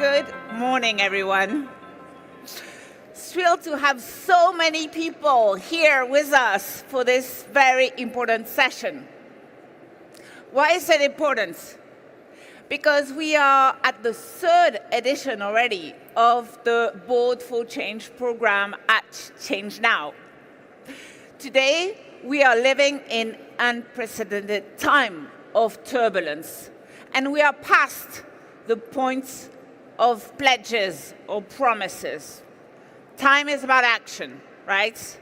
Good morning, everyone. Thrilled to have so many people here with us for this very important session. Why is it important? Because we are at the third edition already of the Board for Change program at ChangeNOW. Today, we are living in unprecedented time of turbulence, and we are past the point of pledges or promises. Time is about action, right?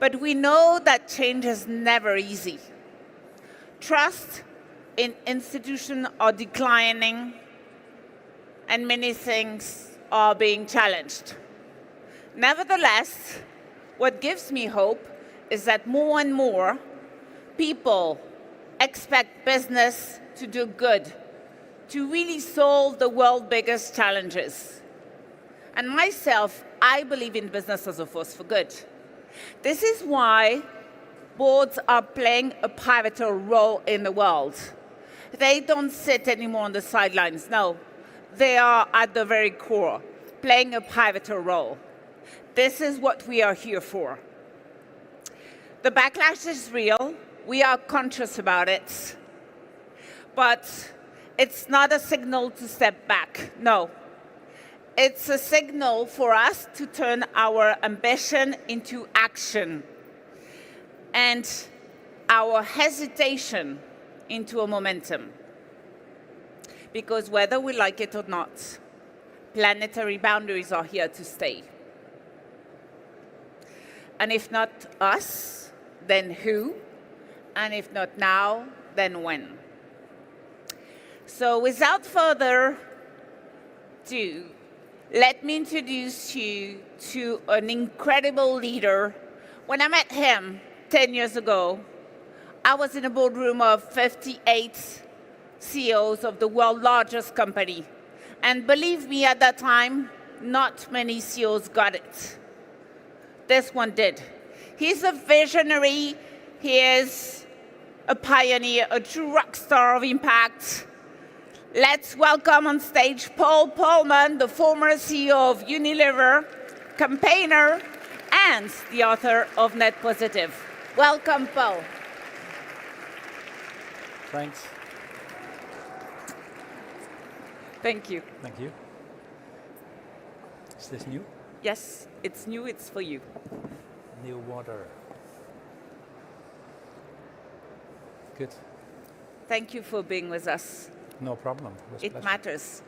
But we know that change is never easy. Trust in institutions are declining, and many things are being challenged. Nevertheless, what gives me hope is that more and more people expect business to do good, to really solve the world's biggest challenges. And myself, I believe in business as a force for good. This is why boards are playing a pivotal role in the world. They don't sit anymore on the sidelines, no. They are at the very core, playing a pivotal role. This is what we are here for. The backlash is real. We are conscious about it. But it's not a signal to step back, no. It's a signal for us to turn our ambition into action and our hesitation into a momentum. Because whether we like it or not, planetary boundaries are here to stay. And if not us, then who? And if not now, then when? So without further ado, let me introduce you to an incredible leader. When I met him 10 years ago, I was in a boardroom of 58 CEOs of the world's largest company. And believe me, at that time, not many CEOs got it. This one did. He's a visionary. He is a pioneer, a true rock star of impact. Let's welcome on stage Paul Polman, the former CEO of Unilever, campaigner, and the author of Net Positive. Welcome, Paul. Thanks. Thank you. Thank you. Is this new? Yes, it's new, it's for you. New water. Good. Thank you for being with us. No problem. It matters.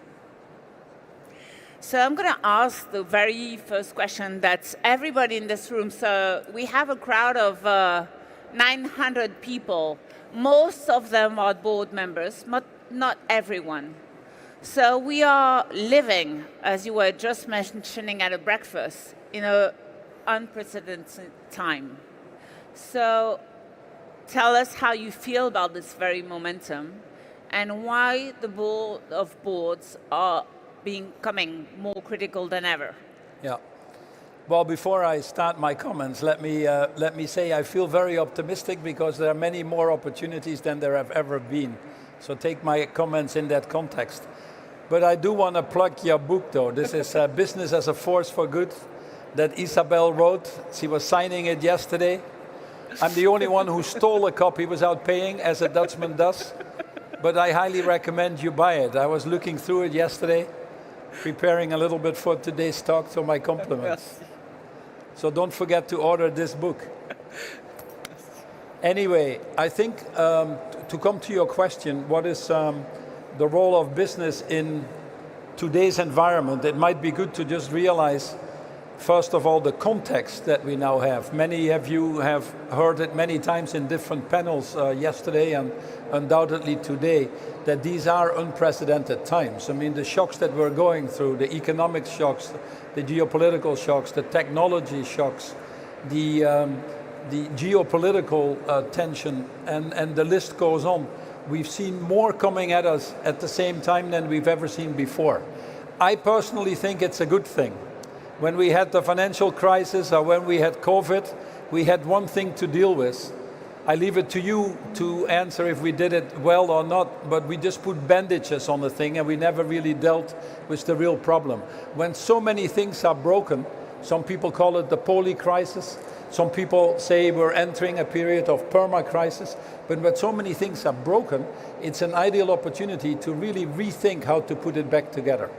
So I'm going to ask the very first question that everybody in this room, so we have a crowd of 900 people. Most of them are board members, but not everyone. So we are living, as you were just mentioning at a breakfast, in an unprecedented time. So tell us how you feel about this very momentum and why the board of boards are becoming more critical than ever. Yeah. Well, before I start my comments, let me say I feel very optimistic because there are many more opportunities than there have ever been. So take my comments in that context. But I do want to plug your book, though. This is Business as a Force for Good that Isabel wrote. She was signing it yesterday. I'm the only one who stole a copy without paying, as a Dutchman does. But I highly recommend you buy it. I was looking through it yesterday, preparing a little bit for today's talk, so my compliments. So don't forget to order this book. Anyway, I think to come to your question, what is the role of business in today's environment? It might be good to just realize, first of all, the context that we now have. Many of you have heard it many times in different panels yesterday and undoubtedly today, that these are unprecedented times. I mean, the shocks that we're going through, the economic shocks, the geopolitical shocks, the technology shocks, the geopolitical tension, and the list goes on. We've seen more coming at us at the same time than we've ever seen before. I personally think it's a good thing. When we had the financial crisis or when we had COVID, we had one thing to deal with, I leave it to you to answer if we did it well or not, but we just put bandages on the thing and we never really dealt with the real problem. When so many things are broken, some people call it the poly crisis, some people say we're entering a period of perma-crisis, but when so many things are broken, it's an ideal opportunity to really rethink how to put it back together.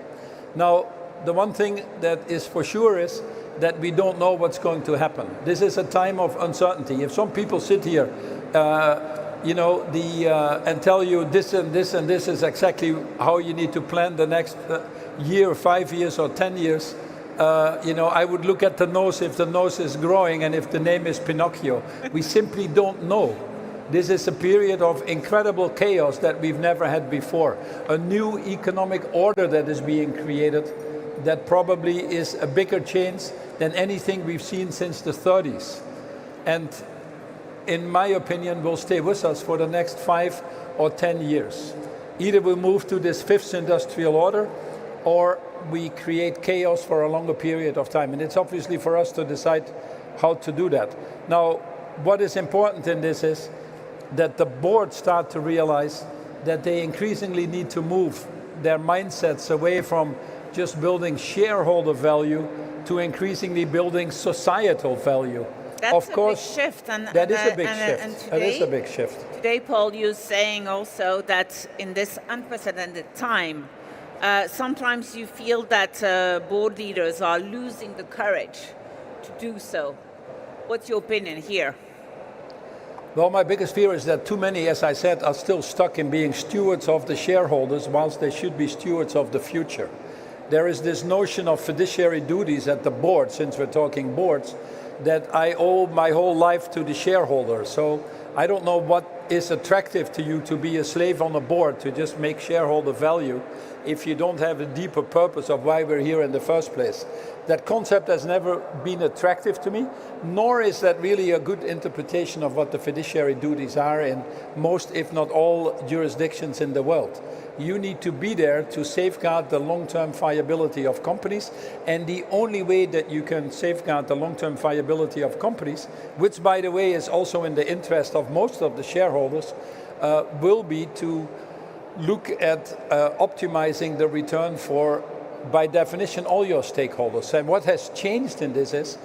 Now, the one thing that is for sure is that we don't know what's going to happen. This is a time of uncertainty. If some people sit here, and tell you this and this and this is exactly how you need to plan the next year, 5 years, or 10 years, I would look at the nose if the nose is growing and if the name is Pinocchio. We simply don't know. This is a period of incredible chaos that we've never had before. A new economic order that is being created that probably is a bigger change than anything we've seen since the 30s. And in my opinion, will stay with us for the next 5 or 10 years. Either we move to this fifth industrial order, or we create chaos for a longer period of time. And it's obviously for us to decide how to do that. Now, what is important in this is that the board start to realize that they increasingly need to move their mindsets away from just building shareholder value to increasingly building societal value. That's of course, a big shift. That is a big shift. That is a big shift. Today, Paul, you're saying also that in this unprecedented time, sometimes you feel that board leaders are losing the courage to do so. What's your opinion here? Well, my biggest fear is that too many, as I said, are still stuck in being stewards of the shareholders whilst they should be stewards of the future. There is this notion of fiduciary duties at the board, since we're talking boards, that I owe my whole life to the shareholder. So I don't know what is attractive to you to be a slave on a board to just make shareholder value if you don't have a deeper purpose of why we're here in the first place. That concept has never been attractive to me, nor is that really a good interpretation of what the fiduciary duties are in most, if not all, jurisdictions in the world. You need to be there to safeguard the long-term viability of companies, and the only way that you can safeguard the long-term viability of companies, which by the way is also in the interest of most of the shareholders, will be to look at optimizing the return for, by definition, all your stakeholders. And what has changed in this is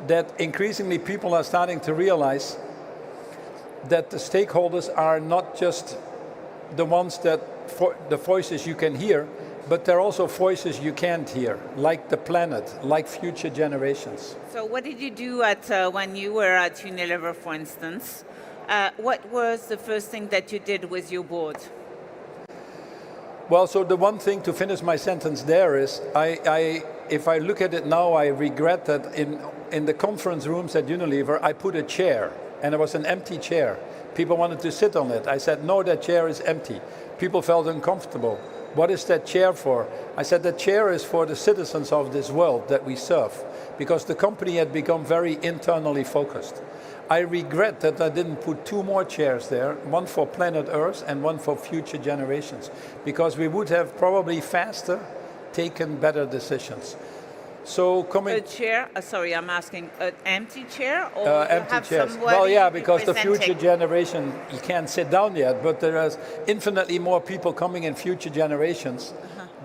that increasingly people are starting to realize that the stakeholders are not just the ones that, the voices you can hear, but they're also voices you can't hear, like the planet, like future generations. So what did you do when you were at Unilever, for instance? What was the first thing that you did with your board? Well, so the one thing, to finish my sentence there, is if I look at it now, I regret that in the conference rooms at Unilever, I put a chair, and it was an empty chair. People wanted to sit on it. I said, no, that chair is empty. People felt uncomfortable. What is that chair for? I said, the chair is for the citizens of this world that we serve, because the company had become very internally focused. I regret that I didn't put 2 more chairs there, one for planet Earth and one for future generations, because we would have probably faster taken better decisions. So a chair? Sorry, I'm asking, an empty chair, or empty have chairs. some Well, yeah, because the future generation, you can't sit down yet, but there is infinitely more people coming in future generations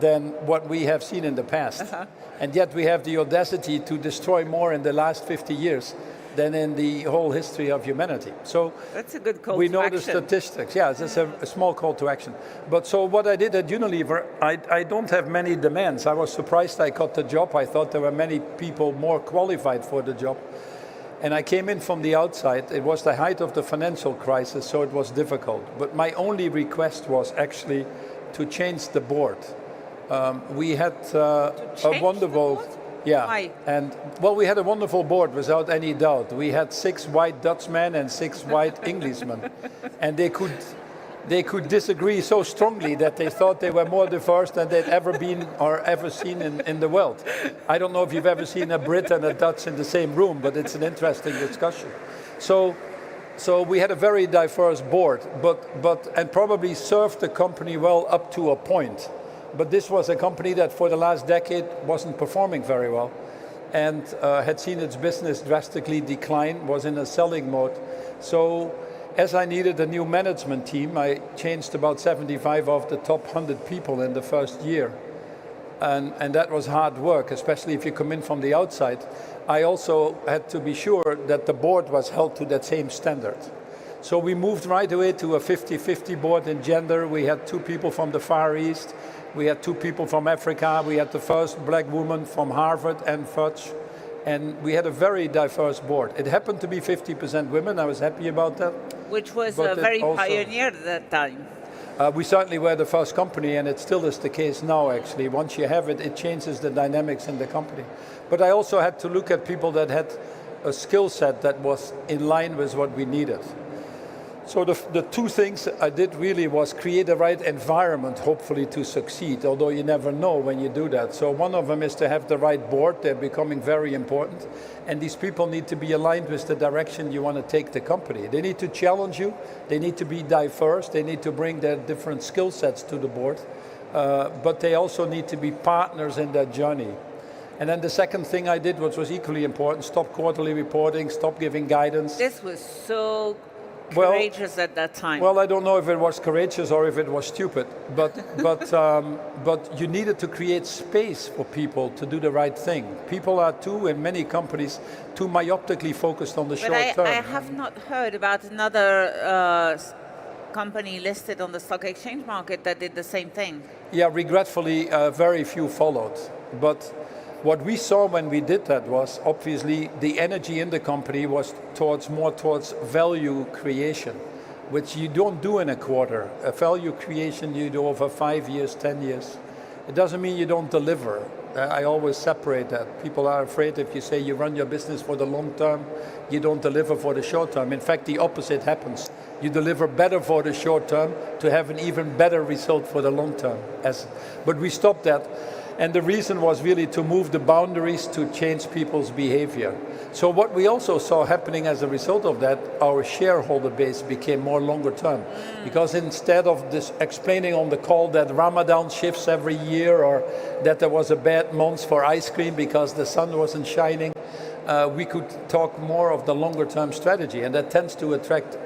than what we have seen in the past. And yet we have the audacity to destroy more in the last 50 years than in the whole history of humanity. So that's a good call we to know action. The statistics. Yeah, it's a small call to action. But so what I did at Unilever, I don't have many demands. I was surprised I got the job. I thought there were many people more qualified for the job. And I came in from the outside. It was the height of the financial crisis, so it was difficult. But my only request was actually to change the board. We had a wonderful... Yeah, Why? and well, we had a wonderful board without any doubt. We had 6 white Dutchmen and 6 white Englishmen, and they could disagree so strongly that they thought they were more diverse than they'd ever been or ever seen in the world. I don't know if you've ever seen a Brit and a Dutch in the same room, but it's an interesting discussion. So we had a very diverse board, and probably served the company well up to a point. But this was a company that for the last decade wasn't performing very well, and had seen its business drastically decline, was in a selling mode. So as I needed a new management team, I changed about 75 of the top 100 people in the first year. And that was hard work, especially if you come in from the outside. I also had to be sure that the board was held to that same standard. So we moved right away to a 50-50 board in gender. We had 2 people from the Far East. We had 2 people from Africa. We had the first black woman from Harvard and Fudge. And we had a very diverse board. It happened to be 50% women. I was happy about that. Which was But very also, pioneer at that time. We certainly were the first company, and it still is the case now, actually. Once you have it, it changes the dynamics in the company. But I also had to look at people that had a skill set that was in line with what we needed. So the 2 things I did really was create the right environment, hopefully, to succeed, although you never know when you do that. So one of them is to have the right board. They're becoming very important. And these people need to be aligned with the direction you want to take the company. They need to challenge you. They need to be diverse. They need to bring their different skill sets to the board. But they also need to be partners in that journey. And then the second thing I did, which was equally important, stop quarterly reporting, stop giving guidance. This was so courageous at that time. Well, I don't know if it was courageous or if it was stupid, but you needed to create space for people to do the right thing. People are in many companies, too myopically focused on the short term. I have not heard about another company listed on the stock exchange market that did the same thing. Yeah, regretfully, very few followed. But what we saw when we did that was, obviously, the energy in the company was more towards value creation, which you don't do in a quarter. A value creation you do over 5 years, 10 years. It doesn't mean you don't deliver. I always separate that. People are afraid if you say you run your business for the long term, you don't deliver for the short term. In fact, the opposite happens. You deliver better for the short term to have an even better result for the long term. But we stopped that. And the reason was really to move the boundaries to change people's behavior. So what we also saw happening as a result of that, our shareholder base became more longer term. Because instead of this explaining on the call that Ramadan shifts every year or that there was a bad month for ice cream because the sun wasn't shining, we could talk more of the longer term strategy. And that tends to attract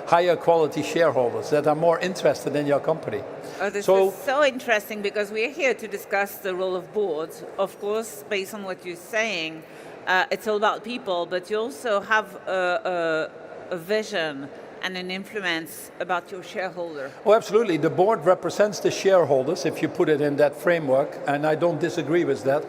higher quality shareholders that are more interested in your company. Oh, this is so interesting because we're here to discuss the role of boards. Of course, based on what you're saying, it's all about people, but you also have a vision and an influence about your shareholder. Oh, absolutely. The board represents the shareholders, if you put it in that framework, and I don't disagree with that.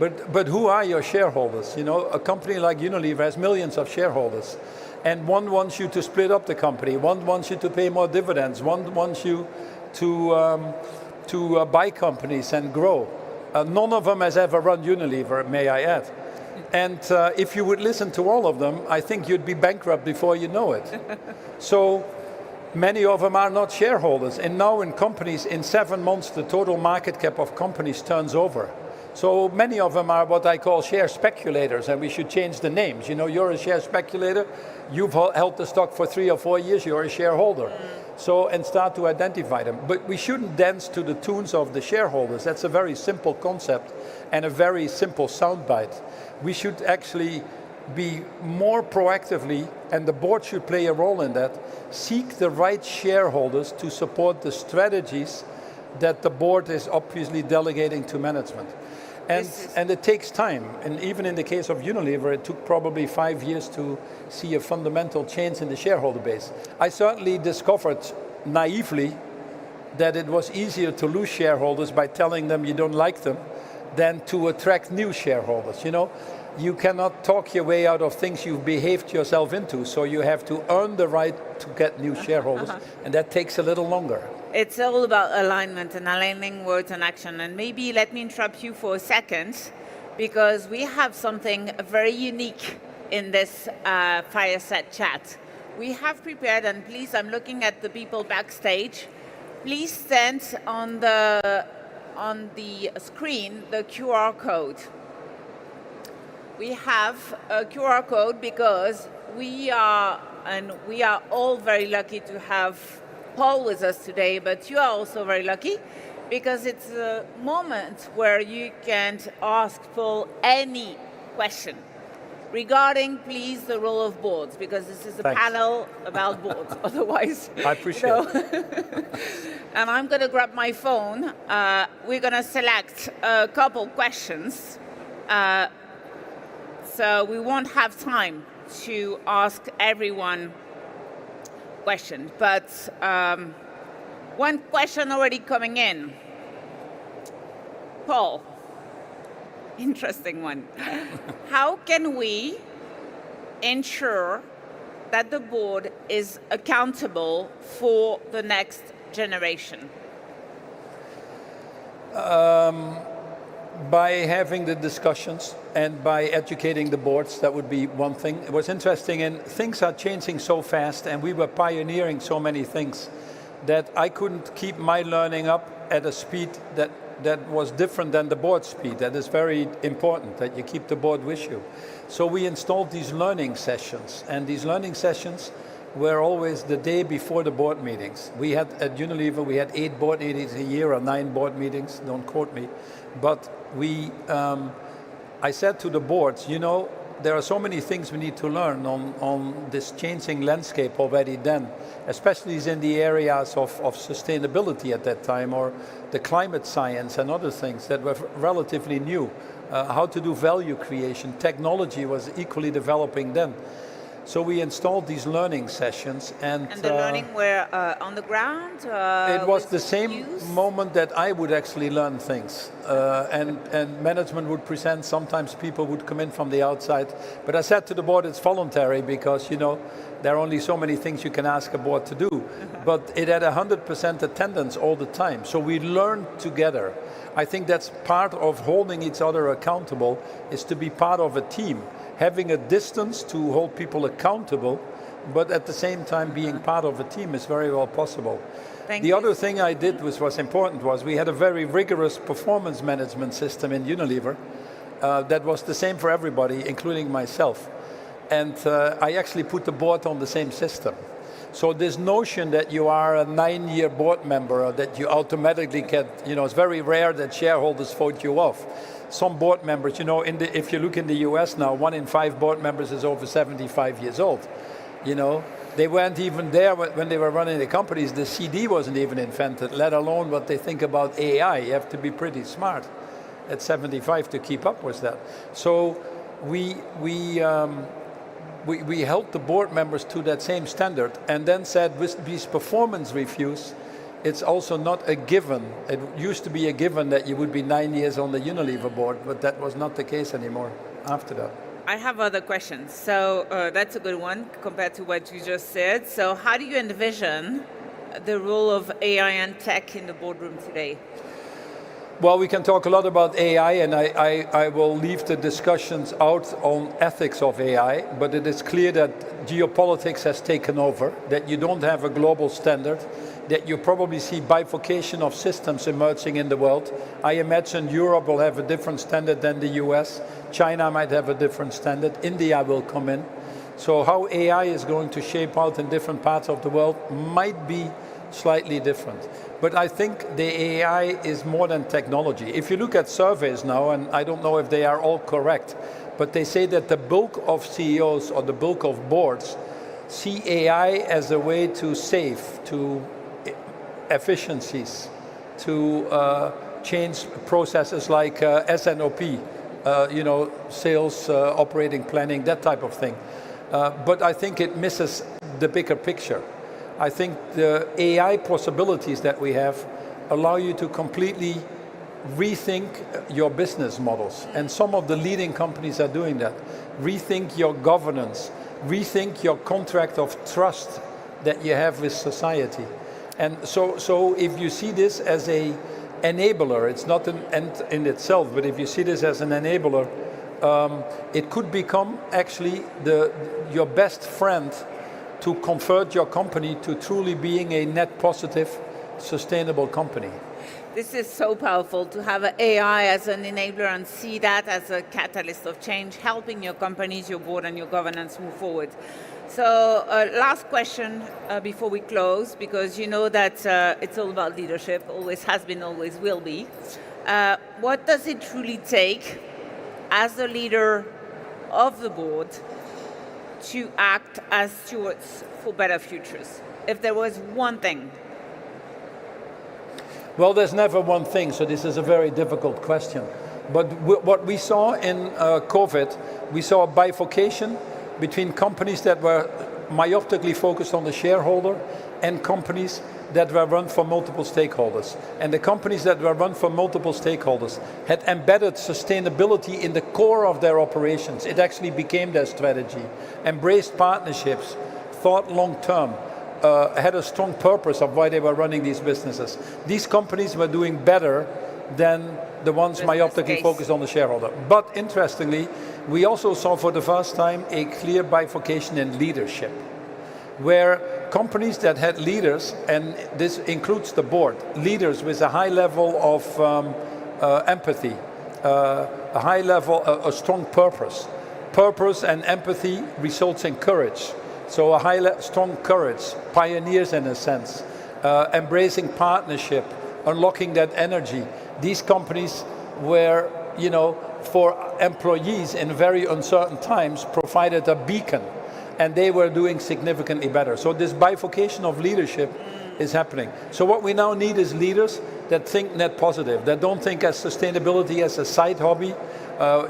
But who are your shareholders? You know, a company like Unilever has millions of shareholders. And one wants you to split up the company. One wants you to pay more dividends. One wants you to buy companies and grow. None of them has ever run Unilever, may I add. And if you would listen to all of them, I think you'd be bankrupt before you know it. So many of them are not shareholders. And now in companies, in 7 months, the total market cap of companies turns over. So many of them are what I call share speculators, and we should change the names. You know, you're a share speculator, you've held the stock for 3 or 4 years, you're a shareholder. So, and start to identify them. But we shouldn't dance to the tunes of the shareholders. That's a very simple concept and a very simple soundbite. We should actually be more proactively, and the board should play a role in that, seek the right shareholders to support the strategies that the board is obviously delegating to management. And it takes time. And even in the case of Unilever, it took probably 5 years to see a fundamental change in the shareholder base. I certainly discovered naively that it was easier to lose shareholders by telling them you don't like them than to attract new shareholders. You know, you cannot talk your way out of things you've behaved yourself into. So you have to earn the right to get new shareholders. And that takes a little longer. It's all about alignment and aligning words and action. And maybe let me interrupt you for a second, because we have something very unique in this fireside chat. We have prepared, and please, I'm looking at the people backstage. Please stand on the screen the QR code. We have a QR code because we are all very lucky to have Paul with us today, but you are also very lucky because it's a moment where you can ask Paul any question. regarding, please, the role of boards, because this is a Thanks. panel about boards. Otherwise, I appreciate it. And I'm going to grab my phone. We're going to select a couple questions. So we won't have time to ask everyone questions. But one question already coming in. Paul, interesting one. How can we ensure that the board is accountable for the next generation? By having the discussions and by educating the boards, that would be one thing. It was interesting, and things are changing so fast, and we were pioneering so many things that I couldn't keep my learning up at a speed that was different than the board speed. That is very important, that you keep the board with you. So we installed these learning sessions, and these learning sessions were always the day before the board meetings. We had, at Unilever, we had 8 board meetings a year or 9 board meetings, don't quote me. But I said to the boards, you know, there are so many things we need to learn on this changing landscape already then, especially in the areas of sustainability at that time, or the climate science and other things that were relatively new. How to do value creation. Technology was equally developing then. So we installed these learning sessions, and the learning were on the ground? It was the same use? moment that I would actually learn things, and management would present. Sometimes people would come in from the outside, but I said to the board, it's voluntary, because you know there are only so many things you can ask a board to do. But it had 100% attendance all the time, so we learned together. I think that's part of holding each other accountable, is to be part of a team. Having a distance to hold people accountable, but at the same time being part of a team is very well possible. The other thing I did, which was important, was we had a very rigorous performance management system in Unilever that was the same for everybody, including myself. And I actually put the board on the same system. So this notion that you are a 9-year board member, or that you automatically get, you know, it's very rare that shareholders vote you off. Some board members, you know, if you look in the US now, 1 in 5 board members is over 75 years old. You know, they weren't even there when they were running the companies. The CD wasn't even invented, let alone what they think about AI. You have to be pretty smart at 75 to keep up with that. So we held the board members to that same standard, and then said with these performance reviews, it's also not a given. It used to be a given that you would be 9 years on the Unilever board, but that was not the case anymore after that. I have other questions. So that's a good one compared to what you just said. So how do you envision the role of AI and tech in the boardroom today? Well, we can talk a lot about AI, and I will leave the discussions out on ethics of AI, but it is clear that geopolitics has taken over, that you don't have a global standard, that you probably see bifurcation of systems emerging in the world. I imagine Europe will have a different standard than the US. China might have a different standard. India will come in. So how AI is going to shape out in different parts of the world might be slightly different. But I think the AI is more than technology. If you look at surveys now, and I don't know if they are all correct, but they say that the bulk of CEOs or the bulk of boards see AI as a way to save, to efficiencies, to change processes like S&OP, you know, sales, operating planning, that type of thing. But I think it misses the bigger picture. I think the AI possibilities that we have allow you to completely rethink your business models. And some of the leading companies are doing that. Rethink your governance, rethink your contract of trust that you have with society. And so if you see this as an enabler, it's not an end in itself, but if you see this as an enabler, it could become actually your best friend to convert your company to truly being a net positive, sustainable company. This is so powerful to have AI as an enabler and see that as a catalyst of change, helping your companies, your board, and your governance move forward. So last question before we close, because you know that it's all about leadership, always has been, always will be. What does it truly take as a leader of the board to act as stewards for better futures? If there was one thing. Well, there's never one thing, so this is a very difficult question. But what we saw in COVID, we saw a bifurcation between companies that were myopically focused on the shareholder and companies that were run for multiple stakeholders. And the companies that were run for multiple stakeholders had embedded sustainability in the core of their operations. It actually became their strategy, embraced partnerships, thought long term, had a strong purpose of why they were running these businesses. These companies were doing better than the ones myopically focused on the shareholder. But interestingly, we also saw for the first time a clear bifurcation in leadership, where companies that had leaders, and this includes the board, leaders with a high level of empathy, a high level, a strong purpose. Purpose and empathy results in courage. So a strong courage, pioneers in a sense, embracing partnership, unlocking that energy. These companies were, for employees in very uncertain times, provided a beacon, and they were doing significantly better. So this bifurcation of leadership is happening. So what we now need is leaders that think net positive, that don't think as sustainability as a side hobby.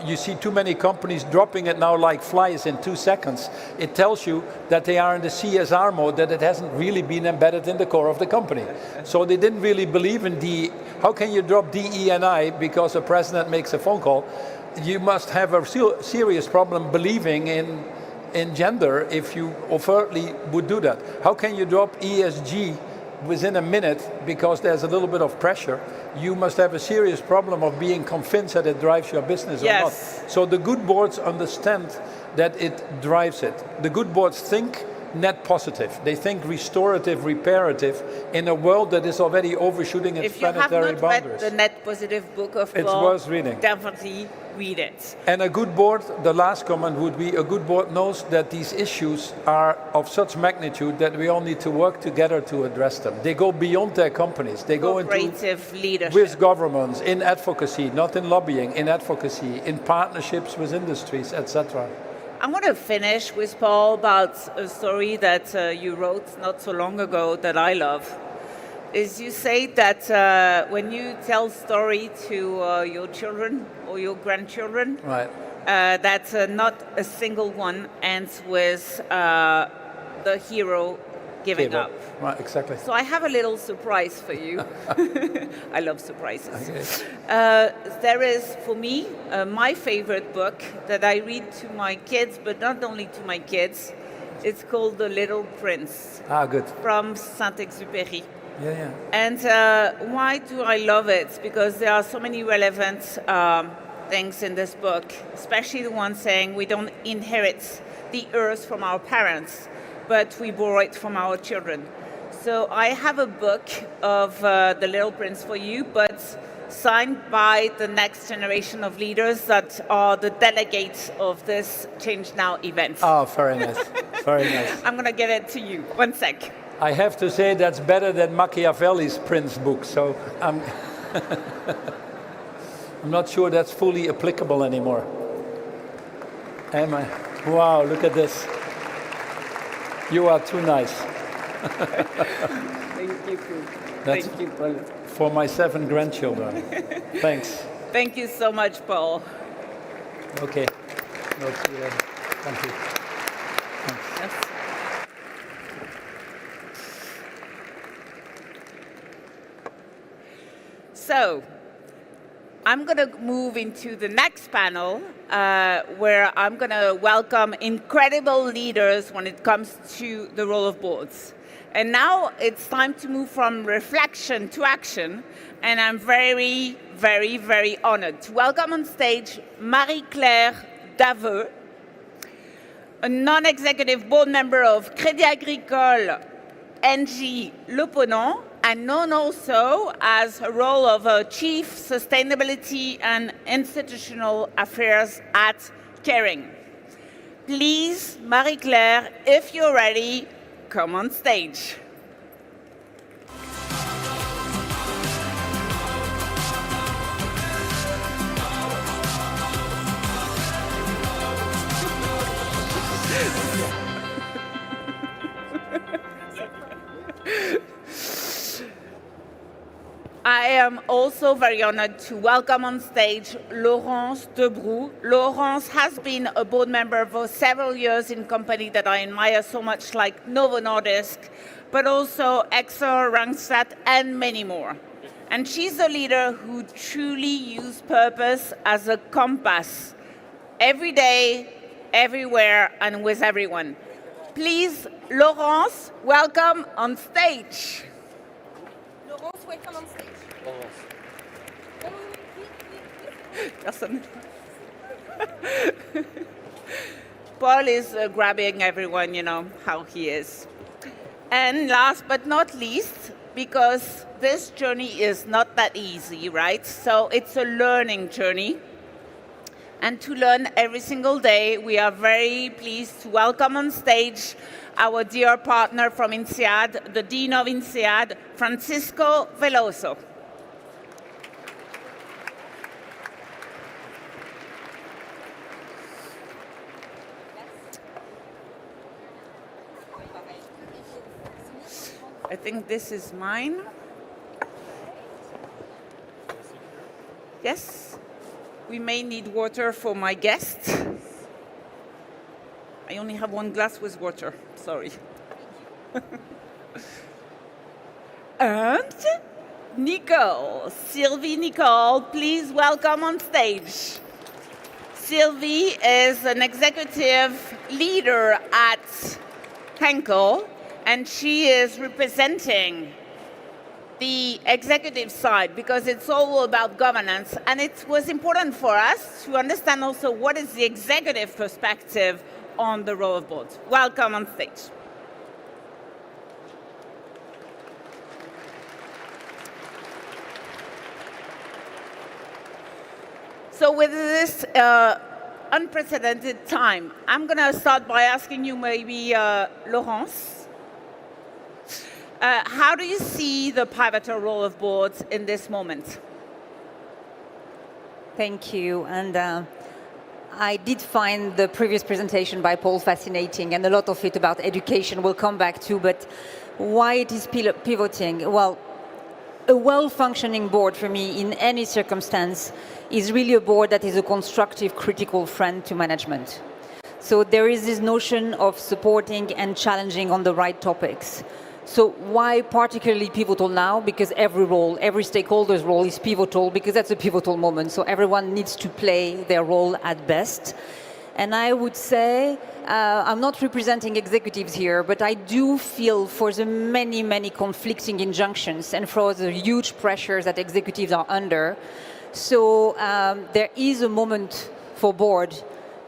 You see too many companies dropping it now like flies in 2 seconds. It tells you that they are in the CSR mode, that it hasn't really been embedded in the core of the company. So they didn't really believe in how can you drop DE&I because a president makes a phone call? You must have a serious problem believing in gender if you overtly would do that. How can you drop ESG within a minute because there's a little bit of pressure? You must have a serious problem of being convinced that it drives your business or not. So the good boards understand that it drives it. The good boards think net positive. They think restorative, reparative in a world that is already overshooting its planetary boundaries. If you have not read the Net Positive book of Paul, it's worth reading. Definitely read it. And a good board, the last comment would be, a good board knows that these issues are of such magnitude that we all need to work together to address them. They go beyond their companies. They go into leadership with governments, in advocacy, not in lobbying, in advocacy, in partnerships with industries, etc. I want to finish with Paul about a story that you wrote not so long ago that I love. Is you say that when you tell story to your children or your grandchildren, right, that not a single one ends with the hero giving up. Right, exactly. So I have a little surprise for you. I love surprises. Okay. There is, for me, my favorite book that I read to my kids, but not only to my kids. It's called The Little Prince. Ah, good. From Saint-Exupéry. Yeah. And why do I love it? Because there are so many relevant things in this book, especially the one saying we don't inherit the earth from our parents, but we borrow it from our children. So I have a book of The Little Prince for you, but signed by the next generation of leaders that are the delegates of this Change Now event. Oh, very nice. Very nice. I'm going to give it to you. 1 sec. I have to say that's better than Machiavelli's Prince book, so I'm not sure that's fully applicable anymore. Am I? Wow, look at this. You are too nice. Thank you, Paul. Thank you, Paul. For my 7 grandchildren. Thanks. Thank you so much, Paul. Okay. Thank you. Yes. So, I'm going to move into the next panel, where I'm going to welcome incredible leaders when it comes to the role of boards. And now it's time to move from reflection to action, and I'm very, very, very honored to welcome on stage Marie-Claire Daveux, a non-executive board member of Crédit Agricole NG Le Ponant, and known also as her role of Chief Sustainability and Institutional Affairs at Kering. Please, Marie-Claire, if you're ready, come on stage. am also very honored to welcome on stage Laurence Debroux. Laurence has been a board member for several years in company that I admire so much, like Novo Nordisk, but also Exor, Randstad, and many more. And she's a leader who truly used purpose as a compass, every day, everywhere, and with everyone. Please, Laurence, welcome on stage. Laurence, welcome on stage. Personne. Paul is grabbing everyone, you know how he is. And last but not least, because this journey is not that easy, right? So it's a learning journey. And to learn every single day, we are very pleased to welcome on stage our dear partner from INSEAD, the Dean of INSEAD, Francisco Veloso. I think this is mine. Yes? We may need water for my guests. I only have one glass with water, sorry. And Nicole, Sylvie Nicole, please welcome on stage. Sylvie is an executive leader at Henkel, and she is representing the executive side because it's all about governance, and it was important for us to understand also what is the executive perspective on the role of boards. Welcome on stage. So with this unprecedented time, I'm going to start by asking you maybe, Laurence, how do you see the pivotal role of boards in this moment? Thank you. And I did find the previous presentation by Paul fascinating, and a lot of it about education we'll come back to, but why it is pivoting? Well, a well-functioning board for me in any circumstance is really a board that is a constructive, critical friend to management. So there is this notion of supporting and challenging on the right topics. So why particularly pivotal now? Because every role, every stakeholder's role is pivotal because that's a pivotal moment. So everyone needs to play their role at best. And I would say, I'm not representing executives here, but I do feel for the many, many conflicting injunctions and for the huge pressures that executives are under. So there is a moment for board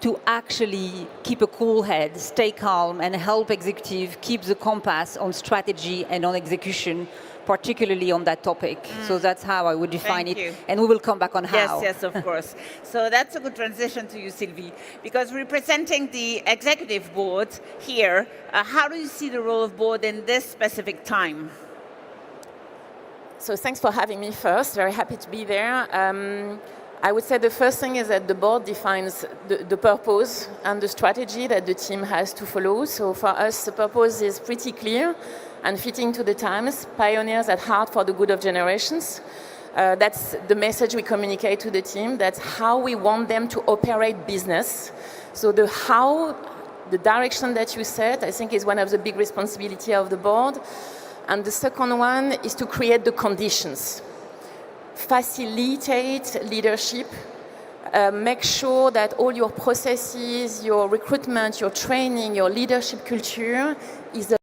to actually keep a cool head, stay calm, and help executive keep the compass on strategy and on execution, particularly on that topic. So that's how I would define Thank it. you. And we will come back on how. Yes, of course. So that's a good transition to you, Sylvie, because representing the executive board here, how do you see the role of board in this specific time? So thanks for having me first. Very happy to be there. I would say the first thing is that the board defines the purpose and the strategy that the team has to follow. So for us, the purpose is pretty clear and fitting to the times, pioneers at heart for the good of generations. That's the message we communicate to the team. That's how we want them to operate business. So the how, the direction that you set, I think is one of the big responsibility of the board. And the second one is to create the conditions. Facilitate leadership, make sure that all your processes, your recruitment, your training, your leadership culture is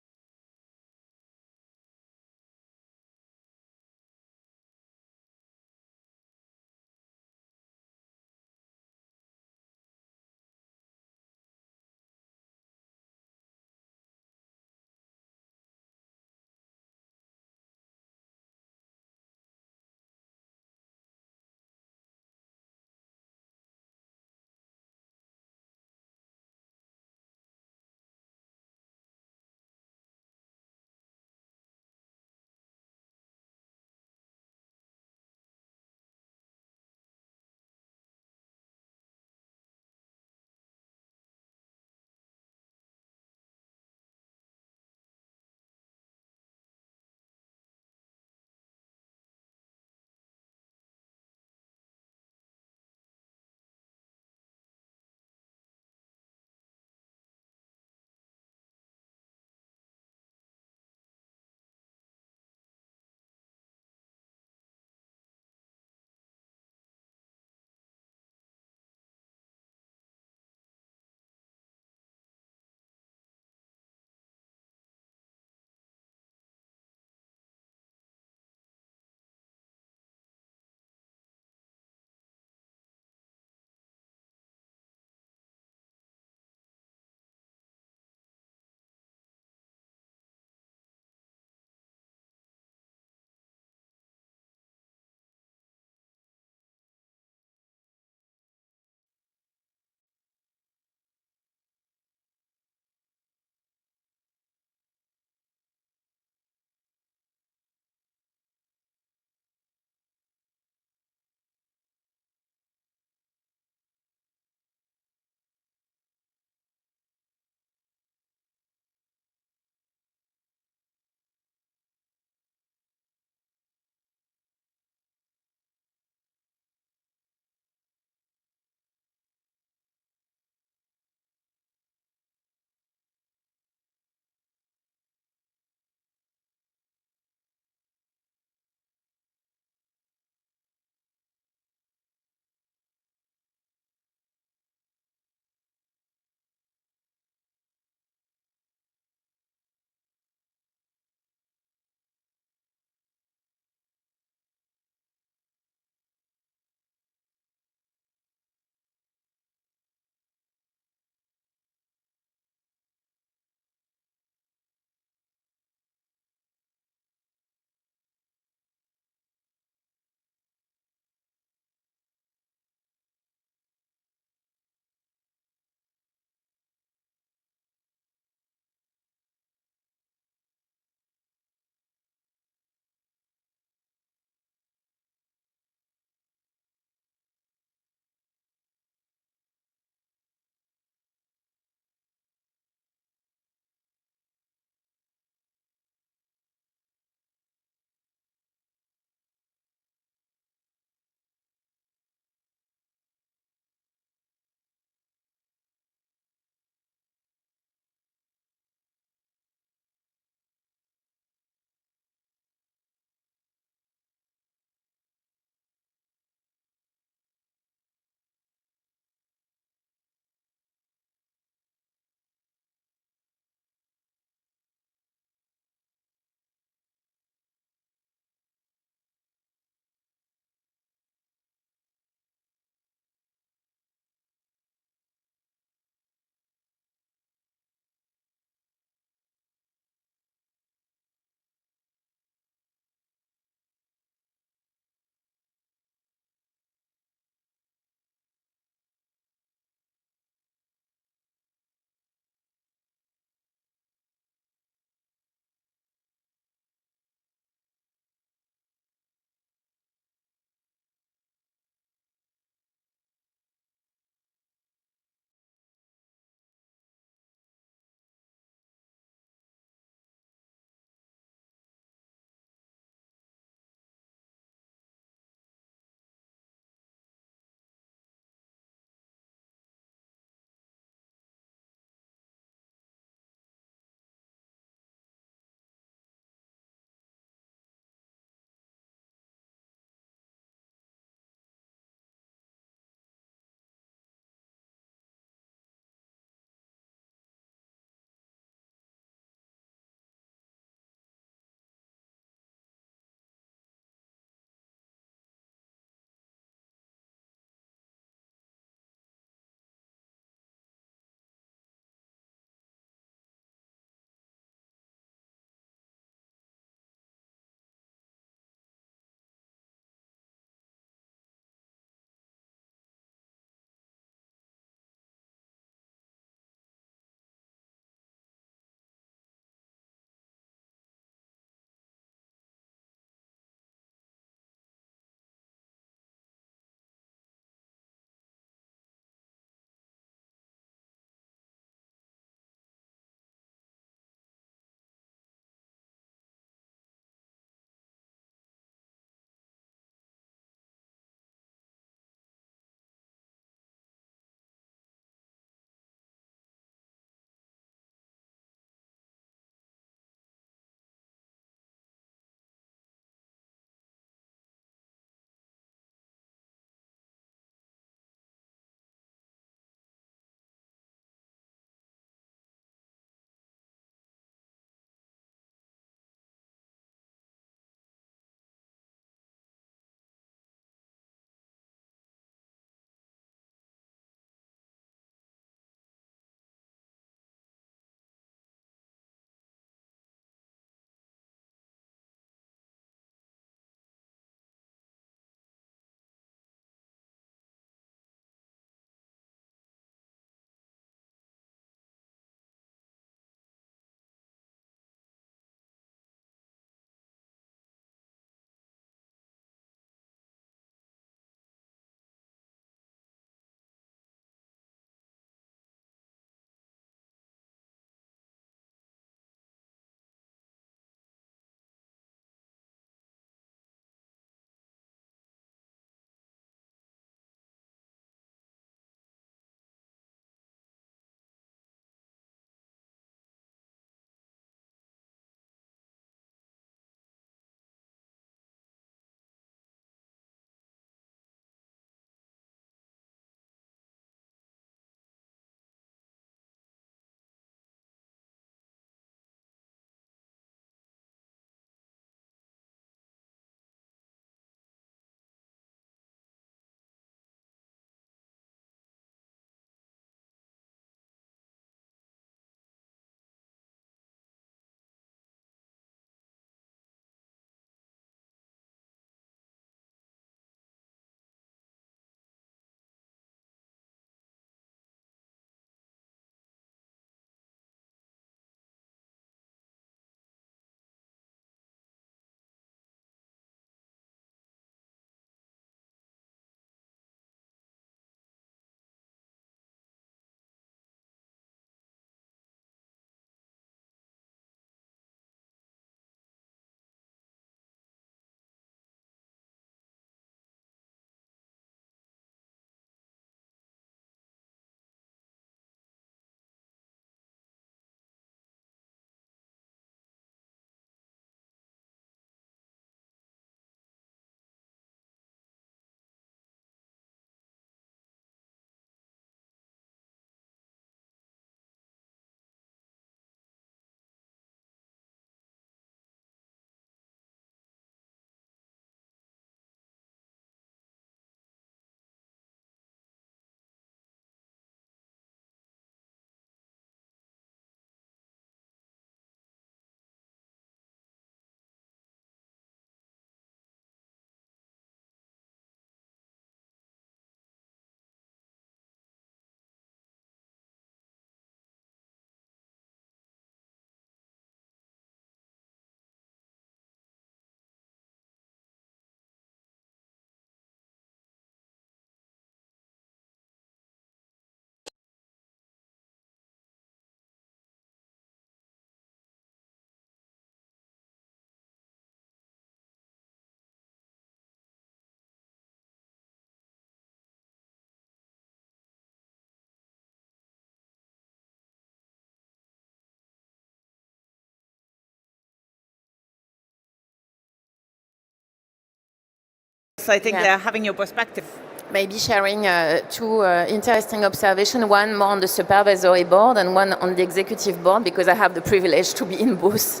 I think Yeah. having your perspective. Maybe sharing two interesting observations, one more on the supervisory board and one on the executive board, because I have the privilege to be in both.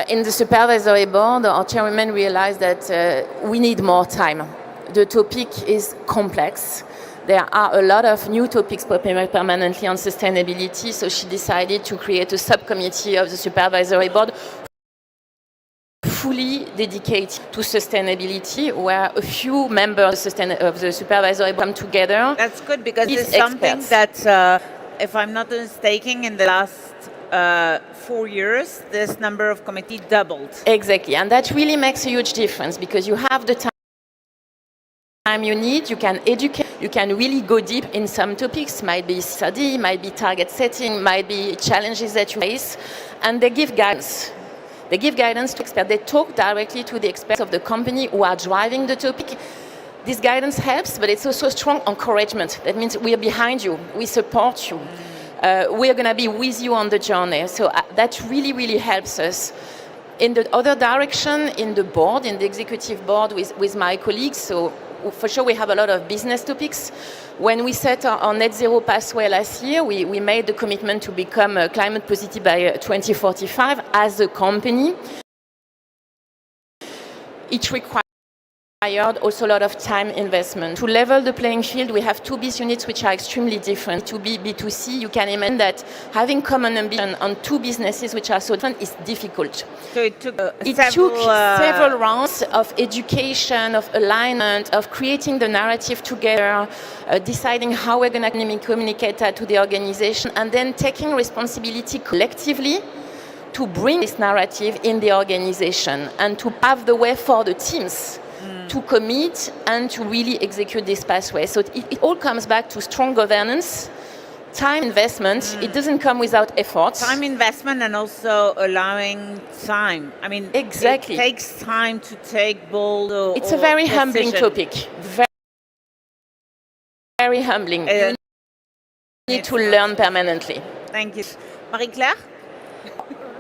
In the supervisory board, our chairwoman realized that we need more time. The topic is complex. There are a lot of new topics popping up permanently on sustainability, so she decided to create a subcommittee of the supervisory board fully dedicated to sustainability, where a few members of the supervisory board come together. That's good, because These it's something experts. that, if I'm not mistaken, in the last 4 years, this number of committee doubled. Exactly, and that really makes a huge difference, because you have the time you need, you can educate, you can really go deep in some topics, might be study, might be target setting, might be challenges that you face, and they give guidance. They give guidance to experts. They talk directly to the experts of the company who are driving the topic. This guidance helps, but it's also strong encouragement. That means we are behind you, we support you. We are going to be with you on the journey. So that really, really helps us. In the other direction, in the board, in the executive board with my colleagues, so for sure we have a lot of business topics. When we set our net zero pathway last year, we made the commitment to become climate positive by 2045 as a company. It required also a lot of time investment. To level the playing field, we have two business units which are extremely different. To be B2C, you can imagine that having common ambition on two businesses which are so different is difficult. So it took several rounds of education, of alignment, of creating the narrative together, deciding how we're going to communicate that to the organization, and then taking responsibility collectively to bring this narrative in the organization and to pave the way for the teams to commit and to really execute this pathway. So it all comes back to strong governance, time investment. It doesn't come without effort. Time investment, and also allowing time. I mean, exactly. It takes time to take bold It's a very humbling decision. topic. Very humbling. You need to learn permanently. Thank you. Marie-Claire?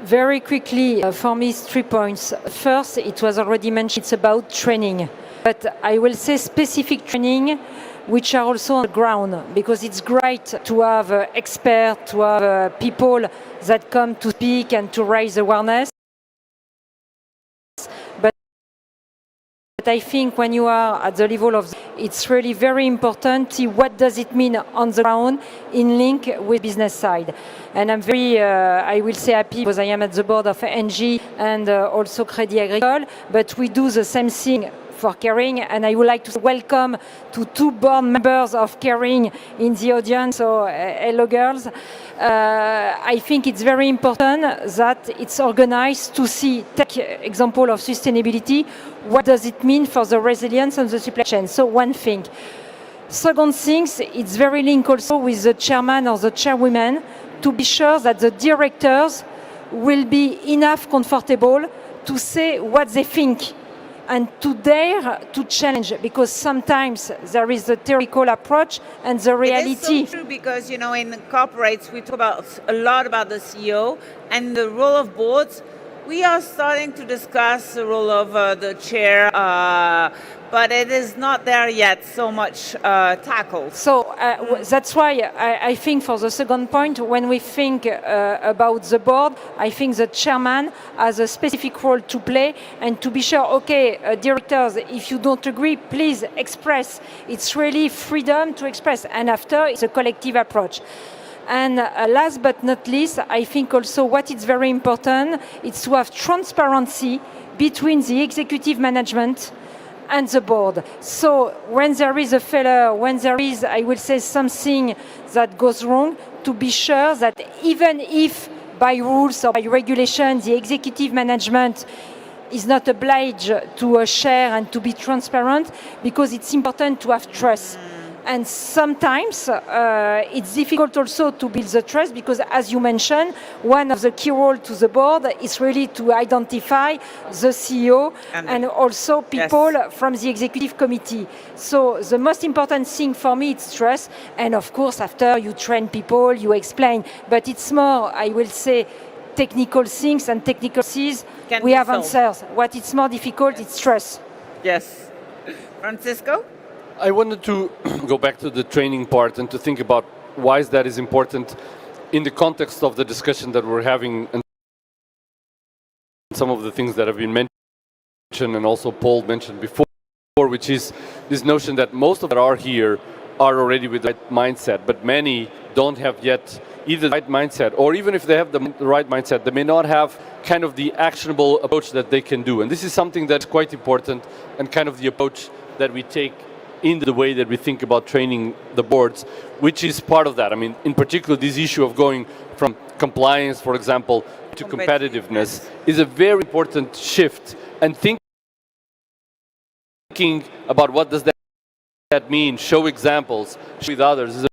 Very quickly, for me, 3 points. First, it was already mentioned, it's about training. But I will say specific training, which are also on the ground, because it's great to have experts, to have people that come to speak and to raise awareness. But I think when you are at the level of, it's really very important to see what does it mean on the ground in link with business side. And I'm very, I will say happy, because I am at the board of NG and also Crédit Agricole, but we do the same thing for Caring, and I would like to welcome to 2 board members of Caring in the audience, so hello girls. I think it's very important that it's organized to see, take example of sustainability, what does it mean for the resilience of the supply chain? So one thing. Second thing, it's very linked also with the chairman or the chairwoman to be sure that the directors will be enough comfortable to say what they think and to dare to challenge, because sometimes there is a theoretical approach and the reality. It is so true, because in corporates we talk a lot about the CEO and the role of boards. We are starting to discuss the role of the chair, but it is not there yet so much tackled. So that's why I think for the second point, when we think about the board, I think the chairman has a specific role to play, and to be sure, okay, directors, if you don't agree, please express. It's really freedom to express, and after it's a collective approach. And last but not least, I think also what is very important is to have transparency between the executive management and the board. So when there is a failure, when there is, I will say, something that goes wrong, to be sure that even if by rules or by regulation the executive management is not obliged to share and to be transparent, because it's important to have trust. And sometimes it's difficult also to build the trust, because, as you mentioned, one of the key roles to the board is really to identify the CEO and also people from the executive committee. So the most important thing for me is trust. And of course, after you train people, you explain. But it's more, I will say, technical things and technical things. We have answers. What is more difficult, it's trust. Yes. Francisco? I wanted to go back to the training part and to think about why that is important in the context of the discussion that we're having and some of the things that have been mentioned and also Paul mentioned before, which is this notion that most of that are here are already with the right mindset, but many don't have yet either the right mindset, or even if they have the right mindset, they may not have kind of the actionable approach that they can do. And this is something that's quite important, and kind of the approach that we take in the way that we think about training the boards, which is part of that. I mean, in particular, this issue of going from compliance, for example, to competitiveness is a very important shift. And thinking about what does that mean, show examples with others, is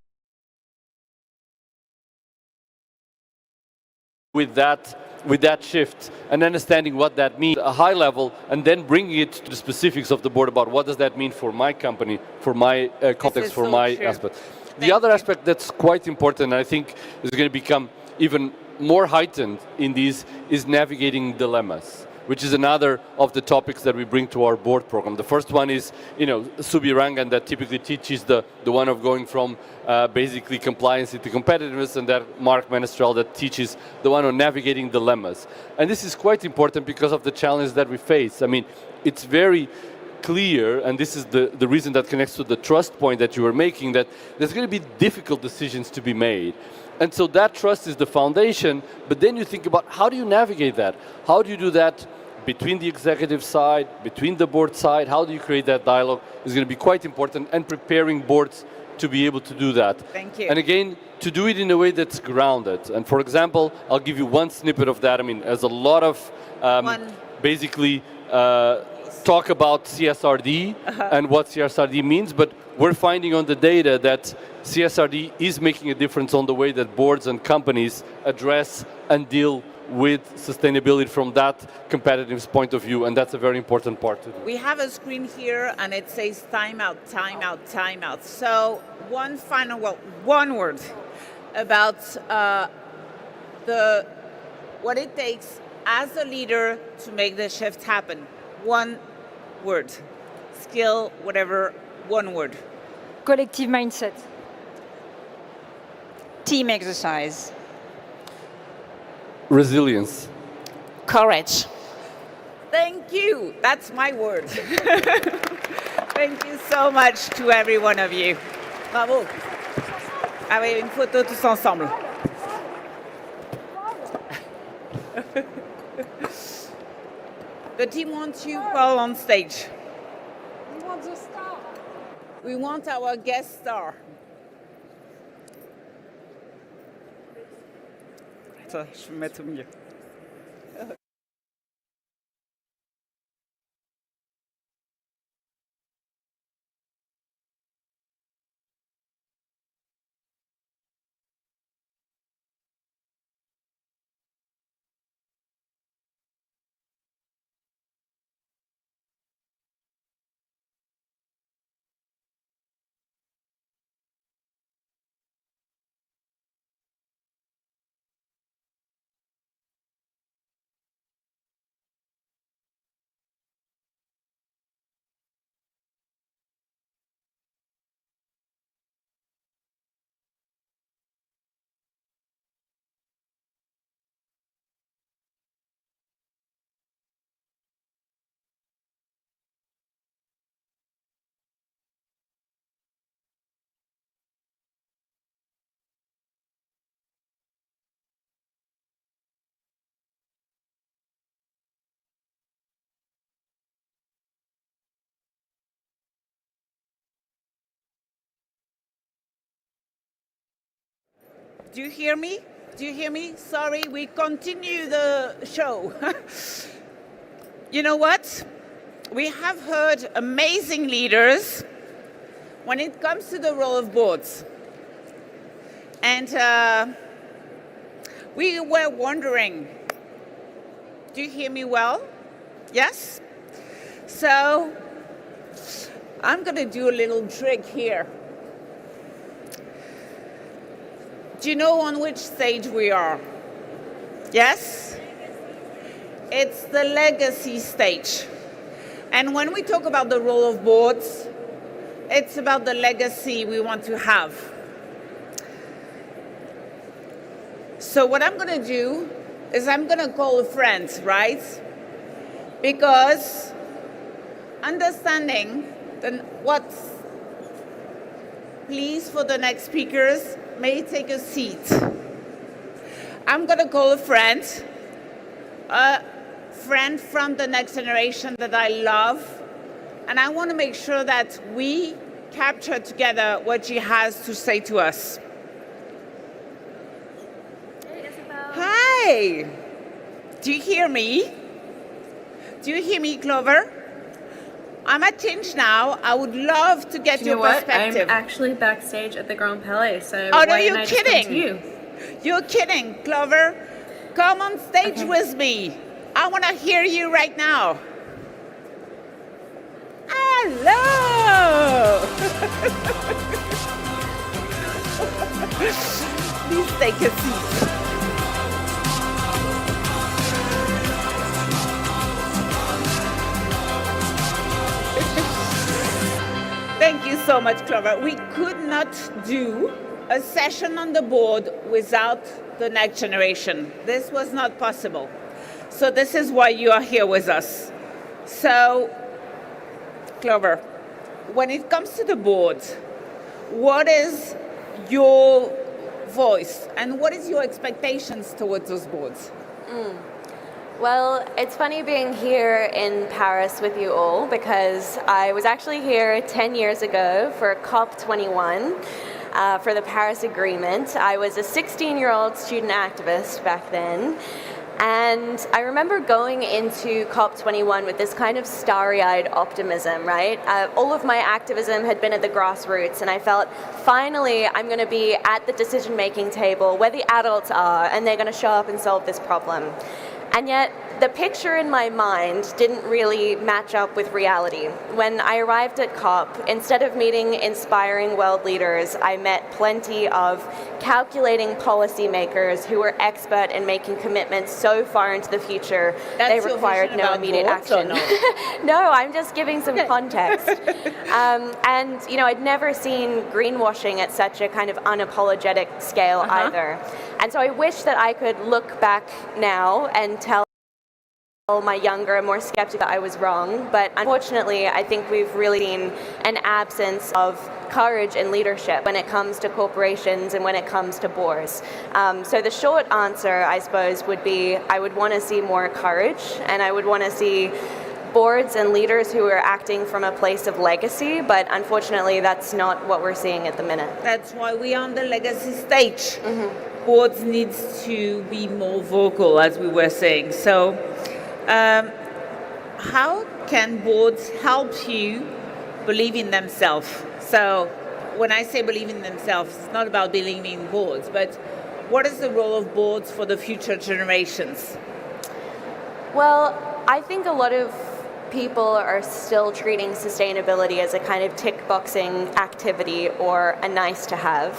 with that shift and understanding what that means at a high level, and then bringing it to the specifics of the board about what does that mean for my company, for my context, for my aspect. The other aspect that's quite important, and I think is going to become even more heightened in these, is navigating dilemmas, which is another of the topics that we bring to our board program. The first one is, Subi Rangan, that typically teaches the one of going from basically compliance into competitiveness, and that Mark Menestrel that teaches the one on navigating dilemmas. And this is quite important because of the challenge that we face. I mean, it's very clear, and this is the reason that connects to the trust point that you were making, that there's going to be difficult decisions to be made. And so that trust is the foundation, but then you think about how do you navigate that? How do you do that between the executive side, between the board side? How do you create that dialogue is going to be quite important, and preparing boards to be able to do that. Thank you. And again, to do it in a way that's grounded. And for example, I'll give you one snippet of that. I mean, there's a lot of basically talk about CSRD and what CSRD means, but we're finding on the data that CSRD is making a difference on the way that boards and companies address and deal with sustainability from that competitiveness point of view, and that's a very important part to do. We have a screen here, and it says time out, time out, time out. So one word about what it takes as a leader to make the shift happen. One word, skill, whatever, one word. Collective mindset. Team exercise. Resilience. Courage. Thank you. That's my word. Thank you so much to every one of you. Bravo. Avec une photo tous ensemble. The team wants you all on stage. We want the star. We want our guest star. Attends, je vais me mettre au milieu. Do you hear me? Do you hear me? Sorry, we continue the show. You know what? We have heard amazing leaders when it comes to the role of boards. And we were wondering, do you hear me well? Yes? So I'm going to do a little trick here. Do you know on which stage we are? Yes? It's the legacy stage. And when we talk about the role of boards, it's about the legacy we want to have. So what I'm going to do is I'm going to call a friend, right? Because understanding what's, please, for the next speakers, may take a seat. I'm going to call a friend from the next generation that I love, and I want to make sure that we capture together what she has to say to us. Hey, Isabel. Hi! Do you hear me? Do you hear me, Clover? I'm at ChangeNOW. I would love to get your perspective. I'm actually backstage at the Grand Palais, so oh, no, why you're didn't I just come kidding. to you? You're kidding, Clover. Come on stage with me. I want to hear you right now. Hello! Please take a seat. Thank you so much, Clover. We could not do a session on the board without the next generation. This was not possible. So this is why you are here with us. So, Clover, when it comes to the board, what is your voice and what is your expectations towards those boards? Well, it's funny being here in Paris with you all because I was actually here 10 years ago for COP21 for the Paris Agreement. I was a 16-year-old student activist back then. And I remember going into COP21 with this kind of starry-eyed optimism, right? All of my activism had been at the grassroots, and I felt, finally, I'm going to be at the decision-making table where the adults are, and they're going to show up and solve this problem. And yet, the picture in my mind didn't really match up with reality. When I arrived at COP, instead of meeting inspiring world leaders, I met plenty of calculating policymakers who were expert in making commitments so far into the future they required no immediate action. No, I'm just giving some context. And you know, I'd never seen greenwashing at such a kind of unapologetic scale either. And so I wish that I could look back now and tell my younger, more skeptical that I was wrong, but unfortunately I think we've really seen an absence of courage and leadership when it comes to corporations and when it comes to boards. So the short answer, I suppose, would be I would want to see more courage, and I would want to see boards and leaders who are acting from a place of legacy, but unfortunately that's not what we're seeing at the minute. That's why we are on the legacy stage. Boards needs to be more vocal, as we were saying. So how can boards help you believe in themselves? So when I say believe in themselves, it's not about believing in boards, but what is the role of boards for the future generations? Well, I think a lot of people are still treating sustainability as a kind of tick-boxing activity or a nice to have.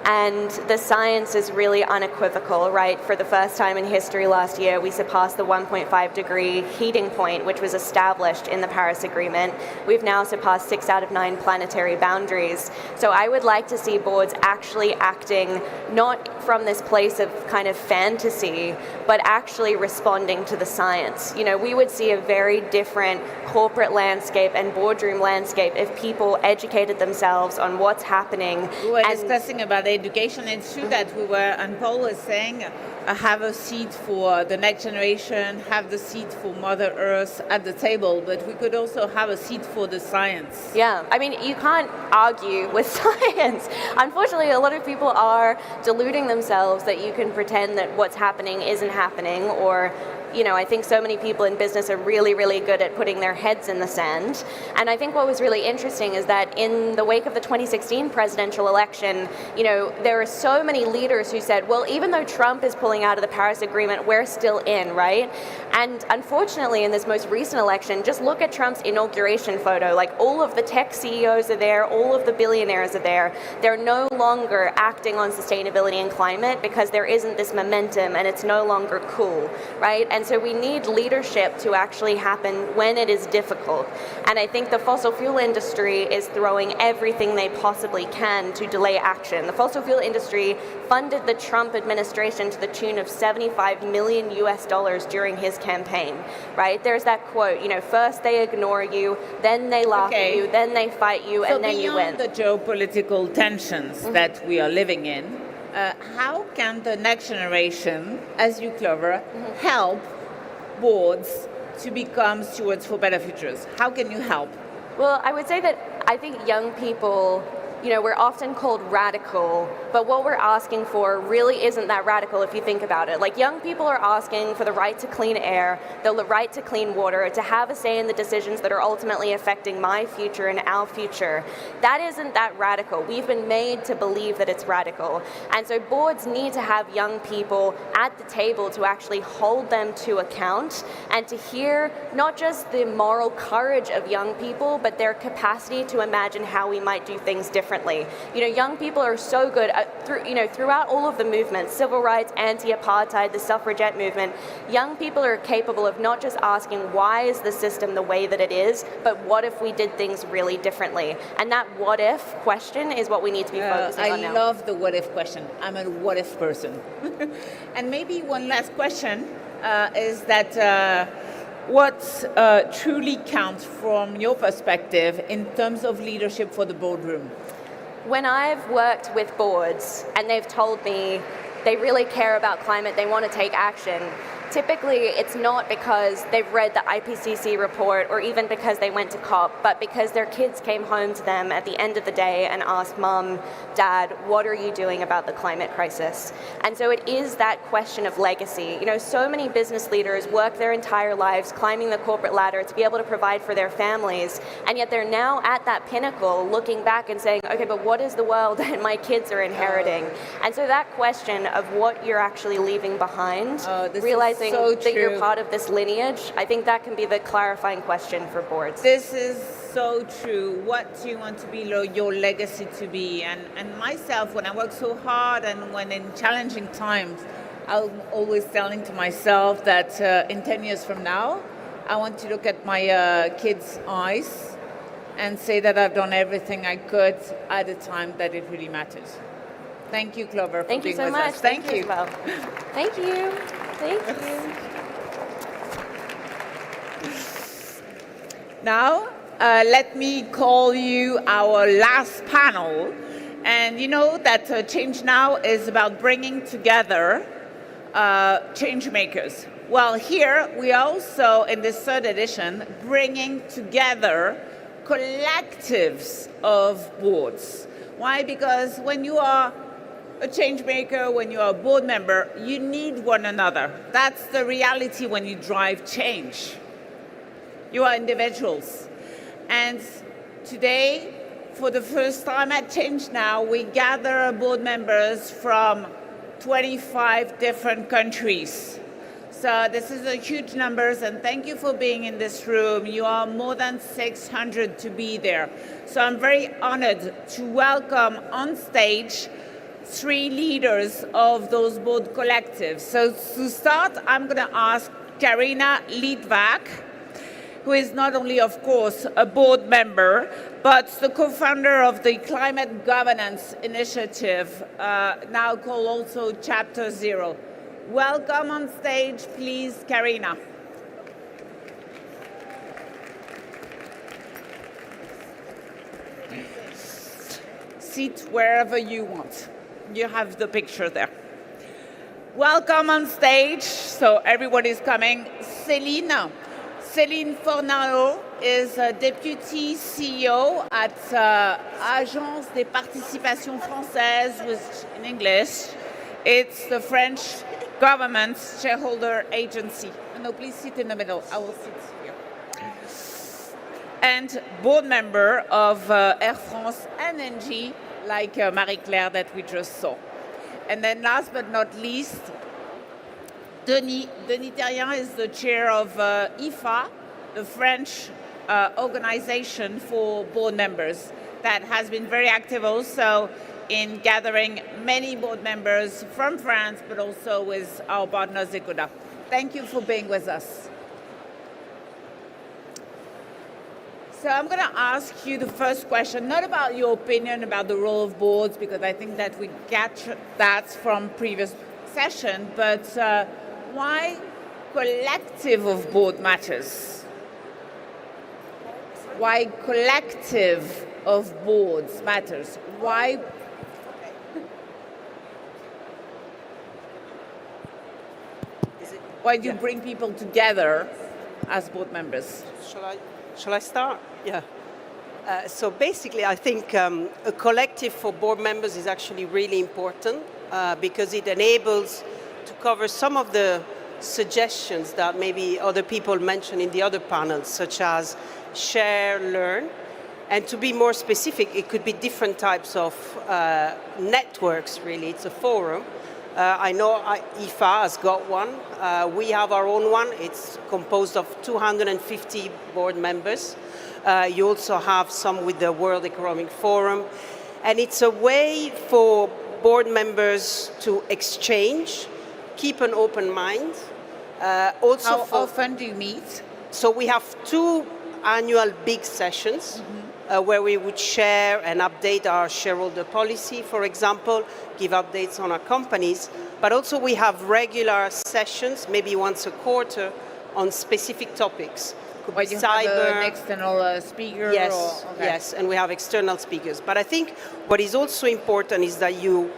And the science is really unequivocal, right? For the first time in history last year, we surpassed the 1.5 degree heating point, which was established in the Paris Agreement. We've now surpassed 6 out of 9 planetary boundaries. So I would like to see boards actually acting not from this place of kind of fantasy, but actually responding to the science. You know, we would see a very different corporate landscape and boardroom landscape if people educated themselves on what's happening. We were discussing about education. It's true that we were, and Paul was saying, have a seat for the next generation, have the seat for Mother Earth at the table, but we could also have a seat for the science. Yeah, I mean, you can't argue with science. Unfortunately, a lot of people are deluding themselves that you can pretend that what's happening isn't happening, or you know, I think so many people in business are really, really good at putting their heads in the sand. And I think what was really interesting is that in the wake of the 2016 presidential election, you know, there are so many leaders who said, well, even though Trump is pulling out of the Paris Agreement, we're still in, right? And unfortunately, in this most recent election, just look at Trump's inauguration photo. Like, all of the tech CEOs are there, all of the billionaires are there. They're no longer acting on sustainability and climate because there isn't this momentum and it's no longer cool, right? And And so we need leadership to actually happen when it is difficult. And I think the fossil fuel industry is throwing everything they possibly can to delay action. The fossil fuel industry funded the Trump administration to the tune of $75 million US during his campaign, right? There's that quote, you know, first they ignore you, then they laugh at you, then they fight you, and then you win. So beyond the geopolitical tensions that we are living in, how can the next generation, as you, Clover, help boards to become stewards for better futures? How can you help? Well, I would say that I think young people, you know, we're often called radical, but what we're asking for really isn't that radical if you think about it. Like, young people are asking for the right to clean air, the right to clean water, to have a say in the decisions that are ultimately affecting my future and our future. That isn't that radical. We've been made to believe that it's radical. And so boards need to have young people at the table to actually hold them to account and to hear not just the moral courage of young people, but their capacity to imagine how we might do things differently. You know, young people are so good throughout all of the movements, civil rights, anti-apartheid, the suffragette movement. Young people are capable of not just asking why is the system the way that it is, but what if we did things really differently? And that what if question is what we need to be focusing on now. I love the what if question. I'm a what if person. And maybe one last question is that what truly counts from your perspective in terms of leadership for the boardroom? When I've worked with boards and they've told me they really care about climate, they want to take action, typically it's not because they've read the IPCC report or even because they went to COP, but because their kids came home to them at the end of the day and asked, Mom, Dad, what are you doing about the climate crisis? And so it is that question of legacy. You know, so many business leaders work their entire lives climbing the corporate ladder to be able to provide for their families, and yet they're now at that pinnacle looking back and saying, okay, but what is the world that my kids are inheriting? And so that question of what you're actually leaving behind, realizing that you're part of this lineage, I think that can be the clarifying question for boards. This is so true. What do you want to be your legacy to be? And myself, when I work so hard and when in challenging times, I'm always telling to myself that in 10 years from now, I want to look at my kids' eyes and say that I've done everything I could at a time that it really matters. Thank you, Clover, for being with us. Thank you so much. Thank you. Thank you. Now, let me call you our last panel. And you know that ChangeNOW is about bringing together change makers. Well, here we are also, in this third edition, bringing together collectives of boards. Why? Because when you are a change maker, when you're a board member, you need one another. That's the reality when you drive change. You are individuals. And today, for the first time at ChangeNOW, we gather board members from 25 different countries. So this is a huge numbers, and thank you for being in this room. You are more than 600 to be there. So I'm very honored to welcome on stage 3 leaders of those board collectives. So to start, I'm going to ask Karina Litvak, who is not only, of course, a board member, but the co-founder of the Climate Governance Initiative, now called also Chapter Zero. Welcome on stage, please, Karina. Sit wherever you want. You have the picture there. Welcome on stage. So everyone is coming. Céline Fornaro is a Deputy CEO at Agence des Participations Françaises, which in English, it's the French government's shareholder agency. No, please sit in the middle. I will sit here. And board member of Air France and NG, like Marie-Claire that we just saw. And then last but not least, Denis Terrien is the chair of IFA, the French organization for board members that has been very active also in gathering many board members from France, but also with our partners, Ecoda. Thank you for being with us. So I'm going to ask you the first question, not about your opinion about the role of boards, because I think that we get that from previous session, but why collective of board matters? Why collective of boards matters? Why? Why do you bring people together as board members? Shall I start? Yeah. So basically, I think a collective for board members is actually really important because it enables to cover some of the suggestions that maybe other people mentioned in the other panels, such as share, learn. And to be more specific, it could be different types of networks, really. It's a forum. I know IFA has got one. We have our own one. It's composed of 250 board members. You also have some with the World Economic Forum. And it's a way for board members to exchange, keep an open mind. How often do you meet? So we have 2 annual big sessions where we would share and update our shareholder policy, for example, give updates on our companies. But also we have regular sessions, maybe once a quarter, on specific topics. Where you have an external speaker? Yes, or, okay. yes, and we have external speakers. But I think what is also important is that you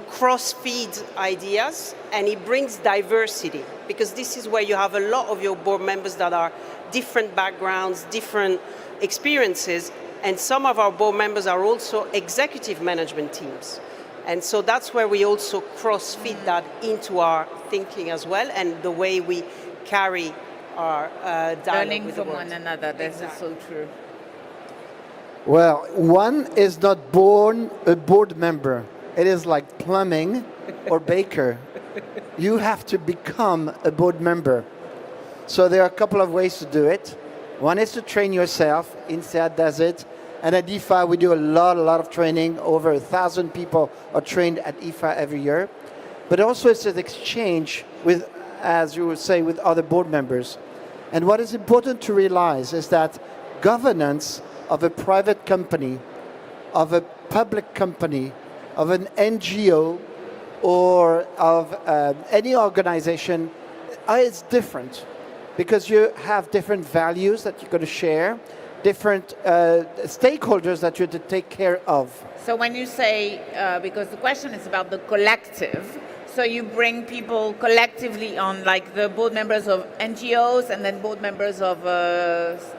cross-feed ideas, and it brings diversity, because this is where you have a lot of your board members that are different backgrounds, different experiences, and some of our board members are also executive management teams. And so that's where we also cross-feed that into our thinking as well, and the way we carry our dialogue Learning with from the board. one another, this is so true. Well, one is not born a board member. It is like plumbing or baker. You have to become a board member. So there are a couple of ways to do it. One is to train yourself. INSEAD does it. And at IFA, we do a lot of training. Over 1,000 people are trained at IFA every year. But also it's an exchange with, as you would say, with other board members. And what is important to realize is that governance of a private company, of a public company, of an NGO, or of any organization is different, because you have different values that you're going to share, different stakeholders that you're to take care of. So when you say, because the question is about the collective, so you bring people collectively on, like the board members of NGOs and then board members of...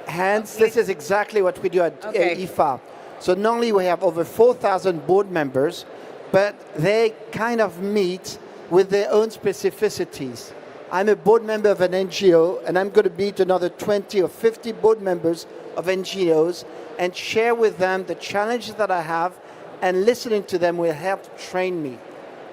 Hence, this is exactly what we do at IFA. So not only we have over 4,000 board members, but they kind of meet with their own specificities. I'm a board member of an NGO, and I'm going to meet another 20 or 50 board members of NGOs and share with them the challenges that I have, and listening to them will help train me.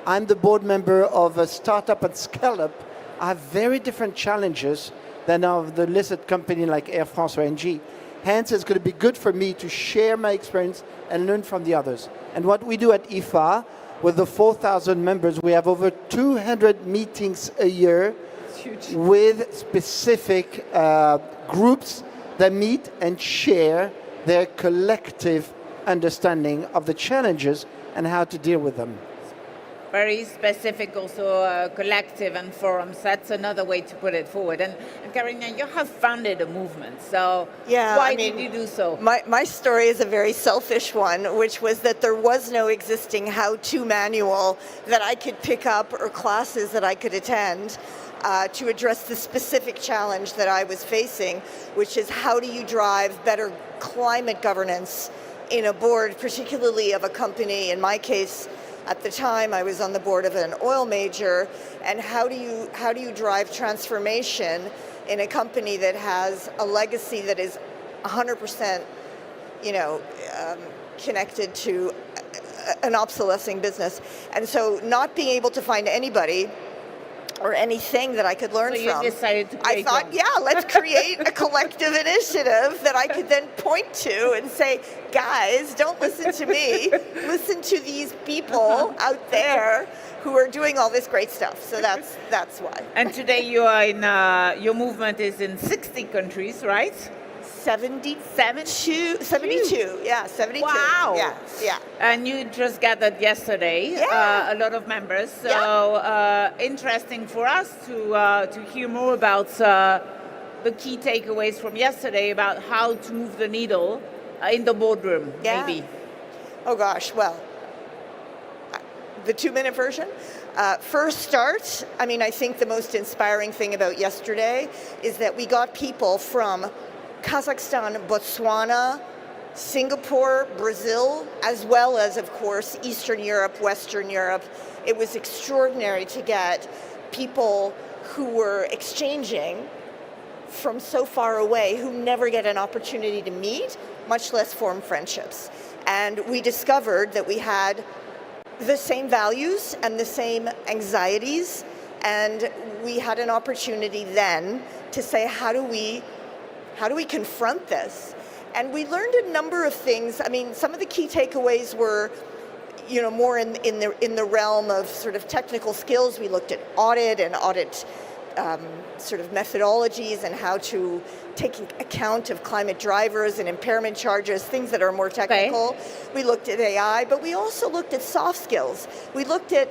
I'm the board member of a startup and scale-up. I have very different challenges than of the listed company like Air France or NG. Hence, it's going to be good for me to share my experience and learn from the others. And what we do at IFA, with the 4,000 members, we have over 200 meetings a year with specific groups that meet and share their collective understanding of the challenges and how to deal with them. Very specific, also collective and forums. That's another way to put it forward. And Karina, you have founded a movement, so why did you do so? My story is a very selfish one, which was that there was no existing how-to manual that I could pick up or classes that I could attend to address the specific challenge that I was facing, which is how do you drive better climate governance in a board, particularly of a company, in my case, at the time, I was on the board of an oil major, and how do you drive transformation in a company that has a legacy that is 100%, connected to an obsolescing business? And so, not being able to find anybody or anything that I could learn So you from. decided to I create thought, one. yeah, let's create a collective initiative that I could then point to and say, guys, don't listen to me, listen to these people out there who are doing all this great stuff. So that's why. And today you are in, your movement is in 60 countries, right? 72, yeah, 72. Wow. Yeah, yeah. And you just gathered yesterday a lot of members. So interesting for us to hear more about the key takeaways from yesterday about how to move the needle in the boardroom, maybe. Oh gosh, well, the 2-minute version. First start, I mean, I think the most inspiring thing about yesterday is that we got people from Kazakhstan, Botswana, Singapore, Brazil, as well as, of course, Eastern Europe, Western Europe. It was extraordinary to get people who were exchanging from so far away, who never get an opportunity to meet, much less form friendships. And we discovered that we had the same values and the same anxieties, and we had an opportunity then to say, how do we confront this? And we learned a number of things. I mean, some of the key takeaways were, more in the realm of sort of technical skills. We looked at audit and audit sort of methodologies and how to take account of climate drivers and impairment charges, things that are more technical. Okay. We looked at AI, but we also looked at soft skills. We looked at,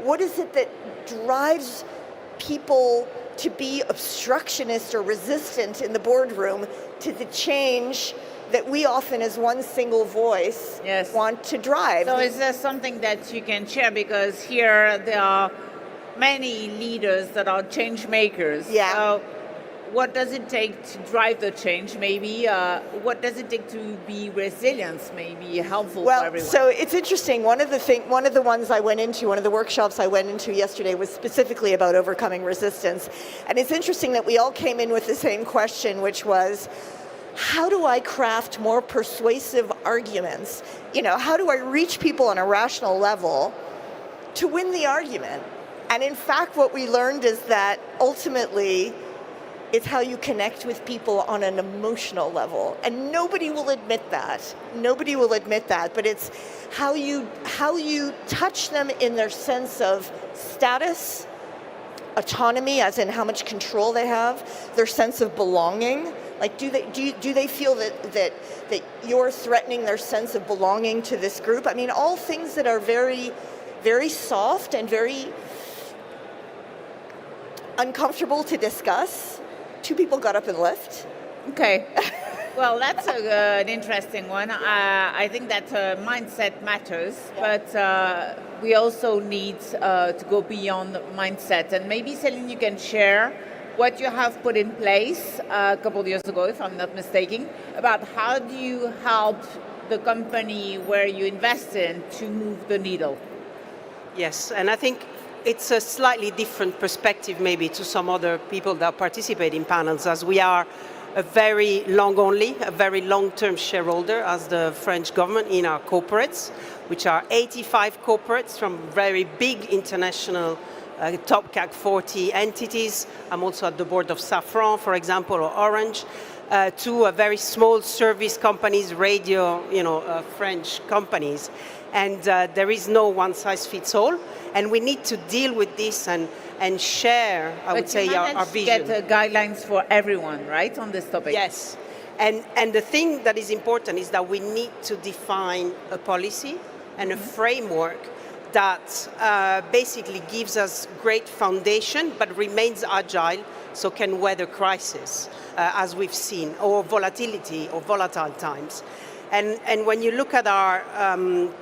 what is it that drives people to be obstructionist or resistant in the boardroom to the change that we often as one single voice want to drive. So is there something that you can share? Because here there are many leaders that are change makers. Yeah. So what does it take to drive the change? Maybe what does it take to be resilient? Maybe helpful for everyone. Well, so it's interesting. One of the workshops I went into yesterday was specifically about overcoming resistance, and it's interesting that we all came in with the same question, which was, how do I craft more persuasive arguments? How do I reach people on a rational level to win the argument? And in fact, what we learned is that ultimately, it's how you connect with people on an emotional level. And nobody will admit that. Nobody will admit that. But it's how you touch them in their sense of status, autonomy, as in how much control they have, their sense of belonging. Like, do they feel that you're threatening their sense of belonging to this group? I mean, all things that are very, very soft and very uncomfortable to discuss. 2 people got up and left. Okay. Well, that's an interesting one. I think that mindset matters, but we also need to go beyond mindset. And maybe, Céline, you can share what you have put in place a couple of years ago, if I'm not mistaken, about how do you help the company where you invest in to move the needle. Yes, and I think it's a slightly different perspective maybe to some other people that participate in panels, as we are a very long-term shareholder as the French government in our corporates, which are 85 corporates from very big international top CAC 40 entities. I'm also at the board of Safran, for example, or Orange, to very small service companies, radio, French companies. And there is no one-size-fits-all. And we need to deal with this and share, I would say, our vision. Get guidelines for everyone, right, on this topic? Yes. And the thing that is important is that we need to define a policy and a framework that basically gives us great foundation but remains agile, so can weather crisis, as we've seen, or volatility or volatile times. And when you look at our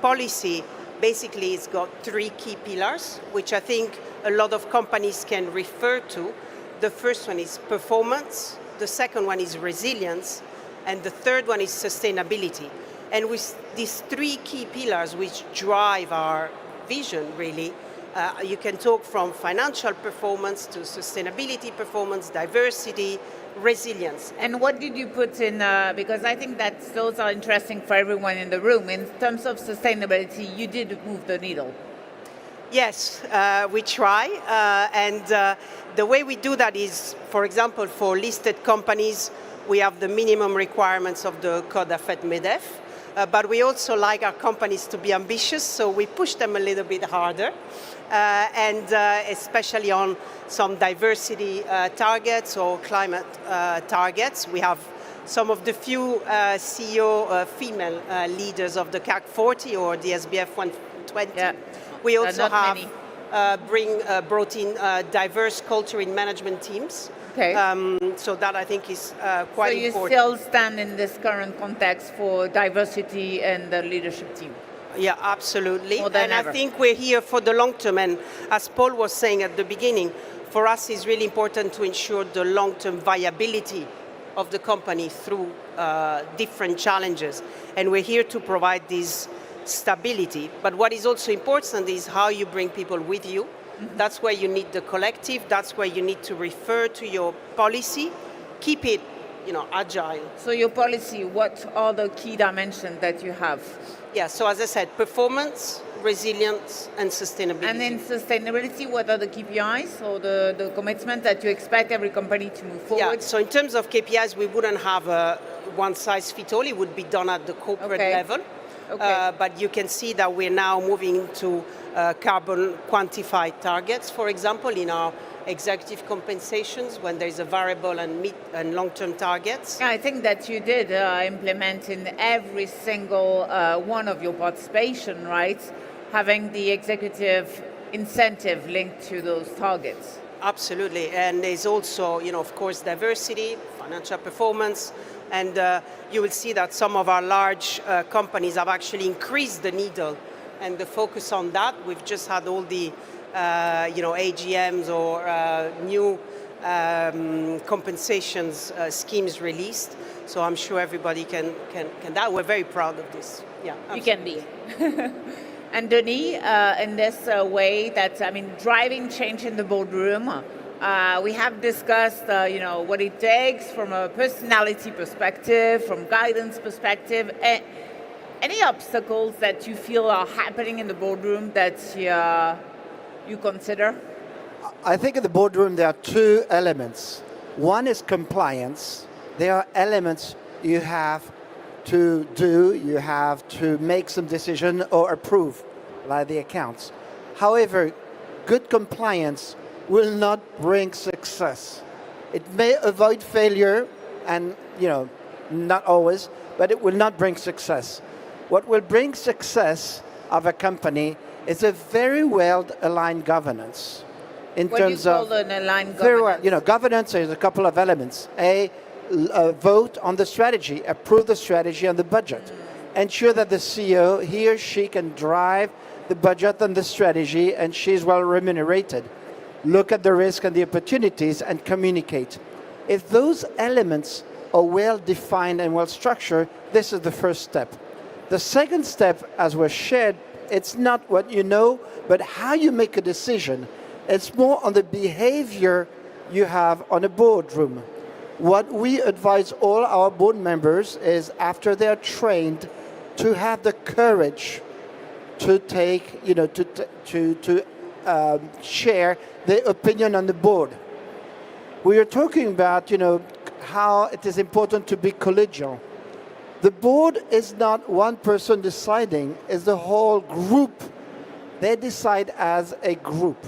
policy, basically it's got 3 key pillars, which I think a lot of companies can refer to. The first one is performance, the second one is resilience, and the third one is sustainability. And with these 3 key pillars which drive our vision, really, you can talk from financial performance to sustainability performance, diversity, resilience. And what did you put in, because I think that those are interesting for everyone in the room. In terms of sustainability, you did move the needle. Yes, we try. The way we do that is, for example, for listed companies, we have the minimum requirements of the Code AFET-MEDEF. But we also like our companies to be ambitious, so we push them a little bit harder. Especially on some diversity targets or climate targets. We have some of the few CEO female leaders of the CAC 40 or the SBF 120. Yeah. We also have brought in diverse culture in management teams. Okay. So that I think is quite important. So you still stand in this current context for diversity and the leadership team? Yeah, absolutely. More than and ever. I think we're here for the long term. And as Paul was saying at the beginning, for us it's really important to ensure the long-term viability of the company through different challenges. And we're here to provide this stability. But what is also important is how you bring people with you. Mm-hmm. That's where you need the collective. That's where you need to refer to your policy. Keep it, agile. So your policy, what are the key dimensions that you have? Yeah, so as I said, performance, resilience, and sustainability. And in sustainability, what are the KPIs or the commitment that you expect every company to move forward? Yeah, so in terms of KPIs, we wouldn't have a one-size-fits-all. It would be done at the corporate level. Okay. But you can see that we're now moving into carbon quantified targets, for example, in our executive compensations when there's a variable and mid and long-term targets. Yeah, I think that you did implement in every single one of your participation, right? Having the executive incentive linked to those targets. Absolutely, and there's also, of course, diversity, financial performance, and you will see that some of our large companies have actually increased the needle and the focus on that. We've just had all the AGMs or new compensations schemes released. So I'm sure everybody can that. We're very proud of this. Yeah, absolutely. You can be. And Denis, in this way that, driving change in the boardroom, we have discussed, what it takes from a personality perspective, from guidance perspective. Any obstacles that you feel are happening in the boardroom that you consider? I think in the boardroom there are two elements. One is compliance. There are elements you have to do, you have to make some decision or approve, like the accounts. However, good compliance will not bring success. It may avoid failure, and not always, but it will not bring success. What will bring success of a company is a very well-aligned governance. In what terms do you call of an aligned governance? very well, governance is a couple of elements. A vote on the strategy, approve the strategy and the budget. Ensure that the CEO, he or she can drive the budget and the strategy, and she's well remunerated. Look at the risk and the opportunities and communicate. If those elements are well defined and well structured, this is the first step. The second step, as was shared, it's not what you know, but how you make a decision. It's more on the behavior you have on a boardroom. What we advise all our board members is, after they're trained, to have the courage to take, to share their opinion on the board. We are talking about, how it is important to be collegial. The board is not one person deciding, it's the whole group. They decide as a group.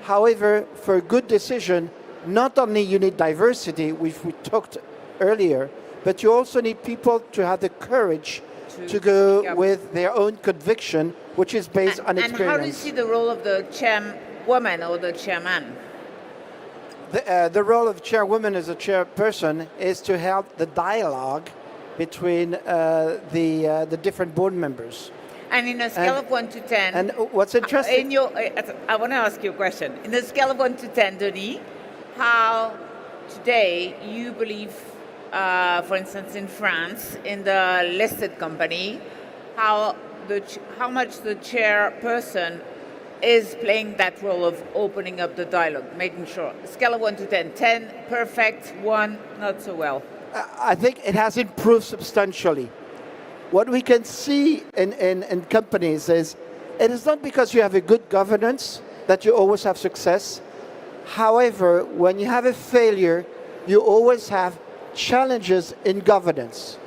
However, for a good decision, not only you need diversity, which we talked earlier, but you also need people to have the courage to go with their own conviction, which is based on experience. And how do you see the role of the chairwoman or the chairman? The role of chairwoman as a chairperson is to help the dialogue between the different board members. And in a scale of 1 to 10... And what's interesting... I want to ask you a question. In a scale of 1 to 10, Denis, how today you believe, for instance, in France, in the listed company, how much the chairperson is playing that role of opening up the dialogue, making sure. Scale of 1 to 10. 10, perfect. 1, not so well. I think it has improved substantially. What we can see in companies is It is not because you have a good governance that you always have success. However, when you have a failure, you always have challenges in governance.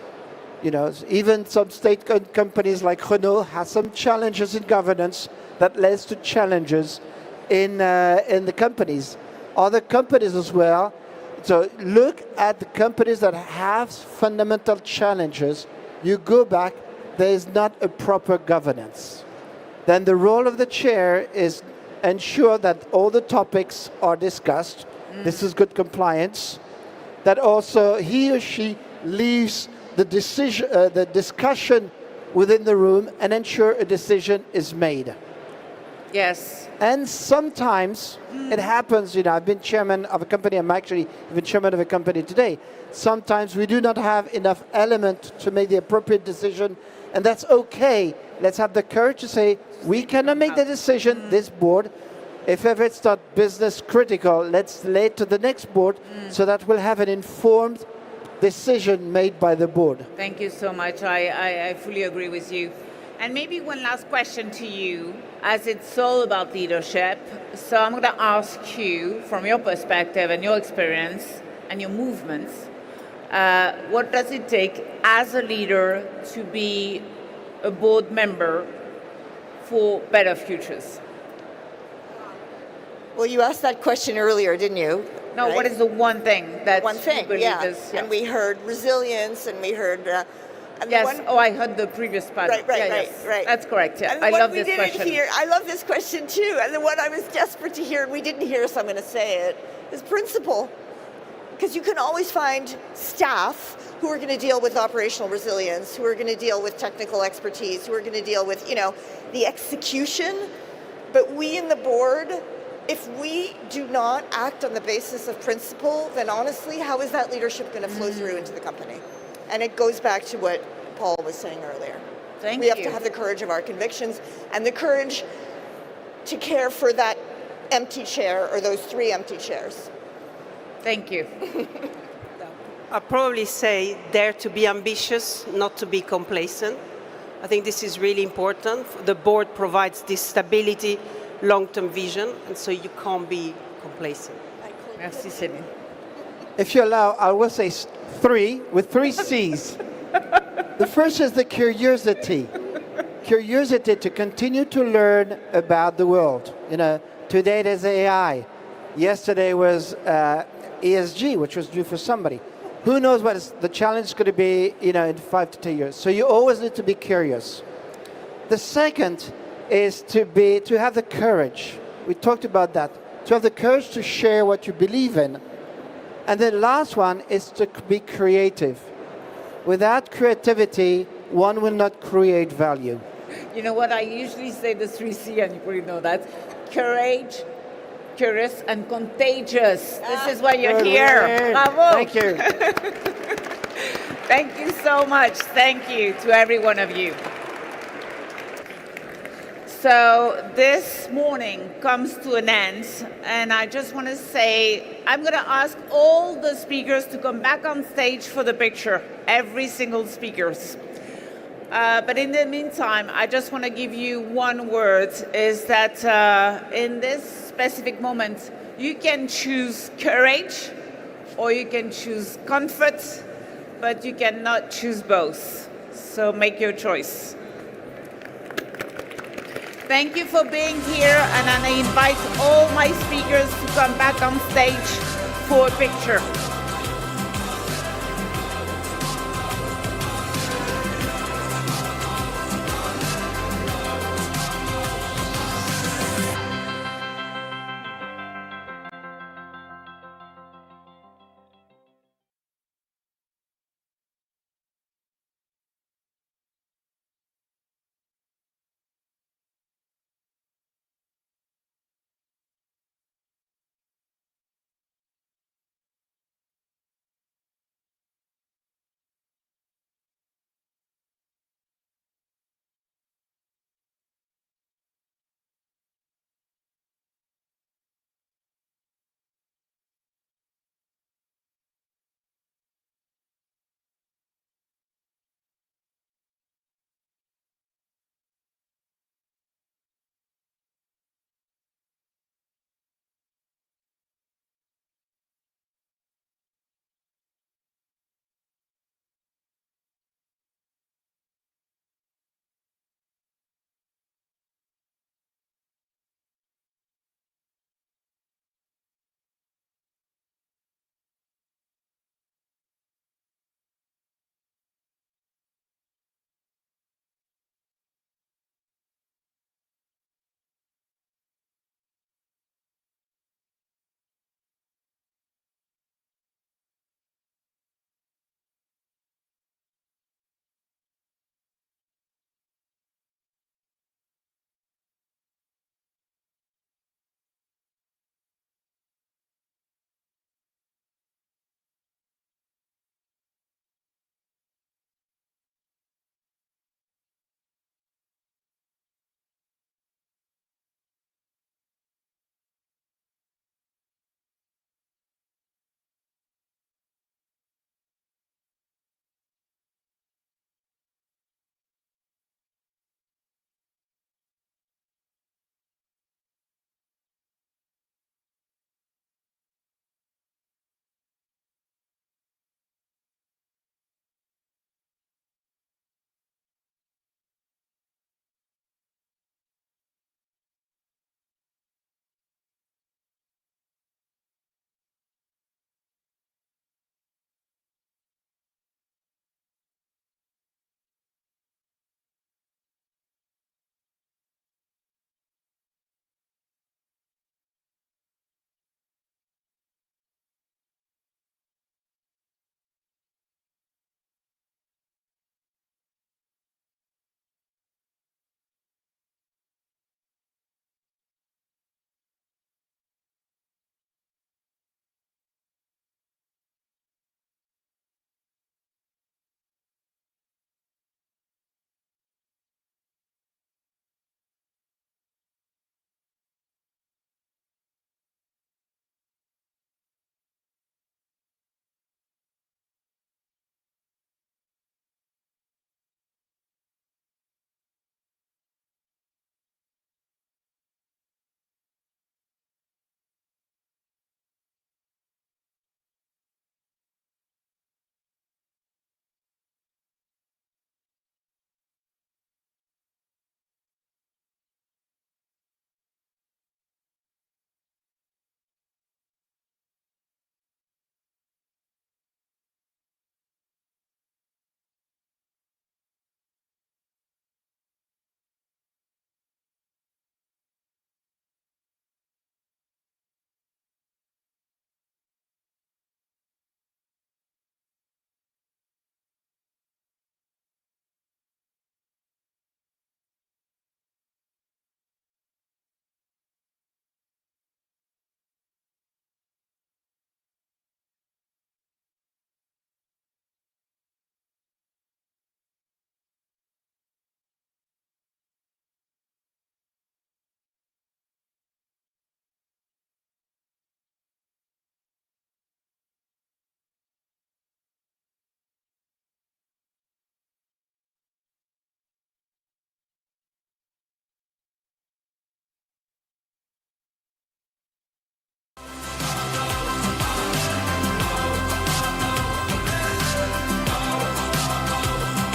You know, even some state-owned companies like Renault have some challenges in governance that leads to challenges in the companies. Other companies as well. So look at the companies that have fundamental challenges. You go back, there is not a proper governance. Then the role of the chair is ensure that all the topics are discussed. This is good compliance. That also he or she leaves the decision, the discussion within the room and ensure a decision is made. Yes. And sometimes it happens, you know, I've been chairman of a company, I'm actually even chairman of a company today. Sometimes we do not have enough element to make the appropriate decision, and that's okay. Let's have the courage to say, we cannot make the decision, this board. If ever it's not business critical, let's lay it to the next board so that we'll have an informed decision made by the board. Thank you so much. I fully agree with you. And maybe one last question to you, as it's all about leadership. So I'm going to ask you, from your perspective and your experience and your movements, what does it take as a leader to be a board member for better futures? Well, you asked that question earlier, didn't you? No, right? what is the one thing that one thing? you believe Yeah. is... And we heard resilience, and we heard. And yes. I heard the previous part. Right. Right. That's correct. Yeah. And I what love we this didn't question. hear, I love this question too. And the one I was desperate to hear, and we didn't hear, so I'm going to say it, is principle. Because you can always find staff who are going to deal with operational resilience, who are going to deal with technical expertise, who are going to deal with, you know, the execution. But we in the board, if we do not act on the basis of principle, then honestly, how is that leadership going to flow through into the company? And it goes back to what Paul was saying earlier. Thank we you. have to have the courage of our convictions and the courage to care for that empty chair or those 3 empty chairs. Thank you. I'll probably say dare to be ambitious, not to be complacent. I think this is really important. The board provides this stability, long-term vision, and so you can't be complacent. Merci, Céline. If you allow, I will say 3 with 3 C's. The first is the curiosity. Curiosity to continue to learn about the world. You know, today there's AI. Yesterday was ESG, which was due for somebody. Who knows what the challenge is going to be, you know, in 5 to 10 years. So you always need to be curious. The second is to have the courage. We talked about that. To have the courage to share what you believe in. And the last one is to be creative. Without creativity, one will not create value. You know what? I usually say the 3C, and you probably know that. Courage, curious, and contagious. This is why you're here. Bravo. Thank you. Thank you so much. Thank you to every one of you. So this morning comes to an end, and I just want to say, I'm going to ask all the speakers to come back on stage for the picture, every single speakers. But in the meantime, I just want to give you one word, is that in this specific moment, you can choose courage or you can choose comfort, but you cannot choose both. So make your choice. Thank you for being here, and I invite all my speakers to come back on stage for a picture.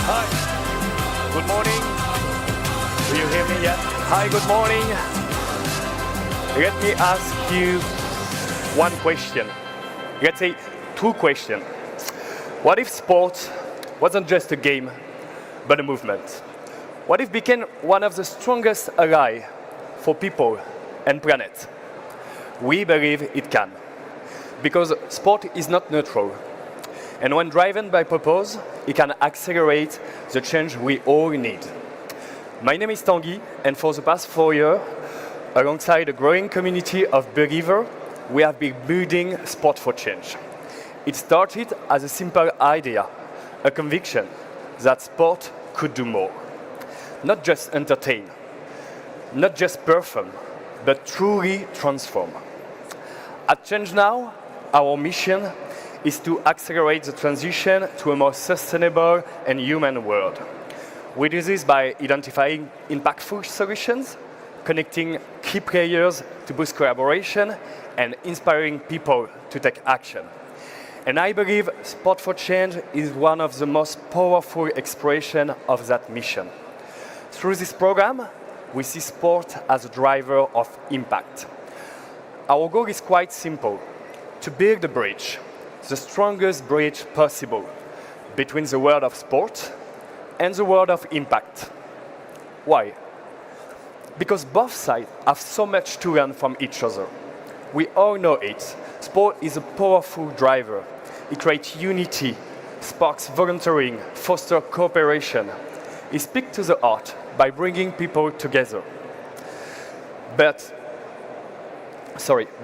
Hi. Good morning. Do you hear me yet? Hi, good morning. Let me ask you one question. Let's say two questions. What if sport wasn't just a game, but a movement? What if it became one of the strongest allies for people and planet? We believe it can. Because sport is not neutral. And when driven by purpose, it can accelerate the change we all need. My name is Tanguy, and for the past 4 years, alongside a growing community of believers, we have been building Sport for Change. It started as a simple idea, a conviction that sport could do more. Not just entertain, not just perform, but truly transform. At ChangeNOW, our mission is to accelerate the transition to a more sustainable and human world. We do this by identifying impactful solutions, connecting key players to boost collaboration, and inspiring people to take action. And I believe Sport for Change is one of the most powerful expressions of that mission. Through this program, we see sport as a driver of impact. Our goal is quite simple: to build a bridge, the strongest bridge possible, between the world of sport and the world of impact. Why? Because both sides have so much to learn from each other. We all know it. Sport is a powerful driver. It creates unity, sparks volunteering, fosters cooperation. It speaks to the heart by bringing people together. But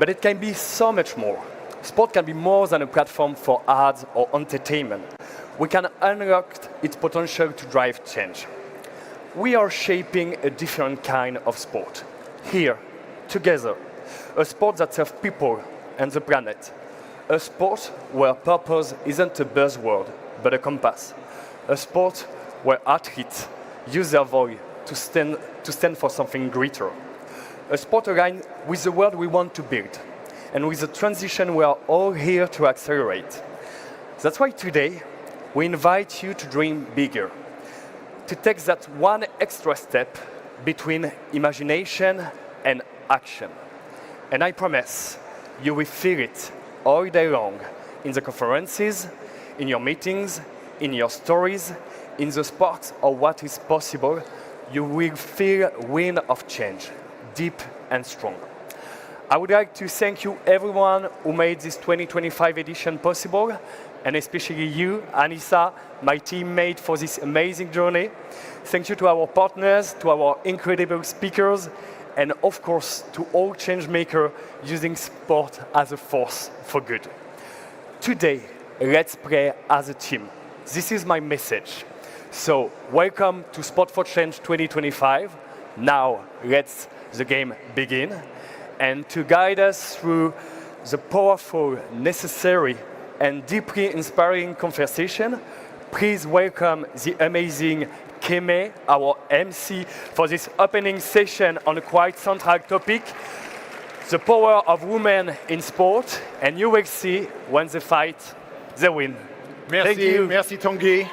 it can be so much more. Sport can be more than a platform for ads or entertainment. We can unlock its potential to drive change. We are shaping a different kind of sport. Here, together. A sport that serves people and the planet. A sport where purpose isn't a buzzword, but a compass. A sport where athletes use their voice to stand for something greater. A sport aligned with the world we want to build, and with the transition we are all here to accelerate. That's why today, we invite you to dream bigger, to take that one extra step between imagination and action. And I promise, you will feel it all day long, in the conferences, in your meetings, in your stories, in the sparks of what is possible. You will feel a wind of change, deep and strong. I would like to thank you, everyone who made this 2025 edition possible, and especially you, Anissa, my teammate, for this amazing journey. Thank you to our partners, to our incredible speakers, and of course, to all change makers using sport as a force for good. Today, let's play as a team. This is my message. So, welcome to Sport for Change 2025. Now, let's the game begin. And to guide us through the powerful, necessary, and deeply inspiring conversation, please welcome the amazing Keme, our MC, for this opening session on a quite central topic, the power of women in sport. And you will see, when they fight, they win. Merci, Thank you. Merci Tanguy.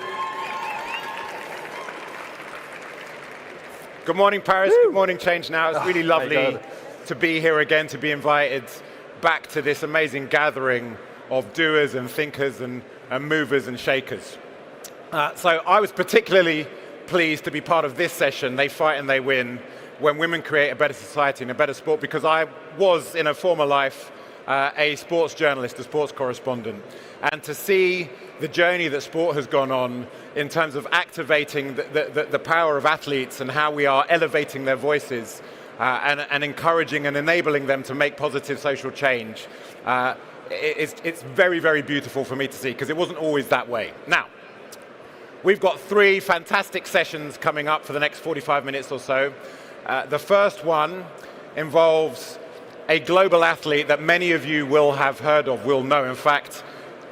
Good morning, Paris. Good morning, ChangeNOW. It's really lovely to be here again, to be invited back to this amazing gathering of doers and thinkers and movers and shakers. So I was particularly pleased to be part of this session, They Fight and They Win, when women create a better society and a better sport, because I was, in a former life, a sports journalist, a sports correspondent. And to see the journey that sport has gone on in terms of activating the power of athletes and how we are elevating their voices and encouraging and enabling them to make positive social change, it's very, very beautiful for me to see, because it wasn't always that way. Now, we've got 3 fantastic sessions coming up for the next 45 minutes or so. The first one involves a global athlete that many of you will have heard of, will know. In fact,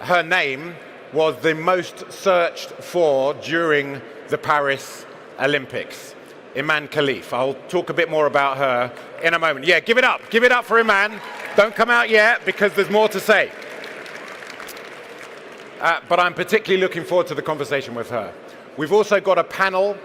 her name was the most searched for during the Paris Olympics. Iman Khalif. I'll talk a bit more about her in a moment. Yeah, give it up for Iman. Don't come out yet, because there's more to say. But I'm particularly looking forward to the conversation with her. We've also got a panel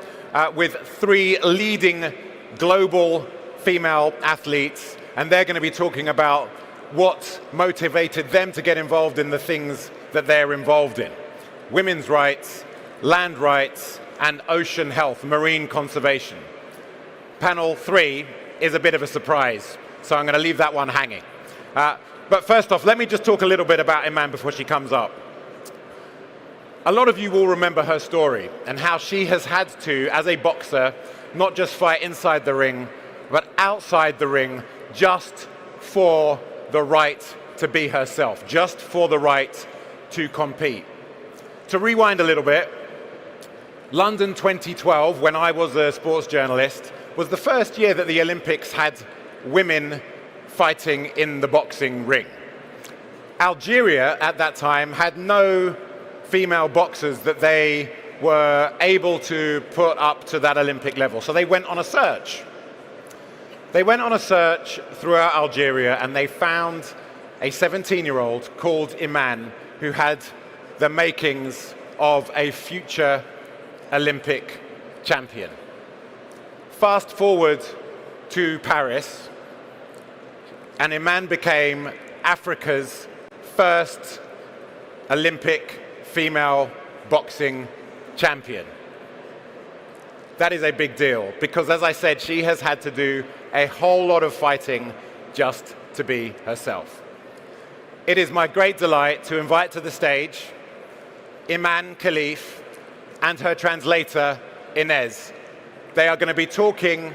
with 3 leading global female athletes, and they're going to be talking about what motivated them to get involved in the things that they're involved in. Women's rights, land rights, and ocean health, marine conservation. Panel 3 is a bit of a surprise, so I'm going to leave that one hanging. But first off, let me just talk a little bit about Iman before she comes up. A lot of you will remember her story and how she has had to, as a boxer, not just fight inside the ring, but outside the ring, just for the right to be herself, just for the right to compete. To rewind a little bit, London 2012, when I was a sports journalist, was the first year that the Olympics had women fighting in the boxing ring. Algeria at that time had no female boxers that they were able to put up to that Olympic level. So they went on a search. They went on a search throughout Algeria and they found a 17-year-old called Iman who had the makings of a future Olympic champion. Fast forward to Paris, and Iman became Africa's first Olympic female boxing champion. That is a big deal because, as I said, she has had to do a whole lot of fighting just to be herself. It is my great delight to invite to the stage Iman Khalif and her translator, Inez. They are going to be talking,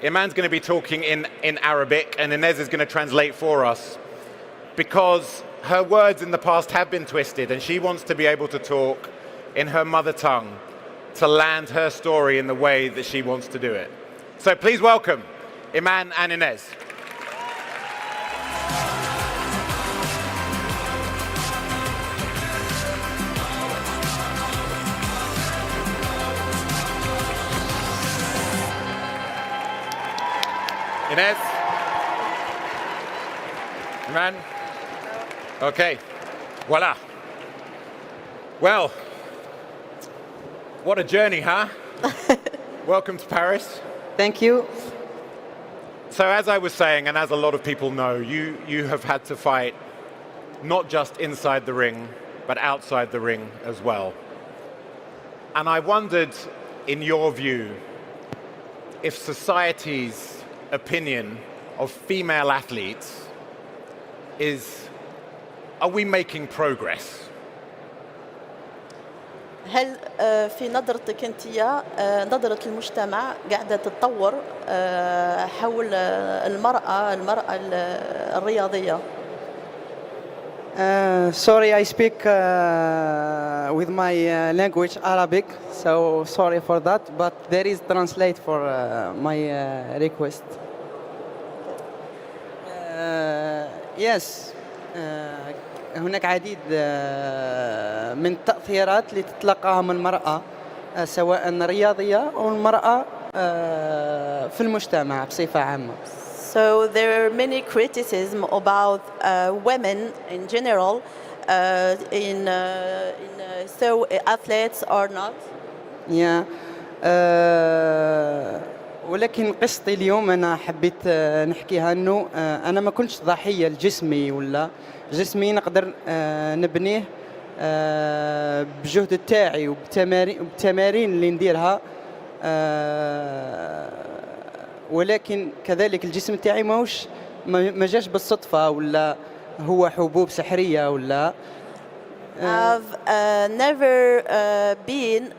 Iman's going to be talking in Arabic and Inez is going to translate for us because her words in the past have been twisted and she wants to be able to talk in her mother tongue to land her story in the way that she wants to do it. So please welcome Iman and Inez. Inez? Iman? Okay, voila. Well, what a journey, huh? Welcome to Paris. Thank you. So as I was saying, and as a lot of people know, you have had to fight not just inside the ring, but outside the ring as well. And I wondered, in your view, if society's opinion of female athletes is, are we making progress? هل في نظرتك أنت نظرة المجتمع قاعدة تتطور حول المرأة الرياضية؟ Sorry, I speak with my language Arabic, so sorry for that, but there is translate for my request. Yes. هناك عديد من التأثيرات اللي تتلقاها من المرأة سواء رياضية أو المرأة في المجتمع بصفة عامة. So there are many criticism about women in general, so athletes or not. Yeah. ولكن قصتي اليوم أنا حبيت نحكيها إنه أنا ما كنتش ضحية لجسمي ولا جسمي نقدر نبنيه بجهد تاعي وبالتمارين اللي نديرها ولكن كذلك الجسم تاعي ما جاش بالصدفة ولا هو حبوب سحرية ولا I've never been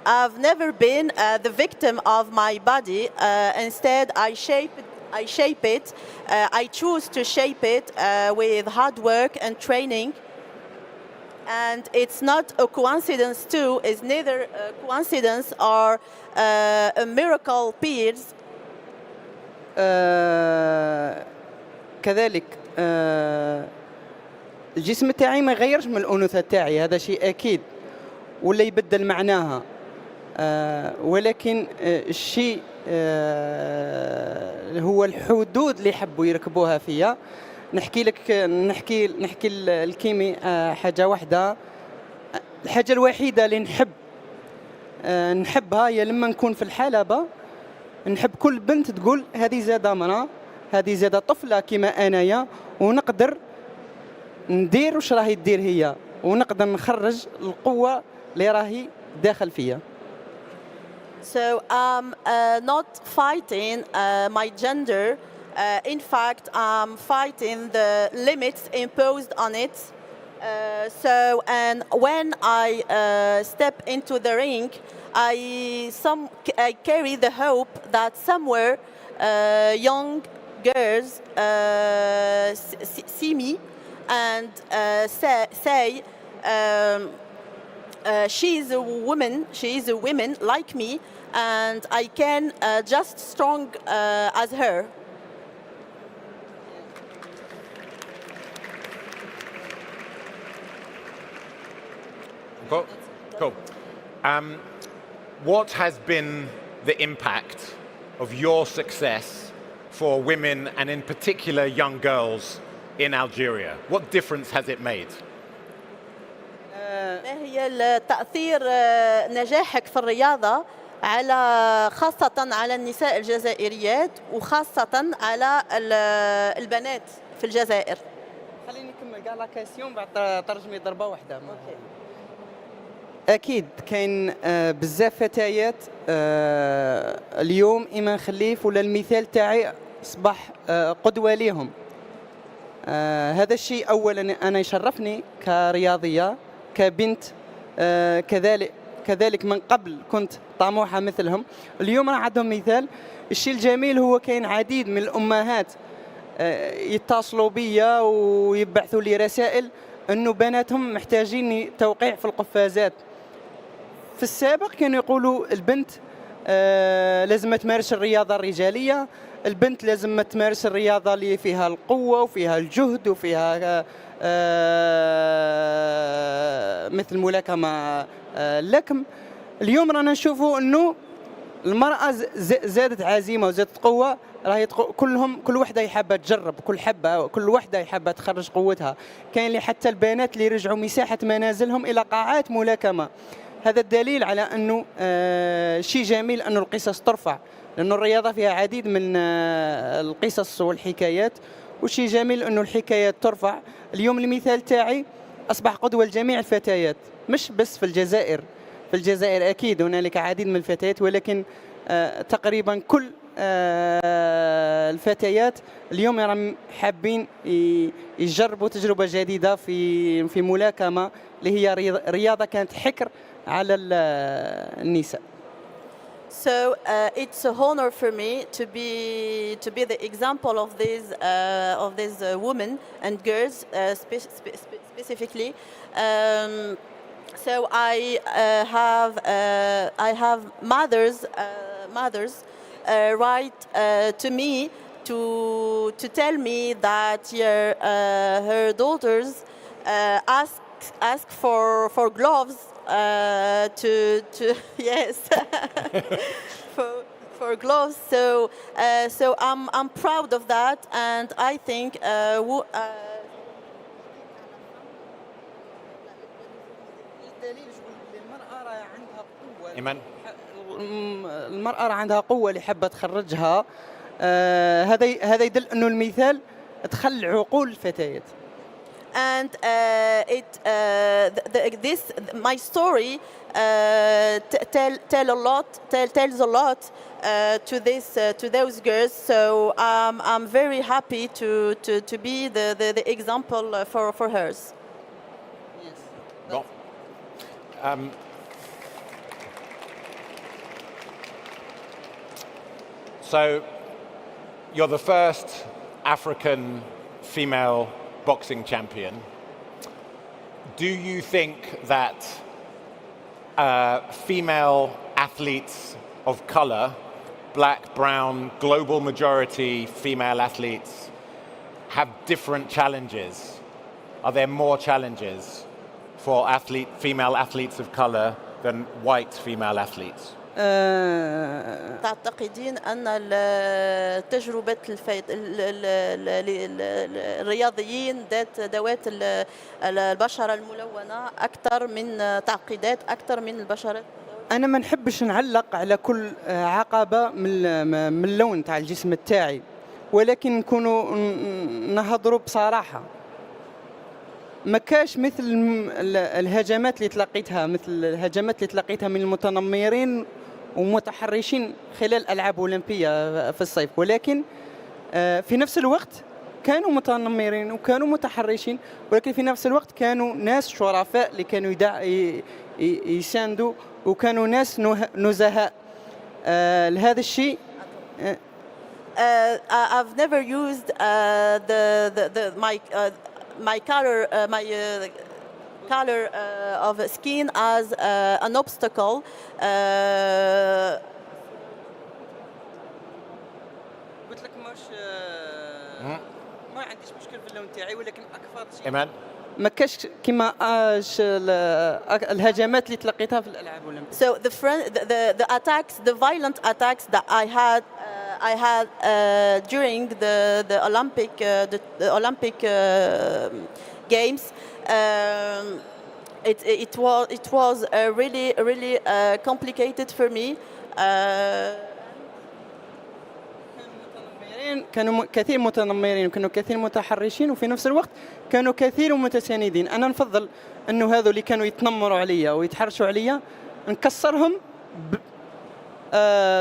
I've never been the victim of my body. Instead, I shape it. I choose to shape it with hard work and training. And it's not a coincidence too. It's neither a coincidence or a miracle piece. كذلك الجسم تاعي ما يغيرش من الأنوثة تاعي، هذا شيء أكيد، ولا يبدل معناها. ولكن الشيء هو الحدود اللي حبوا يركبوها فيا. نحكي الكيمي حاجة واحدة. الحاجة الوحيدة اللي نحبها هي لما نكون في الحلبة، نحب كل بنت تقول هذه زادة مرأة، هذه زادة طفلة كما أنايا، ونقدر ندير وش راهي تدير هي، ونقدر نخرج القوة اللي راهي داخل فيا. So I'm not fighting my gender. In fact, I'm fighting the limits imposed on it. And when I step into the ring, I carry the hope that somewhere young girls see me and say she is a woman like me, and I can just strong as her. Cool. What has been the impact of your success for women and in particular young girls in Algeria? What difference has it made? ما هي التأثير نجاحك في الرياضة على خاصة على النساء الجزائريات وخاصة على البنات في الجزائر؟ خليني نكمل كاع لا كاستيون بعد ترجمي ضربة واحدة. أكيد كاين بزاف فتيات اليوم إيمان خليف ولا المثال تاعي أصبح قدوة ليهم. هذا الشيء أولا أنا يشرفني كرياضية كبنت، كذلك من قبل كنت طموحة مثلهم. اليوم أنا عندهم مثال. الشيء الجميل هو كاين عديد من الأمهات يتصلوا بيا ويبعثوا لي رسائل أنه بناتهم محتاجين توقيع في القفازات. في السابق كانوا يقولوا البنت لازم تمارس الرياضة الرجالية، البنت لازم تمارس الرياضة اللي فيها القوة وفيها الجهد وفيها مثل ملاكمة اللكم. اليوم رانا نشوفوا انه المرأة زادت عزيمة وزادت قوة. راهي كل وحدة يحبها تجرب، كل وحدة يحبها تخرج قوتها. كاين اللي حتى البنات اللي رجعوا مساحة منازلهم إلى قاعات ملاكمة. هذا الدليل على أنه شيء جميل أنه القصص ترفع، لأنه الرياضة فيها عديد من القصص والحكايات، وشيء جميل أنه الحكايات ترفع. اليوم المثال تاعي أصبح قدوة لجميع الفتيات، مش بس في الجزائر. في الجزائر أكيد هنالك عديد من الفتيات، ولكن تقريبا كل الفتيات اليوم راهم حابين يجربوا تجربة جديدة في ملاكمة اللي هي رياضة كانت حكر على النساء. So it's an honor for me to be the example of these women and girls specifically. So I have mothers write to me to tell me that her daughters ask for gloves to yes for gloves. So I'm proud of that, and I think إيمان المرأة عندها قوة اللي حابة تخرجها. هذا يدل أنه المثال دخل عقول الفتيات. And my story tells a lot to those girls. So I'm very happy to be the example for hers. Yes. Bon. So you're the first African female boxing champion. Do you think that female athletes of color, black, brown, global majority female athletes, have different challenges? Are there more challenges for female athletes of color than white female athletes? تعتقدين أن تجربة الرياضيين ذوات البشرة الملونة أكثر من تعقيدات أكثر من البشرة؟ أنا ما نحبش نعلق على كل عقبة من اللون تاع الجسم تاعي، ولكن نكونوا نهضروا بصراحة. ما كاش مثل الهجمات اللي تلقيتها، مثل الهجمات اللي تلقيتها من المتنمرين ومتحرشين خلال الألعاب الأولمبية في الصيف، ولكن في نفس الوقت كانوا متنمرين وكانوا متحرشين، ولكن في نفس الوقت كانوا ناس شرفاء اللي كانوا يساندوا، وكانوا ناس نزهاء. لهذا الشيء I've never used my color of skin as an obstacle. قلت لك ما عنديش مشكل في اللون تاعي، ولكن اكثر شيء Iman? ما كاش كيما الهجمات اللي تلقيتها في الالعاب الاولمبيه. So the attacks, the violent attacks that I had during the Olympic games, it was really complicated for me. كانوا كثير متنمرين وكانوا كثير متحرشين، وفي نفس الوقت كانوا كثير متساندين. أنا نفضل أنه هذو اللي كانوا يتنمروا عليا ويتحرشوا عليا نكسرهم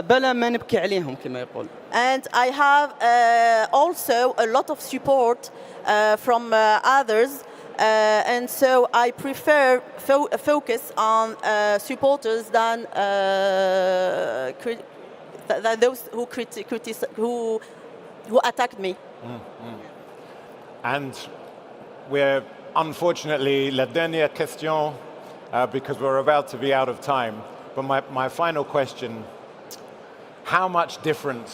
بلا ما نبكي عليهم كما يقول. And I have also a lot of support from others, and so I prefer focus on supporters than those who attacked me. And we're unfortunately la dernière question because we're about to be out of time. But my final question, how much difference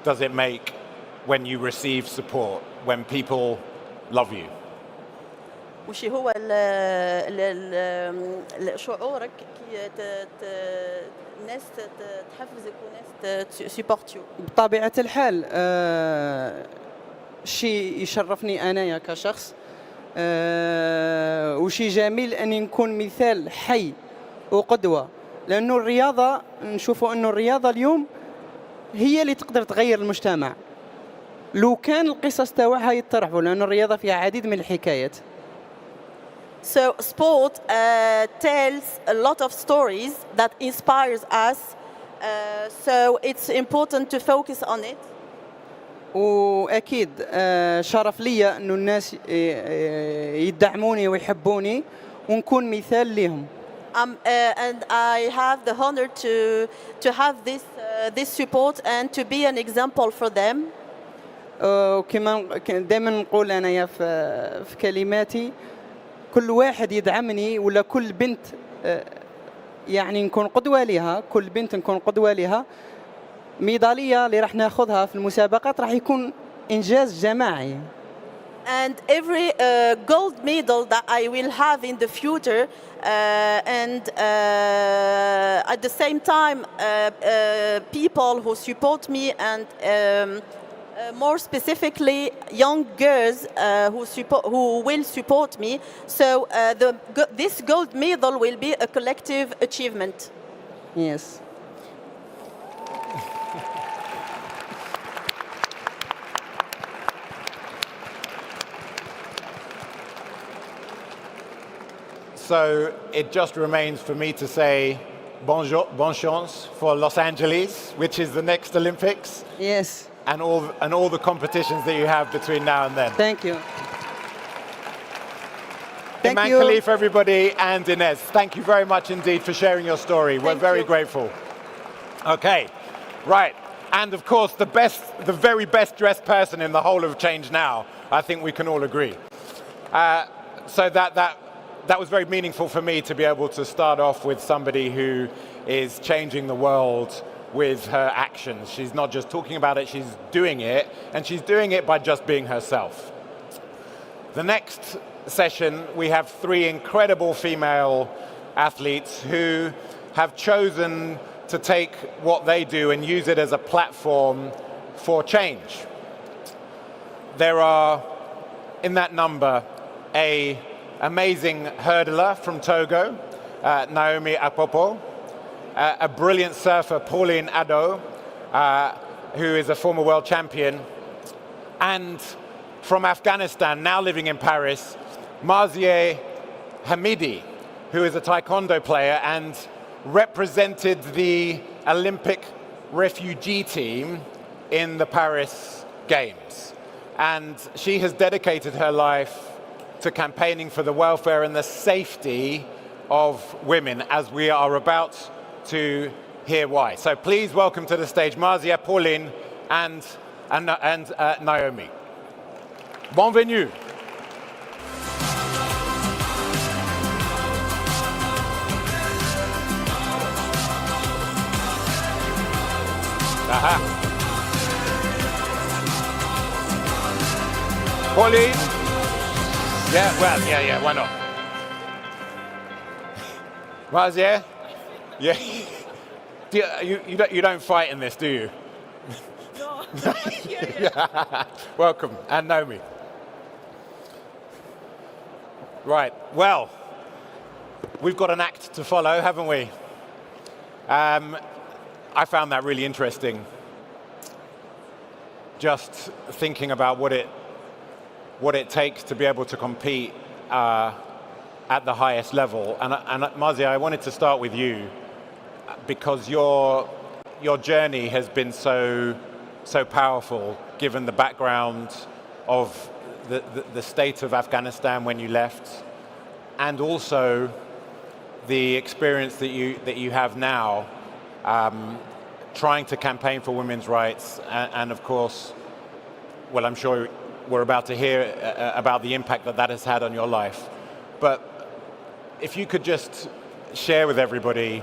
does it make when you receive support, when people love you? وش هو شعورك كي الناس تحفزك وناس تسيبورت يو؟ بطبيعة الحال شيء يشرفني أنا كشخص، وشيء جميل أني نكون مثال حي وقدوة، لأنه الرياضة نشوفوا أنه الرياضة اليوم هي اللي تقدر تغير المجتمع لو كان القصص تاعها يطرحوا، لأن الرياضة فيها عديد من الحكايات. So sport tells a lot of stories that inspires us. So it's important to focus on it. وأكيد شرف لي إنه الناس يدعموني ويحبوني ونكون مثال لهم. And I have the honor to have this support and to be an example for them. وكما دائما نقول أنا في كلماتي، كل واحد يدعمني ولا كل بنت يعني نكون قدوة لها، كل بنت نكون قدوة لها، ميدالية اللي راح ناخذها في المسابقات راح يكون إنجاز جماعي. And every gold medal that I will have in the future, and at the same time, people who support me, and more specifically, young girls who will support me. So this gold medal will be a collective achievement. Yes. So it just remains for me to say bonne chance for Los Angeles, which is the next Olympics. Yes. And all the competitions that you have between now and then. Thank you. Iman Khalif, everybody, and Inez, thank you very much indeed for sharing your story. We're very grateful. Okay, right. And of course, the very best dressed person in the whole of ChangeNOW, I think we can all agree. So that was very meaningful for me to be able to start off with somebody who is changing the world with her actions. She's not just talking about it, she's doing it, and she's doing it by just being herself. The next session, we have 3 incredible female athletes who have chosen to take what they do and use it as a platform for change. There are, in that number, an amazing hurdler from Togo, Naomi Akpopo, a brilliant surfer, Pauline Addo, who is a former world champion, and from Afghanistan, now living in Paris, Marzieh Hamidi, who is a taekwondo player and represented the Olympic refugee team in the Paris Games. And she has dedicated her life to campaigning for the welfare and the safety of women, as we are about to hear why. So please welcome to the stage Marzieh, Pauline, and Naomi. Bienvenue. Aha. Pauline? Yeah, well, yeah, why not? Marzieh? Yeah. You don't fight in this, do you? No. Yeah. Welcome, and Naomi. Right, well, we've got an act to follow, haven't we? I found that really interesting. Just thinking about what it takes to be able to compete at the highest level. And Marzieh, I wanted to start with you because your journey has been so powerful, given the background of the state of Afghanistan when you left, and also the experience that you have now, trying to campaign for women's rights, and of course, well, I'm sure we're about to hear about the impact that has had on your life. But if you could just share with everybody,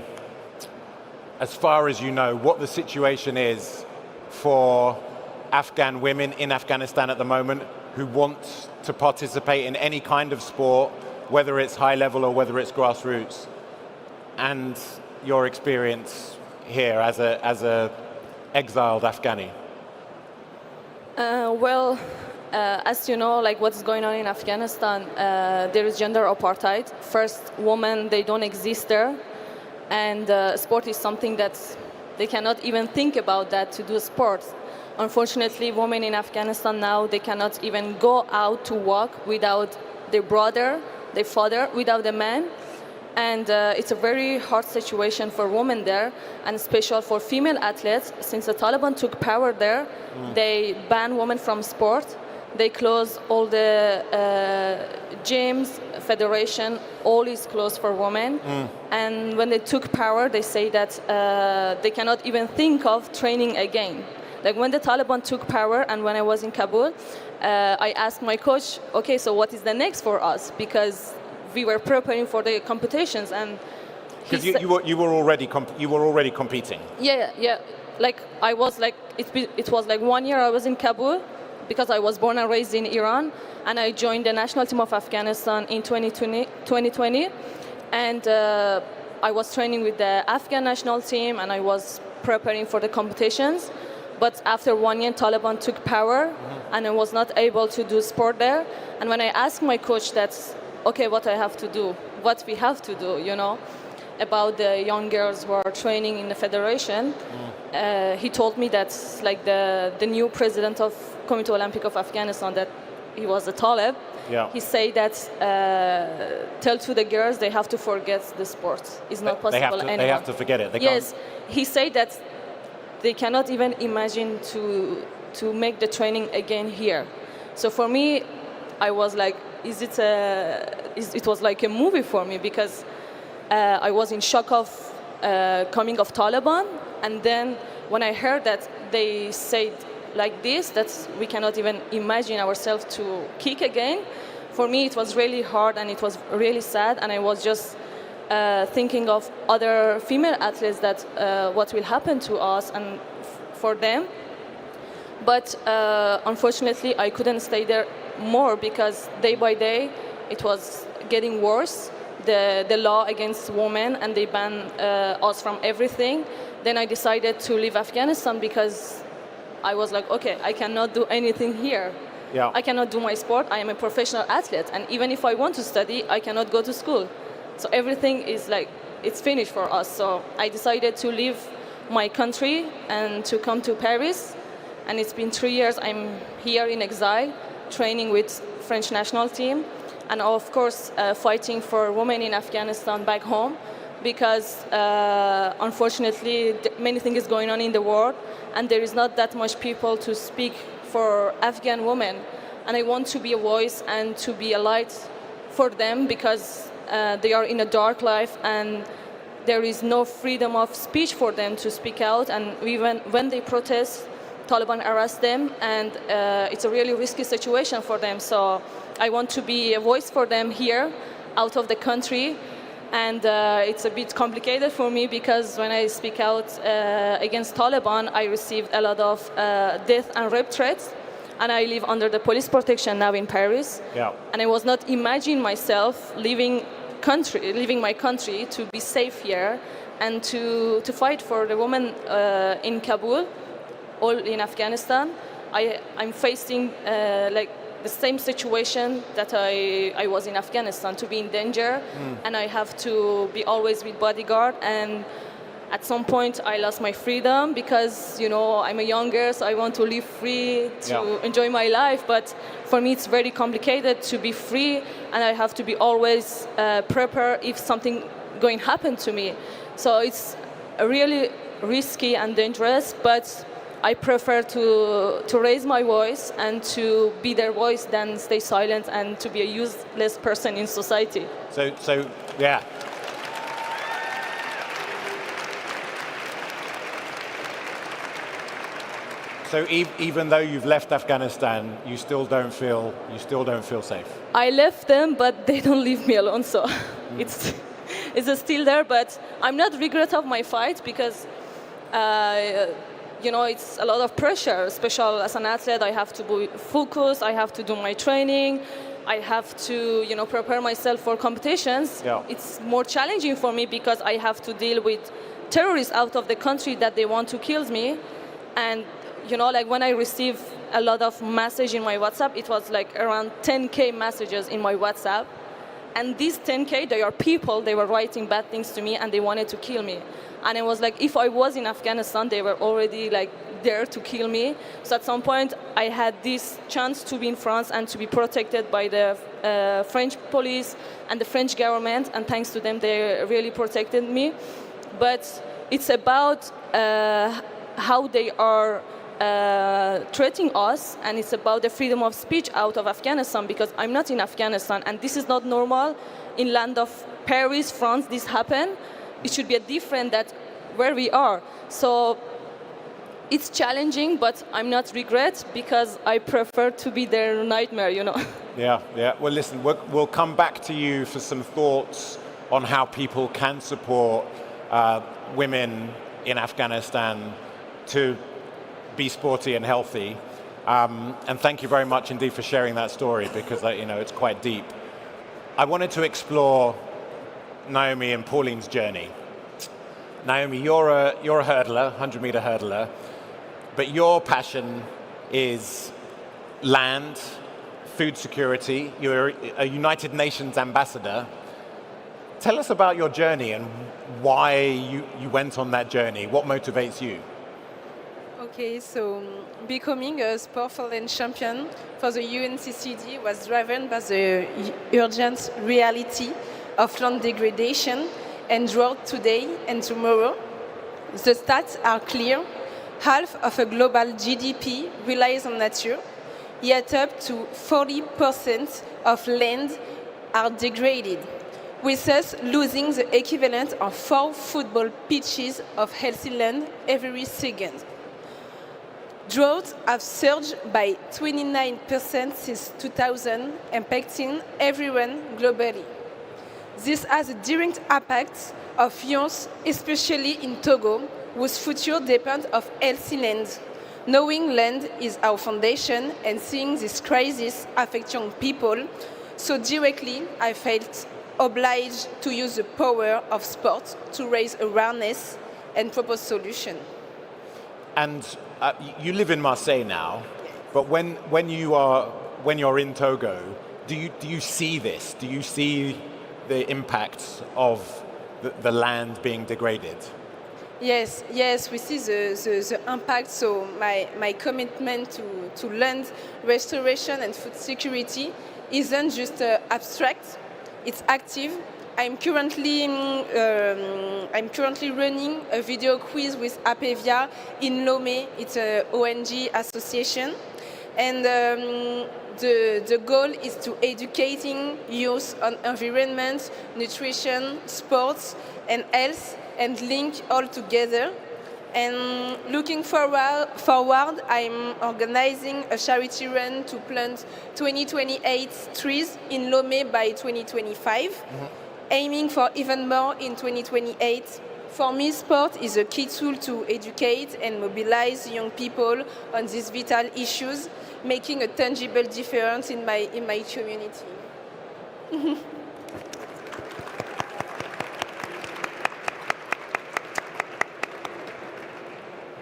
as far as you know, what the situation is for Afghan women in Afghanistan at the moment who want to participate in any kind of sport, whether it's high level or whether it's grassroots, and your experience here as a exiled Afghani. As you know, like what's going on in Afghanistan, there is gender apartheid. First, women, they don't exist there. And sport is something that they cannot even think about that to do sports. Unfortunately, women in Afghanistan now, they cannot even go out to walk without their brother, their father, without a man. And it's a very hard situation for women there, and especially for female athletes. Since the Taliban took power there, they banned women from sport. They closed all the gyms, federation, all is closed for women. And when they took power, they say that they cannot even think of training again. Like when the Taliban took power and when I was in Kabul, I asked my coach, okay, so what is the next for us? Because we were preparing for the competitions, and because you were already competing. Yeah. Like I was like it was like 1 year I was in Kabul because I was born and raised in Iran, and I joined the national team of Afghanistan in 2020, and I was training with the Afghan national team, and I was preparing for the competitions. But after 1 year, Taliban took power, and I was not able to do sport there. And when I asked my coach that's okay, what I have to do, what we have to do, you know, about the young girls who are training in the federation, he told me that like the new president of Committee Olympic of Afghanistan, that he was a Talib. Yeah. He said that tell to the girls they have to forget the sport. It's not possible anymore. They have to forget it. Yes, he said that they cannot even imagine to make the training again here. So for me, I was like, it was like a movie for me, because I was in shock of coming of Taliban, and then when I heard that they said like this, that we cannot even imagine ourselves to kick again, for me it was really hard and it was really sad, and I was just thinking of other female athletes, that what will happen to us and for them. But unfortunately, I couldn't stay there more, because day by day it was getting worse, the law against women, and they ban us from everything. Then I decided to leave Afghanistan because I was like, okay, I cannot do anything here. Yeah. I cannot do my sport. I am a professional athlete, and even if I want to study, I cannot go to school. So everything is like, it's finished for us. So I decided to leave my country and to come to Paris. And it's been 3 years I'm here in exile, training with French national team, and of course fighting for women in Afghanistan back home, because unfortunately many things is going on in the world, and there is not that much people to speak for Afghan women. And I want to be a voice and to be a light for them, because they are in a dark life and there is no freedom of speech for them to speak out. And even when they protest, Taliban arrest them, and it's a really risky situation for them. So I want to be a voice for them here, out of the country. And it's a bit complicated for me, because when I speak out against Taliban, I received a lot of death and rape threats. And I live under the police protection now in Paris. Yeah. And I was not imagining myself leaving my country to be safe here and to fight for the women in Kabul, all in Afghanistan. I'm facing like the same situation that I was in Afghanistan, to be in danger, and I have to be always with bodyguard. And at some point I lost my freedom, because I'm a young girl, so I want to live free, to enjoy my life. But for me it's very complicated to be free, and I have to be always prepared if something going to happen to me. So it's really risky and dangerous, but I prefer to raise my voice and to be their voice than stay silent and to be a useless person in society. So yeah. So even though you've left Afghanistan, you still don't feel safe. I left them, but they don't leave me alone. So it's still there. But I'm not regret of my fight, because it's a lot of pressure, especially as an athlete. I have to be focused, I have to do my training, I have to, prepare myself for competitions. Yeah. It's more challenging for me, because I have to deal with terrorists out of the country that they want to kill me. And, like when I receive a lot of messages in my WhatsApp, it was like around 10K messages in my WhatsApp. And these 10K, they are people, they were writing bad things to me, and they wanted to kill me. And it was like, if I was in Afghanistan, they were already like there to kill me. So at some point, I had this chance to be in France and to be protected by the French police and the French government. And thanks to them, they really protected me. But it's about how they are treating us, and it's about the freedom of speech out of Afghanistan, because I'm not in Afghanistan, and this is not normal. In land of Paris, France, this happened. It should be a different that where we are. So it's challenging, but I'm not regret, because I prefer to be their nightmare, Yeah. Well, listen, we'll come back to you for some thoughts on how people can support women in Afghanistan to be sporty and healthy. And thank you very much indeed for sharing that story, because it's quite deep. I wanted to explore Naomi and Pauline's journey. Naomi, you're a hurdler, 100-meter hurdler, but your passion is land, food security. You're a United Nations ambassador. Tell us about your journey and why you went on that journey. What motivates you? Okay, so becoming a sport-for-land champion for the UNCCD was driven by the urgent reality of land degradation and drought today and tomorrow. The stats are clear. Half of a global GDP relies on nature, yet up to 40% of land are degraded, with us losing the equivalent of 4 football pitches of healthy land every second. Droughts have surged by 29% since 2000, impacting everyone globally. This has a direct impact of youth, especially in Togo, whose future depends on healthy land. Knowing land is our foundation, and seeing this crisis affect young people so directly, I felt obliged to use the power of sport to raise awareness and propose solutions. And you live in Marseille now, but when you're in Togo, do you see this? Do you see the impacts of the land being degraded? Yes, we see the impact. So my commitment to land restoration and food security isn't just abstract; it's active. I'm currently running a video quiz with Apevia in Lomé. It's an ONG association, and the goal is to educating youth on environment, nutrition, sports, and health, and link all together. And looking forward, I'm organizing a charity run to plant 2028 trees in Lomé by 2025, aiming for even more in 2028. For me, sport is a key tool to educate and mobilize young people on these vital issues, making a tangible difference in my community.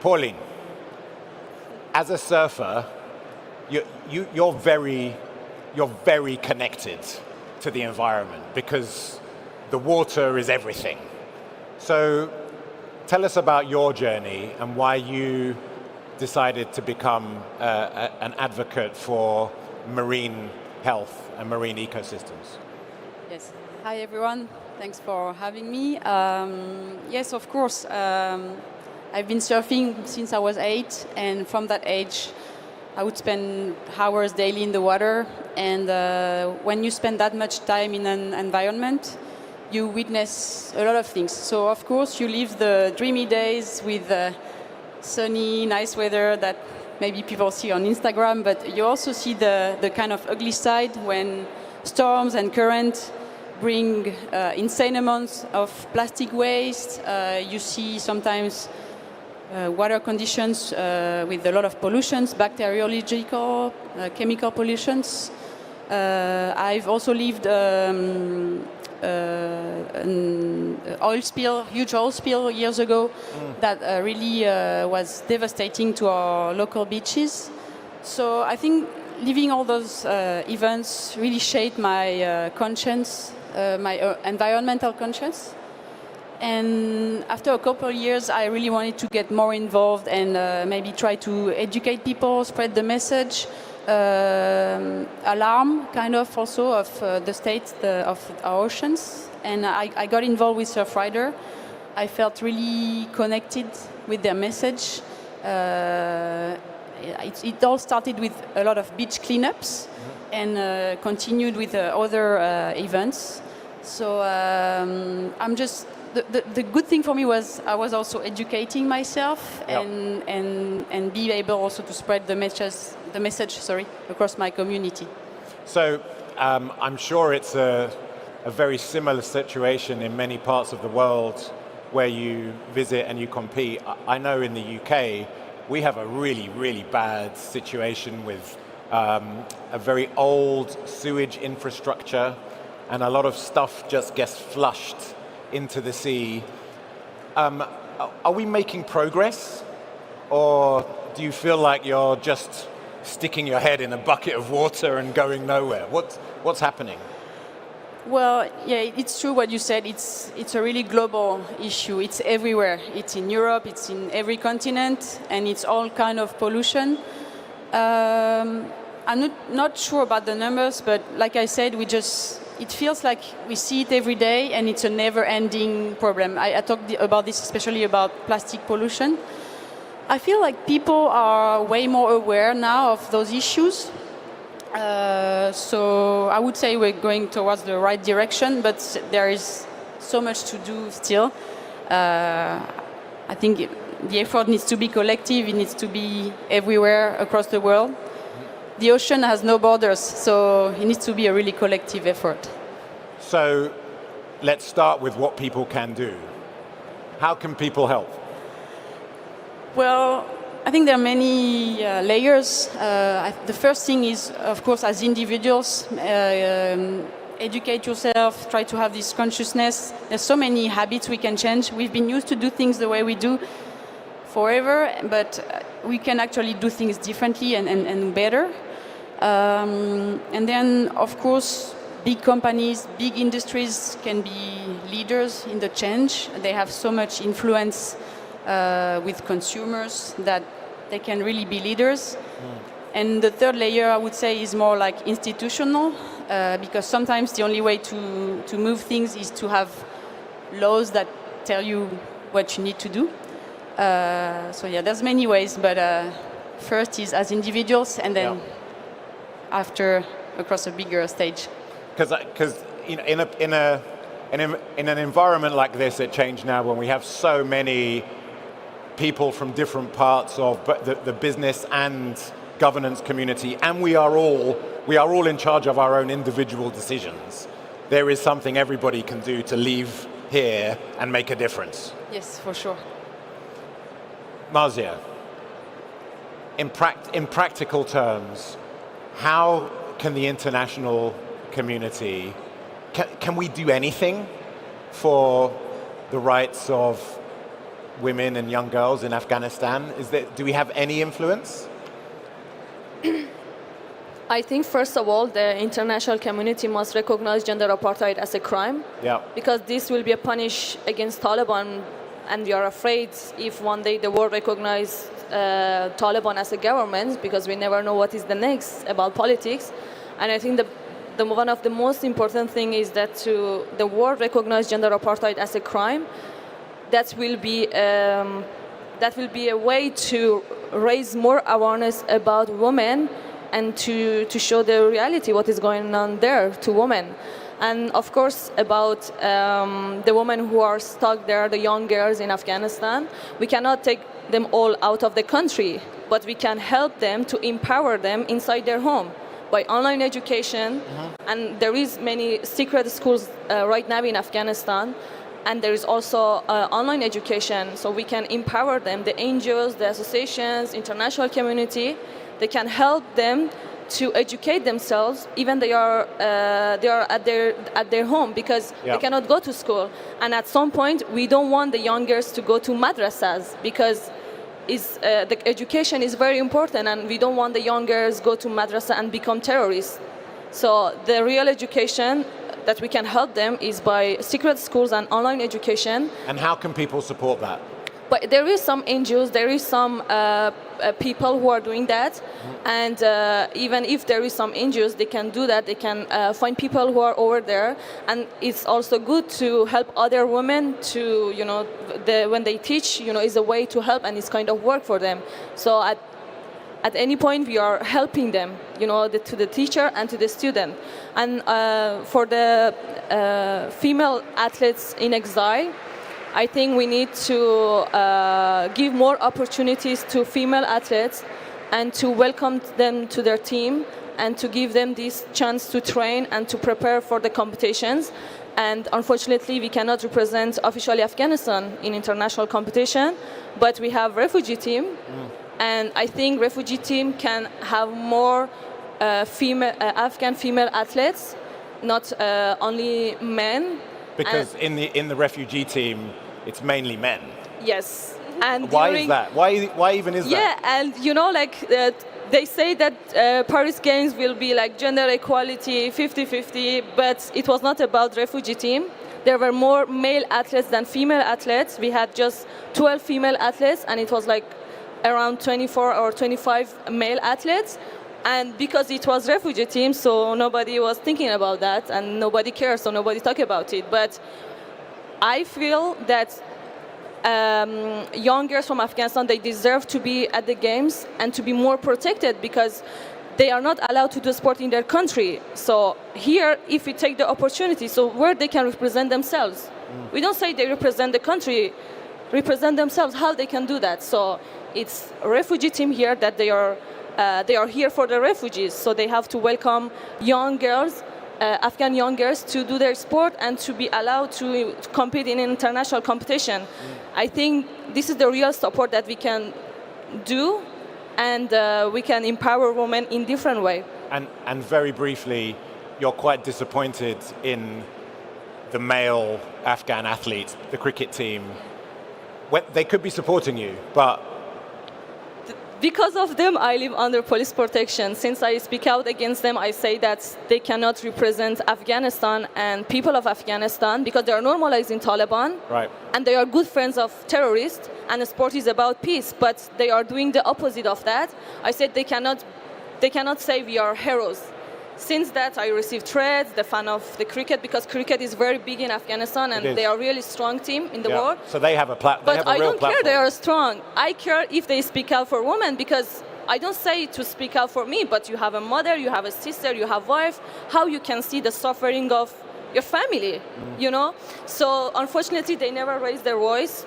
Pauline, as a surfer, you're very connected to the environment because the water is everything. So tell us about your journey and why you decided to become an advocate for marine health and marine ecosystems. Yes. Hi, everyone. Thanks for having me. Yes, of course. I've been surfing since I was 8, and from that age, I would spend hours daily in the water. And when you spend that much time in an environment, you witness a lot of things. So, of course, you live the dreamy days with sunny, nice weather that maybe people see on Instagram, but you also see the kind of ugly side when storms and current bring insane amounts of plastic waste. You see sometimes water conditions with a lot of pollutions, bacteriological, chemical pollutions. I've also lived an huge oil spill years ago that really was devastating to our local beaches. So I think living all those events really shaped my conscience, my environmental conscience. And after a couple of years, I really wanted to get more involved and maybe try to educate people, spread the message, alarm kind of also of the state of our oceans. And I got involved with Surfrider. I felt really connected with their message. It all started with a lot of beach cleanups and continued with other events. So I'm just... The good thing for me was I was also educating myself and be able also to spread the message across my community. So I'm sure it's a very similar situation in many parts of the world where you visit and you compete. I know in the UK we have a really, really bad situation with a very old sewage infrastructure, and a lot of stuff just gets flushed into the sea. Are we making progress, or do you feel like you're just sticking your head in a bucket of water and going nowhere? What's happening? Well, yeah, it's true what you said. It's a really global issue. It's everywhere. It's in Europe. It's in every continent, and it's all kind of pollution. I'm not sure about the numbers, but like I said, it feels like we see it every day, and it's a never-ending problem. I talked about this, especially about plastic pollution. I feel like people are way more aware now of those issues. So I would say we're going towards the right direction, but there is so much to do still. I think the effort needs to be collective. It needs to be everywhere across the world. The ocean has no borders, so it needs to be a really collective effort. So let's start with what people can do. How can people help? Well, I think there are many layers. The first thing is, of course, as individuals, educate yourself, try to have this consciousness. There's so many habits we can change. We've been used to do things the way we do forever, but we can actually do things differently and better. And then, of course, big companies, big industries can be leaders in the change. They have so much influence with consumers that they can really be leaders. And the third layer, I would say, is more like institutional, because sometimes the only way to move things is to have laws that tell you what you need to do. So yeah, there's many ways, but first is as individuals, and then after across a bigger stage. Because in an environment like this at ChangeNOW, when we have so many people from different parts of the business and governance community, and we are all in charge of our own individual decisions, there is something everybody can do to leave here and make a difference. Yes, for sure. Marzia, in practical terms, how can the international community, can we do anything for the rights of women and young girls in Afghanistan? Do we have any influence? I think, first of all, the international community must recognize gender apartheid as a crime. Yeah. Because this will be a punish against Taliban, and we are afraid if one day the world recognizes Taliban as a government, because we never know what is the next about politics. And I think one of the most important thing is that the world recognize gender apartheid as a crime. That will be a way to raise more awareness about women and to show the reality, what is going on there to women. And of course, about the women who are stuck there, the young girls in Afghanistan, we cannot take them all out of the country, but we can help them to empower them inside their home by online education. And there is many secret schools right now in Afghanistan, and there is also online education, so we can empower them, the NGOs, the associations, international community. They can help them to educate themselves, even they are at their home, because they cannot go to school. And at some point, we don't want the young girls to go to madrasas, because the education is very important, and we don't want the young girls go to madrasa and become terrorists. So the real education that we can help them is by secret schools and online education. And how can people support that? But there is some NGOs, there is some people who are doing that, and even if there is some NGOs, they can do that. They can find people who are over there, and it's also good to help other women to, when they teach, is a way to help, and it's kind of work for them. So at any point, we are helping them, to the teacher and to the student. And for the female athletes in exile, I think we need to give more opportunities to female athletes and to welcome them to their team and to give them this chance to train and to prepare for the competitions. And unfortunately, we cannot represent officially Afghanistan in international competition, but we have refugee team. And I think refugee team can have more Afghan female athletes, not only men. Because in the refugee team, it's mainly men. Yes. And why is that? Why even is that? Yeah, and they say that Paris Games will be like gender equality, 50-50, but it was not about refugee team. There were more male athletes than female athletes. We had just 12 female athletes, and it was like around 24 or 25 male athletes. And because it was refugee team, so nobody was thinking about that, and nobody cares, so nobody talk about it. But I feel that young girls from Afghanistan, they deserve to be at the games and to be more protected, because they are not allowed to do sport in their country. So here, if we take the opportunity, so where they can represent themselves. We don't say they represent the country, represent themselves, how they can do that. So it's a refugee team here that they are here for the refugees, so they have to welcome young girls, Afghan young girls, to do their sport and to be allowed to compete in international competition. I think this is the real support that we can do, and we can empower women in different way. And very briefly, you're quite disappointed in the male Afghan athletes, the cricket team. They could be supporting you, but because of them, I live under police protection. Since I speak out against them, I say that they cannot represent Afghanistan and people of Afghanistan because they are normalizing Taliban. Right. And they are good friends of terrorists, and sport is about peace, but they are doing the opposite of that. I said they cannot say we are heroes. Since that, I received threats, the fan of the cricket, because cricket is very big in Afghanistan, and they are a really strong team in the world. So they have a platform. But I don't care they are strong. I care if they speak out for women, because I don't say to speak out for me, but you have a mother, you have a sister, you have a wife, how you can see the suffering of your family, you know? So unfortunately, they never raise their voice.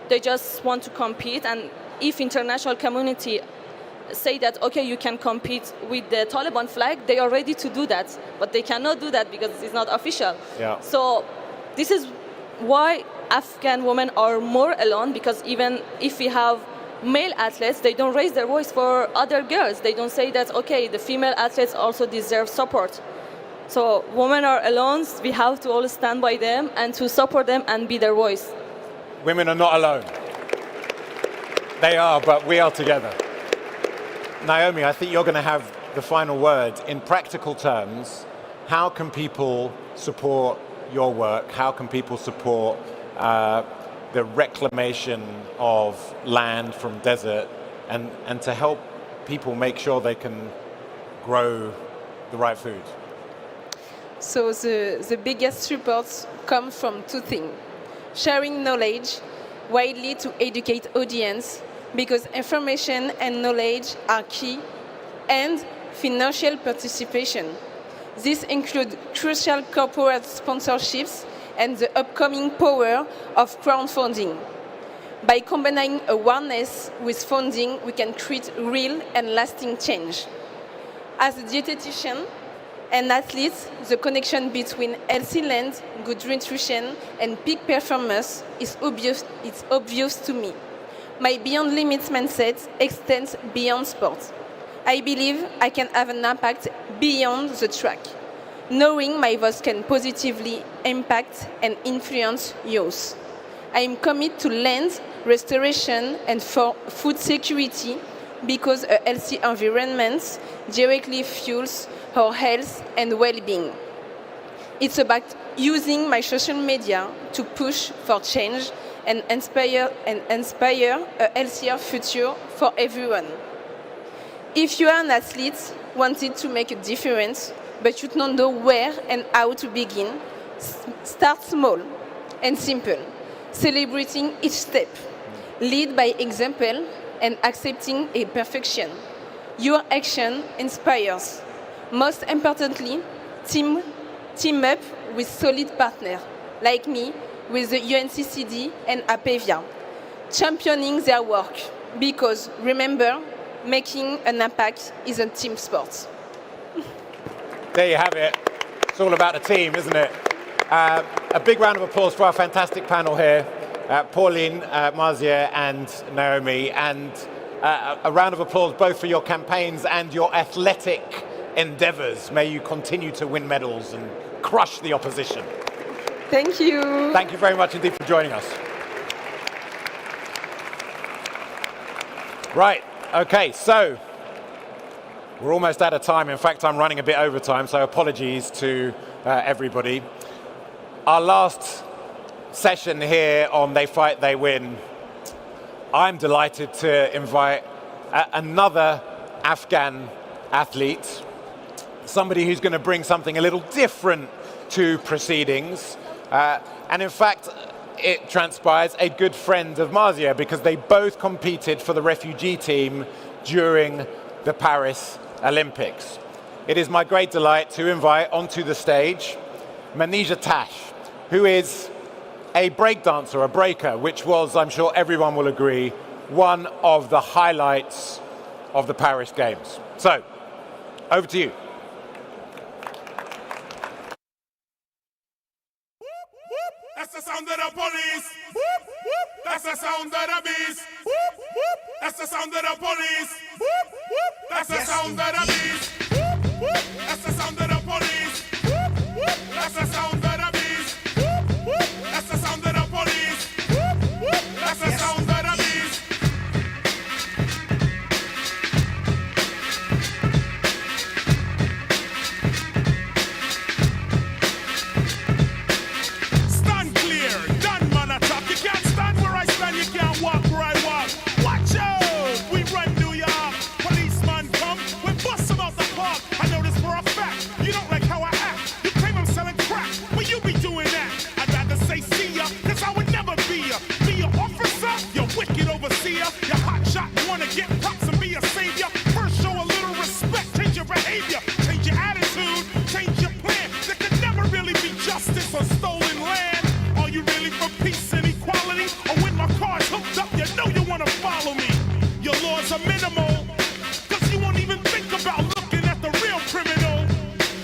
They just want to compete, and if international community say that, okay, you can compete with the Taliban flag, they are ready to do that. But they cannot do that because it's not official. Yeah. So this is why Afghan women are more alone, because even if we have male athletes, they don't raise their voice for other girls. They don't say that, okay, the female athletes also deserve support. So women are alone. We have to all stand by them and to support them and be their voice. Women are not alone. They are, but we are together. Naomi, I think you're going to have the final word. In practical terms, how can people support your work? How can people support the reclamation of land from desert and to help people make sure they can grow the right food? So the biggest supports come from two things. Sharing knowledge widely to educate audience, because information and knowledge are key, and financial participation. This includes crucial corporate sponsorships and the upcoming power of crowdfunding. By combining awareness with funding, we can create real and lasting change. As a dietitian and athlete, the connection between healthy land, good nutrition, and peak performance is obvious to me. My Beyond Limits mindset extends beyond sport. I believe I can have an impact beyond the track, knowing my voice can positively impact and influence youth. I am committed to land restoration and for food security, because a healthy environment directly fuels our health and well-being. It's about using my social media to push for change and inspire a healthier future for everyone. If you are an athlete wanting to make a difference, but you don't know where and how to begin, start small and simple, celebrating each step. Lead by example and accepting imperfection. Your action inspires. Most importantly, team up with solid partners like me, with the UNCCD and APEVIA, championing their work, because remember, making an impact is a team sport. There you have it. It's all about the team, isn't it? A big round of applause for our fantastic panel here, Pauline, Marzieh and Naomi, and a round of applause both for your campaigns and your athletic endeavours. May you continue to win medals and crush the opposition. Thank you. Thank you very much indeed for joining us. Right, okay, so we're almost out of time. In fact, I'm running a bit over time, so apologies to everybody. Our last session here on They Fight, They Win, I'm delighted to invite another Afghan athlete, somebody who's going to bring something a little different to proceedings. And in fact, it transpires a good friend of Marzieh, because they both competed for the refugee team during the Paris Olympics. It is my great delight to invite onto the stage Manisha Tash, who is a breakdancer, a breaker, which was, I'm sure everyone will agree, one of the highlights of the Paris Games. So, over to you. That's the sound of the police. That's the sound of the beast. That's the sound of the police. That's the sound of the beast. That's the sound of the police. You don't like how I act. You claim I'm selling crack. Well, you be doing that. I'd rather say see ya, cause I would never be ya. Be a officer, you wicked overseer. You hot shot, wanna get props and be a savior. First show a little respect, change your behavior, change your attitude, change your plan. There could never really be justice on stolen land. Are you really for peace and equality? Or when my car's hooked up, you know you wanna follow me. Your laws are minimal, cause you won't even think about looking at the real criminal.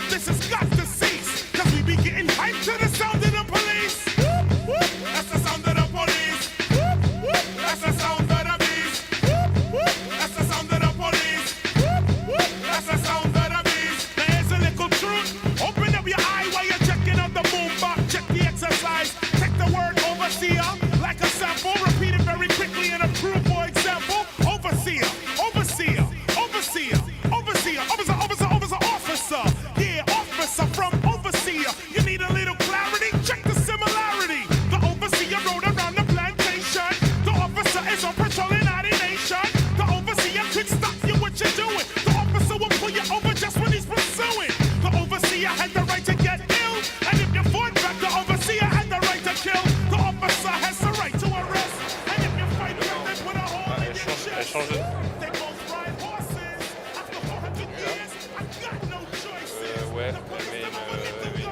This has got to cease, cause we be getting hyped to the sound of the police. Whoop, whoop, that's the sound of the police. Whoop, whoop, that's the sound of the beast. Whoop, whoop, that's the sound of the police. Whoop, whoop, that's the sound of the beast. Now here's a little truth. Open up your eye while you're checking out the boombox. Check the exercise. Take the word overseer like a sample. Repeat it very quickly and approve, for example. Overseer, overseer, overseer, overseer, officer, officer, officer, officer. Yeah, officer from overseer. You need a little clarity? Check the similarity. The overseer rode around the plantation. The officer is on patrol in our nation. The overseer could stop you what you're doing. The officer will pull you over just when he's pursuing. The overseer had the right to get ill. And if you fought back, the overseer had the right to kill. The officer has the right to arrest. And if you fight back, they put a hole in your chest. They both ride horses. After 400 years, I got no choices. Ouais, The police mais never let them go.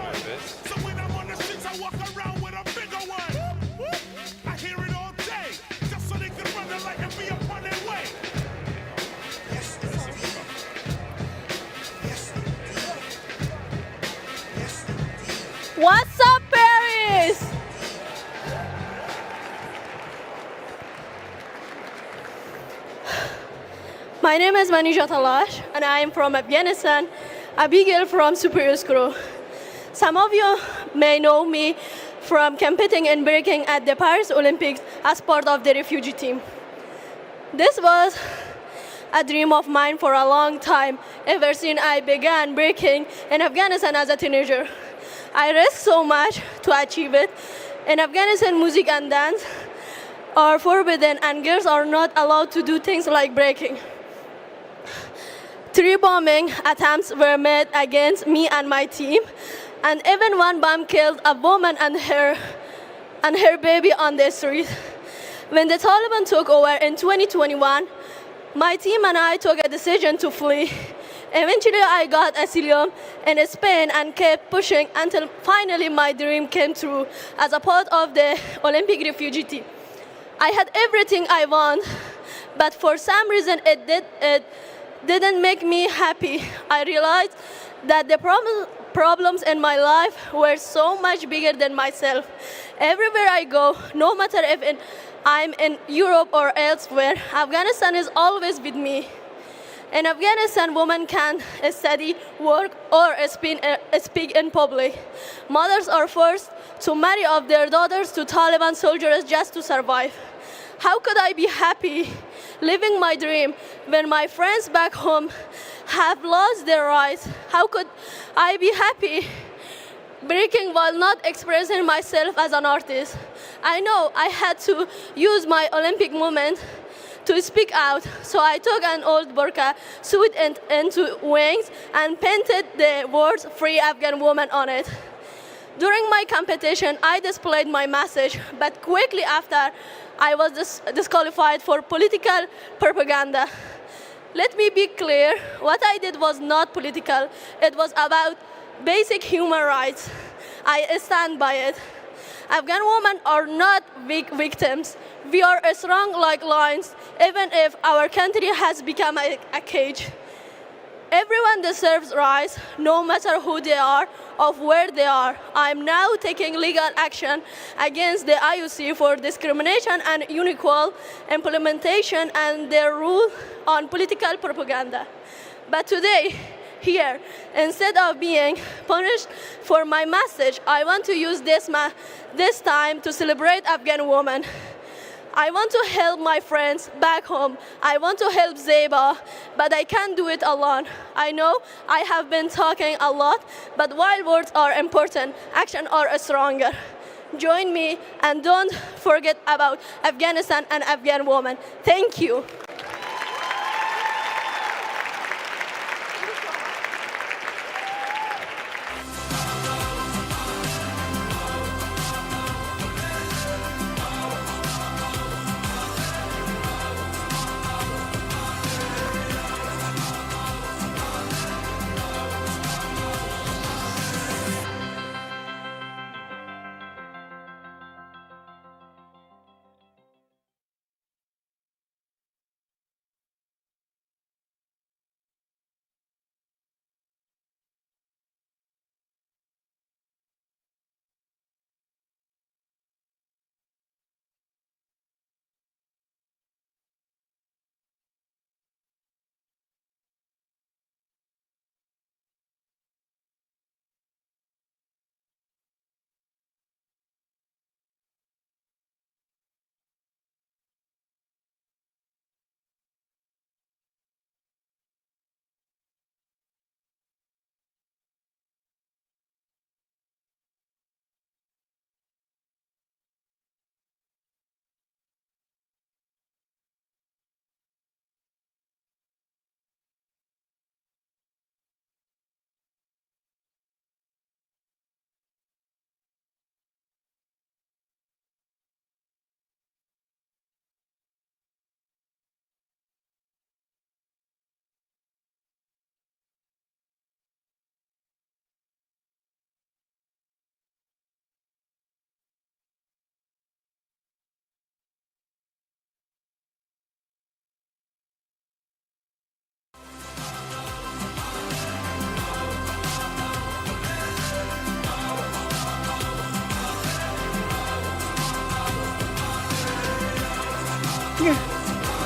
So when I'm on the streets, I walk around with a bigger one. I hear it all day, just so they can run the light and be upon their way. What's up, Paris? My name is Manisha Talash, and I am from Afghanistan, Abigail from Superior School. Some of you may know me from competing in breaking at the Paris Olympics as part of the refugee team. This was a dream of mine for a long time, ever since I began breaking in Afghanistan as a teenager. I risked so much to achieve it. In Afghanistan, music and dance are forbidden, and girls are not allowed to do things like breaking. 3 bombing attempts were made against me and my team, and even one bomb killed a woman and her baby on the street. When the Taliban took over in 2021, my team and I took a decision to flee. Eventually, I got asylum in Spain and kept pushing until finally my dream came true as a part of the Olympic refugee team. I had everything I want, but for some reason it didn't make me happy. I realized that the problems in my life were so much bigger than myself. Everywhere I go, no matter if I'm in Europe or elsewhere, Afghanistan is always with me. In Afghanistan, women can't study, work, or speak in public. Mothers are forced to marry off their daughters to Taliban soldiers just to survive. How could I be happy living my dream when my friends back home have lost their rights? How could I be happy breaking while not expressing myself as an artist? I know I had to use my Olympic moment to speak out, so I took an old burqa, sewed it into wings, and painted the words "Free Afghan Woman" on it. During my competition, I displayed my message, but quickly after, I was disqualified for political propaganda. Let me be clear, what I did was not political. It was about basic human rights. I stand by it. Afghan women are not weak victims. We are strong like lions, even if our country has become a cage. Everyone deserves rights, no matter who they are or where they are. I am now taking legal action against the IOC for discrimination and unequal implementation and their rule on political propaganda. But today, here, instead of being punished for my message, I want to use this time to celebrate Afghan women. I want to help my friends back home. I want to help Zeba, but I can't do it alone. I know I have been talking a lot, but while words are important, actions are stronger. Join me and don't forget about Afghanistan and Afghan women. Thank you.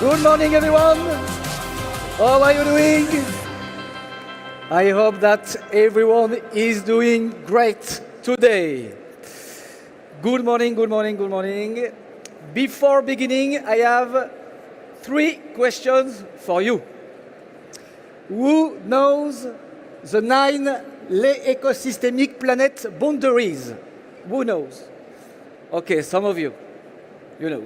Good morning, everyone. How are you doing? I hope that everyone is doing great today. Good morning, good morning, good morning. Before beginning, I have 3 questions for you. Who knows the 9 les écosystémiques planet boundaries? Who knows? Okay, some of you. You know.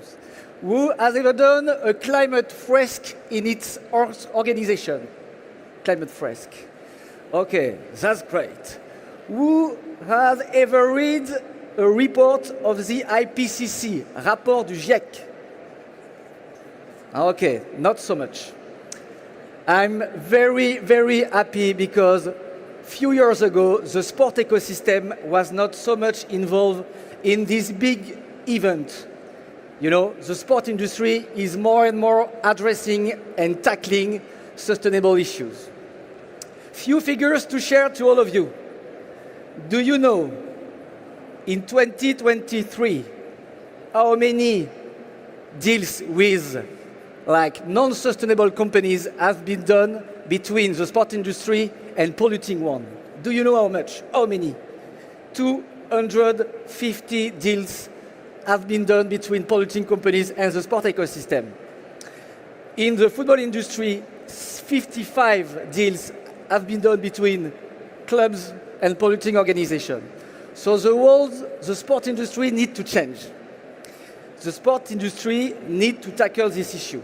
Who has ever done a climate fresque in its organization? Climate fresque. Okay, that's great. Who has ever read a report of the IPCC, rapport du GIEC? Okay, not so much. I'm very, very happy because a few years ago, the sport ecosystem was not so much involved in this big event. You know, the sport industry is more and more addressing and tackling sustainable issues. Few figures to share to all of you. Do you know, in 2023, how many deals with non-sustainable companies have been done between the sport industry and polluting one? Do you know how much? How many? 250 deals have been done between polluting companies and the sport ecosystem. In the football industry, 55 deals have been done between clubs and polluting organizations. So the sport industry needs to change. The sport industry needs to tackle this issue.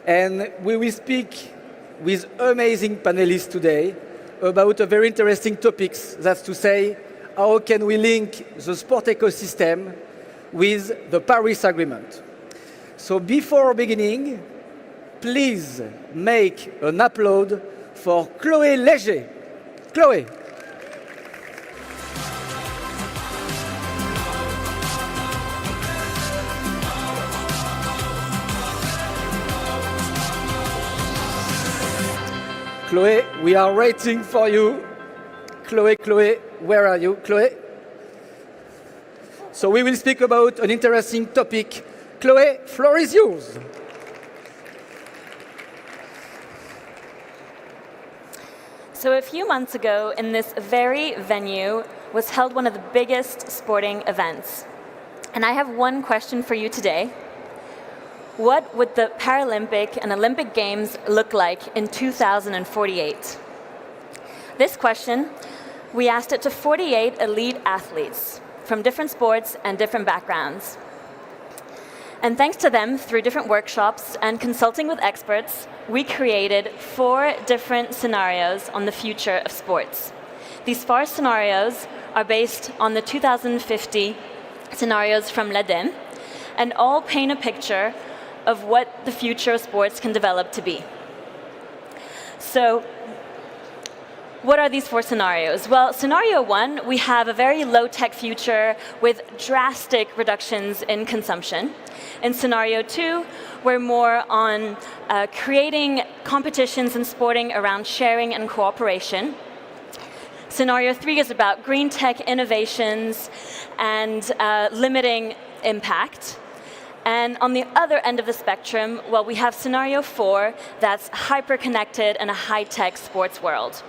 And we will speak with amazing panelists today about a very interesting topics. That's to say, how can we link the sport ecosystem with the Paris Agreement. So before beginning, please make an upload for Chloé Léger. Chloé. Chloé, we are waiting for you. Chloé, where are you? Chloé? So we will speak about an interesting topic. Chloé, floor is yours. So a few months ago, in this very venue, was held one of the biggest sporting events. And I have one question for you today. What would the Paralympic and Olympic Games look like in 2048? This question, we asked it to 48 elite athletes from different sports and different backgrounds. And thanks to them, through different workshops and consulting with experts, we created 4 different scenarios on the future of sports. These 4 scenarios are based on the 2050 scenarios from l'ADEME, and all paint a picture of what the future of sports can develop to be. So, what are these 4 scenarios? Well, scenario 1, we have a very low-tech future with drastic reductions in consumption. In scenario 2, we're more on creating competitions and sporting around sharing and cooperation. Scenario 3 is about green tech innovations and limiting impact. And on the other end of the spectrum, well, we have scenario 4, that's hyper-connected and a high-tech sports world.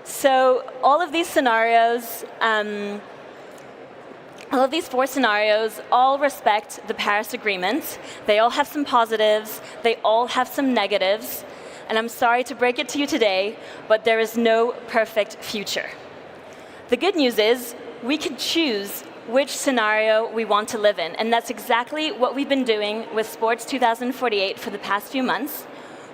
So all of these scenarios, all of these 4 scenarios all respect the Paris Agreement. They all have some positives, they all have some negatives, and I'm sorry to break it to you today, but there is no perfect future. The good news is we can choose which scenario we want to live in, and that's exactly what we've been doing with Sports 2048 for the past few months.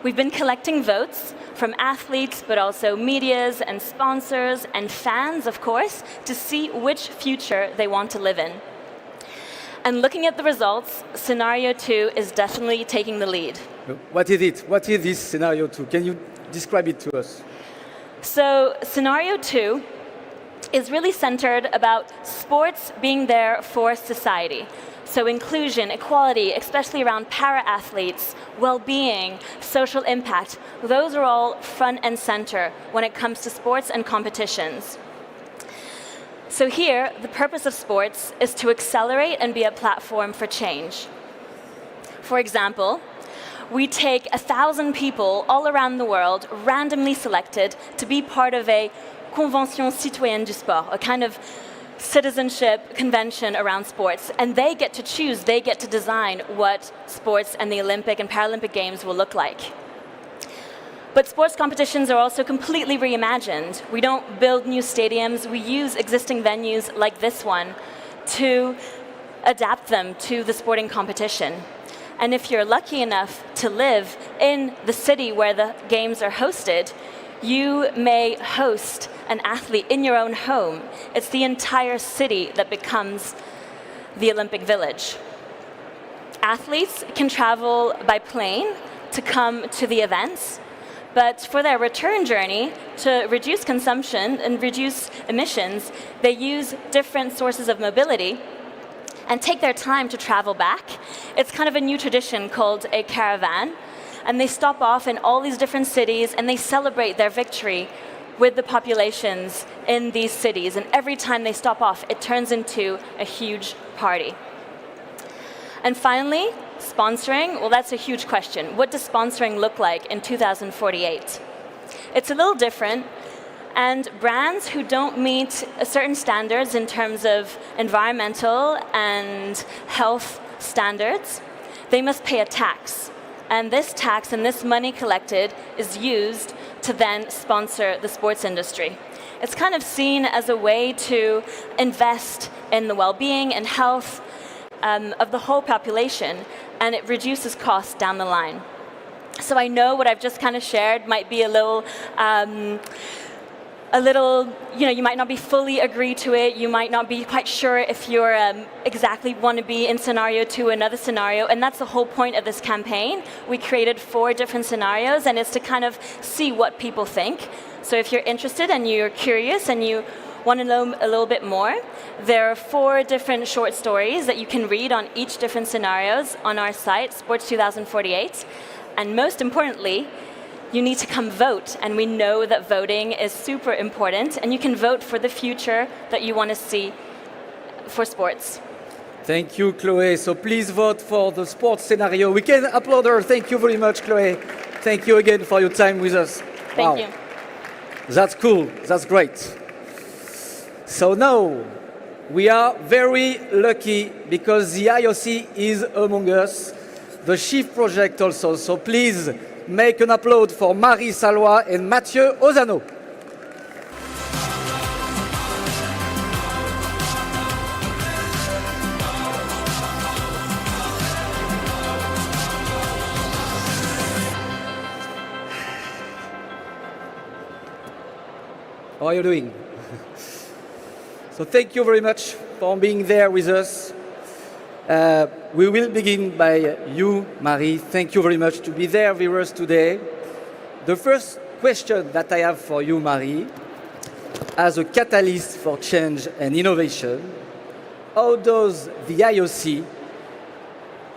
We've been collecting votes from athletes, but also medias and sponsors and fans, of course, to see which future they want to live in. And looking at the results, scenario 2 is definitely taking the lead. What is it? What is this scenario 2? Can you describe it to us? So scenario 2 is really centered about sports being there for society. So inclusion, equality, especially around para-athletes, well-being, social impact, those are all front and center when it comes to sports and competitions. So here, the purpose of sports is to accelerate and be a platform for change. For example, we take 1,000 people all around the world, randomly selected, to be part of a convention citoyenne du sport, a kind of citizenship convention around sports. And they get to choose, they get to design what sports and the Olympic and Paralympic Games will look like. But sports competitions are also completely reimagined. We don't build new stadiums, we use existing venues like this one to adapt them to the sporting competition. And if you're lucky enough to live in the city where the games are hosted, you may host an athlete in your own home. It's the entire city that becomes the Olympic Village. Athletes can travel by plane to come to the events, but for their return journey, to reduce consumption and reduce emissions, they use different sources of mobility and take their time to travel back. It's kind of a new tradition called a caravan, and they stop off in all these different cities and they celebrate their victory with the populations in these cities. And every time they stop off, it turns into a huge party. And finally, sponsoring, well, that's a huge question. What does sponsoring look like in 2048? It's a little different, and brands who don't meet certain standards in terms of environmental and health standards, they must pay a tax. And this tax and this money collected is used to then sponsor the sports industry. It's kind of seen as a way to invest in the well-being and health of the whole population, and it reduces costs down the line. So I know what I've just kind of shared might be a little, you might not be fully agree to it. You might not be quite sure if you're exactly want to be in scenario 2 another scenario, and that's the whole point of this campaign. We created 4 different scenarios, and it's to kind of see what people think. So if you're interested and you're curious and you want to know a little bit more, there are 4 different short stories that you can read on each different scenarios on our site, Sports 2048. And most importantly, you need to come vote, and we know that voting is super important, and you can vote for the future that you want to see for sports. Thank you, Chloe. So please vote for the sports scenario. We can applaud her. Thank you very much, Chloe. Thank you again for your time with us. Thank you. That's cool. That's great. So now, we are very lucky because the IOC is among us, the Chief Project also. So please make an applaud for Marie Salois and Mathieu Ozano. How are you doing? So thank you very much for being there with us. We will begin by you, Marie. Thank you very much to be there with us today. The first question that I have for you, Marie, as a catalyst for change and innovation, how does the IOC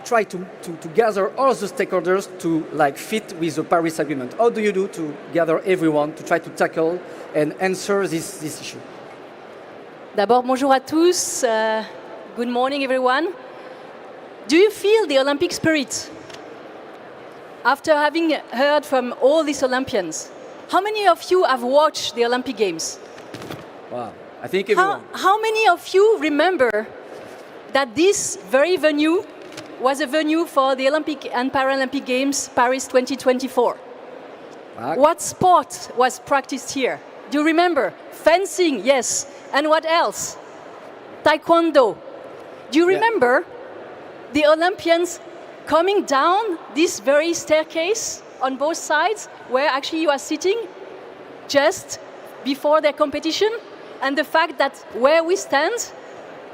try to gather all the stakeholders to fit with the Paris Agreement? How do you do to gather everyone to try to tackle and answer this issue? D'abord, bonjour à tous. Good morning, everyone. Do you feel the Olympic spirit? After having heard from all these Olympians, how many of you have watched the Olympic Games? Wow, I think everyone. How many of you remember that this very venue was a venue for the Olympic and Paralympic Games Paris 2024? What sport was practiced here? Do you remember? Fencing, yes. And what else? Taekwondo. Do you remember the Olympians coming down this very staircase on both sides where actually you are sitting just before their competition? And the fact that where we stand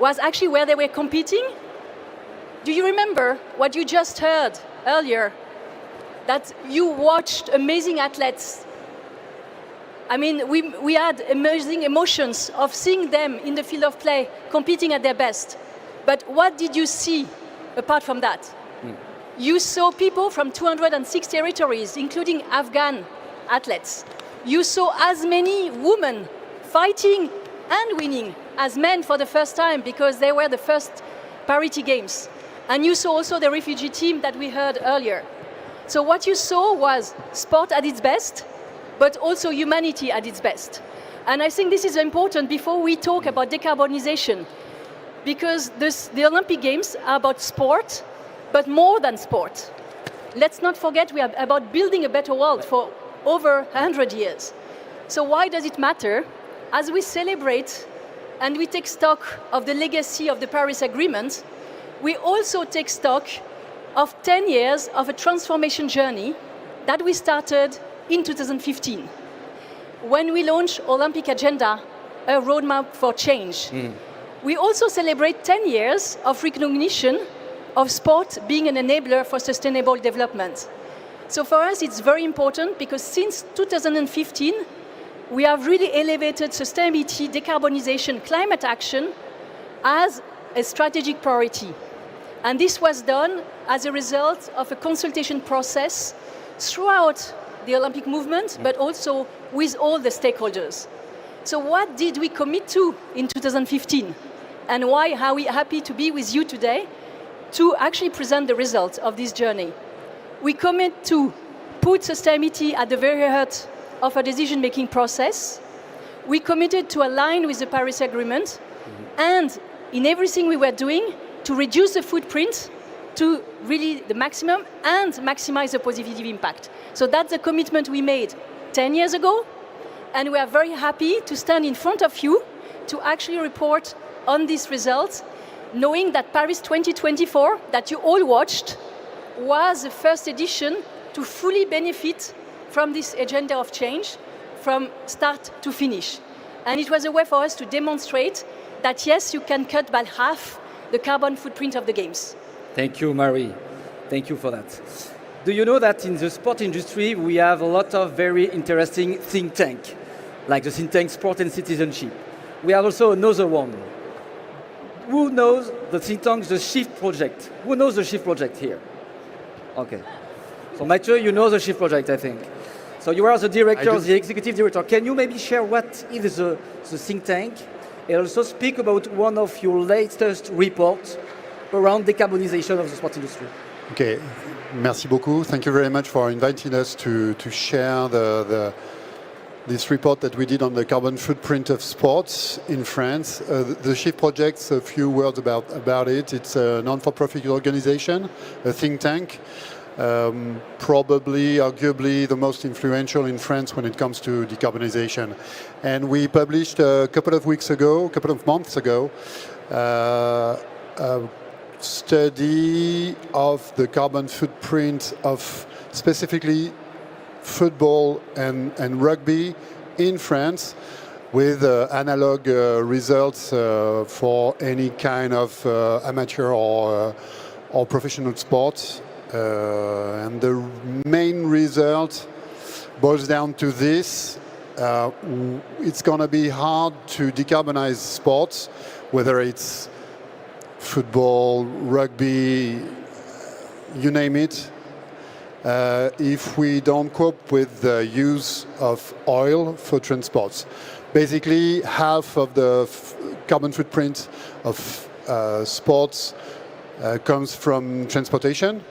was actually where they were competing? Do you remember what you just heard earlier? That you watched amazing athletes. I mean, we had amazing emotions of seeing them in the field of play, competing at their best. But what did you see apart from that? You saw people from 206 territories, including Afghan athletes. You saw as many women fighting and winning as men for the first time because they were the first parity games. And you saw also the refugee team that we heard earlier. So what you saw was sport at its best, but also humanity at its best. And I think this is important before we talk about decarbonization, because the Olympic Games are about sport, but more than sport. Let's not forget we are about building a better world for over 100 years. So why does it matter? As we celebrate and we take stock of the legacy of the Paris Agreement, we also take stock of 10 years of a transformation journey that we started in 2015, when we launched Olympic Agenda, a roadmap for change. We also celebrate 10 years of recognition of sport being an enabler for sustainable development. So for us, it's very important because since 2015, we have really elevated sustainability, decarbonization, climate action as a strategic priority. And this was done as a result of a consultation process throughout the Olympic movement, but also with all the stakeholders. So what did we commit to in 2015? And why are we happy to be with you today to actually present the results of this journey? We commit to put sustainability at the very heart of our decision-making process. We committed to align with the Paris Agreement, and in everything we were doing, to reduce the footprint to really the maximum and maximize the positive impact. So that's the commitment we made 10 years ago, and we are very happy to stand in front of you to actually report on these results, knowing that Paris 2024, that you all watched, was the first edition to fully benefit from this agenda of change from start to finish. And it was a way for us to demonstrate that yes, you can cut by half the carbon footprint of the Games. Thank you, Marie. Thank you for that. Do you know that in the sport industry, we have a lot of very interesting think tanks, like the think tank Sport and Citizenship. We have also another one. Who knows the think tank, the Shift Project? Who knows the Shift Project here? Okay. So Mathieu, you know the Shift Project, I think. So you are the director, the executive director. Can you maybe share what is the think tank and also speak about one of your latest reports around decarbonization of the sport industry? Okay, merci beaucoup. Thank you very much for inviting us to share this report that we did on the carbon footprint of sports in France. The Shift Project, a few words about it. It's a non-for-profit organization, a think tank, probably, arguably, the most influential in France when it comes to decarbonization. And we published a couple of months ago, a study of the carbon footprint of specifically football and rugby in France, with analog results for any kind of amateur or professional sports. And the main result boils down to this. It's going to be hard to decarbonize sports, whether it's football, rugby, you name it, if we don't cope with the use of oil for transports. Basically, half of the carbon footprint of sports comes from transportation.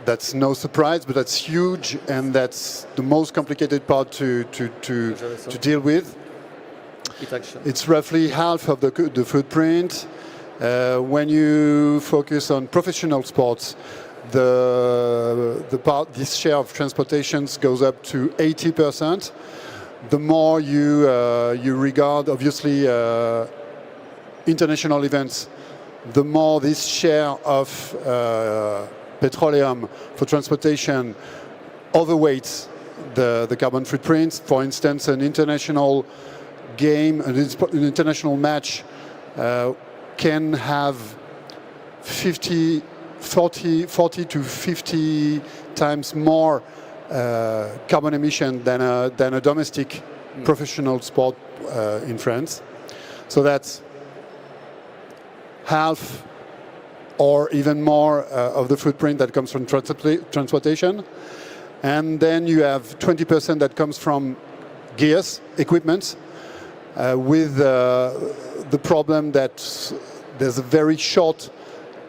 That's no surprise, but that's huge, and that's the most complicated part to deal with. It's roughly half of the footprint. When you focus on professional sports, this share of transportations goes up to 80%. The more you regard, obviously, international events, the more this share of petroleum for transportation overweights the carbon footprints. For instance, an international game, an international match can have 40 to 50 times more carbon emission than a domestic professional sport in France. So that's half or even more of the footprint that comes from transportation. And then you have 20% that comes from gears, equipment, with the problem that there's a very short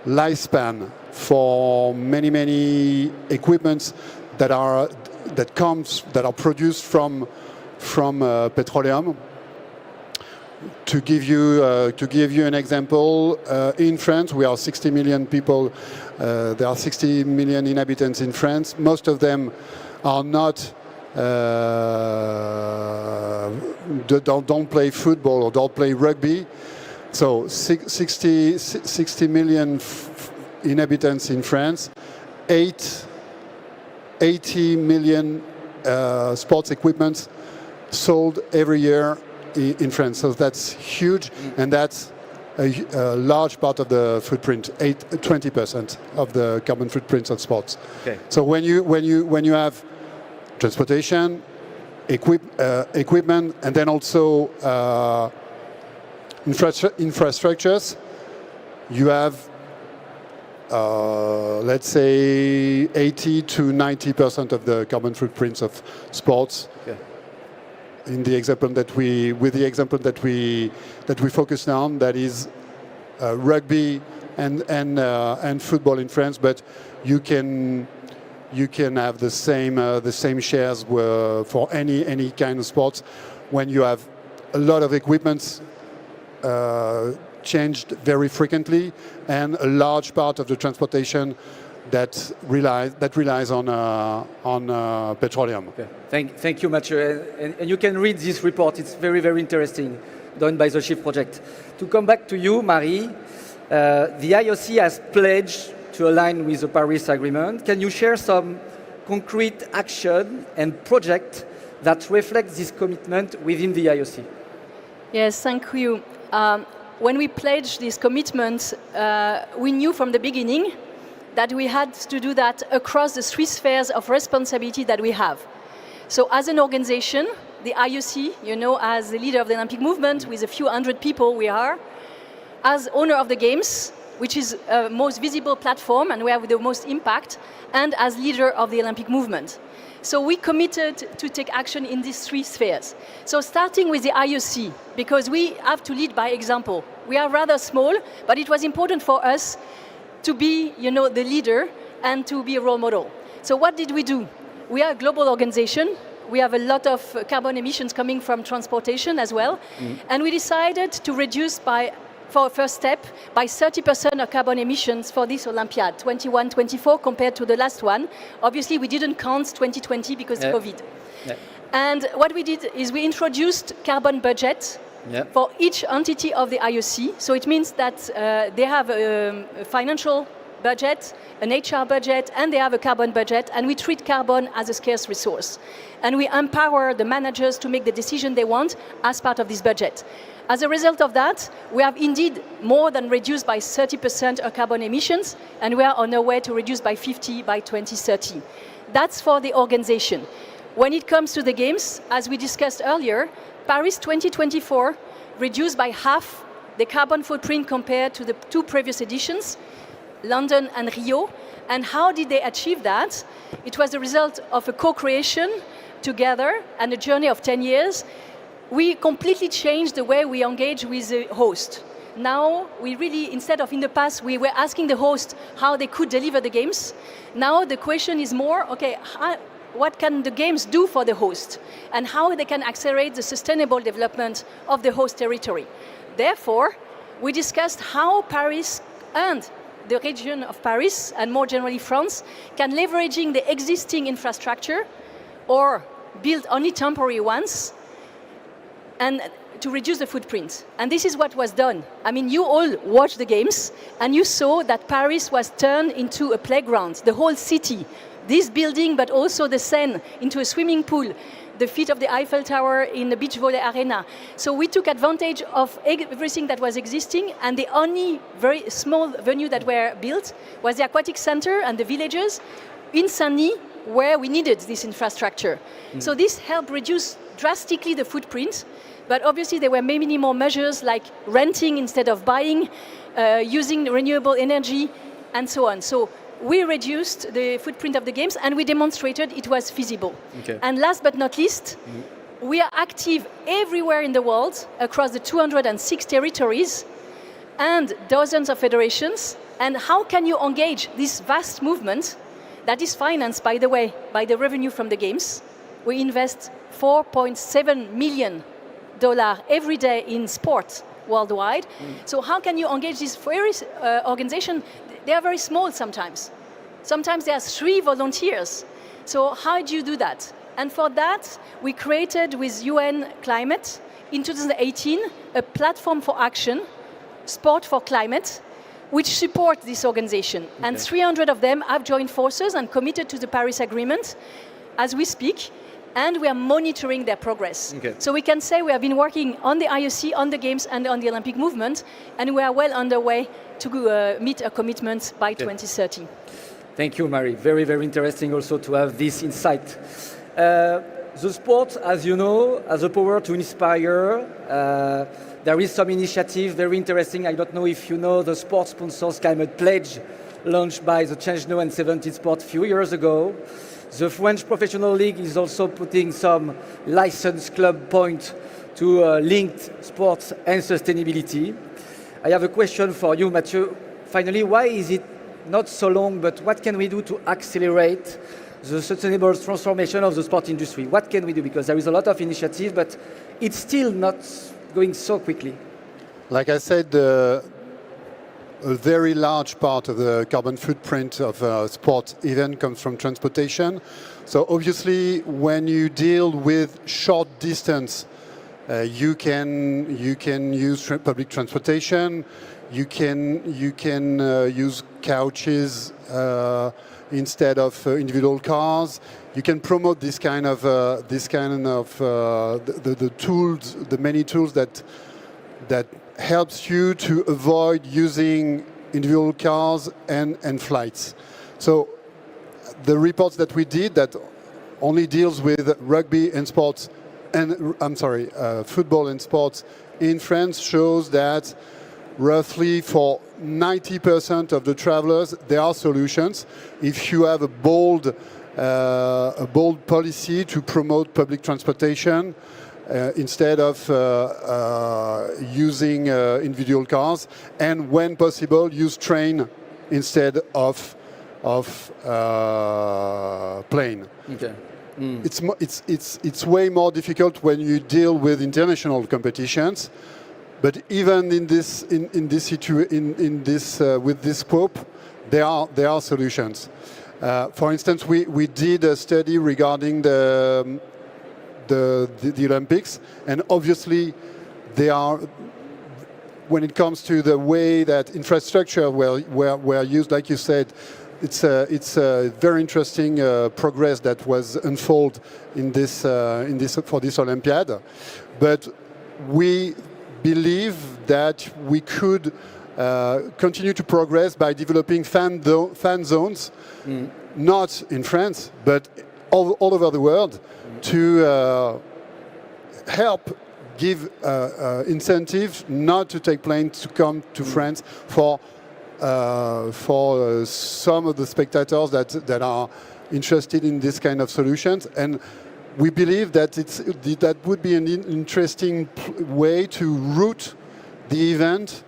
lifespan for many equipments that are produced from petroleum. To give you an example, in France we are 60 million people. There are 60 million inhabitants in France. Most of them are not don't play football or don't play rugby. So 60 million inhabitants in France, 80 million sports equipment sold every year in France. So that's huge, and that's a large part of the footprint, 20% of the carbon footprint of sports. Okay. So when you have transportation, equipment, and then also infrastructures, you have let's say 80 to 90% of the carbon footprints of sports. Okay. In the example that we focus on, that is rugby and football in France, but you can have the same shares for any kind of sports when you have a lot of equipment changed very frequently, and a large part of the transportation that relies on petroleum. Okay. Thank you, Mathieu. And you can read this report. It's very interesting, done by the SHIFT project. To come back to you, Marie, the IOC has pledged to align with the Paris Agreement. Can you share some concrete action and project that reflect this commitment within the IOC? Yes, thank you. When we pledged this commitment, we knew from the beginning that we had to do that across the three spheres of responsibility that we have. So as an organization, the IOC, as the leader of the Olympic movement, with a few hundred people we are, as owner of the Games, which is a most visible platform and where we have the most impact, and as leader of the Olympic movement. So we committed to take action in these three spheres. So starting with the IOC, because we have to lead by example. We are rather small, but it was important for us to be, the leader and to be a role model. So what did we do? We are a global organization. We have a lot of carbon emissions coming from transportation as well. And we decided to reduce for a first step, by 30% of carbon emissions for this Olympiad, 21-24, compared to the last one. Obviously, we didn't count 2020 because of COVID. Yeah. And what we did is we introduced carbon budget for each entity of the IOC. So it means that they have a financial budget, an HR budget, and they have a carbon budget, and we treat carbon as a scarce resource. And we empower the managers to make the decision they want as part of this budget. As a result of that, we have indeed more than reduced by 30% our carbon emissions, and we are on our way to reduce by 50% by 2030. That's for the organization. When it comes to the Games, as we discussed earlier, Paris 2024 reduced by half the carbon footprint compared to the two previous editions, London and Rio. And how did they achieve that? It was the result of a co-creation together and a journey of 10 years. We completely changed the way we engage with the host. Now, we really, instead of in the past, we were asking the host how they could deliver the Games. Now the question is more, okay, what can the Games do for the host? And how they can accelerate the sustainable development of the host territory. Therefore, we discussed how Paris and the region of Paris, and more generally France, can leveraging the existing infrastructure or build only temporary ones, and to reduce the footprint. And this is what was done. I mean, you all watched the Games, and you saw that Paris was turned into a playground, the whole city. This building, but also the Seine, into a swimming pool, the feet of the Eiffel Tower in the beach volley arena. So we took advantage of everything that was existing, and the only very small venue that were built was the aquatic center and the villages in Saint-Denis, where we needed this infrastructure. So this helped reduce drastically the footprint, but obviously there were many more measures like renting instead of buying, using renewable energy, and so on. So we reduced the footprint of the Games, and we demonstrated it was feasible. Okay. And last but not least, we are active everywhere in the world, across the 206 territories, and dozens of federations, And how can you engage this vast movement that is financed, by the way, by the revenue from the games? We invest $4.7 million every day in sport worldwide. So how can you engage this very organization? They are very small sometimes. Sometimes there are 3 volunteers. So how do you do that? And for that, we created with UN Climate in 2018 a platform for action, Sport for Climate, which support this organization. Okay. And 300 of them have joined forces and committed to the Paris Agreement as we speak, and we are monitoring their progress. Okay. So we can say we have been working on the IOC, on the Games, and on the Olympic movement, and we are well underway to meet a commitment by 2030. Thank you, Marie. Very, very interesting also to have this insight. The sport, as you know, has the power to inspire. There is some initiative, very interesting. I don't know if you know the Sport Sponsors Climate Pledge launched by the ChangeNOW and 17 Sport a few years ago. The French Professional League is also putting some licensed club points to linked sports and sustainability. I have a question for you, Mathieu. Finally, why is it not so long, but what can we do to accelerate the sustainable transformation of the sport industry? What can we do? Because there is a lot of initiative, but it's still not going so quickly. Like I said, a very large part of the carbon footprint of a sport event comes from transportation. So obviously, when you deal with short distance, you can use public transportation. You can use couches instead of individual cars. You can promote the tools, the many tools that helps you to avoid using individual cars and flights. So the reports that we did that only deals with rugby and sports, and football and sports in France shows that roughly for 90% of the travelers, there are solutions. If you have a bold policy to promote public transportation instead of using individual cars, and when possible, use train instead of plane. Okay. It's way more difficult when you deal with international competitions. But even with this scope, there are solutions. For instance, we did a study regarding the Olympics, and obviously when it comes to the way that infrastructure were used, like you said, it's a very interesting progress that was unfolded for this Olympiad. But we believe that we could continue to progress by developing fan zones, not in France, but all over the world, to help give incentives not to take planes to come to France for some of the spectators that are interested in this kind of solutions. And we believe that that would be an interesting way to route the event,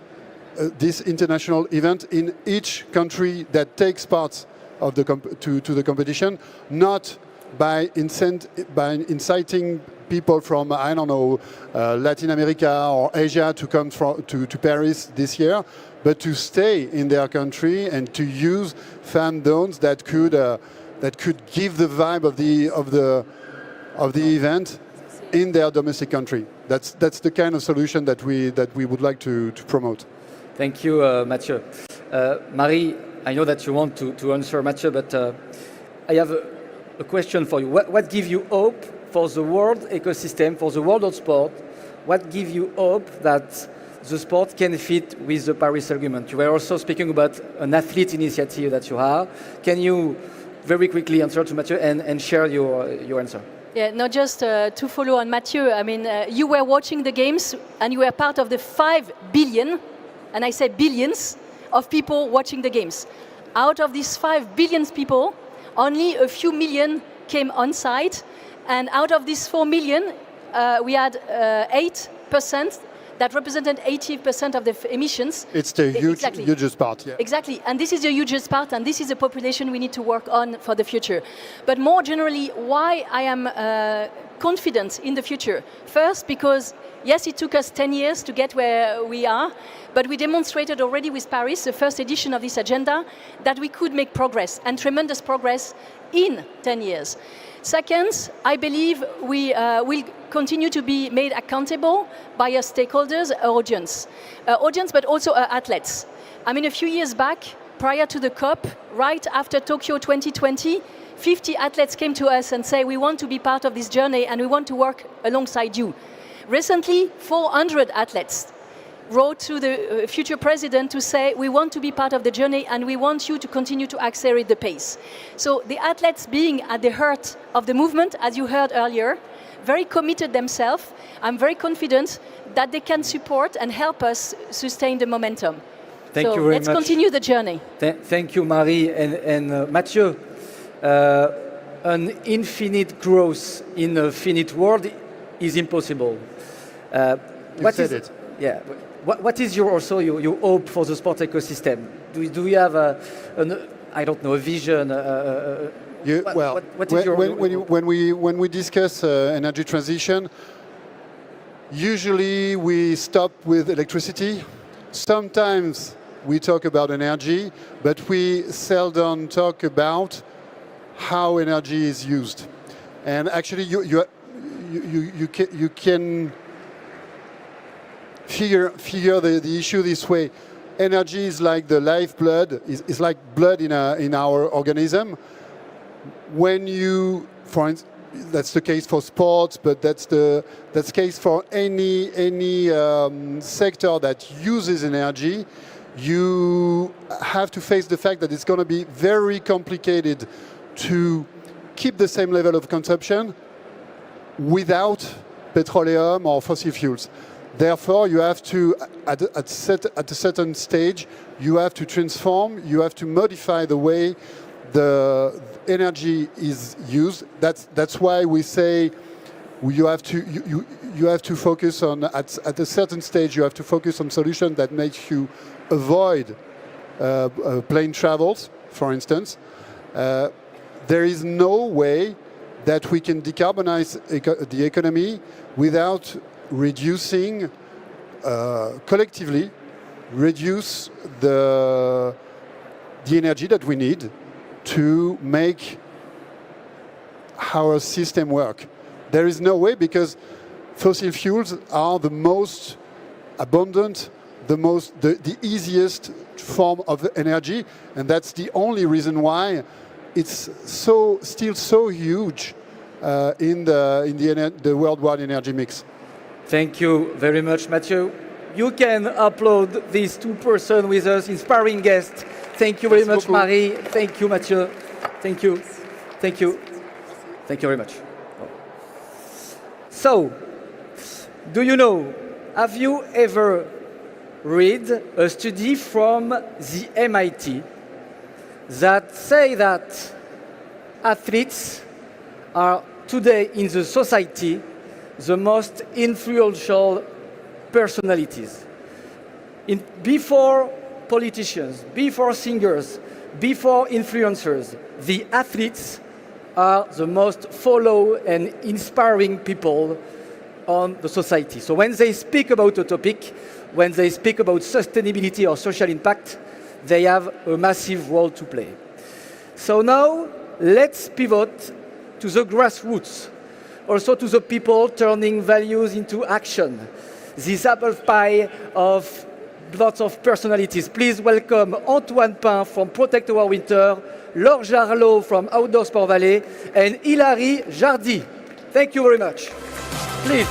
this international event, in each country that takes part of to the competition, not by inciting people from, I don't know, Latin America or Asia to come to Paris this year, but to stay in their country and to use fan zones that could give the vibe of the event in their domestic country. That's the kind of solution that we would like to promote. Thank you, Mathieu. Marie, I know that you want to answer Mathieu, but I have a question for you. What gives you hope for the world ecosystem, for the world of sport? What gives you hope that the sport can fit with the Paris Agreement? You were also speaking about an athlete initiative that you have. Can you very quickly answer to Mathieu and share your answer? Yeah, not just to follow on Mathieu. I mean, you were watching the games and you were part of the 5 billion, and I say billions, of people watching the games. Out of these 5 billion people, only a few million came on site, and out of these 4 million, we had 8% that represented 80% of the emissions. It's the Exactly. hugest part, yeah. Exactly, and this is the hugest part, and this is the population we need to work on for the future. But more generally, why I am confident in the future? First, because yes, it took us 10 years to get where we are, but we demonstrated already with Paris, the first edition of this agenda, that we could make progress, and tremendous progress in 10 years. Second, I believe we will continue to be made accountable by our stakeholders, our audience, but also our athletes. I mean, a few years back, prior to the COP, right after Tokyo 2020, 50 athletes came to us and said, we want to be part of this journey and we want to work alongside you. Recently, 400 athletes wrote to the future president to say, we want to be part of the journey and we want you to continue to accelerate the pace. So the athletes being at the heart of the movement, as you heard earlier, very committed themselves. I'm very confident that they can support and help us sustain the momentum. Thank you very let's much. continue the journey. Thank you, Marie and Mathieu. An infinite growth in a finite world is impossible. You said it. Yeah. What is your hope for the sport ecosystem? Do you have a vision? What is when we discuss energy transition, usually we stop with electricity. Sometimes we talk about energy, but we seldom talk about how energy is used. And actually, you can figure the issue this way. Energy is like the lifeblood, is like blood in our organism. When you, for instance, that's the case for sports, but that's the case for any sector that uses energy. You have to face the fact that it's going to be very complicated to keep the same level of consumption without petroleum or fossil fuels. Therefore, you have to, at a certain stage, you have to transform, you have to modify the way the energy is used. That's why we say you have to focus on, at a certain stage, you have to focus on solutions that make you avoid plane travels, for instance. There is no way that we can decarbonize the economy without reducing, collectively, reduce the energy that we need to make our system work. There is no way, because fossil fuels are the most abundant, the easiest form of energy, and that's the only reason why it's still so huge in the worldwide energy mix. Thank you very much, Mathieu. You can upload these two persons with us, inspiring guests. Thank you very much, Marie. Thank you, Mathieu. Thank you. Thank you. Thank you very much. So, do you know, have you ever read a study from the MIT that say that athletes are today in the society the most influential personalities? Before politicians, before singers, before influencers, the athletes are the most followed and inspiring people on the society. So when they speak about a topic, when they speak about sustainability or social impact, they have a massive role to play. So now, let's pivot to the grassroots, also to the people turning values into action. This apple pie of lots of personalities. Please welcome Antoine Pin from Protect Our Winter, Laure Jarlot from Outdoor Sport Valley, and Hilary Jardy. Thank you very much. Please.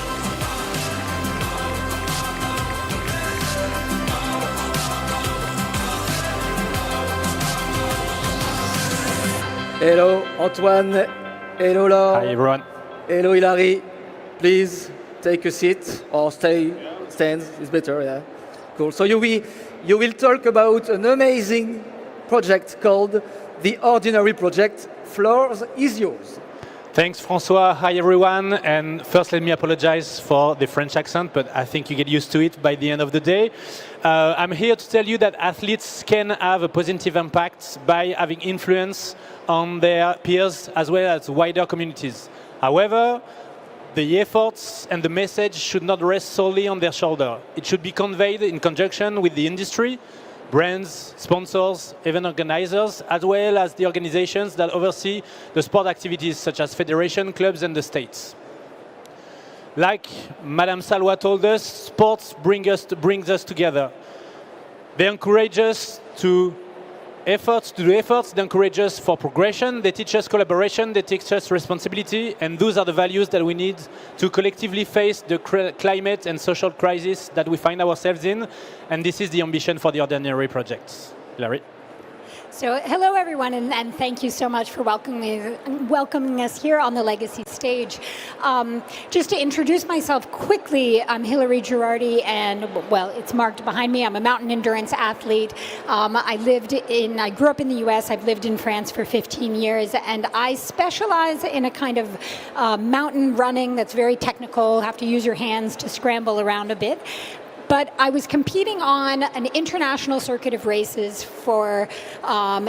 Hello, Antoine. Hello, Laure. Hi, everyone. Hello, Hilary. Please take a seat or stand. It's better, yeah. Cool. So you will talk about an amazing project called The Ordinary Project. Floor is yours. Thanks, Francois. Hi, everyone. And first, let me apologize for the French accent, but I think you get used to it by the end of the day. I'm here to tell you that athletes can have a positive impact by having influence on their peers as well as wider communities. However, the efforts and the message should not rest solely on their shoulder. It should be conveyed in conjunction with the industry, brands, sponsors, event organizers, as well as the organizations that oversee the sport activities such as federation, clubs, and the states. Like Madame Salwa told us, sports brings us together. They encourage us to do efforts, they encourage us for progression, they teach us collaboration, they teach us responsibility, and those are the values that we need to collectively face the climate and social crisis that we find ourselves in, and this is the ambition for the Ordinary projects. Larry? So hello, everyone, and thank you so much for welcoming us here on the Legacy stage. Just to introduce myself quickly, I'm Hilary Girardi, and, well, it's marked behind me. I'm a mountain endurance athlete. I grew up in the US. I've lived in France for 15 years, and I specialize in a kind of mountain running that's very technical, have to use your hands to scramble around a bit. But I was competing on an international circuit of races for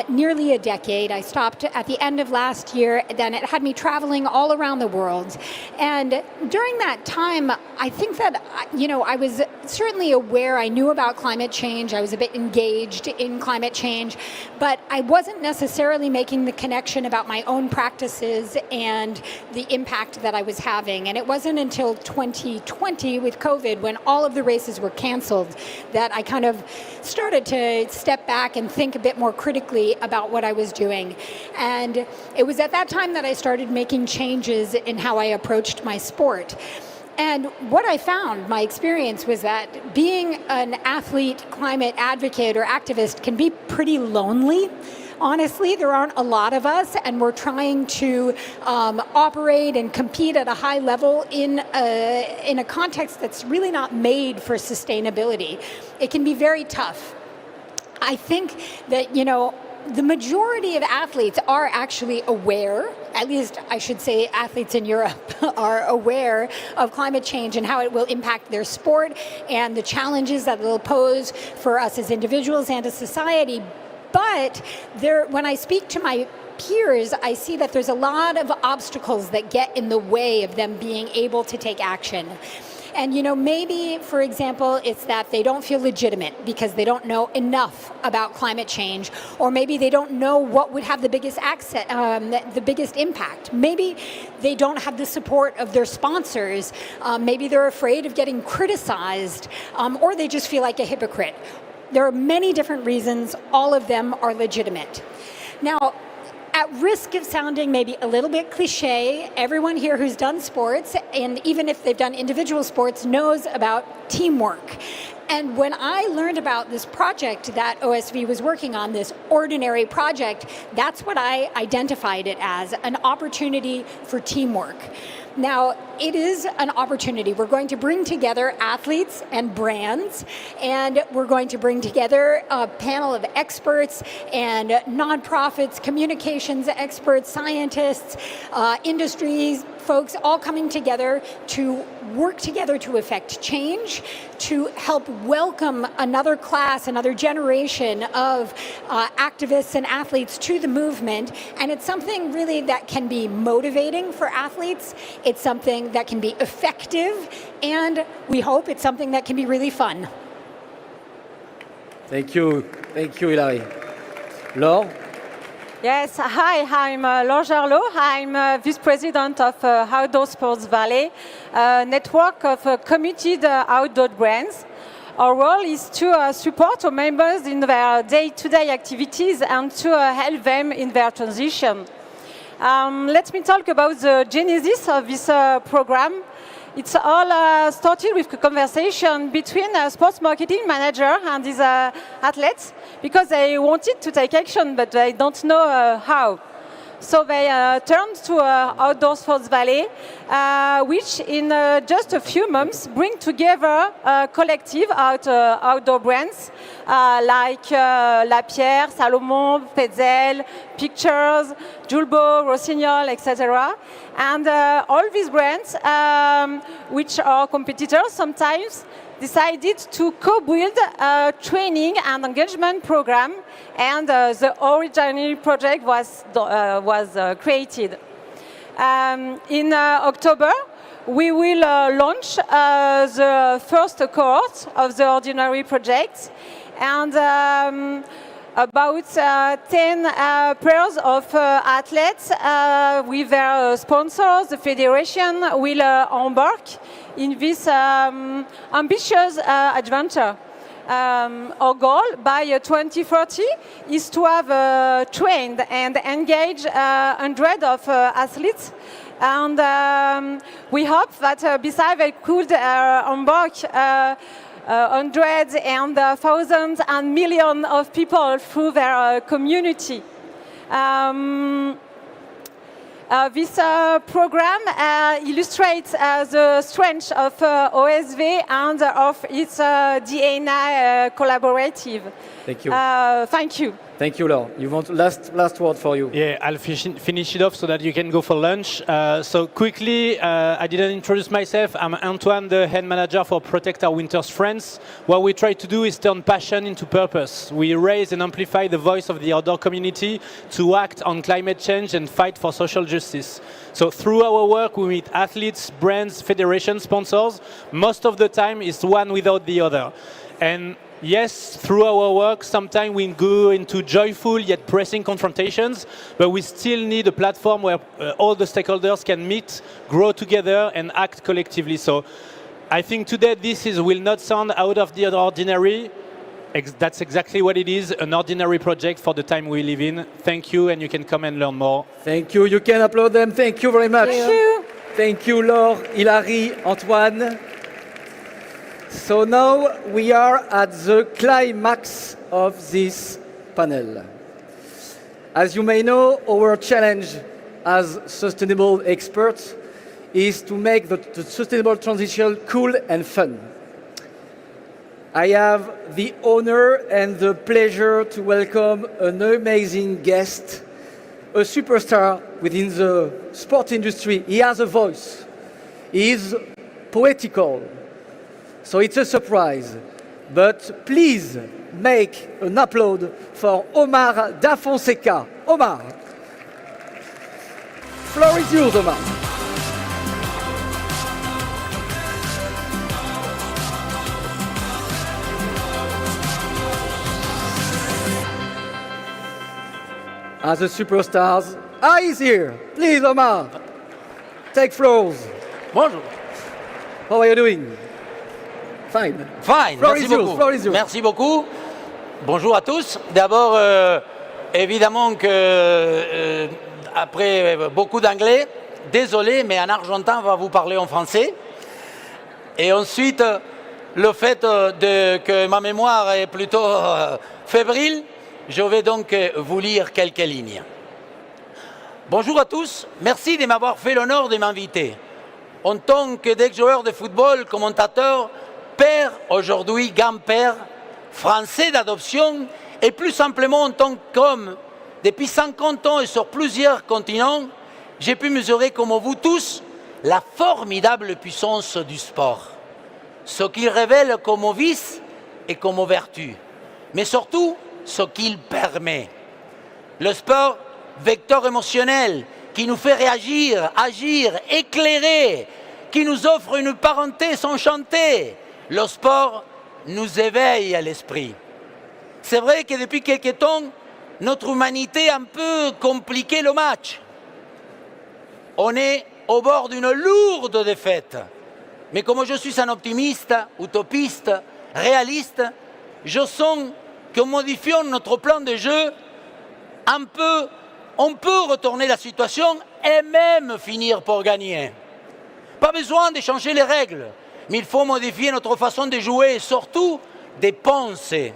nearly a decade. I stopped at the end of last year. Then it had me traveling all around the world. And during that time, I think that, I was certainly aware. I knew about climate change. I was a bit engaged in climate change. But I wasn't necessarily making the connection about my own practices and the impact that I was having. And it wasn't until 2020 with COVID, when all of the races were canceled, that I kind of started to step back and think a bit more critically about what I was doing. And it was at that time that I started making changes in how I approached my sport. And what I found, my experience, was that being an athlete, climate advocate, or activist can be pretty lonely. Honestly, there aren't a lot of us, and we're trying to operate and compete at a high level in a context that's really not made for sustainability. It can be very tough. I think that, the majority of athletes are actually aware, at least I should say athletes in Europe are aware of climate change and how it will impact their sport and the challenges that it will pose for us as individuals and as society. But when I speak to my peers, I see that there's a lot of obstacles that get in the way of them being able to take action. And, maybe, for example, it's that they don't feel legitimate because they don't know enough about climate change, or maybe they don't know what would have the biggest the biggest impact. Maybe they don't have the support of their sponsors. Maybe they're afraid of getting criticized, or they just feel like a hypocrite. There are many different reasons. All of them are legitimate. Now, at risk of sounding maybe a little bit cliche, everyone here who's done sports, and even if they've done individual sports, knows about teamwork. And when I learned about this project that OSV was working on, this Ordinary project, that's what I identified it as, an opportunity for teamwork. Now, it is an opportunity. We're going to bring together athletes and brands, and we're going to bring together a panel of experts and nonprofits, communications experts, scientists, industries, folks all coming together to work together to effect change, to help welcome another class, another generation of activists and athletes to the movement. And it's something really that can be motivating for athletes. It's something that can be effective, and we hope it's something that can be really fun. Thank you, Hilary. Laure? Yes, hi, I'm Laure Gerlot. I'm Vice President of Outdoor Sports Valley, a network of committed outdoor brands. Our role is to support our members in their day-to-day activities and to help them in their transition. Let me talk about the genesis of this program. It's all started with a conversation between a sports marketing manager and his athletes, because they wanted to take action, but they don't know how. So they turned to Outdoor Sports Valley, which in just a few months bring together collective outdoor brands like La Pierre, Salomon, Petzl, Pictures, Julbo, Rossignol, etc. And all these brands, which are competitors sometimes, decided to co-build a training and engagement program, and the original project was created. In October, we will launch the first cohort of the Ordinary project, and about 10 pairs of athletes with their sponsors, the federation, will embark in this ambitious adventure. Our goal by 2030 is to have trained and engaged hundreds of athletes, and we hope that besides they could embark hundreds and thousands and millions of people through their community. This program illustrates the strength of OSV and of its DNA collaborative. Thank you. Thank you. Thank you, Laure. You want last word for you? Yeah, I'll finish it off so that you can go for lunch. So quickly, I didn't introduce myself. I'm Antoine, the head manager for Protect Our Winters Friends. What we try to do is turn passion into purpose. We raise and amplify the voice of the outdoor community to act on climate change and fight for social justice. So through our work, we meet athletes, brands, federations, sponsors. Most of the time, it's one without the other. And yes, through our work, sometimes we go into joyful yet pressing confrontations, but we still need a platform where all the stakeholders can meet, grow together, and act collectively. So I think today will not sound out of the ordinary. That's exactly what it is, an ordinary project for the time we live in. Thank you, and you can come and learn more. Thank you. You can applaud them. Thank you very much. Thank you. Thank you, Laure, Hilary, Antoine. So now we are at the climax of this panel. As you may know, our challenge as sustainable experts is to make the sustainable transition cool and fun. I have the honor and the pleasure to welcome an amazing guest, a superstar within the sport industry. He has a voice. He is poetical. So it's a surprise. But please make an applaud for Omar Da Fonseca. Omar. Floor is yours, Omar. As the superstars, he's here. Please, Omar, take floors. Bonjour. How are you doing? Fine. Fine, merci beaucoup. Merci beaucoup. Bonjour à tous. D'abord, évidemment que après beaucoup d'anglais, désolé, mais en argentin, on va vous parler en français. Et ensuite, le fait que ma mémoire est plutôt fébrile, je vais donc vous lire quelques lignes. Bonjour à tous, merci de m'avoir fait l'honneur de m'inviter. En tant qu'ex-joueur de football, commentateur, père, aujourd'hui grand-père, français d'adoption, et plus simplement en tant qu'homme, depuis 50 ans et sur plusieurs continents, j'ai pu mesurer comme vous tous la formidable puissance du sport. Ce qu'il révèle comme vice et comme vertu, mais surtout ce qu'il permet. Le sport, vecteur émotionnel, qui nous fait réagir, agir, éclairer, qui nous offre une parenthèse enchantée. Le sport nous éveille à l'esprit. C'est vrai que depuis quelque temps, notre humanité a un peu compliqué le match. On est au bord d'une lourde défaite. Mais comme je suis un optimiste, utopiste, réaliste, je sens qu'en modifiant notre plan de jeu, on peut retourner la situation et même finir par gagner. Pas besoin de changer les règles, mais il faut modifier notre façon de jouer et surtout de penser.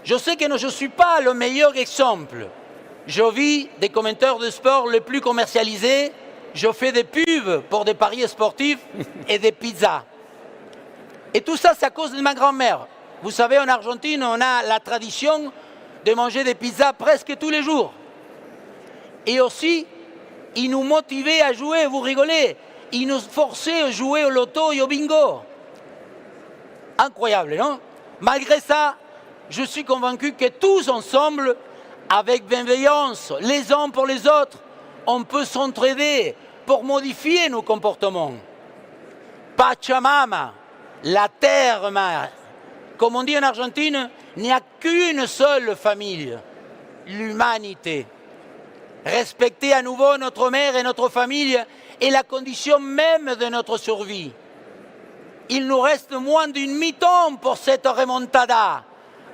Je sais que je ne suis pas le meilleur exemple. Je vis des commentaires de sport les plus commercialisés. Je fais des pubs pour des paris sportifs et des pizzas. Et tout ça, c'est à cause de ma grand-mère. Vous savez, en Argentine, on a la tradition de manger des pizzas presque tous les jours. Et aussi, il nous motivait à jouer, vous rigolez, il nous forçait à jouer au loto et au bingo. Incroyable, non? Malgré ça, je suis convaincu que tous ensemble, avec bienveillance, les uns pour les autres, on peut s'entraider pour modifier nos comportements. Pachamama, la terre-mère, comme on dit en Argentine, il n'y a qu'une seule famille, l'humanité. Respecter à nouveau notre mère et notre famille est la condition même de notre survie. Il nous reste moins d'une mi-temps pour cette remontada,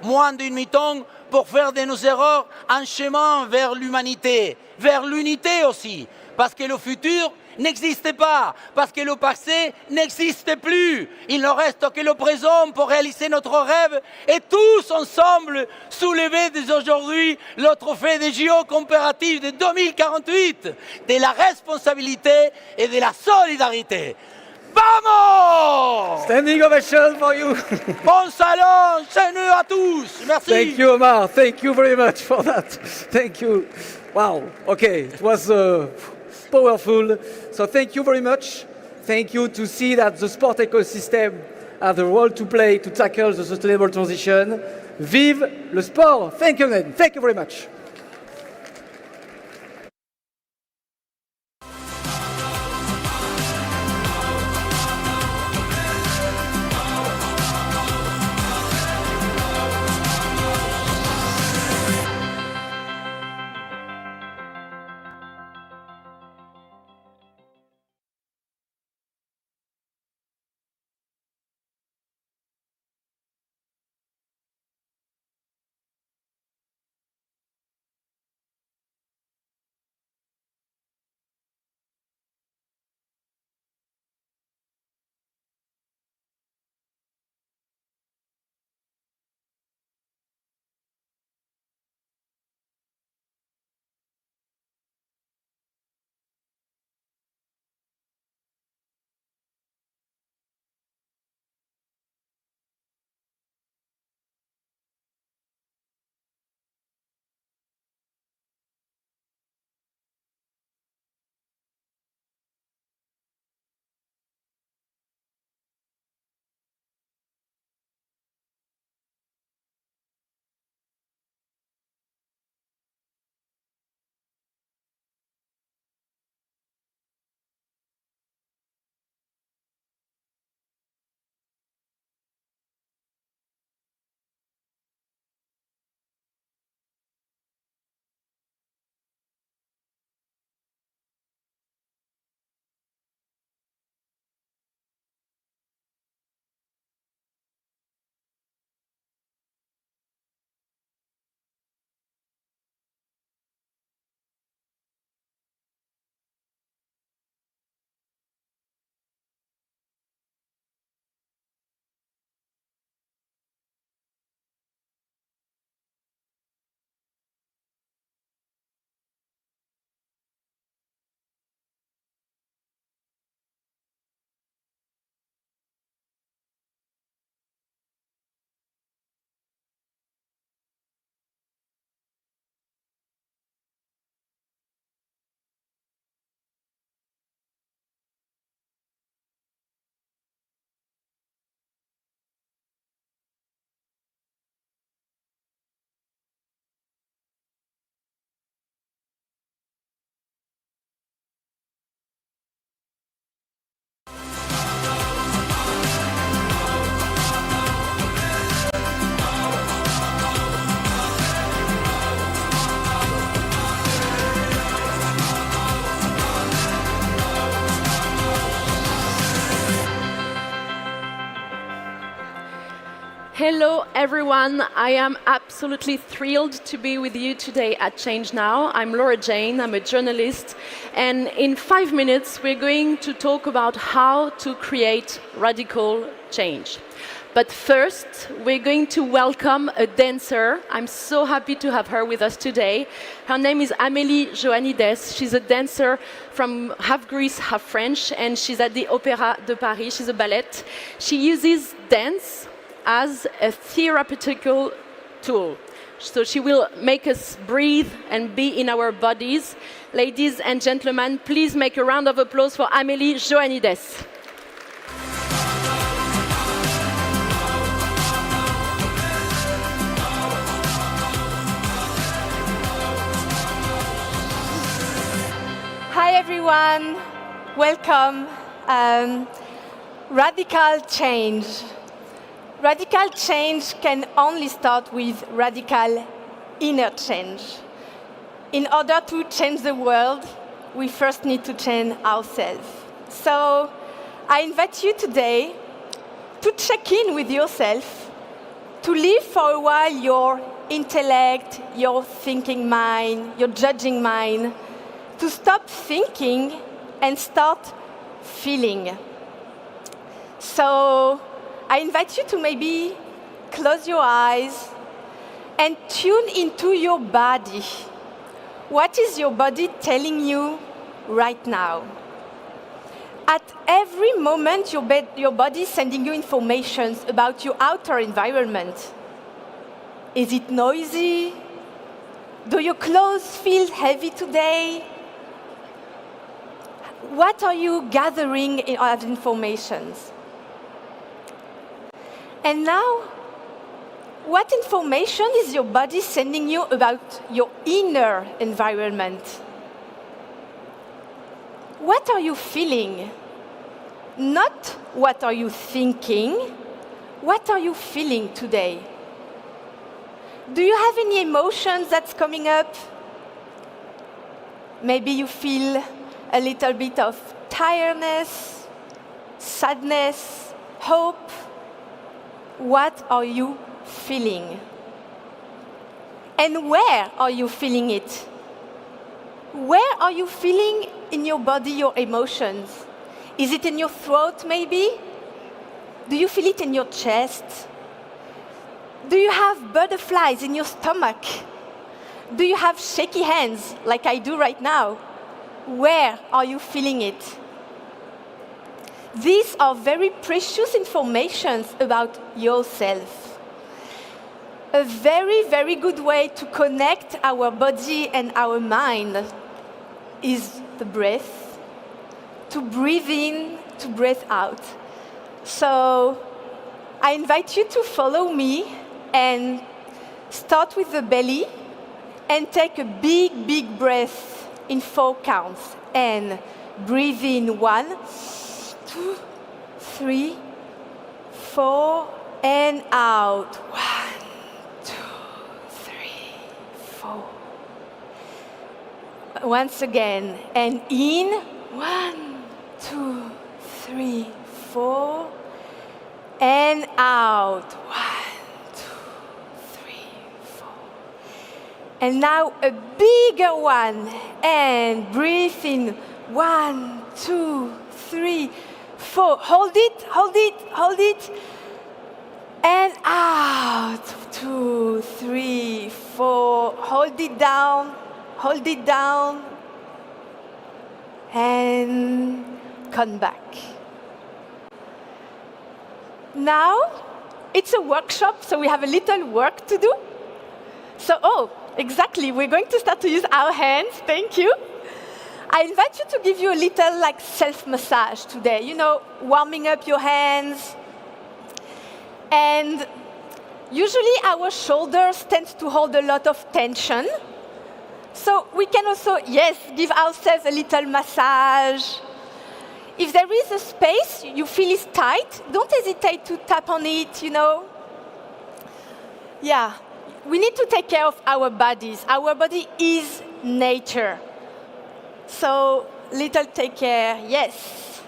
moins d'une mi-temps pour faire de nos erreurs un chemin vers l'humanité, vers l'unité aussi, parce que le futur n'existe pas, parce que le passé n'existe plus. Il ne reste que le présent pour réaliser notre rêve et tous ensemble soulever dès aujourd'hui le trophée des JO comparatifs de 2048, de la responsabilité et de la solidarité. Vamos! Standing ovation for you. Bon salon, ChangeNOW à tous. Merci. Thank you, Omar. Thank you very much for that. Thank you. Wow. Okay, it was powerful. So thank you very much. Thank you to see that the sport ecosystem has a role to play to tackle the sustainable transition. Vive le sport. Thank you again. Thank you very much. Hello, everyone. I am absolutely thrilled to be with you today at ChangeNOW. I'm Laura Jane. I'm a journalist. And in 5 minutes, we're going to talk about how to create radical change. But first, we're going to welcome a dancer. I'm so happy to have her with us today. Her name is Amélie Joannides. She's a dancer from half Greece, half French, and she's at the Opéra de Paris. She's a ballet. She uses dance as a therapeutical tool. So she will make us breathe and be in our bodies. Ladies and gentlemen, please make a round of applause for Amélie Joannides. Hi everyone, welcome. Radical change. Radical change can only start with radical inner change. In order to change the world, we first need to change ourselves. So I invite you today to check in with yourself, to leave for a while your intellect, your thinking mind, your judging mind, to stop thinking and start feeling. So I invite you to maybe close your eyes and tune into your body. What is your body telling you right now? At every moment, your body is sending you information about your outer environment. Is it noisy? Do your clothes feel heavy today? What are you gathering of information? And now, what information is your body sending you about your inner environment? What are you feeling? Not what are you thinking, what are you feeling today? Do you have any emotions that's coming up? Maybe you feel a little bit of tiredness, sadness, hope. What are you feeling? And where are you feeling it? Where are you feeling in your body your emotions? Is it in your throat, maybe? Do you feel it in your chest? Do you have butterflies in your stomach? Do you have shaky hands like I do right now? Where are you feeling it? These are very precious information about yourself. A very, very good way to connect our body and our mind is the breath. To breathe in, to breathe out. So I invite you to follow me and start with the belly and take a big, big breath in 4 counts. And breathe in 1, 2, 3, 4, and out. 1, 2, 3, 4. Once again, and in 1, 2, 3, 4, and out. 1, 2, 3, 4. And now a bigger one, and breathe in 1, 2, 3, 4. Hold it, hold it, hold it. And out. 2, 3, 4. Hold it down, hold it down. And come back. Now, it's a workshop, so we have a little work to do. So, exactly, we're going to start to use our hands. Thank you. I invite you to give you a little self-massage today, warming up your hands. And usually our shoulders tend to hold a lot of tension. So we can also, give ourselves a little massage. If there is a space you feel is tight, don't hesitate to tap on it, Yeah, we need to take care of our bodies. Our body is nature. So, little take care, yes.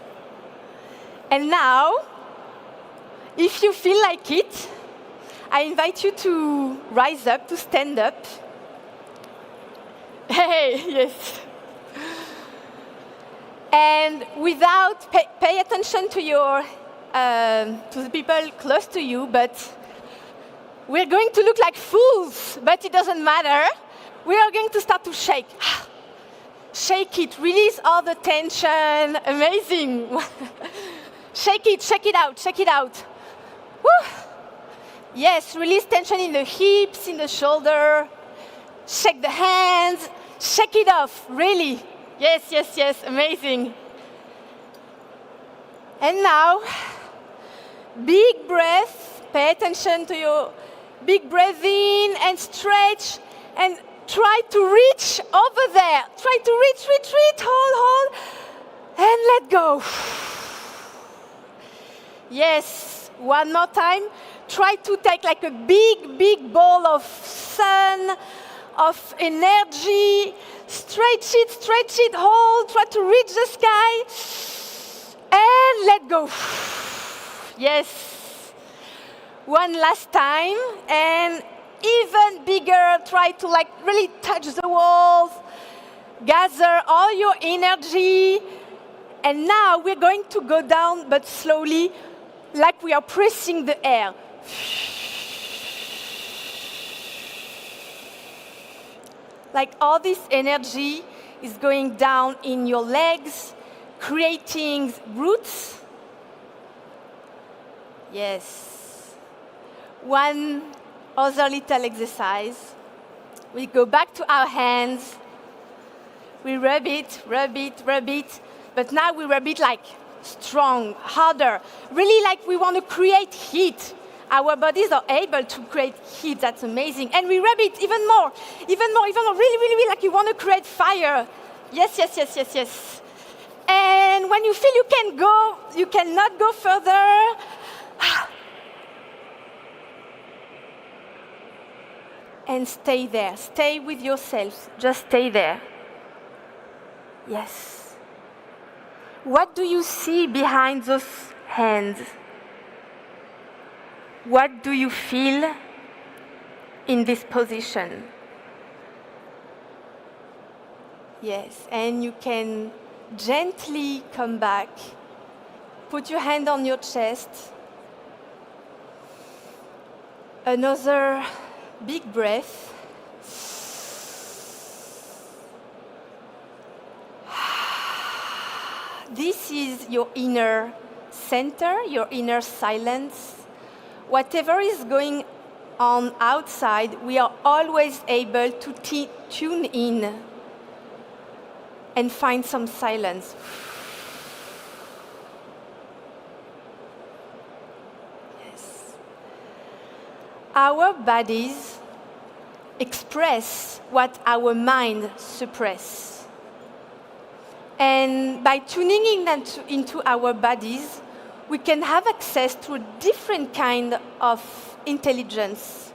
And now, if you feel like it, I invite you to rise up, to stand up. Hey, yes. And without pay attention to to the people close to you, but we're going to look like fools, but it doesn't matter. We are going to start to shake. Shake it, release all the tension. Amazing. Shake it out, shake it out. Woo. Yes, release tension in the hips, in the shoulder. Shake the hands, shake it off, really. Yes, yes, yes, amazing. And now, big breath, pay attention to your big breath in and stretch and try to reach over there. Try to reach, hold, and let go. Yes, one more time. Try to take like a big ball of sun, of energy. Stretch it, hold, try to reach the sky, and let go. Yes. One last time, and even bigger, try to like really touch the walls, gather all your energy, and now we're going to go down, but slowly, like we are pressing the air. Like all this energy is going down in your legs, creating roots. Yes. One other little exercise. We go back to our hands. We rub it, but now we rub it like strong, harder, really like we want to create heat. Our bodies are able to create heat. That's amazing. And we rub it even more, really like you want to create fire. Yes. And when you feel you cannot go further, and stay there. Stay with yourself. Just stay there. Yes. What do you see behind those hands? What do you feel in this position? Yes, and you can gently come back. Put your hand on your chest. Another big breath. This is your inner center, your inner silence. Whatever is going on outside, we are always able to tune in and find some silence. Yes. Our bodies express what our mind suppresses. And by tuning in into our bodies, we can have access to a different kind of intelligence.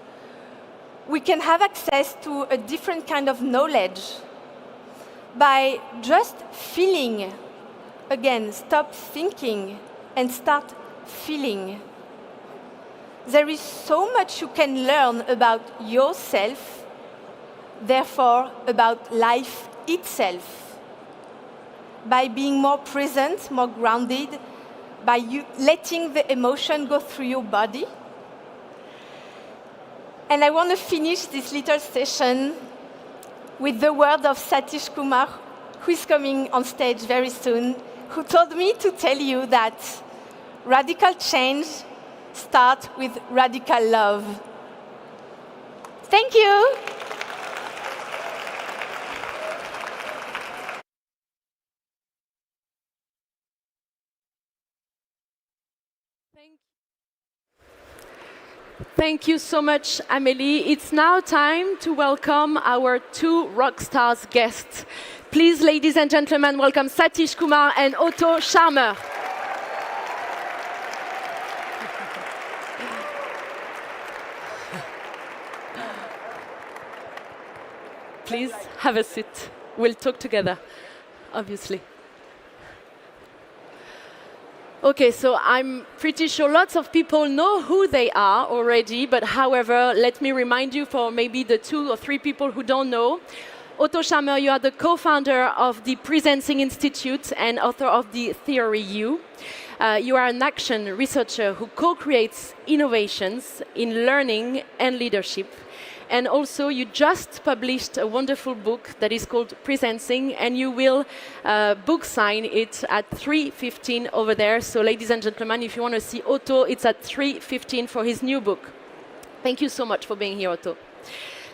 We can have access to a different kind of knowledge by just feeling. Again, stop thinking and start feeling. There is so much you can learn about yourself, therefore about life itself. By being more present, more grounded, by you letting the emotion go through your body. And I want to finish this little session with the word of Satish Kumar, who is coming on stage very soon, who told me to tell you that radical change starts with radical love. Thank you. Thank you so much, Amélie. It's now time to welcome our two rock stars guests. Please, ladies and gentlemen, welcome Satish Kumar and Otto Scharmer. Please have a seat. We'll talk together, obviously. Okay, so I'm pretty sure lots of people know who they are already, but however, let me remind you for maybe the 2 or 3 people who don't know. Otto Schammer, you are the co-founder of the Presencing Institute and author of the Theory U. You are an action researcher who co-creates innovations in learning and leadership. And also, you just published a wonderful book that is called Presencing, and you will book sign it at 3:15 over there. So, ladies and gentlemen, if you want to see Otto, it's at 3:15 for his new book. Thank you so much for being here, Otto.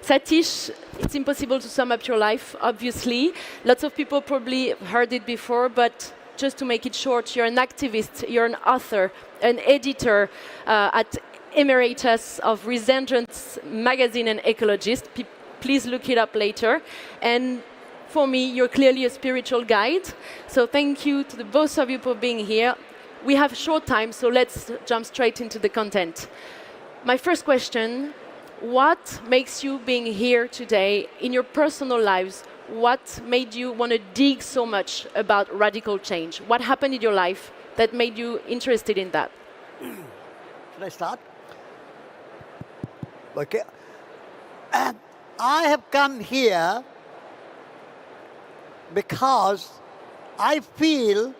Satish, it's impossible to sum up your life, obviously. Lots of people probably heard it before, but just to make it short, you're an activist, you're an author, an editor at Emeritus of Resentrance Magazine and Ecologist. Please look it up later. And for me, you're clearly a spiritual guide. So thank you to the both of you for being here. We have short time, so let's jump straight into the content. My first question, what makes you being here today in your personal lives? What made you want to dig so much about radical change? What happened in your life that made you interested in that? Should I start? Okay. And I have come here because I feel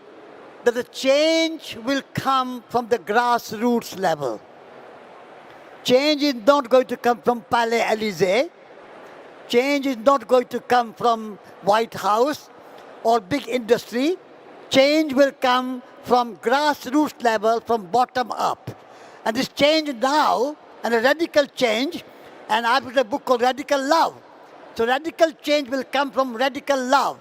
that the change will come from the grassroots level. Change is not going to come from Palais Élysée. Change is not going to come from White House or big industry. Change will come from grassroots level, from bottom up. And this change now, and a radical change, and I've written a book called Radical Love. So radical change will come from radical love.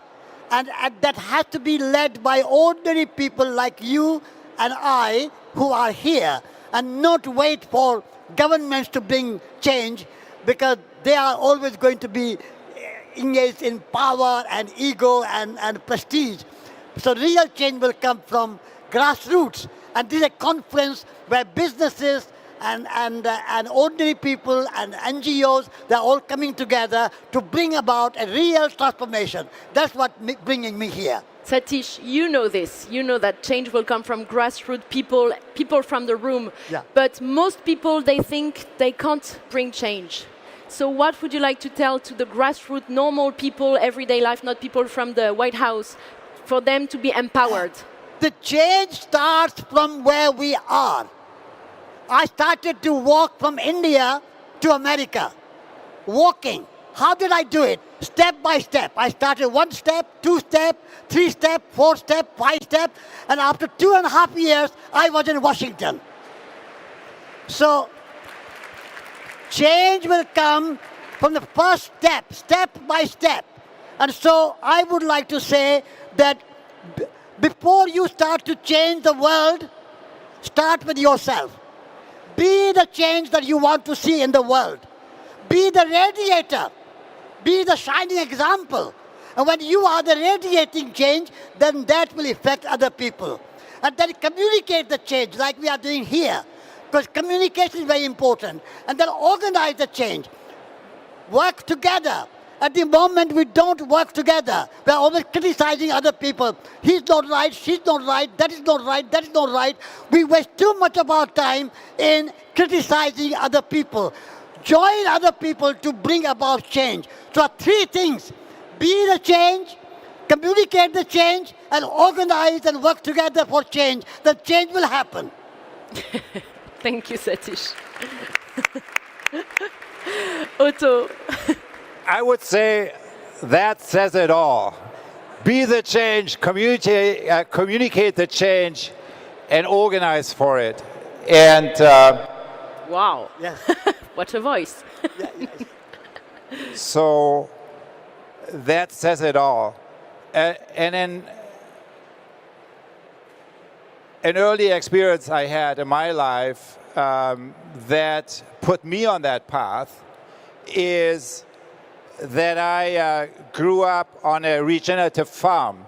And that has to be led by ordinary people like you and I who are here, and not wait for governments to bring change, because they are always going to be engaged in power and ego and prestige. So real change will come from grassroots. And this is a conference where businesses and ordinary people and NGOs, they're all coming together to bring about a real transformation. That's what's bringing me here. Satish, you know this. You know that change will come from grassroots people, people from the room. Yeah. But most people, they think they can't bring change. So what would you like to tell to the grassroots, normal people, everyday life, not people from the White House, for them to be empowered? The change starts from where we are. I started to walk from India to America, walking. How did I do it? Step by step. I started 1 step, 2 step, 3 step, 4 step, 5 step, and after 2.5 years, I was in Washington. So, change will come from the first step, step by step. And so, I would like to say that before you start to change the world, start with yourself. Be the change that you want to see in the world. Be the radiator. Be the shining example. And when you are the radiating change, then that will affect other people. And then communicate the change like we are doing here. Because communication is very important. And then organize the change. Work together. At the moment, we don't work together. We are always criticizing other people. He's not right, she's not right, that is not right, that is not right. We waste too much of our time in criticizing other people. Join other people to bring about change. So 3 things. Be the change, communicate the change, and organize and work together for change. The change will happen. Thank you, Satish. Otto. I would say that says it all. Be the change, communicate the change, and organize for it. And wow, yes. What a voice. So that says it all. And then an early experience I had in my life that put me on that path is that I grew up on a regenerative farm.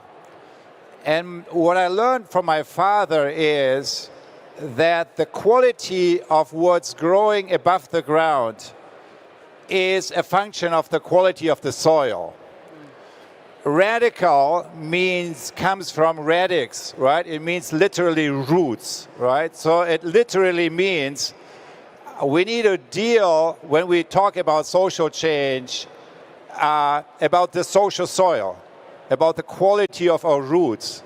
And what I learned from my father is that the quality of what's growing above the ground is a function of the quality of the soil. radical comes from radix, right? It means literally roots, right? So it literally means we need to deal, when we talk about social change, about the social soil, about the quality of our roots.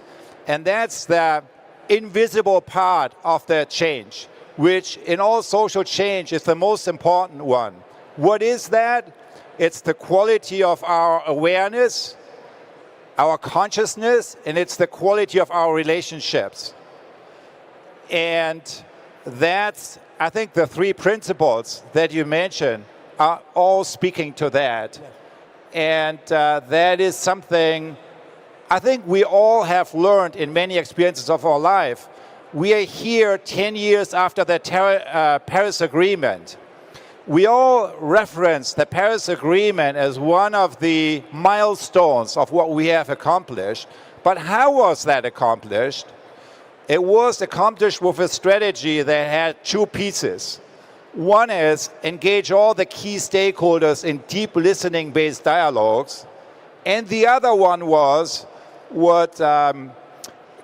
And that's the invisible part of the change, which in all social change is the most important one. What is that? It's the quality of our awareness, our consciousness, and it's the quality of our relationships. And that's, I think, the three principles that you mentioned are all speaking to that. And that is something I think we all have learned in many experiences of our life. We are here 10 years after the Paris Agreement. We all reference the Paris Agreement as one of the milestones of what we have accomplished. But how was that accomplished? It was accomplished with a strategy that had two pieces. One is engage all the key stakeholders in deep listening-based dialogues. And the other one was what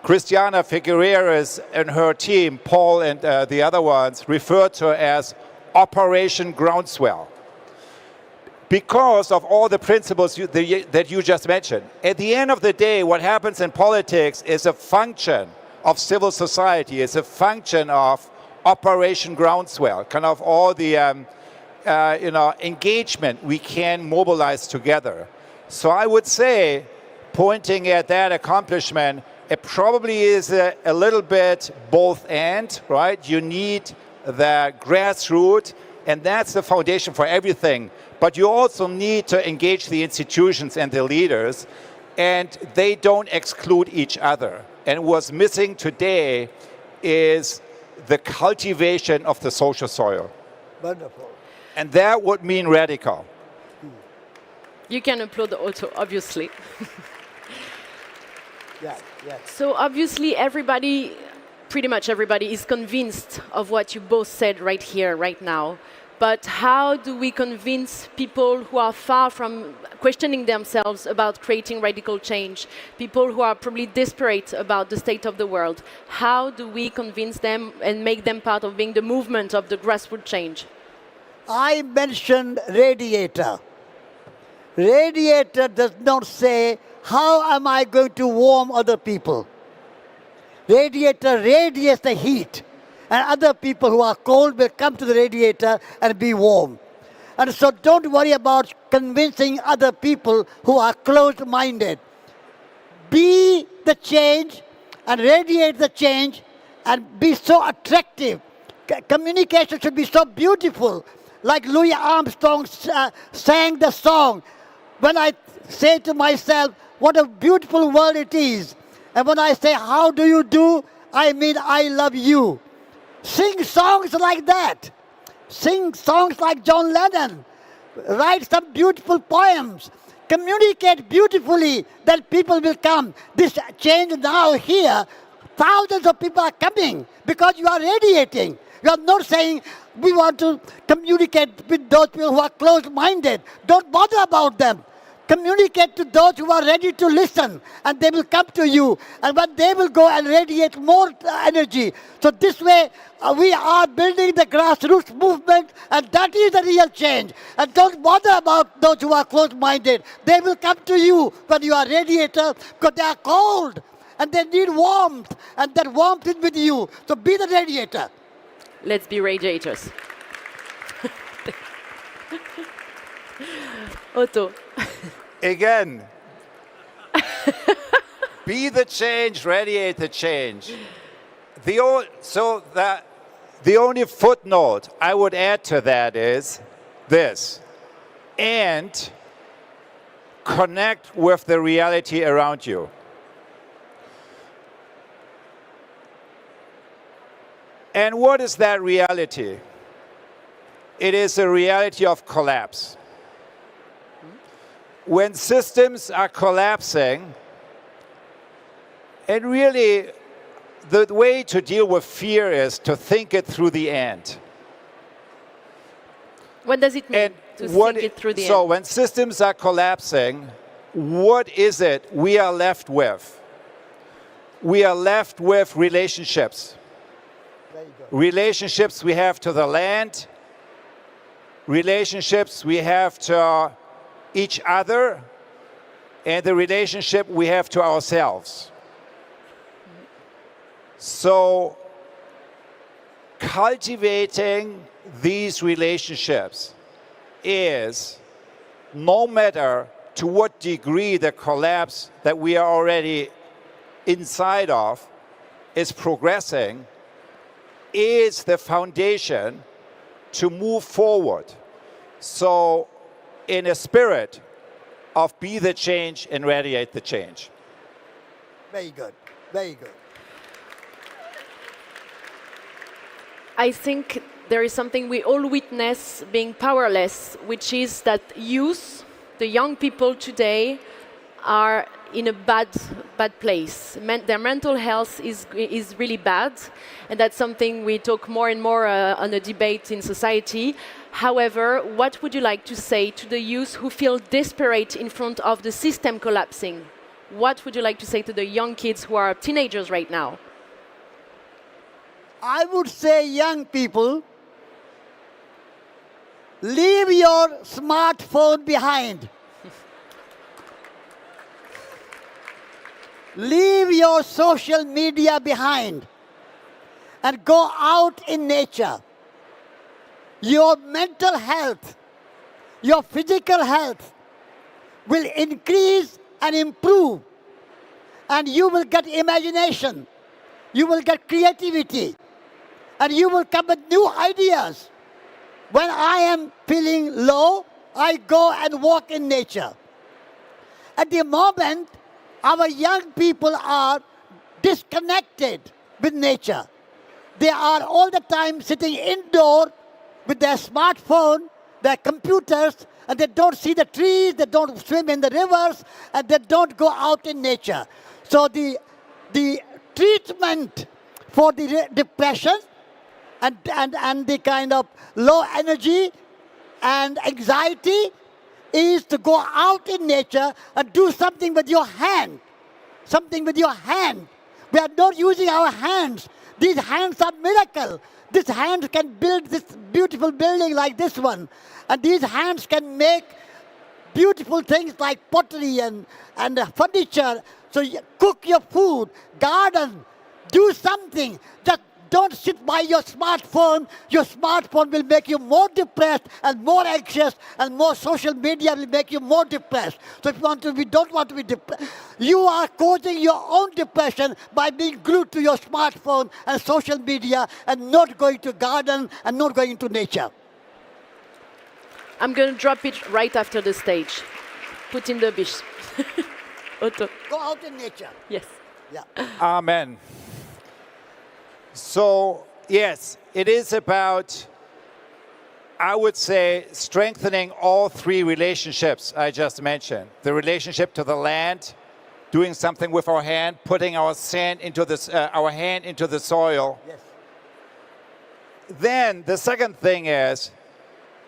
Christiana Figueres and her team, Paul and the other ones, referred to as Operation Groundswell. Because of all the principles that you just mentioned. At the end of the day, what happens in politics is a function of civil society. It's a function of Operation Groundswell, kind of all the engagement we can mobilize together. So I would say, pointing at that accomplishment, it probably is a little bit both and, right? You need the grassroots, and that's the foundation for everything. But you also need to engage the institutions and the leaders, and they don't exclude each other. And what's missing today is the cultivation of the social soil. Wonderful. And that would mean radical. You can applaud Otto, obviously. Yeah. So obviously everybody, pretty much everybody, is convinced of what you both said right here, right now. But how do we convince people who are far from questioning themselves about creating radical change, people who are probably desperate about the state of the world? How do we convince them and make them part of being the movement of the grassroots change? I mentioned radiator. Radiator does not say, how am I going to warm other people? Radiator radiates the heat. And other people who are cold will come to the radiator and be warm. And so don't worry about convincing other people who are closed-minded. Be the change and radiate the change and be so attractive. Communication should be so beautiful. Like Louis Armstrong sang the song. When I say to myself, what a beautiful world it is. And when I say, how do you do? I mean, I love you. Sing songs like that. Sing songs like John Lennon. Write some beautiful poems. Communicate beautifully, that people will come. This change now here, thousands of people are coming because you are radiating. You are not saying, we want to communicate with those people who are closed-minded. Don't bother about them. Communicate to those who are ready to listen, and they will come to you, and when they will go and radiate more energy. So this way, we are building the grassroots movement, and that is the real change. And don't bother about those who are closed-minded. They will come to you when you are radiator, because they are cold, and they need warmth, and that warmth is with you. So be the radiator. Let's be radiators. Otto. Again, be the change, radiate the change. The only footnote I would add to that is this: and connect with the reality around you. And what is that reality? It is a reality of collapse. When systems are collapsing, and really the way to deal with fear is to think it through the end. What does it mean to think it through the end? So when systems are collapsing, what is it we are left with? We are left with relationships. Relationships we have to the land, relationships we have to each other, and the relationship we have to ourselves. So cultivating these relationships is, no matter to what degree the collapse that we are already inside of is progressing, is the foundation to move forward. So in a spirit of be the change and radiate the change. Very good, very good. I think there is something we all witness being powerless, which is that youth, the young people today, are in a bad place. Their mental health is really bad, and that's something we talk more and more on a debate in society. However, what would you like to say to the youth who feel desperate in front of the system collapsing? What would you like to say to the young kids who are teenagers right now? I would say, young people, leave your smartphone behind. Leave your social media behind and go out in nature. Your mental health, your physical health will increase and improve, and you will get imagination, you will get creativity, and you will come with new ideas. When I am feeling low, I go and walk in nature. At the moment, our young people are disconnected with nature. They are all the time sitting indoor with their smartphone, their computers, and they don't see the trees, they don't swim in the rivers, and they don't go out in nature. So the treatment for the depression and the kind of low energy and anxiety is to go out in nature and do something with your hand. Something with your hand. We are not using our hands. These hands are miracle. These hands can build this beautiful building like this one. And these hands can make beautiful things like pottery and furniture. So you cook your food, garden, do something. Just don't sit by your smartphone. Your smartphone will make you more depressed and more anxious, and more social media will make you more depressed. So if you don't want to be depressed, you are causing your own depression by being glued to your smartphone and social media and not going to garden and not going into nature. I'm going to drop it right after the stage. Put in the bish. Otto. Go out in nature. Yes. Yeah. Amen. So, yes, it is about, I would say, strengthening all three relationships I just mentioned. The relationship to the land, doing something with our hand, putting our hand into the soil. Yes. Then the second thing is,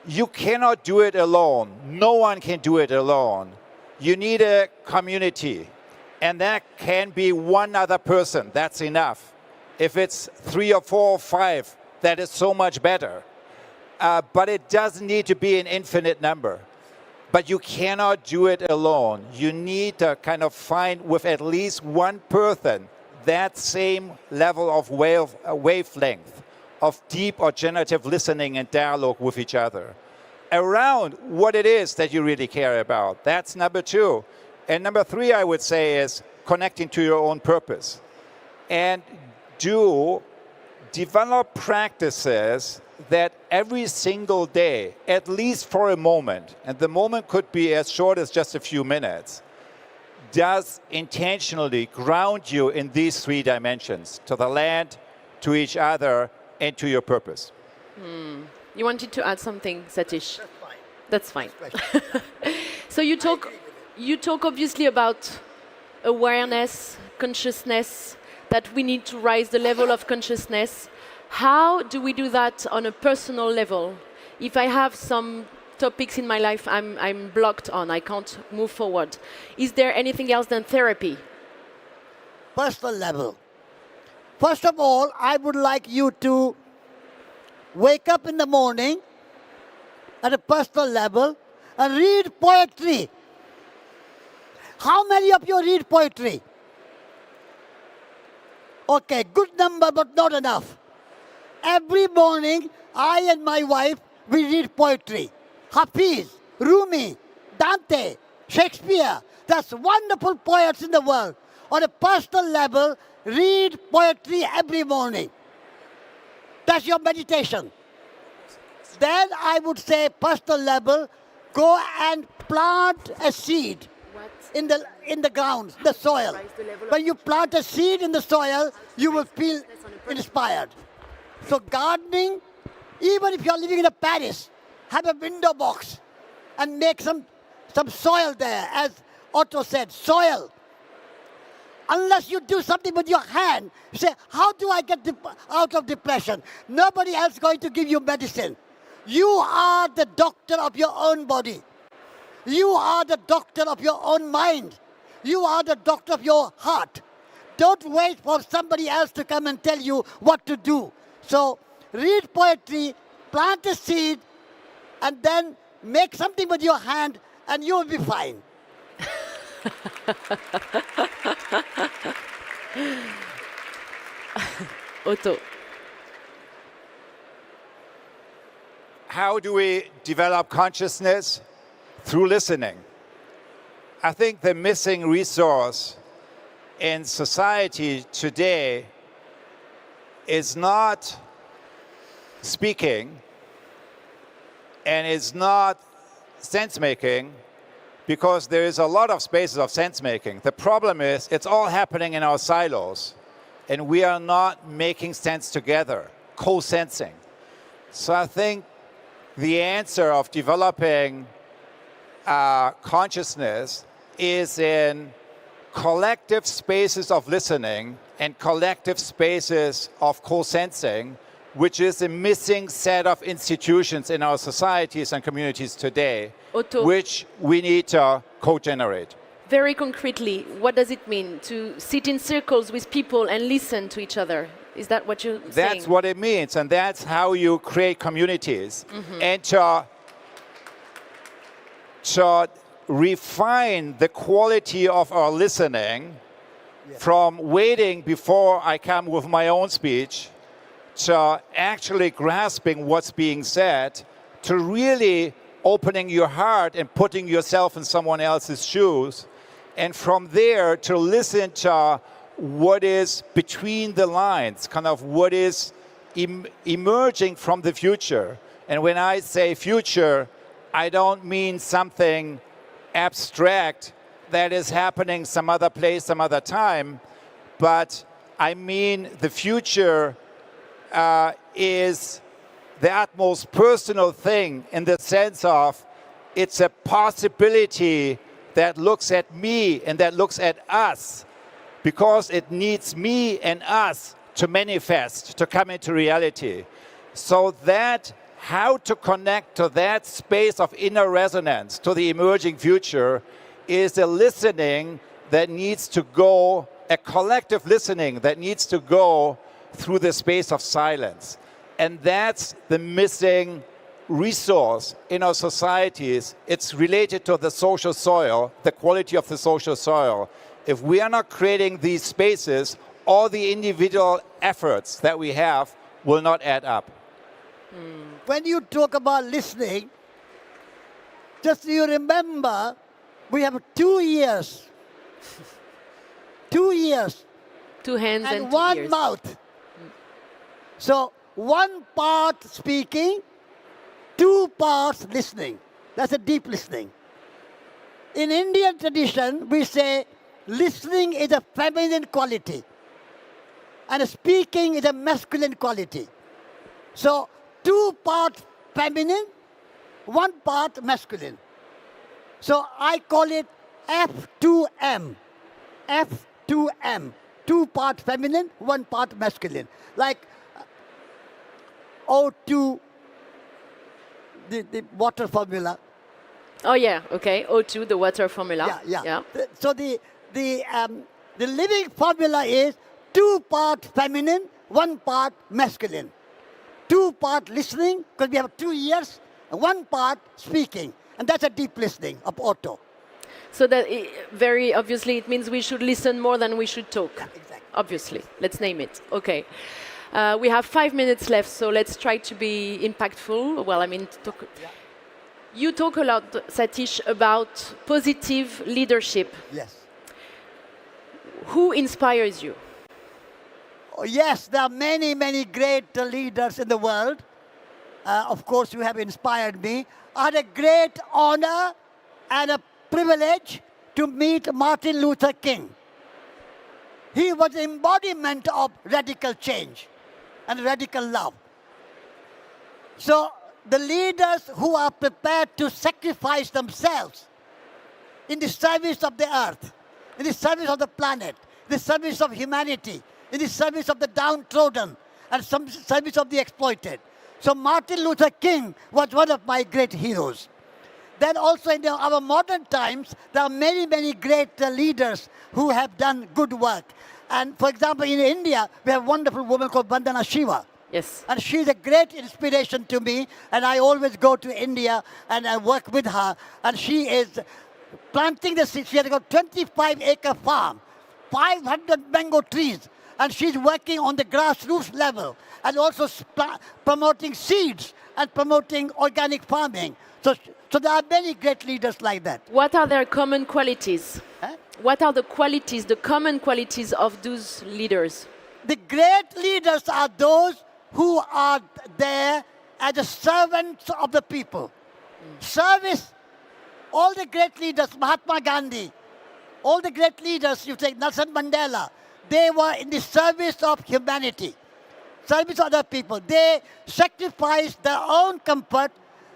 you cannot do it alone. No one can do it alone. You need a community, and that can be one other person. That's enough. If it's 3 or 4 or 5, that is so much better. But it doesn't need to be an infinite number. But you cannot do it alone. You need to kind of find with at least one person that same level of wavelength of deep or generative listening and dialogue with each other around what it is that you really care about. That's number 2. And number 3, I would say, is connecting to your own purpose. And develop practices that every single day, at least for a moment, and the moment could be as short as just a few minutes, does intentionally ground you in these 3 dimensions, to the land, to each other, and to your purpose. You wanted to add something, Satish? That's fine. So you talk obviously about awareness, consciousness, that we need to raise the level of consciousness. How do we do that on a personal level? If I have some topics in my life I'm blocked on. I can't move forward. Is there anything else than therapy? Personal level. First of all, I would like you to wake up in the morning at a personal level and read poetry. How many of you read poetry? Okay, good number, but not enough. Every morning, I and my wife, we read poetry. Hafiz, Rumi, Dante, Shakespeare. That's wonderful poets in the world. On a personal level, read poetry every morning. That's your meditation. Then I would say, personal level, go and plant a seed in the ground, the soil. When you plant a seed in the soil, you will feel inspired. So gardening, even if you're living in a Paris, have a window box and make some soil there. As Otto said, soil. Unless you do something with your hand, you say, how do I get out of depression? Nobody else is going to give you medicine. You are the doctor of your own body. You are the doctor of your own mind. You are the doctor of your heart. Don't wait for somebody else to come and tell you what to do. So read poetry, plant a seed, and then make something with your hand, and you will be fine. Otto. How do we develop consciousness? Through listening. I think the missing resource in society today is not speaking and is not sense-making, because there is a lot of spaces of sense-making. The problem is it's all happening in our silos, and we are not making sense together, co-sensing. So I think the answer of developing consciousness is in collective spaces of listening and collective spaces of co-sensing, which is a missing set of institutions in our societies and communities today, Otto, which we need to co-generate. very concretely, what does it mean to sit in circles with people and listen to each other? Is that what you're saying? That's what it means, and that's how you create communities. And to refine the quality of our listening from waiting before I come with my own speech to actually grasping what's being said, to really opening your heart and putting yourself in someone else's shoes, and from there to listen to what is between the lines, kind of what is emerging from the future. And when I say future, I don't mean something abstract that is happening some other place, some other time, but I mean the future is the utmost personal thing, in the sense of it's a possibility that looks at me and that looks at us, because it needs me and us to manifest, to come into reality. So that how to connect to that space of inner resonance, to the emerging future, is a listening that needs to go, a collective listening that needs to go through the space of silence. And that's the missing resource in our societies. It's related to the social soil, the quality of the social soil. If we are not creating these spaces, all the individual efforts that we have will not add up. When you talk about listening, just you remember, we have 2 ears. 2 ears. 2 hands and 2 one ears. mouth. So 1 part speaking, 2 parts listening. That's a deep listening. In Indian tradition, we say listening is a feminine quality and speaking is a masculine quality. So 2 parts feminine, 1 part masculine. So I call it F2M. F2M. 2 part feminine, 1 part masculine. Like O2 the water formula. Oh yeah, okay. O2, the water formula. Yeah. So the living formula is 2 part feminine, 1 part masculine. 2 part listening, because we have 2 ears, and 1 part speaking. And that's a deep listening of Otto. So that very obviously it means we should listen more than we should talk. Yeah, exactly. Obviously. Let's name it. Okay. We have 5 minutes left, so let's try to be impactful. Well, I mean, you talk a lot, Satish, about positive leadership. Yes. Who inspires you? Oh, yes, there are many, many great leaders in the world. Of course, you have inspired me. I had a great honor and a privilege to meet Martin Luther King. He was the embodiment of radical change and radical love. So the leaders who are prepared to sacrifice themselves in the service of the earth, in the service of the planet, in the service of humanity, in the service of the downtrodden, and some service of the exploited. So Martin Luther King was one of my great heroes. Then also in our modern times, there are many, many great leaders who have done good work. And for example, in India, we have a wonderful woman called Vandana Shiva. Yes. And she's a great inspiration to me. And I always go to India and I work with her. And she is planting the seeds. She has got 25-acre farm, 500 mango trees. And she's working on the grassroots level and also promoting seeds and promoting organic farming. So there are many great leaders like that. What are their common qualities? What are the qualities, the common qualities of those leaders? The great leaders are those who are there as the servants of the people. Service, all the great leaders, Mahatma Gandhi, all the great leaders, you take Nelson Mandela, they were in the service of humanity, service of other people. They sacrificed their own comfort.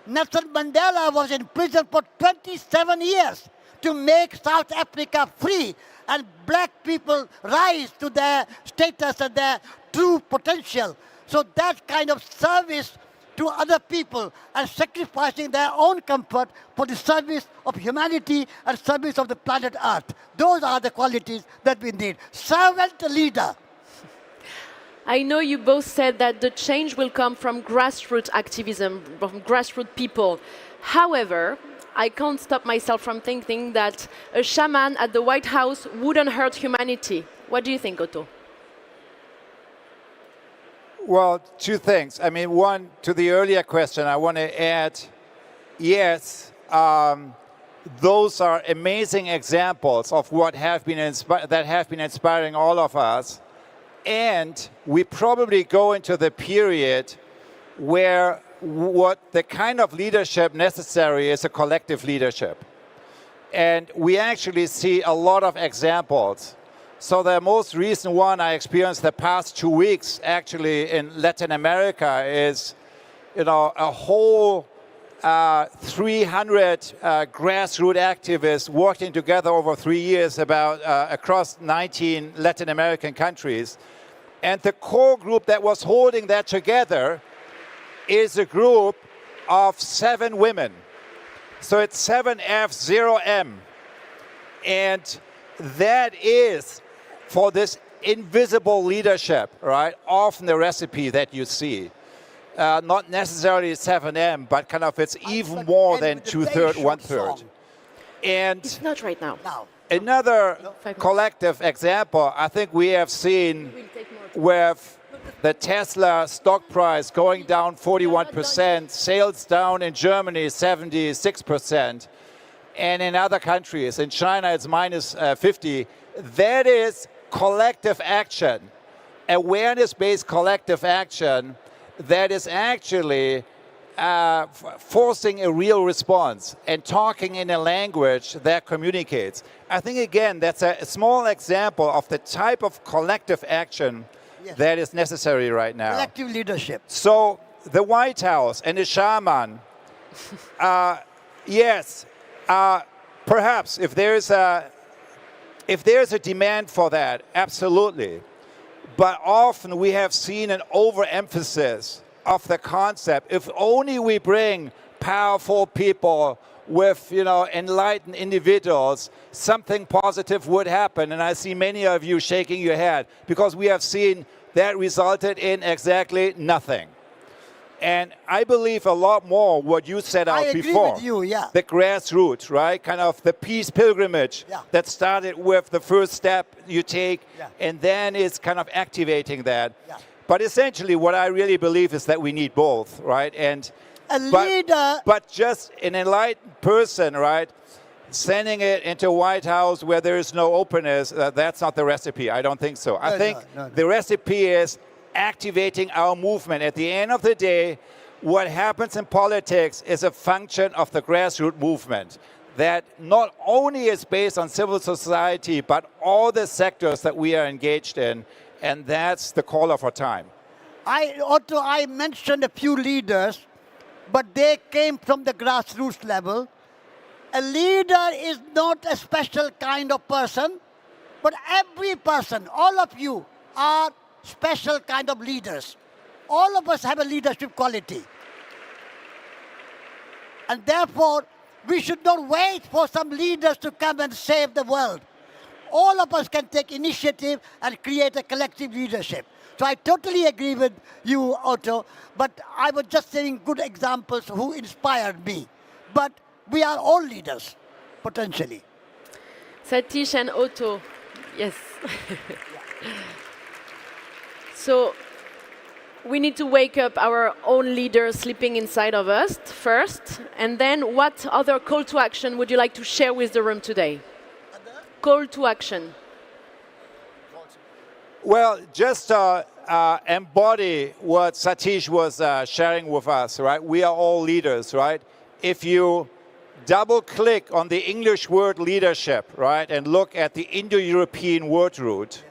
Nelson Mandela was in prison for 27 years to make South Africa free and black people rise to their status and their true potential. So that kind of service to other people and sacrificing their own comfort for the service of humanity and service of the planet Earth. Those are the qualities that we need. Servant leader. I know you both said that the change will come from grassroots activism, from grassroots people. However, I can't stop myself from thinking that a shaman at the White House wouldn't hurt humanity. What do you think, Otto? Well, 2 things. I mean, one, to the earlier question, I want to add, yes, those are amazing examples of what have been inspiring all of us. And we probably go into the period where what the kind of leadership necessary is a collective leadership. And we actually see a lot of examples. So the most recent one I experienced the past 2 weeks actually in Latin America is, a whole 300 grassroots activists working together over 3 years across 19 Latin American countries. And the core group that was holding that together is a group of 7 women. So it's 7F0M. And that is for this invisible leadership, right? Often the recipe that you see. Not necessarily 7M, but kind of it's even more than 2/3, 1/3. And it's not right now. Another collective example, I think we have seen with the Tesla stock price going down 41%, sales down in Germany 76%, and in other countries, in China it's minus 50. That is collective action, awareness-based collective action that is actually forcing a real response and talking in a language that communicates. I think, again, that's a small example of the type of collective action that is necessary right now. Collective leadership. So the White House and the shaman, yes, perhaps if there's a demand for that, absolutely. But often we have seen an overemphasis of the concept. If only we bring powerful people, with enlightened individuals, something positive would happen. And I see many of you shaking your head because we have seen that resulted in exactly nothing. And I believe a lot more what you said out agree before. with you, yeah. The grassroots, right? Kind of the peace pilgrimage that started with the first step you take, and then it's kind of activating that. But essentially, what I really believe is that we need both, right? And but just an enlightened person, right? Sending it into White House where there is no openness, that's not the recipe. I don't think so. I think the recipe is activating our movement. At the end of the day, what happens in politics is a function of the grassroots movement that not only is based on civil society, but all the sectors that we are engaged in, and that's the call of our time. I mentioned a few leaders, but they came from the grassroots level. A leader is not a special kind of person, but every person, all of you are special kind of leaders. All of us have a leadership quality. And therefore, we should not wait for some leaders to come and save the world. All of us can take initiative and create a collective leadership. So I totally agree with you, Otto, but I was just saying good examples who inspired me. But we are all leaders, potentially. Satish and Otto, yes. So we need to wake up our own leaders sleeping inside of us first, and then what other call to action would you like to share with the room today? Call to action. Well, just embody what Satish was sharing with us, right? We are all leaders, right? If you double-click on the English word leadership, right, and look at the Indo-European word root,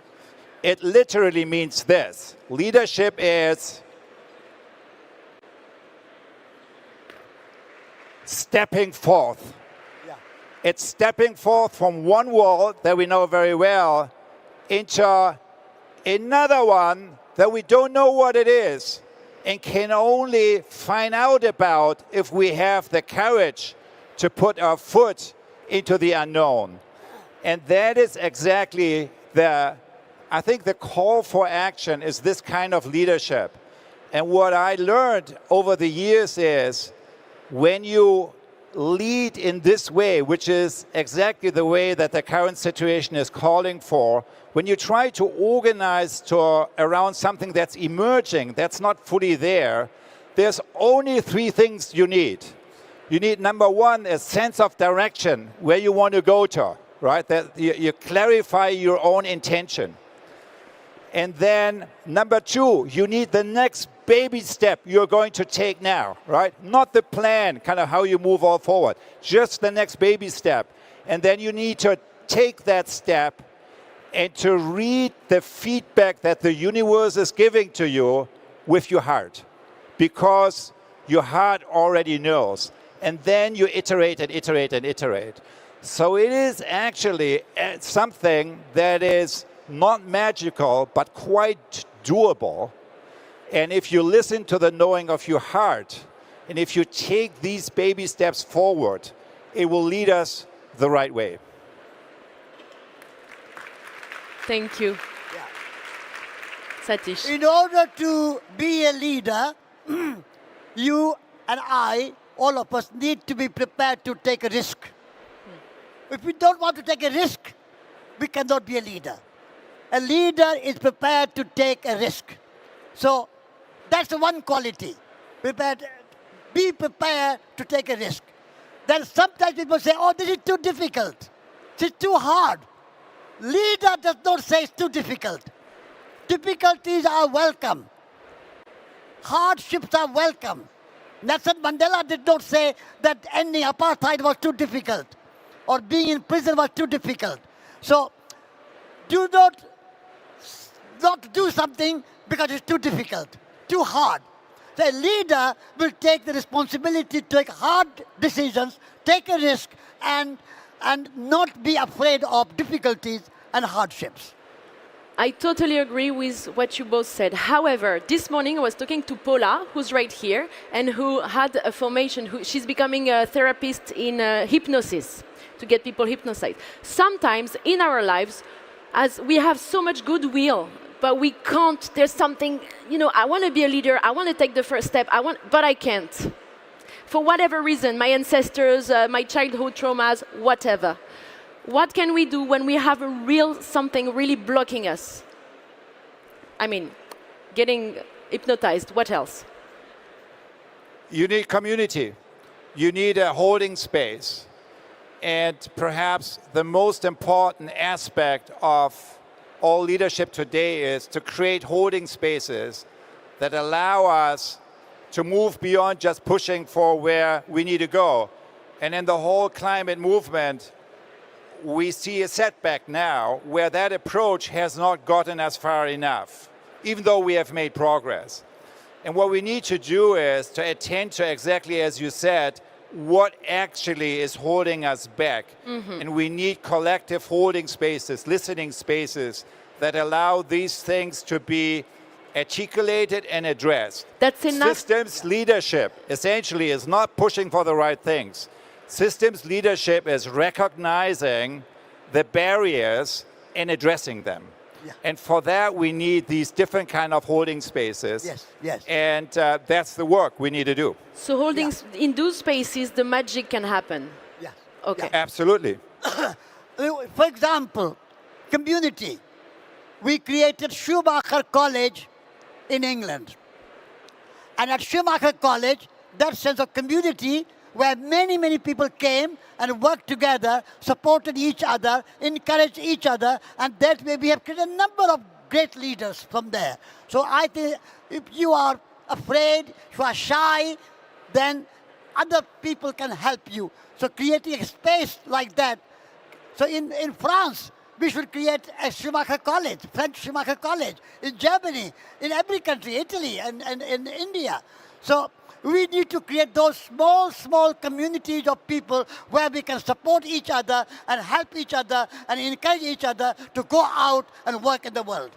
it literally means this. Leadership is stepping forth. It's stepping forth from one world that we know very well into another one that we don't know what it is and can only find out about if we have the courage to put our foot into the unknown. And that is exactly I think the call for action is this kind of leadership. And what I learned over the years is when you lead in this way, which is exactly the way that the current situation is calling for, when you try to organize around something that's emerging, that's not fully there, there's only three things you need. You need, number one, a sense of direction, where you want to go to, right? That you clarify your own intention. And then, number two, you need the next baby step you're going to take now, right? Not the plan, kind of how you move all forward, just the next baby step. And then you need to take that step and to read the feedback that the universe is giving to you with your heart, because your heart already knows. And then you iterate and iterate and iterate. So it is actually something that is not magical, but quite doable. And if you listen to the knowing of your heart, and if you take these baby steps forward, it will lead us the right way. Thank you. Satish. In order to be a leader, you and I, all of us, need to be prepared to take a risk. If we don't want to take a risk, we cannot be a leader. A leader is prepared to take a risk. So that's the one quality. Be prepared to take a risk. Then sometimes people say, oh, this is too difficult. This is too hard. Leader does not say it's too difficult. Difficulties are welcome. Hardships are welcome. Nelson Mandela did not say that ending apartheid was too difficult or being in prison was too difficult. So do not do something because it's too difficult, too hard. The leader will take the responsibility to take hard decisions, take a risk, and not be afraid of difficulties and hardships. I totally agree with what you both said. However, this morning I was talking to Paula, who's right here, and who had a formation. She's becoming a therapist in hypnosis, to get people hypnotized. Sometimes in our lives, as we have so much goodwill, but we can't, there's something, I want to be a leader, I want to take the first step, but I can't. For whatever reason, my ancestors, my childhood traumas, whatever. What can we do when we have something really blocking us? I mean, getting hypnotized, what else? You need community. You need a holding space. And perhaps the most important aspect of all leadership today is to create holding spaces that allow us to move beyond just pushing for where we need to go. And in the whole climate movement, we see a setback now where that approach has not gotten us far enough, even though we have made progress. And what we need to do is to attend to exactly as you said, what actually is holding us back. And we need collective holding spaces, listening spaces that allow these things to be articulated and addressed. That's enough. Systems leadership essentially is not pushing for the right things. Systems leadership is recognizing the barriers and addressing them. And for that, we need these different kind of holding spaces. Yes. And that's the work we need to do. So in those spaces, the magic can happen. Yeah. Okay. Absolutely. For example, community. We created Schumacher College in England. And at Schumacher College, that sense of community where many, many people came and worked together, supported each other, encouraged each other, and that way we have created a number of great leaders from there. So I think if you are afraid, if you are shy, then other people can help you. So creating a space like that. So in France, we should create a Schumacher College, French Schumacher College, in Germany, in every country, Italy and in India. So we need to create those small communities of people where we can support each other and help each other and encourage each other to go out and work in the world.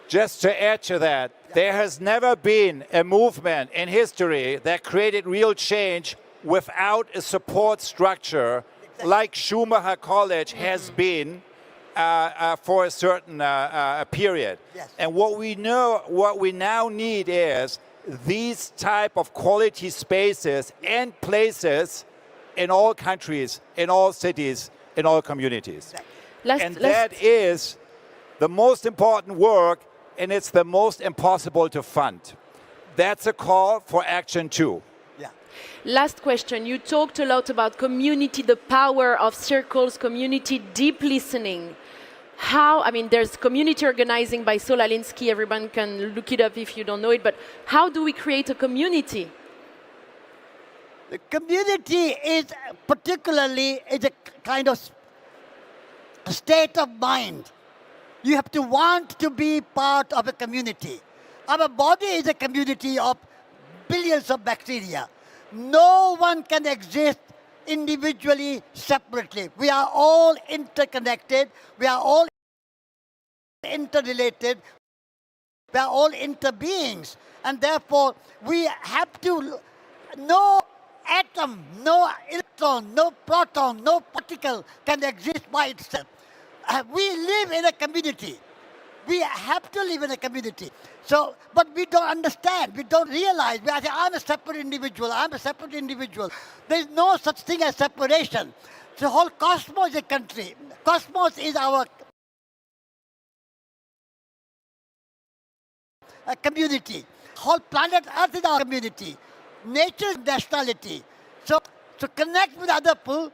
Just to add to that, there has never been a movement in history that created real change without a support structure like Schumacher College has been for a certain period. And what we now need is these type of quality spaces and places in all countries, in all cities, in all communities. That is the most important work, and it's the most impossible to fund. That's a call for action too. Last question. You talked a lot about community, the power of circles, community, deep listening. There's community organizing by Sol Alinsky. Everyone can look it up if you don't know it. But how do we create a community? The community is particularly a kind of state of mind. You have to want to be part of a community. Our body is a community of billions of bacteria. No one can exist individually, separately. We are all interconnected. We are all interrelated. We are all interbeings. And therefore, we have to, no atom, no electron, no proton, no particle can exist by itself. We live in a community. We have to live in a community. So, but we don't understand, we don't realize. We are saying, I'm a separate individual, I'm a separate individual. There is no such thing as separation. The whole cosmos is a country. Cosmos is our community. Whole planet Earth is our community. Nature is nationality. So connect with other people,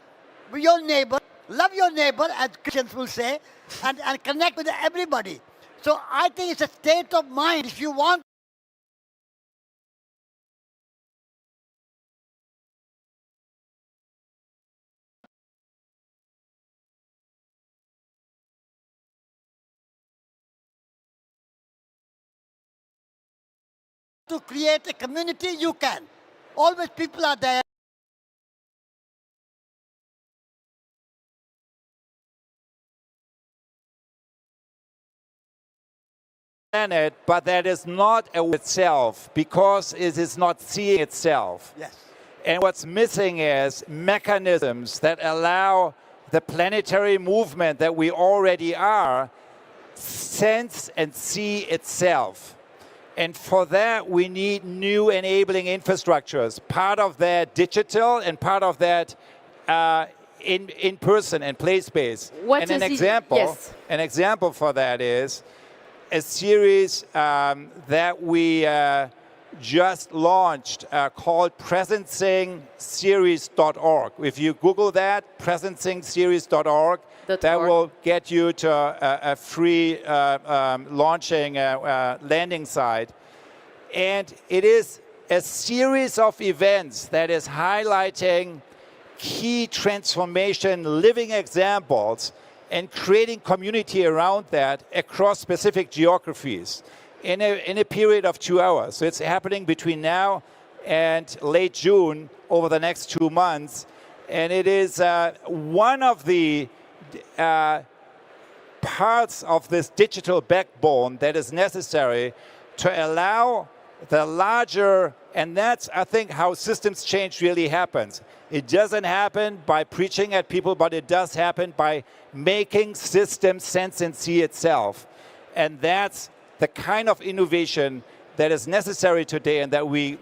with your neighbor, love your neighbor, as Christians will say, and connect with everybody. So I think it's a state of mind. If you want to create a community, you can. Always people are there. planet, but that is not itself because it is not seeing itself. Yes. And what's missing is mechanisms that allow the planetary movement that we already are sense and see itself. And for that, we need new enabling infrastructures. Part of that digital and part of that in person and place-based. And an example for that is a series that we just launched called presencingseries.org. If you Google that, presencingseries.org, that will get you to a free launching landing site. And it is a series of events that is highlighting key transformation living examples and creating community around that across specific geographies in a period of 2 hours. So it's happening between now and late June over the next 2 months. And it is one of the parts of this digital backbone that is necessary to allow the larger, and that's, I think, how systems change really happens. It doesn't happen by preaching at people, but it does happen by making systems sense and see itself. And that's the kind of innovation that is necessary today and that we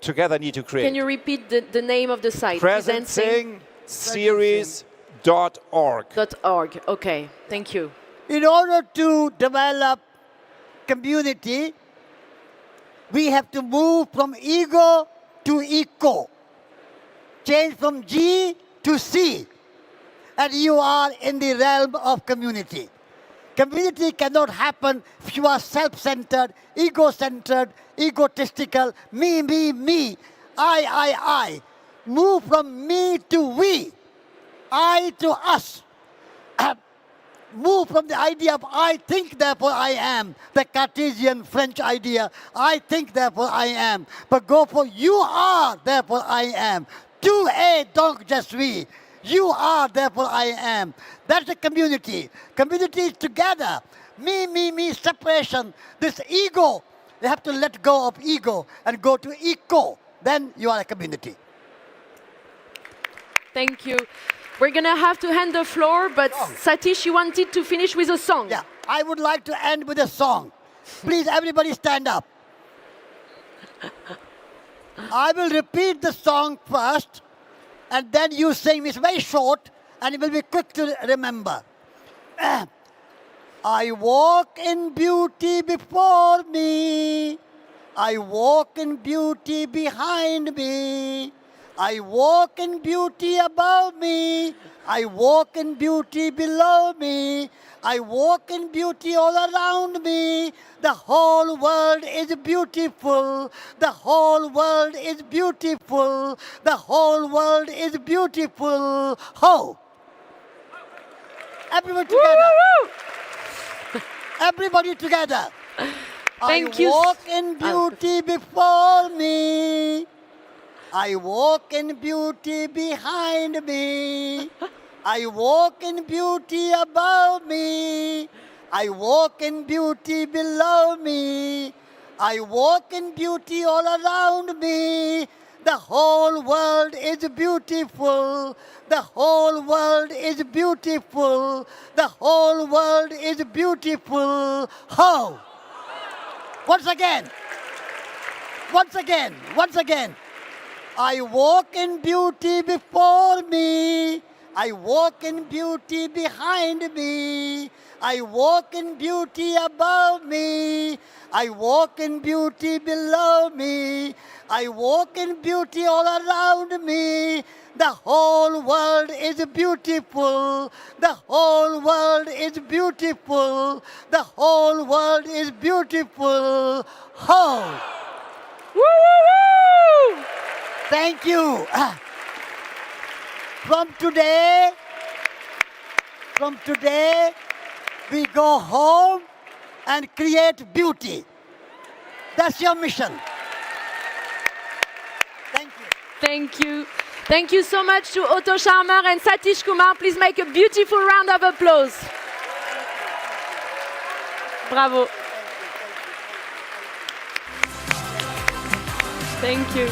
together need to create. Can you repeat the name of the site? Presencingseries.org. .org. Okay, thank you. In order to develop community, we have to move from ego to eco. Change from G to C. And you are in the realm of community. Community cannot happen if you are self-centered, ego-centered, egotistical, me, I. Move from me to we, I to us. Move from the idea of I think, therefore I am, the Cartesian French idea, I think, therefore I am. But go for you are, therefore I am. Tu es, donc je suis. You are, therefore I am. That's the community. Community is together. Me, separation. This ego, you have to let go of ego and go to eco. Then you are a community. Thank you. We're going to have to hand the floor, but Satish, you wanted to finish with a song. Yeah, I would like to end with a song. Please, everybody stand up. I will repeat the song first, and then you sing. It's very short, and it will be quick to remember. I walk in beauty before me. I walk in beauty behind me. I walk in beauty above me. I walk in beauty below me. I walk in beauty all around me. The whole world is beautiful. The whole world is beautiful. The whole world is beautiful. Ho! Everyone together. Everybody together. Thank you. I walk in beauty before me. I walk in beauty behind me. I walk in beauty above me. I walk in beauty below me. I walk in beauty all around me. The whole world is beautiful. The whole world is beautiful. The whole world is beautiful. How? Once again. Once again. Once again. I walk in beauty before me. I walk in beauty behind me. I walk in beauty above me. I walk in beauty below me. I walk in beauty all around me. The whole world is beautiful. The whole world is beautiful. The whole world is beautiful. Ho! Woo, woo, woo! Thank you. From today, we go home and create beauty. That's your mission. Thank you. Thank you. Thank you so much to Otto Scharmer and Satish Kumar. Please make a beautiful round of applause. Bravo. Thank you.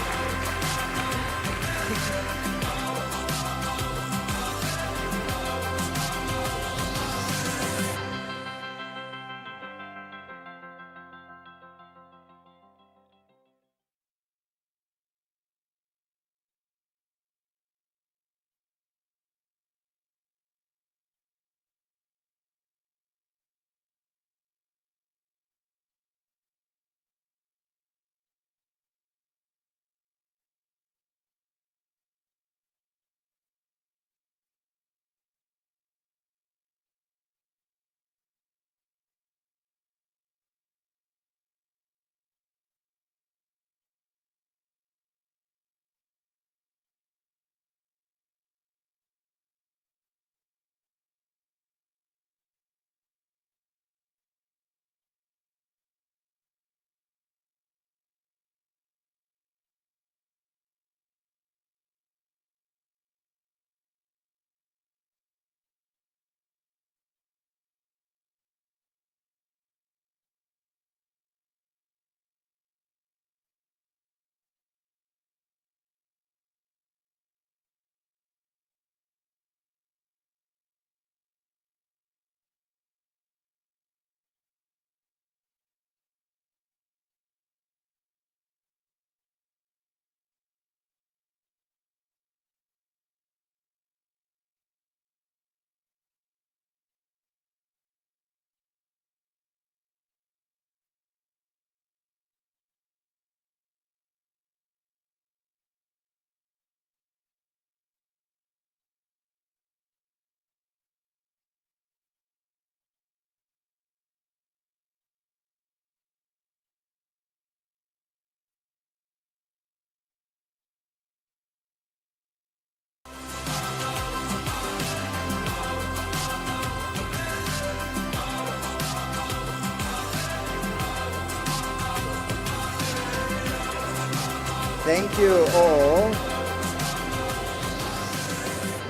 Thank you all.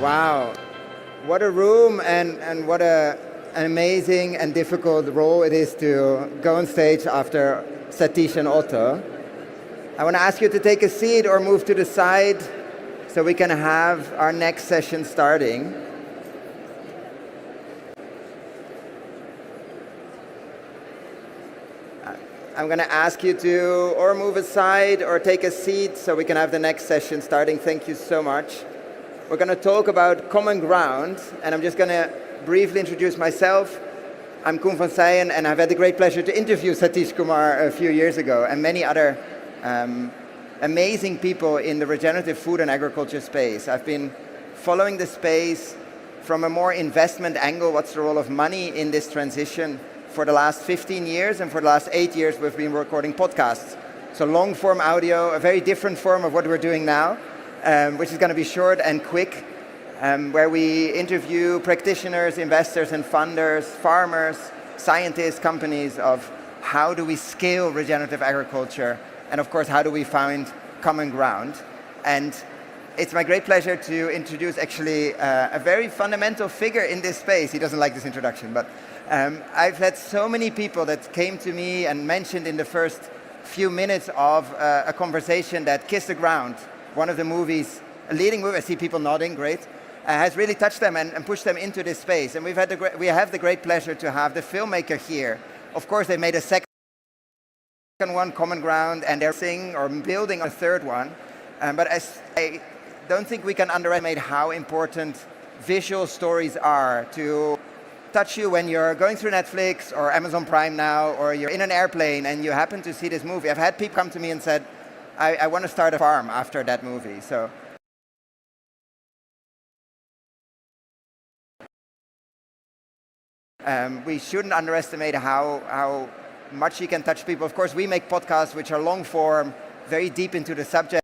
Wow, what a room and what an amazing and difficult role it is to go on stage after Satish and Otto. I want to ask you to take a seat or move to the side so we can have our next session starting. I'm going to ask you to or move aside or take a seat so we can have the next session starting. Thank you so much. We're going to talk about common ground, and I'm just going to briefly introduce myself. I'm Koen van Seijen, and I've had the great pleasure to interview Satish Kumar a few years ago, and many other amazing people in the regenerative food and agriculture space. I've been following the space from a more investment angle. What's the role of money in this transition? For the last 15 years, and for the last 8 years, we've been recording podcasts. So long form audio, a very different form of what we're doing now, which is going to be short and quick, where we interview practitioners, investors and funders, farmers, scientists, companies of how do we scale regenerative agriculture, and of course, how do we find common ground. And it's my great pleasure to introduce actually a very fundamental figure in this space. He doesn't like this introduction, but I've had so many people that came to me and mentioned in the first few minutes of a conversation that Kiss the Ground, one of the movies, a leading movie, I see people nodding, great, has really touched them and pushed them into this space. And we have the great pleasure to have the filmmaker here. Of course, they made a second one, Common Ground, and they're building a third one. But I don't think we can underestimate how important visual stories are to touch you when you're going through Netflix or Amazon Prime now, or you're in an airplane and you happen to see this movie. I've had people come to me and said, I want to start a farm after that movie. So we shouldn't underestimate how much you can touch people. Of course, we make podcasts which are long form, very deep into the subject.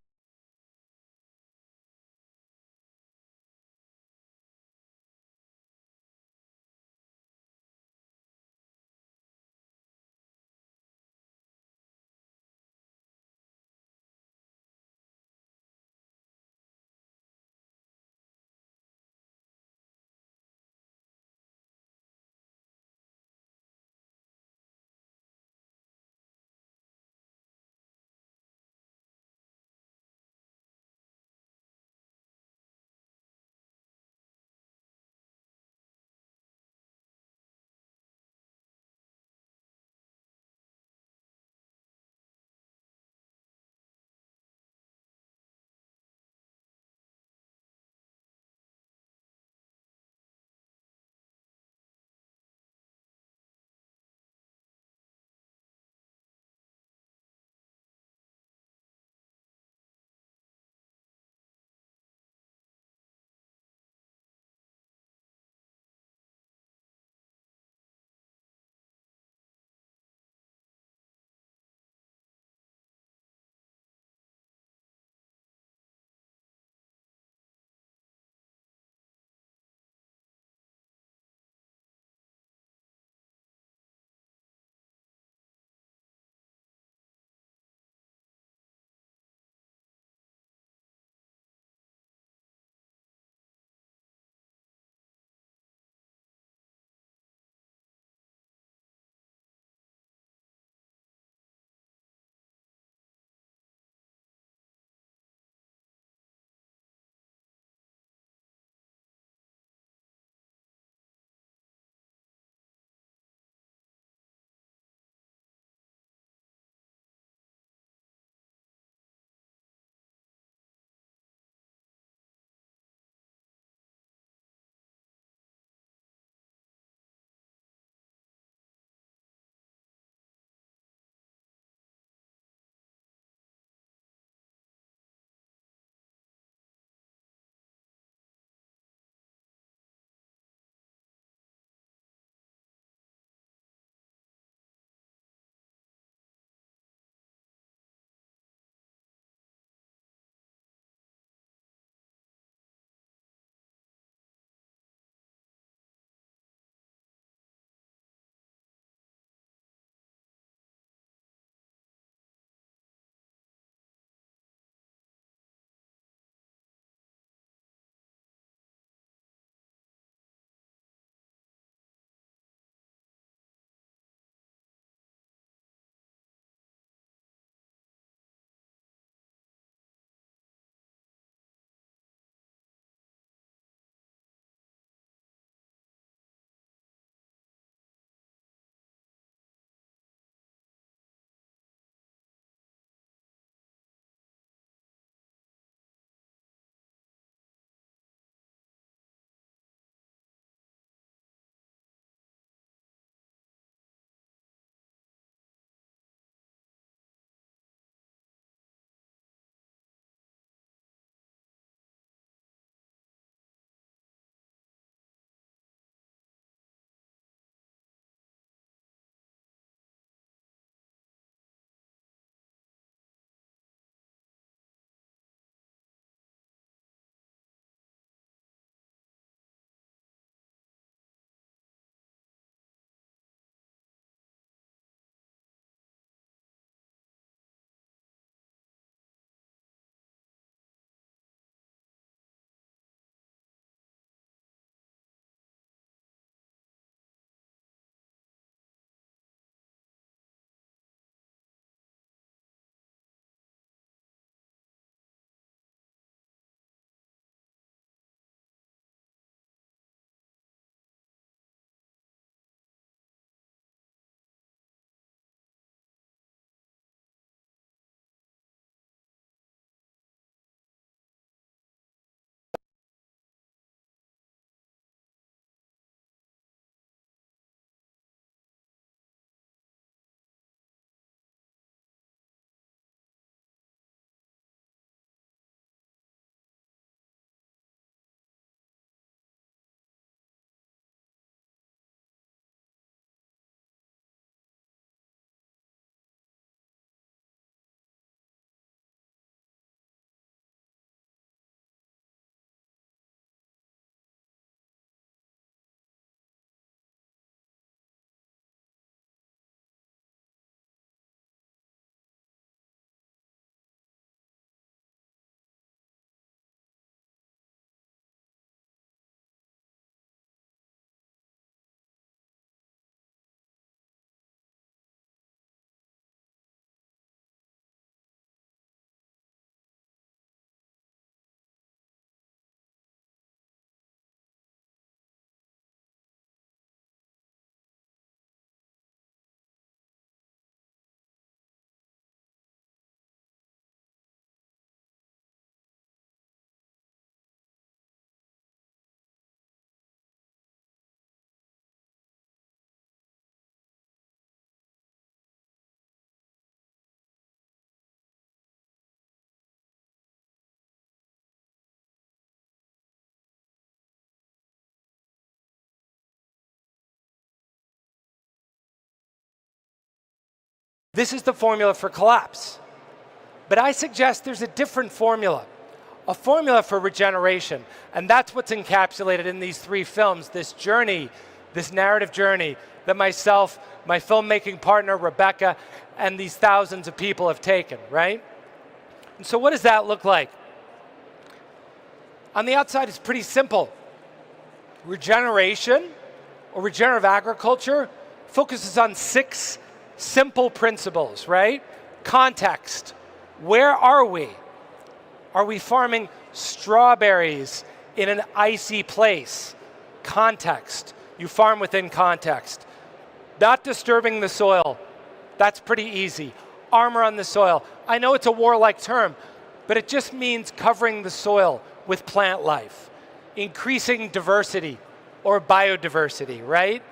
This is the formula for collapse. But I suggest there's a different formula, a formula for regeneration. And that's what's encapsulated in these 3 films, this journey, this narrative journey that myself, my filmmaking partner, Rebecca, and these thousands of people have taken, right? And so what does that look like? On the outside, it's pretty simple. Regeneration, or regenerative agriculture, focuses on 6 simple principles, right? Context. Where are we? Are we farming strawberries in an icy place? Context. You farm within context. Not disturbing the soil. That's pretty easy. Armor on the soil. I know it's a warlike term, but it just means covering the soil with plant life. Increasing diversity or biodiversity, right?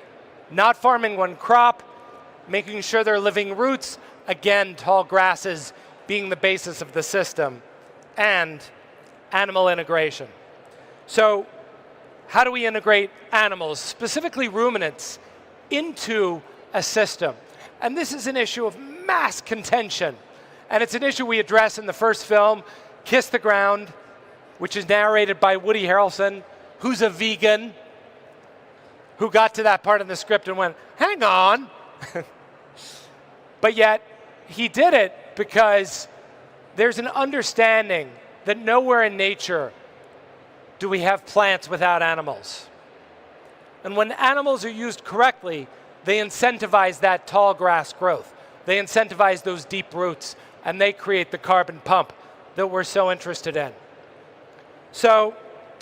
Not farming one crop, making sure they're living roots, again, tall grasses being the basis of the system, and animal integration. So how do we integrate animals, specifically ruminants, into a system? And this is an issue of mass contention. And it's an issue we address in the first film, Kiss the Ground, which is narrated by Woody Harrelson, who's a vegan, who got to that part of the script and went, hang on. But yet, he did it because there's an understanding that nowhere in nature do we have plants without animals. And when animals are used correctly, they incentivize that tall grass growth. They incentivize those deep roots, and they create the carbon pump that we're so interested in. So,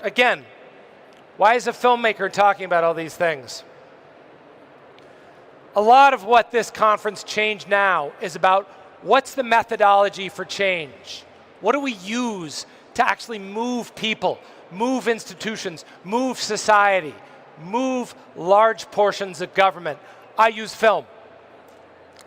again, why is a filmmaker talking about all these things? A lot of what this conference, ChangeNOW, is about what's the methodology for change? What do we use to actually move people, move institutions, move society, move large portions of government? I use film.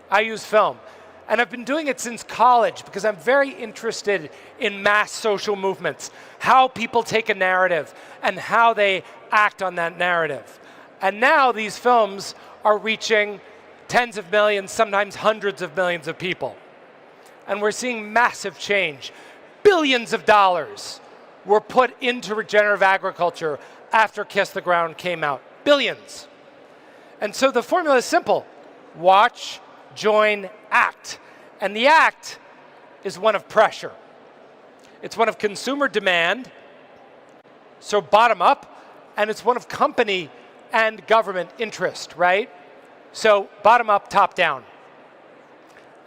I use film. And I've been doing it since college because I'm very interested in mass social movements, how people take a narrative and how they act on that narrative. And now these films are reaching tens of millions, sometimes hundreds of millions of people. And we're seeing massive change. Billions of dollars were put into regenerative agriculture after Kiss the Ground came out. Billions. And so the formula is simple. Watch, join, act. And the act is one of pressure. It's one of consumer demand, so bottom up, and it's one of company and government interest, right? So bottom up, top down.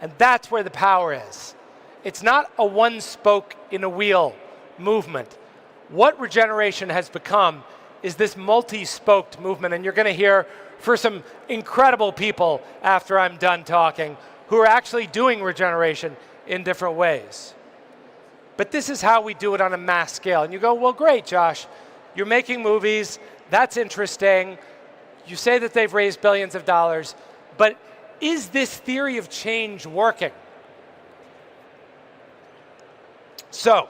And that's where the power is. It's not a one spoke in a wheel movement. What regeneration has become is this multi-spoked movement, and you're going to hear for some incredible people after I'm done talking who are actually doing regeneration in different ways. But this is how we do it on a mass scale. And you go, well, great, Josh. You're making movies. That's interesting. You say that they've raised billions of dollars. But is this theory of change working? So,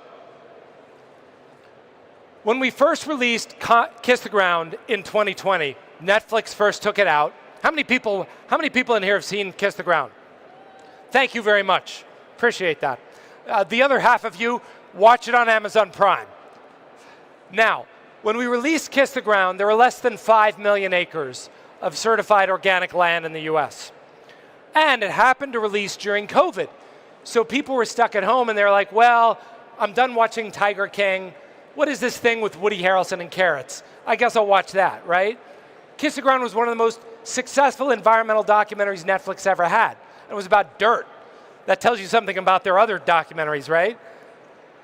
when we first released Kiss the Ground in 2020, Netflix first took it out. How many people in here have seen Kiss the Ground? Thank you very much. Appreciate that. The other half of you, watch it on Amazon Prime. Now, when we released Kiss the Ground, there were less than 5 million acres of certified organic land in the US. And it happened to release during COVID. So people were stuck at home and they're like, well, I'm done watching Tiger King. What is this thing with Woody Harrelson and carrots? I guess I'll watch that, right? Kiss the Ground was one of the most successful environmental documentaries Netflix ever had. It was about dirt. That tells you something about their other documentaries, right?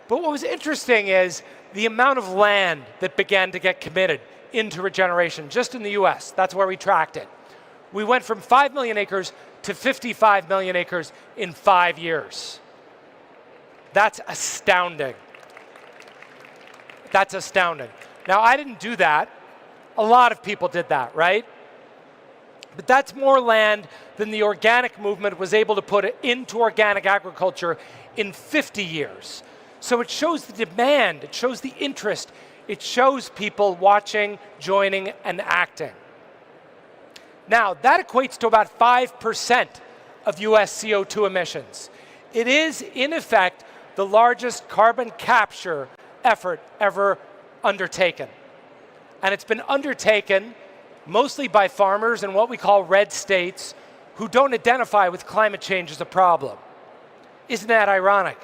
But what was interesting is the amount of land that began to get committed into regeneration, just in the US. That's where we tracked it. We went from 5 million acres to 55 million acres in 5 years. That's astounding. That's astounding. Now, I didn't do that. A lot of people did that, right? But that's more land than the organic movement was able to put into organic agriculture in 50 years. So it shows the demand, it shows the interest, it shows people watching, joining, and acting. Now, that equates to about 5% of US CO2 emissions. It is, in effect, the largest carbon capture effort ever undertaken. And it's been undertaken mostly by farmers in what we call red states who don't identify with climate change as a problem. Isn't that ironic?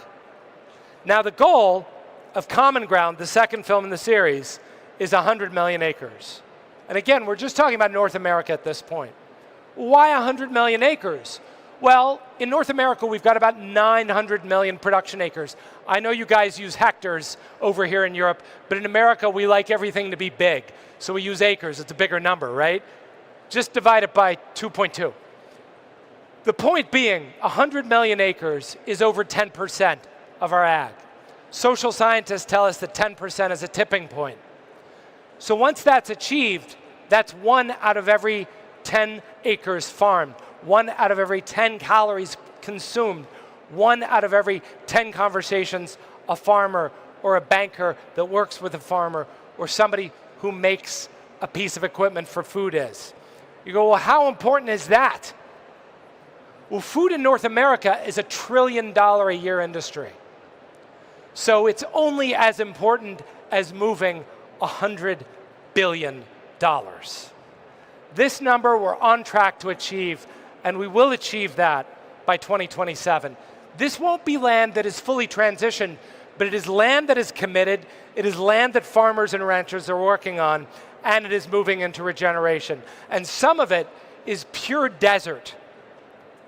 Now, the goal of Common Ground, the second film in the series, is 100 million acres. And again, we're just talking about North America at this point. Why 100 million acres? Well, in North America, we've got about 900 million production acres. I know you guys use hectares over here in Europe, but in America, we like everything to be big. So we use acres. It's a bigger number, right? Just divide it by 2.2. The point being, 100 million acres is over 10% of our ag. Social scientists tell us that 10% is a tipping point. So once that's achieved, that's 1 out of every 10 acres farmed, 1 out of every 10 calories consumed, 1 out of every 10 conversations a farmer or a banker that works with a farmer or somebody who makes a piece of equipment for food is. You go, well, how important is that? Well, food in North America is $1 trillion a year industry. So it's only as important as moving $100 billion. This number we're on track to achieve, and we will achieve that by 2027. This won't be land that is fully transitioned, but it is land that is committed, it is land that farmers and ranchers are working on, and it is moving into regeneration. And some of it is pure desert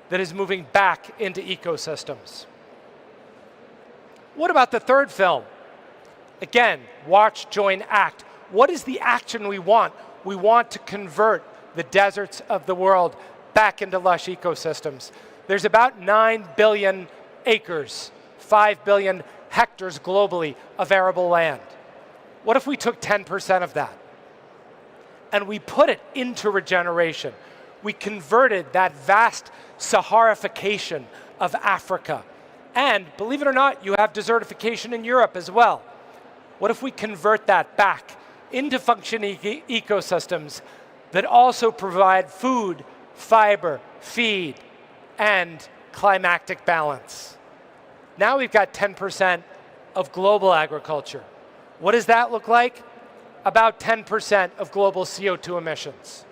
that is moving back into ecosystems. What about the third film? Again, watch, join, act. What is the action we want? We want to convert the deserts of the world back into lush ecosystems. There's about 9 billion acres, 5 billion hectares globally of arable land. What if we took 10% of that and we put it into regeneration? We converted that vast Saharification of Africa. And believe it or not, you have desertification in Europe as well. What if we convert that back into functioning ecosystems that also provide food, fiber, feed, and climatic balance? Now we've got 10% of global agriculture. What does that look like? About 10% of global CO2 emissions.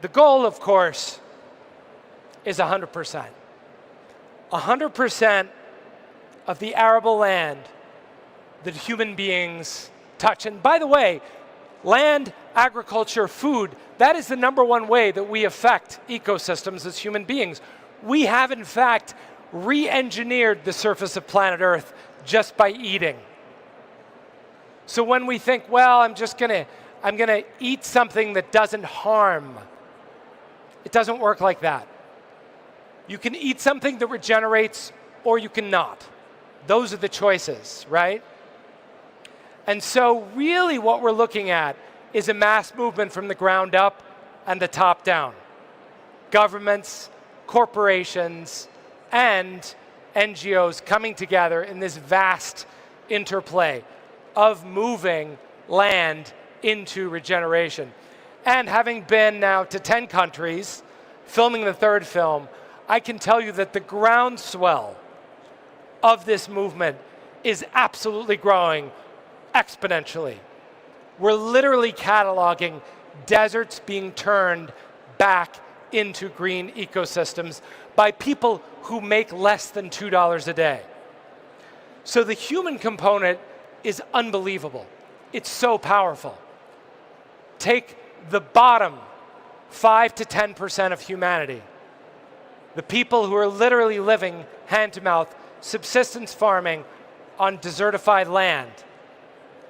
The goal, of course, is 100%. 100% of the arable land that human beings touch. And by the way, land, agriculture, food, that is the #1 way that we affect ecosystems as human beings. We have, in fact, re-engineered the surface of planet Earth just by eating. So when we think, well, I'm gonna eat something that doesn't harm, it doesn't work like that. You can eat something that regenerates, or you cannot. Those are the choices, right? And so really what we're looking at is a mass movement from the ground up and the top down. Governments, corporations, and NGOs coming together in this vast interplay of moving land into regeneration. And having been now to 10 countries, filming the third film, I can tell you that the groundswell of this movement is absolutely growing exponentially. We're literally cataloging deserts being turned back into green ecosystems by people who make less than $2 a day. So the human component is unbelievable. It's so powerful. Take the bottom 5 to 10% of humanity, the people who are literally living hand-to-mouth, subsistence farming on desertified land.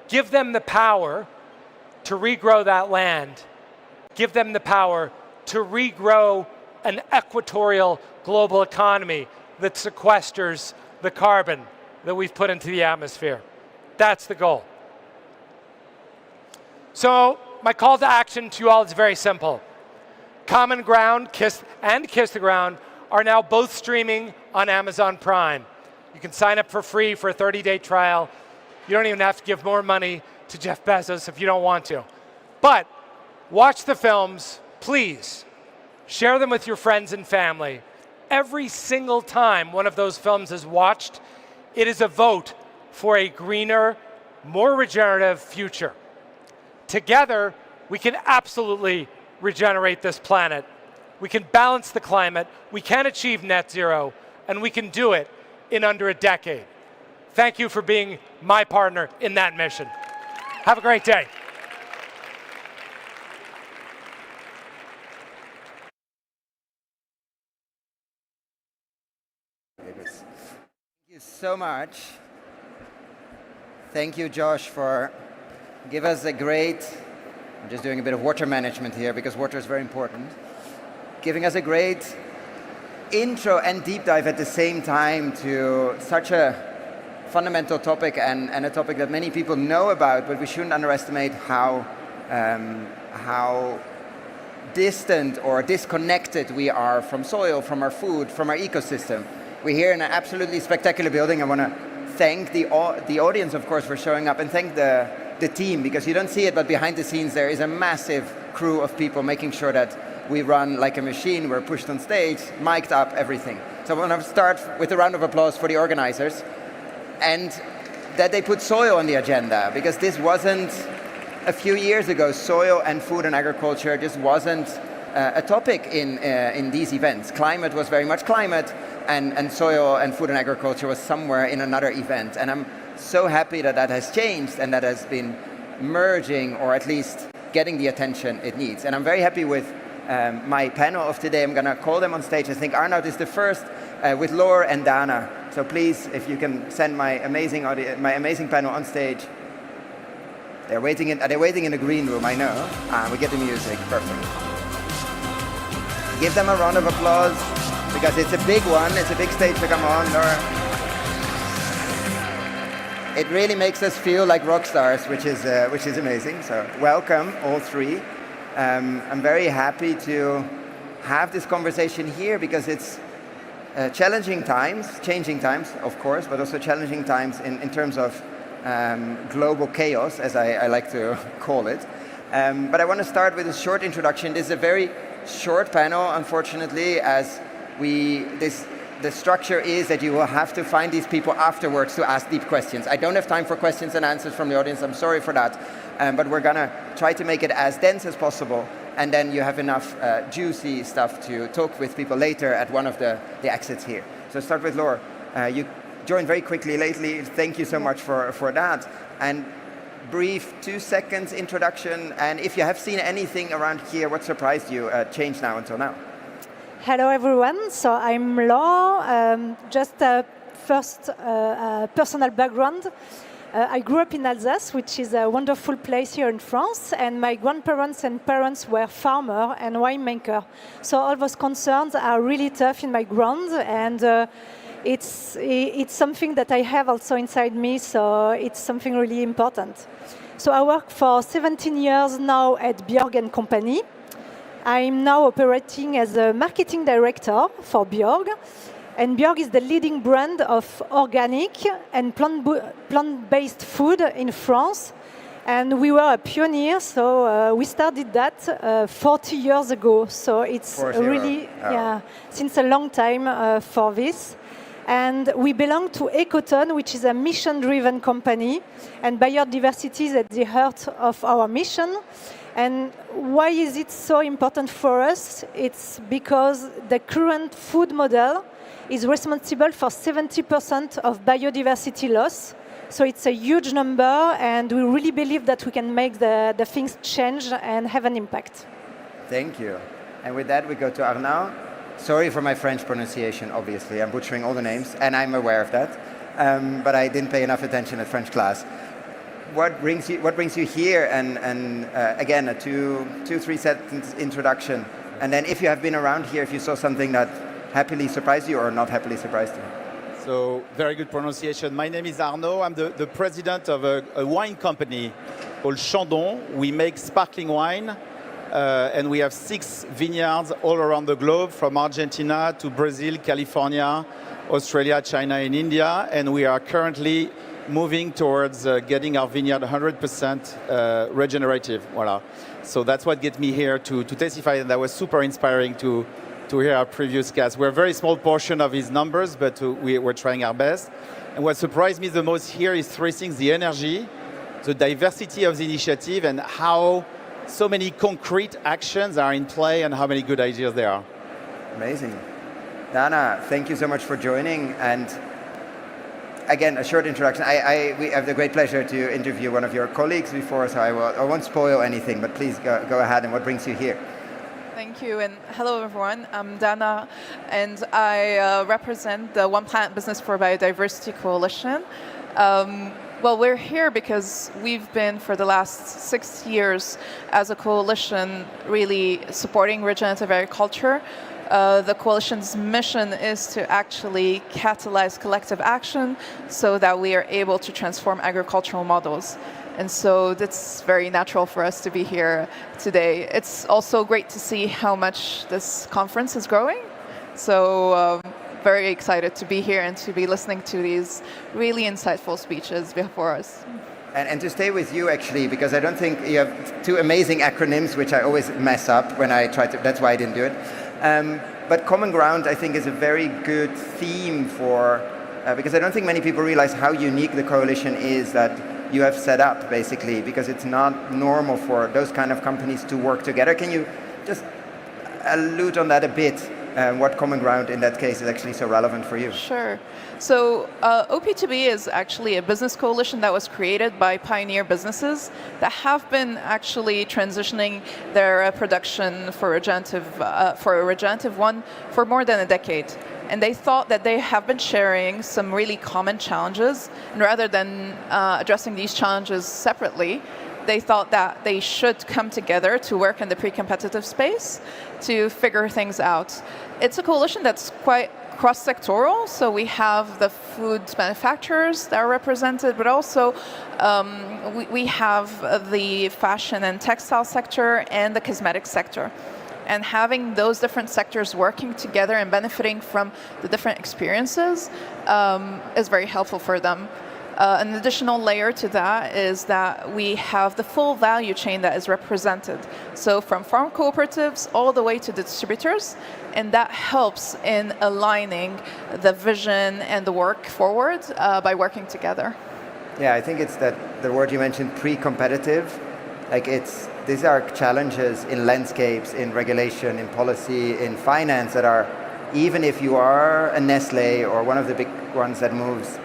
Give them the power to regrow that land. Give them the power to regrow an equatorial global economy that sequesters the carbon that we've put into the atmosphere. That's the goal. So my call to action to you all is very simple. Common Ground and Kiss the Ground are now both streaming on Amazon Prime. You can sign up for free for a 30-day trial. You don't even have to give more money to Jeff Bezos if you don't want to. But watch the films, please. Share them with your friends and family. Every single time one of those films is watched, it is a vote for a greener, more regenerative future. Together, we can absolutely regenerate this planet. We can balance the climate, we can achieve net zero, and we can do it in under a decade. Thank you for being my partner in that mission. Have a great day. Thank you so much. Thank you, Josh, for giving us a great, I'm just doing a bit of water management here because water is very important, giving us a great intro and deep dive at the same time to such a fundamental topic and a topic that many people know about, but we shouldn't underestimate how distant or disconnected we are from soil, from our food, from our ecosystem. We're here in an absolutely spectacular building. I want to thank the audience, of course, for showing up, and thank the team, because you don't see it, but behind the scenes there is a massive crew of people making sure that we run like a machine. We're pushed on stage, mic'd up, everything. So I want to start with a round of applause for the organizers, and that they put soil on the agenda, because this wasn't, a few years ago, soil and food and agriculture just wasn't a topic in these events. Climate was very much climate, and soil and food and agriculture was somewhere in another event. And I'm so happy that that has changed and that has been merging, or at least getting the attention it needs. And I'm very happy with my panel of today. I'm going to call them on stage. I think Arnoud is the first, with Laura and Dana. So please, if you can send my amazing panel on stage. They're waiting in the green room, I know. We get the music, perfect. Give them a round of applause, because it's a big one. It's a big stage to come on, Laura. It really makes us feel like rock stars, which is amazing. So welcome, all three. I'm very happy to have this conversation here, because it's challenging times, changing times, of course, but also challenging times in terms of global chaos, as I like to call it. But I want to start with a short introduction. This is a very short panel, unfortunately, as the structure is that you will have to find these people afterwards to ask deep questions. I don't have time for questions and answers from the audience. I'm sorry for that. But we're going to try to make it as dense as possible. And then you have enough juicy stuff to talk with people later at one of the exits here. So start with Laura. You joined very quickly lately. Thank you so much for that. And brief 2 seconds introduction. And if you have seen anything around here, what surprised you at ChangeNOW until now? Hello, everyone. So I'm Laure. Just a first personal background. I grew up in Alsace, which is a wonderful place here in France, and my grandparents and parents were farmers and winemaker. So all those concerns are really tough in my ground, and it's something that I have also inside me, so it's something really important. So I work for 17 years now at Björg & Company. I'm now operating as a marketing director for Björg. And Björg is the leading brand of organic and plant-based food in France. And we were a pioneer, so we started that 40 years ago. So it's really, since a long time for this. And we belong to Ecoton, which is a mission-driven company. And biodiversity is at the heart of our mission. And why is it so important for us? It's because the current food model is responsible for 70% of biodiversity loss. So it's a huge number, and we really believe that we can make the things change and have an impact. Thank you. And with that, we go to Arnaud. Sorry for my French pronunciation, obviously. I'm butchering all the names, and I'm aware of that. But I didn't pay enough attention at French class. What brings you here? And again, a 2-3 sentence introduction. And then if you have been around here, if you saw something that happily surprised you or not happily surprised you? So, very good pronunciation. My name is Arnaud. I'm the president of a wine company called ChangeNOW. We make sparkling wine, and we have 6 vineyards all around the globe, from Argentina to Brazil, California, Australia, China, and India. And we are currently moving towards getting our vineyard 100% regenerative. Voila. So that's what gets me here to testify, and that was super inspiring to hear our previous guest. We're a very small portion of his numbers, but we're trying our best. And what surprised me the most here is three things: the energy, the diversity of the initiative, and how so many concrete actions are in play and how many good ideas there are. Amazing. Dana, thank you so much for joining. And again, a short introduction. We have the great pleasure to interview one of your colleagues before, so I won't spoil anything, but please go ahead. And what brings you here? Thank you, and hello everyone. I'm Dana, and I represent the One Planet Business for Biodiversity Coalition. Well, we're here because we've been, for the last 6 years, as a coalition, really supporting regenerative agriculture. The coalition's mission is to actually catalyze collective action so that we are able to transform agricultural models. And so it's very natural for us to be here today. It's also great to see how much this conference is growing. So very excited to be here and to be listening to these really insightful speeches before us. And to stay with you, actually, because I don't think you have two amazing acronyms, which I always mess up when I try to, that's why I didn't do it. But common ground, I think, is a very good theme for, because I don't think many people realize how unique the coalition is that you have set up, basically, because it's not normal for those kind of companies to work together. Can you just allude on that a bit? What common ground in that case is actually so relevant for you? Sure. So OP2B is actually a business coalition that was created by pioneer businesses that have been actually transitioning their production for a regenerative one for more than a decade. And they thought that they have been sharing some really common challenges, and rather than addressing these challenges separately, they thought that they should come together to work in the pre-competitive space to figure things out. It's a coalition that's quite cross-sectoral, so we have the food manufacturers that are represented, but also we have the fashion and textile sector and the cosmetic sector. And having those different sectors working together and benefiting from the different experiences is very helpful for them. An additional layer to that is that we have the full value chain that is represented. So from farm cooperatives all the way to the distributors, and that helps in aligning the vision and the work forward by working together. Yeah, I think it's that the word you mentioned, pre-competitive, like these are challenges in landscapes, in regulation, in policy, in finance that are, even if you are a Nestle or one of the big ones that moves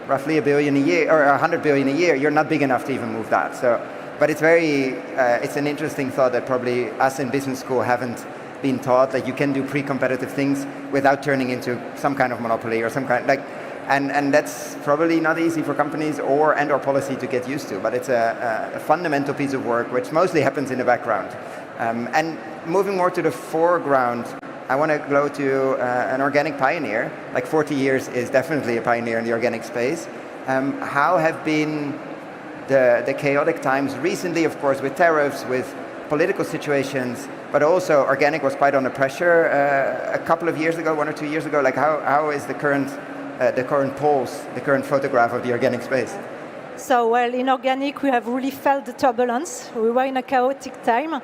roughly $1 billion a year or $100 billion a year, you're not big enough to even move that. So, but it's it's an interesting thought that probably us in business school haven't been taught that you can do pre-competitive things without turning into some kind of monopoly or some kind and that's probably not easy for companies or policy to get used to. But it's a fundamental piece of work which mostly happens in the background. And moving more to the foreground, I want to go to an organic pioneer. Like 40 years is definitely a pioneer in the organic space. How have been the chaotic times recently, of course, with tariffs, with political situations, but also organic was quite under pressure a couple of years ago, 1 or 2 years ago. Like how is the current pulse, the current photograph of the organic space? So, well, in organic, we have really felt the turbulence. We were in a chaotic time.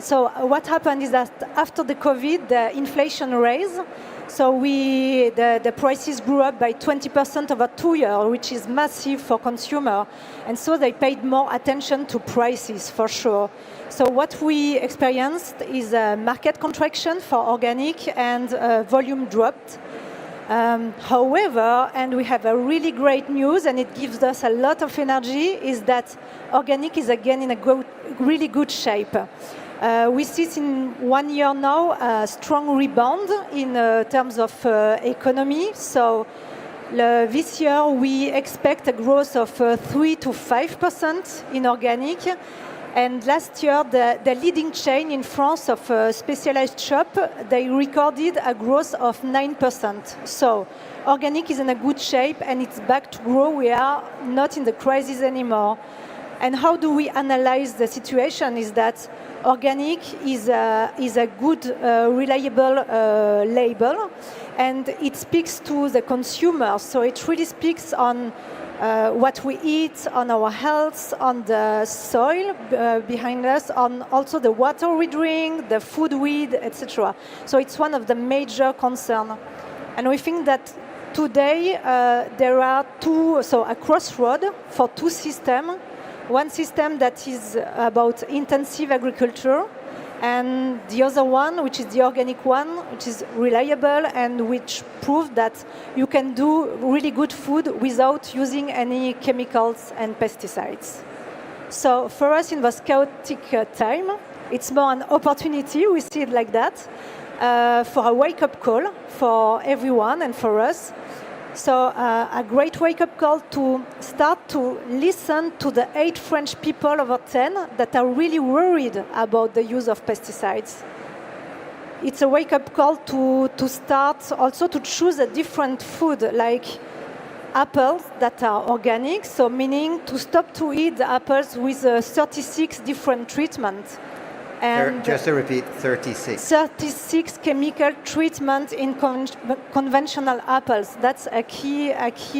So what happened is that after the COVID, the inflation raised. So the prices grew up by 20% over 2 years, which is massive for consumer. And so they paid more attention to prices, for sure. So what we experienced is a market contraction for organic and volume dropped. However, and we have a really great news, and it gives us a lot of energy, is that organic is again in a really good shape. We see in 1 year now a strong rebound in terms of economy. So this year we expect a growth of 3 to 5% in organic. And last year, the leading chain in France of specialized shop, they recorded a growth of 9%. So organic is in a good shape and it's back to grow. We are not in the crisis anymore. And how do we analyze the situation is that organic is a good, reliable label, and it speaks to the consumer. So it really speaks on what we eat, on our health, on the soil behind us, on also the water we drink, the food we eat, etc. So it's one of the major concerns. And we think that today there are a crossroad for two systems. One system that is about intensive agriculture, and the other one, which is the organic one, which is reliable and which proves that you can do really good food without using any chemicals and pesticides. So for us in this chaotic time, it's more an opportunity, we see it like that, for a wake-up call for everyone and for us. So a great wake-up call to start to listen to the 8 French people over 10 that are really worried about the use of pesticides. It's a wake-up call to start also to choose a different food, like apples that are organic, so meaning to stop to eat the apples with 36 different treatments. And just to repeat, 36. 36 chemical treatment in conventional apples. That's a key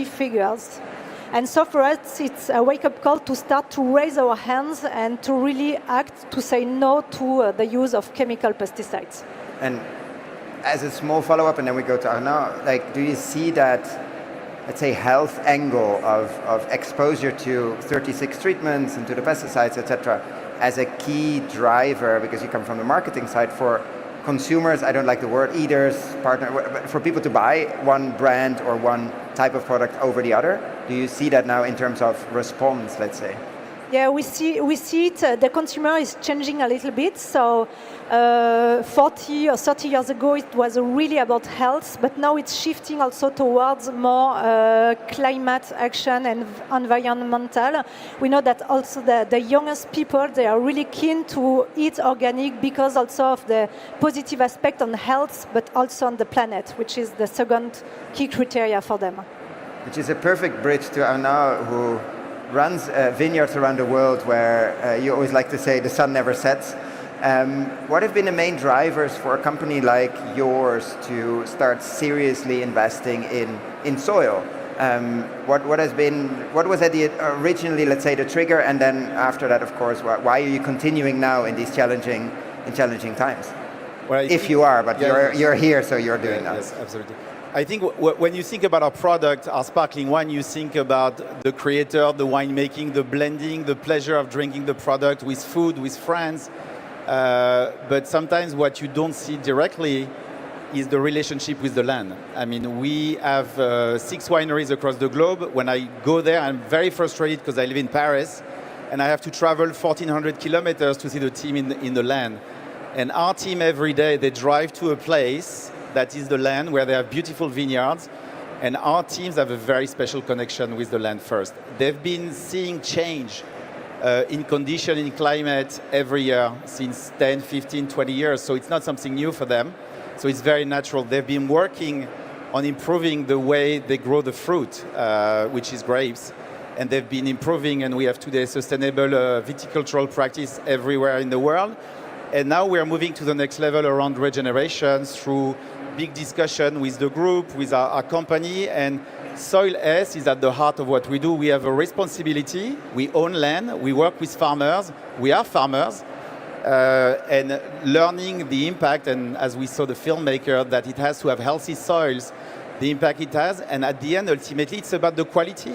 figures. And so for us, it's a wake-up call to start to raise our hands and to really act to say no to the use of chemical pesticides. And as a small follow-up, and then we go to Arnaud, like, do you see that, let's say, health angle of exposure to 36 treatments and to the pesticides, etc., as a key driver, because you come from the marketing side, for consumers, I don't like the word eaters, for people to buy one brand or one type of product over the other? Do you see that now in terms of response, let's say? Yeah, we see it. The consumer is changing a little bit. So 40 or 30 years ago, it was really about health, but now it's shifting also towards more climate action and environmental. We know that also the youngest people, they are really keen to eat organic because also of the positive aspect on health, but also on the planet, which is the second key criteria for them. Which is a perfect bridge to Arnaud, who runs vineyards around the world where you always like to say the sun never sets. What have been the main drivers for a company like yours to start seriously investing in soil? What was originally, let's say, the trigger, and then after that, of course, why are you continuing now in these challenging times? Well, if you are, but you're here, so you're doing that. Yes, absolutely. I think when you think about our product, our sparkling wine, you think about the creator, the winemaking, the blending, the pleasure of drinking the product with food, with friends. But sometimes what you don't see directly is the relationship with the land. I mean, we have 6 wineries across the globe. When I go there, I'm very frustrated because I live in Paris and I have to travel 1,400 kilometers to see the team in the land. And our team every day, they drive to a place that is the land where they have beautiful vineyards. And our teams have a very special connection with the land first. They've been seeing change in condition, in climate every year since 10, 15, 20 years. So it's not something new for them. So it's very natural. They've been working on improving the way they grow the fruit, which is grapes. And they've been improving, and we have today sustainable viticultural practice everywhere in the world. And now we're moving to the next level around regeneration through big discussion with the group, with our company, and Soil S is at the heart of what we do. We have a responsibility. We own land. We work with farmers. We are farmers. And learning the impact, and as we saw the filmmaker, that it has to have healthy soils, the impact it has. And at the end, ultimately, it's about the quality.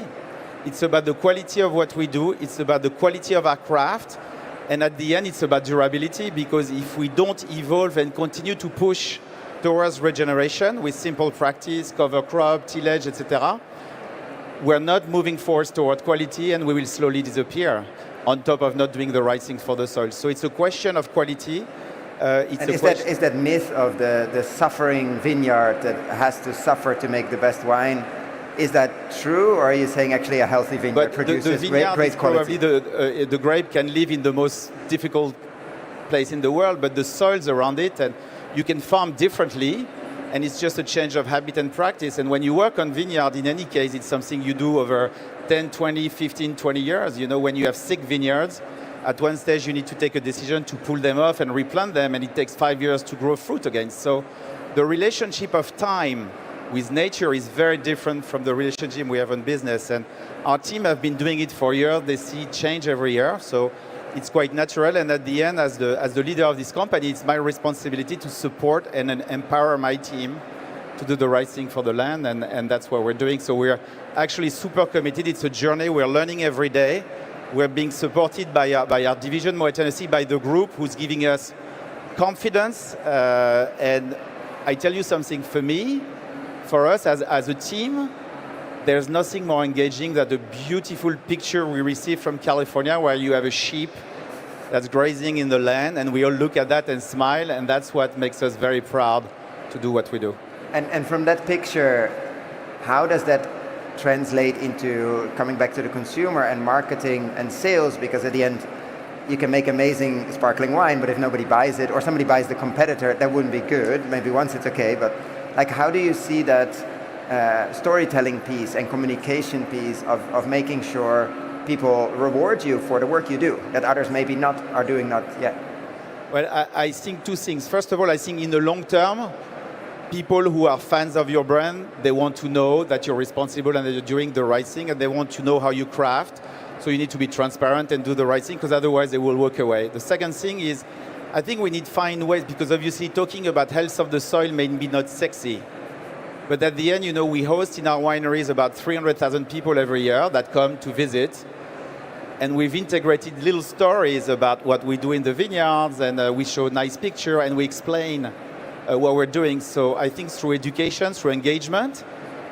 It's about the quality of what we do. It's about the quality of our craft. And at the end, it's about durability, because if we don't evolve and continue to push towards regeneration with simple practice, cover crop, tillage, etc., we're not moving forward toward quality, and we will slowly disappear on top of not doing the right things for the soil. So it's a question of quality. Is that myth of the suffering vineyard that has to suffer to make the best wine, is that true, or are you saying actually a healthy vineyard produces great quality? Probably the grape can live in the most difficult place in the world, but the soils around it, and you can farm differently, and it's just a change of habit and practice. And when you work on vineyard, in any case, it's something you do over 10, 20, 15, 20 years. You know, when you have sick vineyards, at one stage you need to take a decision to pull them off and replant them, and it takes 5 years to grow fruit again. So the relationship of time with nature is very different from the relationship we have in business. And our team have been doing it for years. They see change every year. So it's quite natural. And at the end, as the leader of this company, it's my responsibility to support and empower my team to do the right thing for the land. And that's what we're doing. So we're actually super committed. It's a journey. We're learning every day. We're being supported by our division, Moet Hennessy, by the group who's giving us confidence. And I tell you something, for us as a team, there's nothing more engaging than the beautiful picture we receive from California where you have a sheep that's grazing in the land and we all look at that and smile, and that's what makes us very proud to do what we do. And from that picture, how does that translate into coming back to the consumer and marketing and sales? Because at the end, you can make amazing sparkling wine, but if nobody buys it or somebody buys the competitor, that wouldn't be good. Maybe once it's okay, but like, how do you see that storytelling piece and communication piece of making sure people reward you for the work you do that others maybe are doing not yet? Well, I think two things. First of all, I think in the long term, people who are fans of your brand, they want to know that you're responsible and that you're doing the right thing, and they want to know how you craft. So you need to be transparent and do the right thing, because otherwise they will walk away. The second thing is, I think we need to find ways, because obviously talking about health of the soil may be not sexy. But at the end, we host in our wineries about 300,000 people every year that come to visit. And we've integrated little stories about what we do in the vineyards, and we show a nice picture, and we explain what we're doing. So I think through education, through engagement,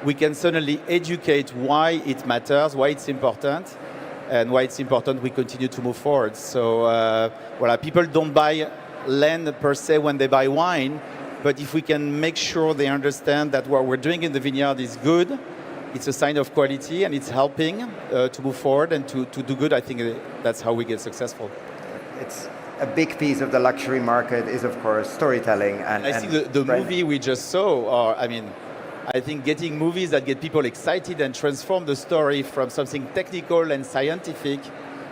we can certainly educate why it matters, why it's important, and why it's important we continue to move forward. So people don't buy land per se when they buy wine, but if we can make sure they understand that what we're doing in the vineyard is good, it's a sign of quality, and it's helping to move forward and to do good, I think that's how we get successful. It's a big piece of the luxury market is, of course, storytelling. And I think the movie we just saw, I think getting movies that get people excited and transform the story from something technical and scientific.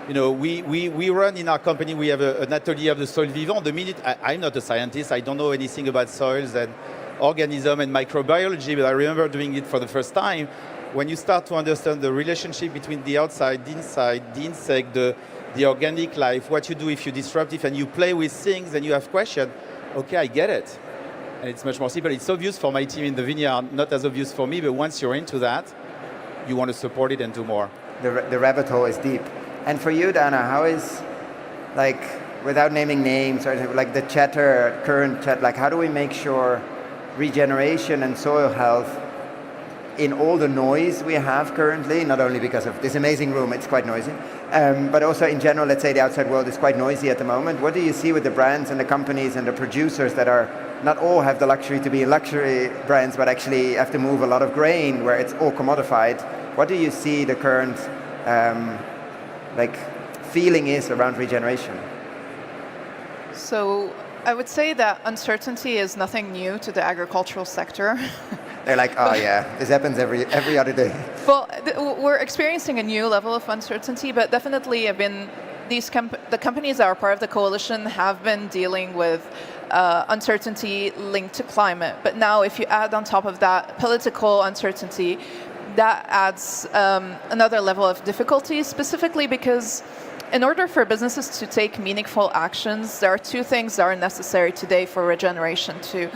We run in our company, we have an atelier of the soil vivant. The minute, I'm not a scientist, I don't know anything about soils and organism and microbiology, but I remember doing it for the first time. When you start to understand the relationship between the outside, the inside, the insect, the organic life, what you do if you disrupt it, and you play with things and you have questions, okay, I get it. And it's much more simple. It's obvious for my team in the vineyard, not as obvious for me, but once you're into that, you want to support it and do more. The rabbit hole is deep. And for you, Dana, how is, without naming names, or the current chat, how do we make sure regeneration and soil health in all the noise we have currently, not only because of this amazing room, it's quite noisy, but also in general, let's say the outside world is quite noisy at the moment. What do you see with the brands and the companies and the producers that are not all have the luxury to be luxury brands, but actually have to move a lot of grain where it's all commodified? What do you see the current feeling is around regeneration? So I would say that uncertainty is nothing new to the agricultural sector. They're like, oh yeah, this happens every other day. Well, we're experiencing a new level of uncertainty, but definitely the companies that are part of the coalition have been dealing with uncertainty linked to climate. But now if you add on top of that political uncertainty, that adds another level of difficulty, specifically because in order for businesses to take meaningful actions, there are two things that are necessary today for regeneration to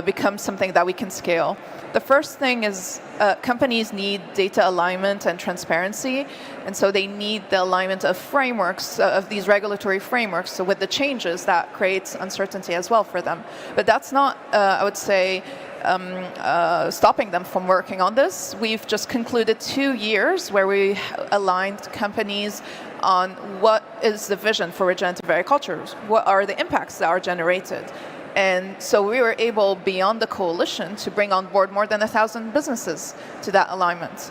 become something that we can scale. The first thing is companies need data alignment and transparency, and so they need the alignment of frameworks, of these regulatory frameworks. So with the changes, that creates uncertainty as well for them. But that's not, I would say, stopping them from working on this. We've just concluded 2 years where we aligned companies on what is the vision for regenerative agriculture, what are the impacts that are generated. And so we were able, beyond the coalition, to bring on board more than 1,000 businesses to that alignment.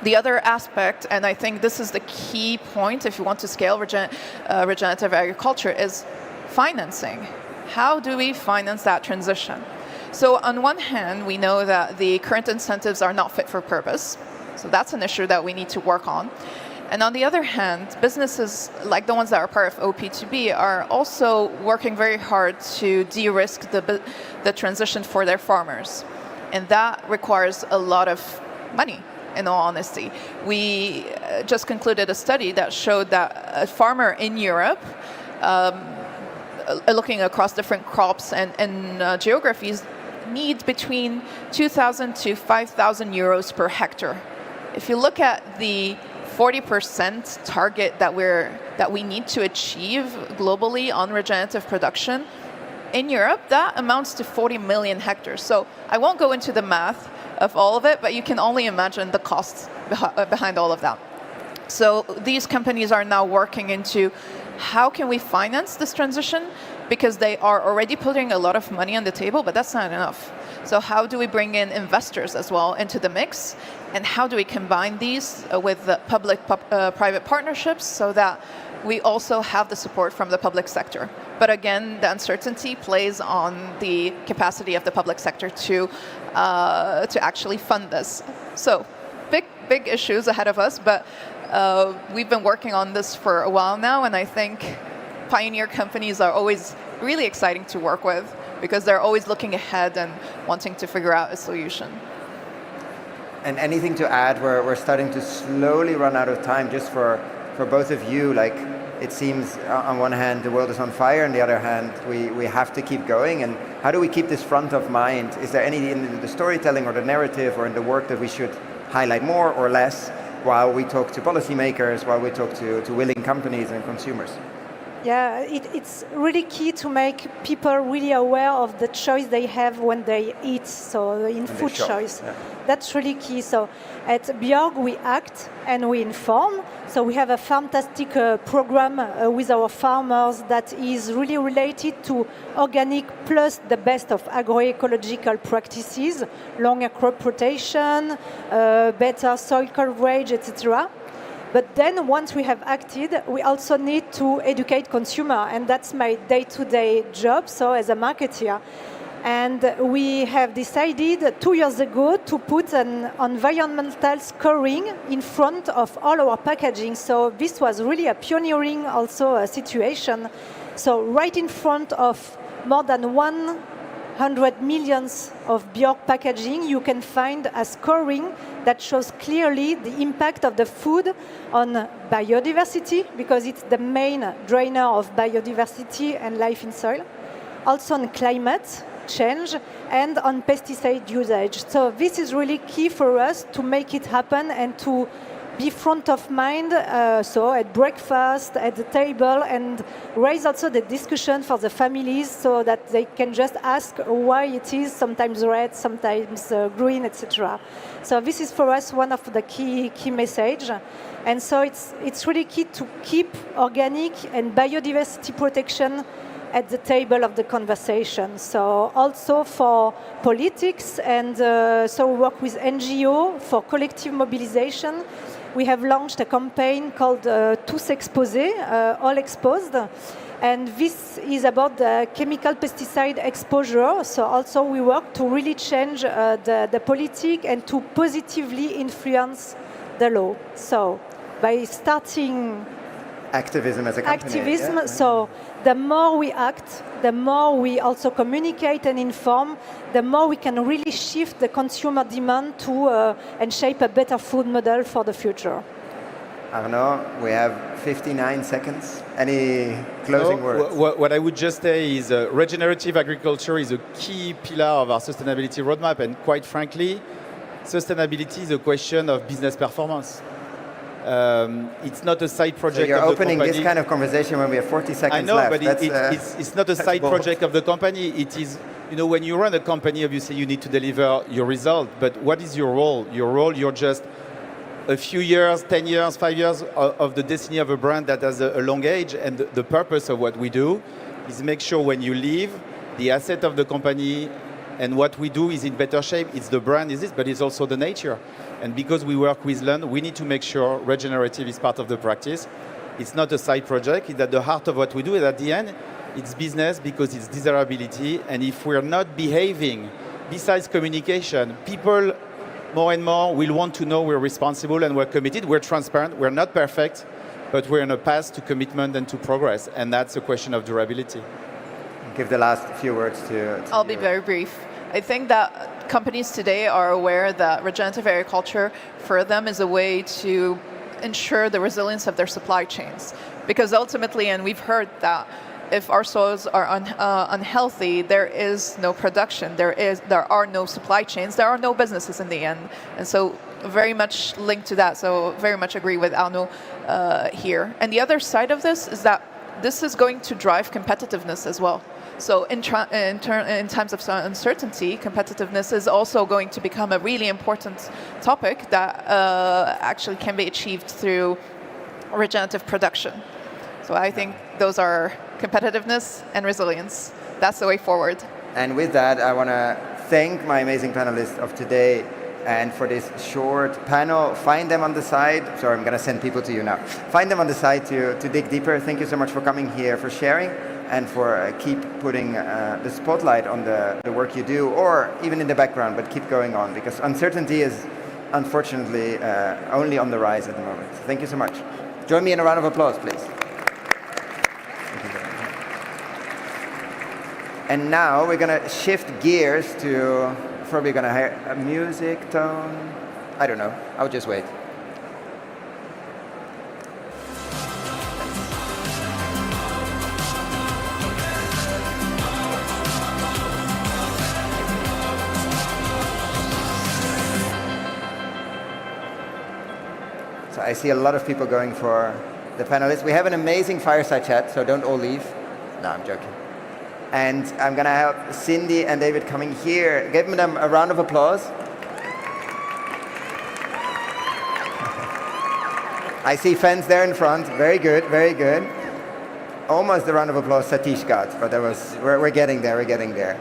The other aspect, and I think this is the key point if you want to scale regenerative agriculture, is financing. How do we finance that transition? So on one hand, we know that the current incentives are not fit for purpose. So that's an issue that we need to work on. And on the other hand, businesses like the ones that are part of OP2B are also working very hard to de-risk the transition for their farmers. And that requires a lot of money, in all honesty. We just concluded a study that showed that a farmer in Europe, looking across different crops and geographies, needs between 2,000 to 5,000 euros per hectare. If you look at the 40% target that we need to achieve globally on regenerative production, in Europe, that amounts to 40 million hectares. So I won't go into the math of all of it, but you can only imagine the costs behind all of that. So these companies are now working into how can we finance this transition, because they are already putting a lot of money on the table, but that's not enough. So how do we bring in investors as well into the mix, and how do we combine these with the public-private partnerships so that we also have the support from the public sector? But again, the uncertainty plays on the capacity of the public sector to actually fund this. So big issues ahead of us, but we've been working on this for a while now, and I think pioneer companies are always really exciting to work with because they're always looking ahead and wanting to figure out a solution. And anything to add? We're starting to slowly run out of time just for both of you. Like, it seems on one hand the world is on fire, on the other hand we have to keep going. And how do we keep this front of mind? Is there any in the storytelling or the narrative or in the work that we should highlight more or less while we talk to policymakers, while we talk to willing companies and consumers? Yeah, it's really key to make people really aware of the choice they have when they eat, so in food choice. Yeah. That's really key. So at Björg, we act and we inform. So we have a fantastic program with our farmers that is really related to organic plus the best of agroecological practices, longer crop rotation, better soil coverage, etc. But then once we have acted, we also need to educate consumer, and that's my day-to-day job, so as a marketer. And we have decided 2 years ago to put an environmental scoring in front of all our packaging. So this was really a pioneering also situation. So right in front of more than 100 millions of Björk packaging, you can find a scoring that shows clearly the impact of the food on biodiversity, because it's the main drainer of biodiversity and life in soil, also on climate change, and on pesticide usage. So this is really key for us to make it happen and to be front of mind, so at breakfast, at the table, and raise also the discussion for the families so that they can just ask why it is sometimes red, sometimes green, etc. So this is for us one of the key message. And so it's really key to keep organic and biodiversity protection at the table of the conversation. So also for politics, and so we work with NGO for collective mobilization. We have launched a campaign called Tous Exposés, All Exposed. And this is about the chemical pesticide exposure. So also we work to really change the politic and to positively influence the law. So by starting activism as a company. Activism, yeah. So the more we act, the more we also communicate and inform, the more we can really shift the consumer demand to and shape a better food model for the future. Arnaud, we have 59 seconds. Any closing words? What I would just say is regenerative agriculture is a key pillar of our sustainability roadmap, and quite frankly, sustainability is a question of business performance. It's not a side project so you're of the opening company. This kind of conversation when we have 40 seconds I know, left. but it's not a side bold. project of the company. It is, when you run a company, obviously you need to deliver your result. But what is your role? Your role, you're just a few years, 10 years, 5 years of the destiny of a brand that has a long age. And the purpose of what we do is make sure when you leave, the asset of the company and what we do is in better shape. It's the brand, but it's also the nature. And because we work with land, we need to make sure regenerative is part of the practice. It's not a side project. It's at the heart of what we do. And at the end, it's business because it's desirability. And if we're not behaving, besides communication, people more and more will want to know we're responsible and we're committed. We're transparent. We're not perfect, but we're on a path to commitment and to progress. And that's a question of durability. Give the last few words to I'll be very brief. I think that companies today are aware that regenerative agriculture for them is a way to ensure the resilience of their supply chains. Because ultimately, and we've heard that, if our soils are unhealthy, there is no production, there are no supply chains, there are no businesses in the end. And so very much linked to that, so very much agree with Arnaud here. And the other side of this is that this is going to drive competitiveness as well. So in times of uncertainty, competitiveness is also going to become a really important topic that actually can be achieved through regenerative production. So I think those are competitiveness and resilience. That's the way forward. And with that, I want to thank my amazing panelists of today and for this short panel. Find them on the side. Sorry, I'm going to send people to you now. Find them on the side to dig deeper. Thank you so much for coming here, for sharing, and for keep putting the spotlight on the work you do, or even in the background, but keep going on, because uncertainty is unfortunately only on the rise at the moment. Thank you so much. Join me in a round of applause, please. And now we're going to shift gears to, probably going to hear a music tone. I don't know. I'll just wait. So I see a lot of people going for the panelists. We have an amazing fireside chat, so don't all leave. No, I'm joking. And I'm going to have Cindy and David coming here. Give them a round of applause. I see fans there in front. Very good, very good. Almost the round of applause Satish got, but we're getting there, we're getting there.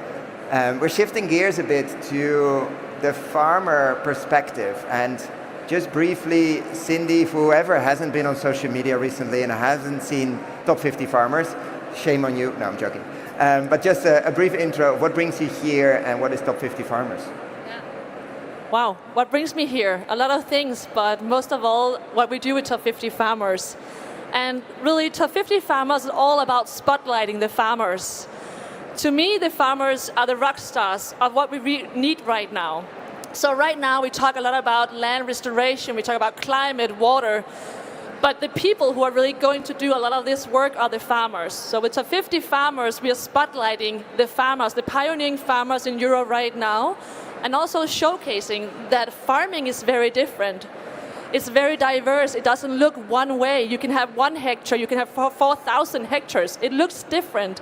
We're shifting gears a bit to the farmer perspective. And just briefly, Cindy, whoever hasn't been on social media recently and hasn't seen Top 50 Farmers, shame on you. No, I'm joking. But just a brief intro of what brings you here and what is Top 50 Farmers? Yeah. Wow, what brings me here? A lot of things, but most of all, what we do with Top 50 Farmers. And really, Top 50 Farmers is all about spotlighting the farmers. To me, the farmers are the rock stars of what we need right now. So right now, we talk a lot about land restoration, we talk about climate, water, but the people who are really going to do a lot of this work are the farmers. So with Top 50 Farmers, we are spotlighting the farmers, the pioneering farmers in Europe right now, and also showcasing that farming is very different. It's very diverse. It doesn't look one way. You can have 1 hectare, you can have 4,000 hectares. It looks different.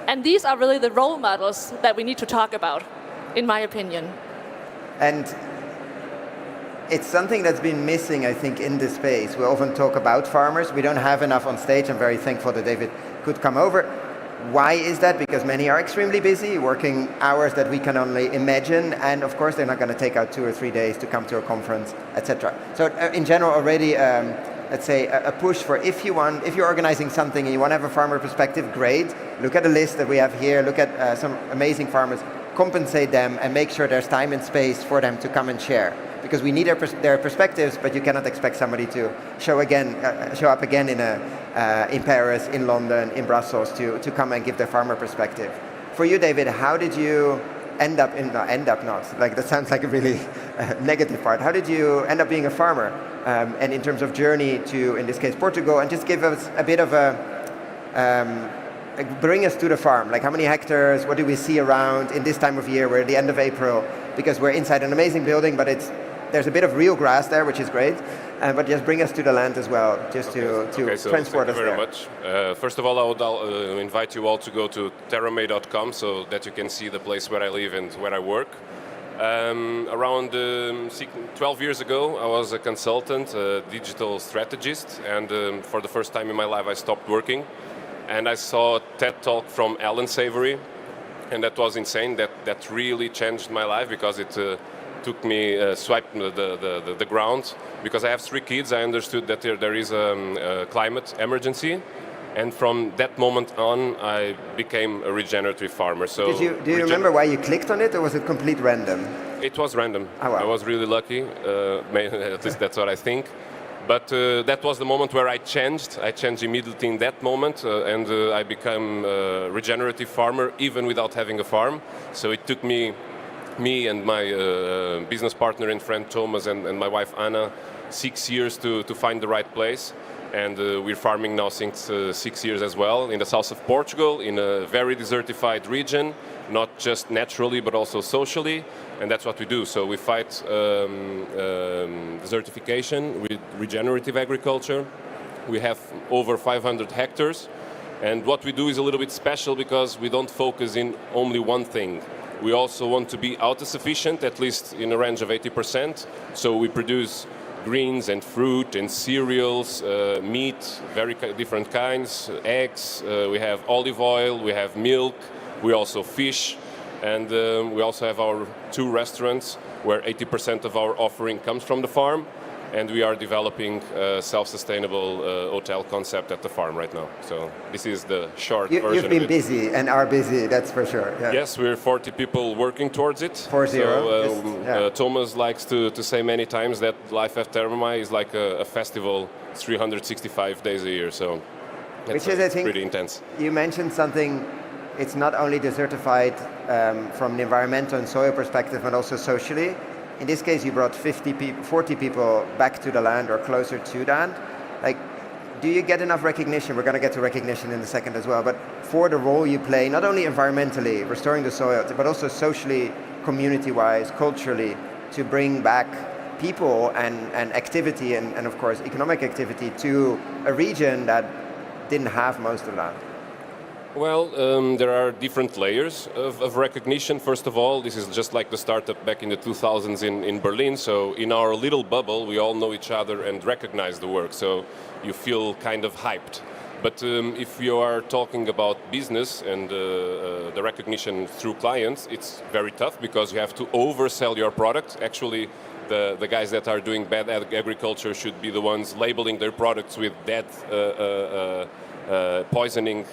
And these are really the role models that we need to talk about, in my opinion. And it's something that's been missing, I think, in this space. We often talk about farmers. We don't have enough on stage. I'm very thankful that David could come over. Why is that? Because many are extremely busy, working hours that we can only imagine. And of course, they're not going to take out 2 or 3 days to come to a conference, etc. So in general, already, let's say, a push for if you're organizing something and you want to have a farmer perspective, great. Look at the list that we have here. Look at some amazing farmers. Compensate them and make sure there's time and space for them to come and share. Because we need their perspectives, but you cannot expect somebody to show up again in Paris, in London, in Brussels to come and give their farmer perspective. For you, David, how did you that sounds like a really negative part. How did you end up being a farmer? And in terms of journey to, in this case, Portugal, and just give us a bit of bring us to the farm. Like how many hectares, what do we see around in this time of year? We're at the end of April because we're inside an amazing building, but there's a bit of real grass there, which is great. But just bring us to the land as well, just to transport us there. Thank you very much. First of all, I would invite you all to go to terramay.com so that you can see the place where I live and where I work. Around 12 years ago, I was a consultant, a digital strategist, and for the first time in my life, I stopped working. And I saw a TED Talk from Alan Savory, and that was insane. That really changed my life because it took me, swiped the ground. Because I have 3 kids, I understood that there is a climate emergency. And from that moment on, I became a regenerative farmer. So do you remember why you clicked on it, or was it complete random? It was random. Oh, wow. I was really lucky, at least that's what I think. But that was the moment where I changed. I changed immediately in that moment, and I became a regenerative farmer, even without having a farm. So it took me me and my business partner and friend Thomas and my wife Anna 6 years to find the right place. And we're farming now since 6 years as well in the south of Portugal, in a very desertified region, not just naturally but also socially, and that's what we do. So we fight desertification with regenerative agriculture. We have over 500 hectares, and what we do is a little bit special because we don't focus in only one thing. We also want to be autosufficient, at least in a range of 80%, so we produce greens and fruit and cereals, meat, very different kinds, eggs, we have olive oil, we have milk, we also fish, and we also have our 2 restaurants where 80% of our offering comes from the farm, and we are developing a self-sustainable hotel concept at the farm right now. So this is the short version You've been of it. busy and are busy, that's for sure. Yeah. Yes, we're 40 people working towards it. 40. So Thomas likes to say many times that life at Thermomai is like a festival 365 days a year. So Which is, I think, pretty intense. You mentioned something, it's not only desertified from the environmental and soil perspective, but also socially. In this case, you brought 40 people back to the land or closer to that. Like, do you get enough recognition? We're going to get to recognition in a second as well, but for the role you play, not only environmentally, restoring the soil, but also socially, community-wise, culturally, to bring back people and activity and of course, economic activity to a region that didn't have most of that? Well, there are different layers of recognition. First of all, this is just like the startup back in the 2000s in Berlin. So in our little bubble, we all know each other and recognize the work. So you feel kind of hyped. But if you are talking about business and the recognition through clients, it's very tough because you have to oversell your product. Actually, the guys that are doing bad agriculture should be the ones labeling their products with dead poisoning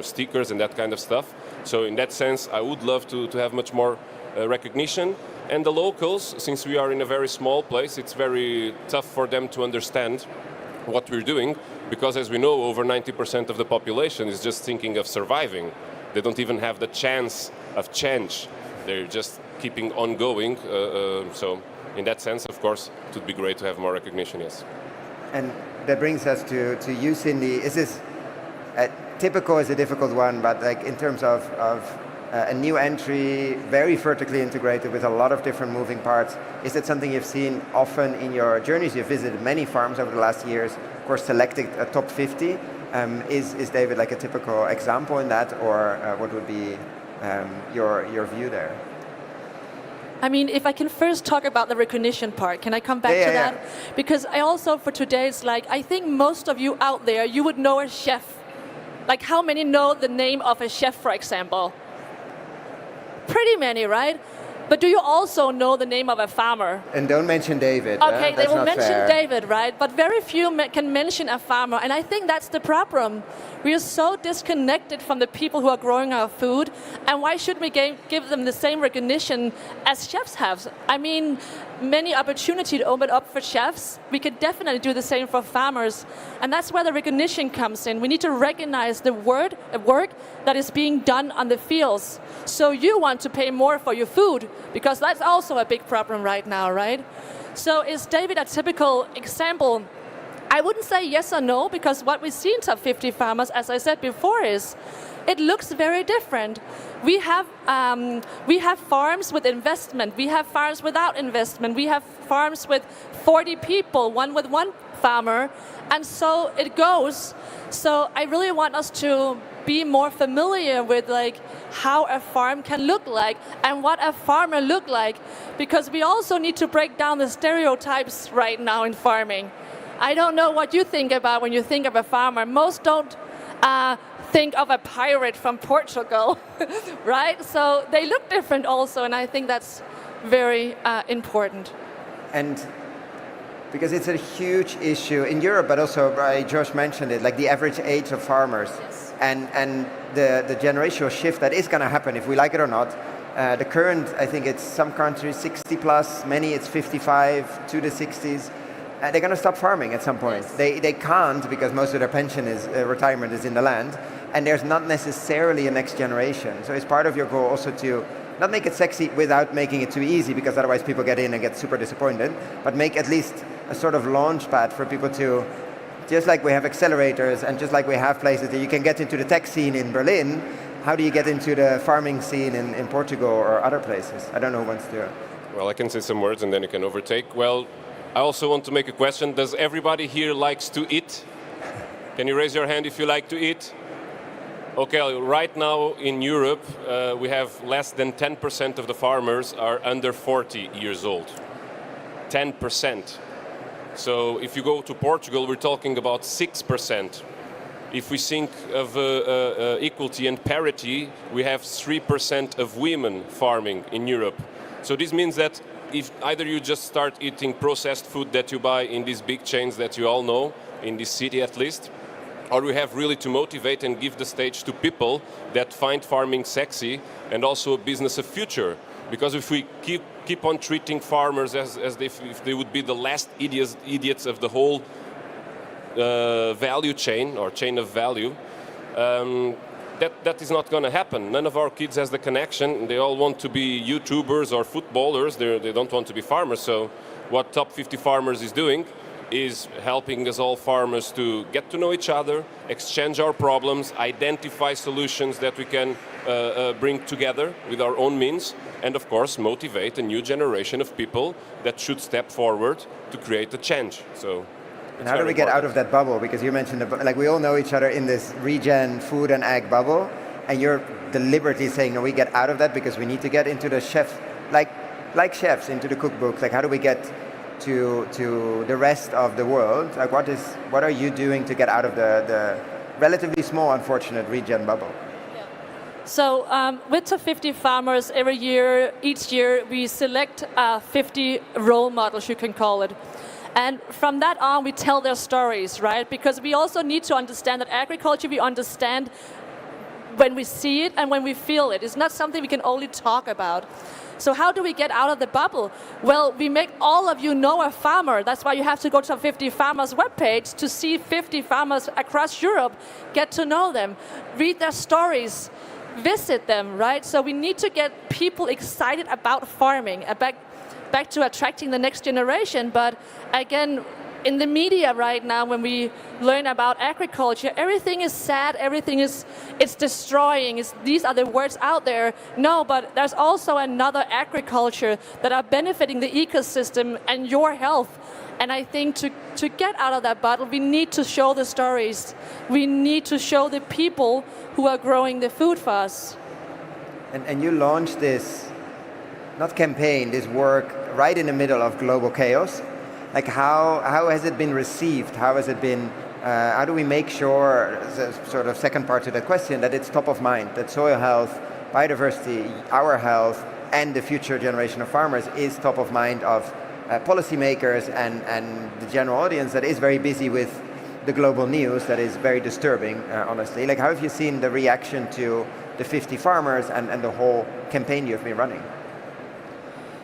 stickers and that kind of stuff. So in that sense, I would love to have much more recognition. And the locals, since we are in a very small place, it's very tough for them to understand what we're doing, because as we know, over 90% of the population is just thinking of surviving. They don't even have the chance of change. They're just keeping on going. So in that sense, of course, it would be great to have more recognition, yes. And that brings us to you, Cindy. Is this typical is a difficult one, but like in terms of a new entry, very vertically integrated with a lot of different moving parts, is it something you've seen often in your journeys? You've visited many farms over the last years, of course selected a top 50. Is David like a typical example in that, or what would be your view there? I mean, if I can first talk about the recognition part, can I come back to that? Yeah. Because I also, for today, it's like, I think most of you out there, you would know a chef. Like, how many know the name of a chef, for example? Pretty many, right? But do you also know the name of a farmer? And don't mention David. Okay, they will mention David, right? But very few can mention a farmer, and I think that's the problem. We are so disconnected from the people who are growing our food, and why should we give them the same recognition as chefs have? I mean, many opportunities to open up for chefs. We could definitely do the same for farmers, and that's where the recognition comes in. We need to recognize the work that is being done on the fields. So you want to pay more for your food, because that's also a big problem right now, right? So is David a typical example? I wouldn't say yes or no, because what we see in top 50 farmers, as I said before, is it looks very different. We have farms with investment. We have farms without investment. We have farms with 40 people, one with one farmer, and so it goes. So I really want us to be more familiar with like how a farm can look like and what a farmer look like, because we also need to break down the stereotypes right now in farming. I don't know what you think about when you think of a farmer. Most don't think of a pirate from Portugal, right? So they look different also, and I think that's very important. And because it's a huge issue in Europe, but also, Josh mentioned it, like the average age of farmers. Yes. And the generational shift that is going to happen, if we like it or not. The current, I think it's some countries 60 plus, many it's 55 to the 60s. They're going to stop farming at some point. Yes. They can't, because most of their pension is retirement is in the land, and there's not necessarily a next generation. So it's part of your goal also to not make it sexy without making it too easy, because otherwise people get in and get super disappointed, but make at least a sort of launch pad for people to, just like we have accelerators and just like we have places that you can get into the tech scene in Berlin, how do you get into the farming scene in Portugal or other places? I don't know who wants to. Well, I can say some words and then you can overtake. Well, I also want to make a question. Does everybody here likes to eat? Can you raise your hand if you like to eat? Okay, right now in Europe, we have less than 10% of the farmers are under 40 years old. 10%. So if you go to Portugal, we're talking about 6%. If we think of equality and parity, we have 3% of women farming in Europe. So this means that if either you just start eating processed food that you buy in these big chains that you all know, in this city at least, or we have really to motivate and give the stage to people that find farming sexy and also a business of future. Because if we keep on treating farmers as if they would be the last idiots of the whole value chain or chain of value, that is not going to happen. None of our kids has the connection. They all want to be YouTubers or footballers. They don't want to be farmers. So what Top 50 Farmers is doing is helping us all farmers to get to know each other, exchange our problems, identify solutions that we can bring together with our own means, and of course motivate a new generation of people that should step forward to create a change. So. And how do we get out of that bubble? Because you mentioned, like we all know each other in this regen food and ag bubble, and you're deliberately saying, no, we get out of that because we need to get into the chef, like chefs, into the cookbooks. Like how do we get to the rest of the world? Like what are you doing to get out of the relatively small, unfortunate regen bubble? So with the 50 farmers each year we select 50 role models, you can call it. And from that on, we tell their stories, right? Because we also need to understand that agriculture, we understand when we see it and when we feel it. It's not something we can only talk about. So how do we get out of the bubble? Well, we make all of you know a farmer. That's why you have to go to 50 Farmers webpage to see 50 farmers across Europe, get to know them, read their stories, visit them, right? So we need to get people excited about farming, back to attracting the next generation. But again, in the media right now, when we learn about agriculture, everything is sad, it's destroying, these are the words out there. No, but there's also another agriculture that are benefiting the ecosystem and your health. And I think to get out of that battle, we need to show the stories. We need to show the people who are growing the food for us. And you launched this, not campaign, this work right in the middle of global chaos. Like how has it been received? How has it been, how do we make sure, sort of second part to that question, that it's top of mind, that soil health, biodiversity, our health, and the future generation of farmers is top of mind of policymakers and the general audience that is very busy with the global news that is very disturbing, honestly. Like how have you seen the reaction to the 50 farmers and the whole campaign you've been running?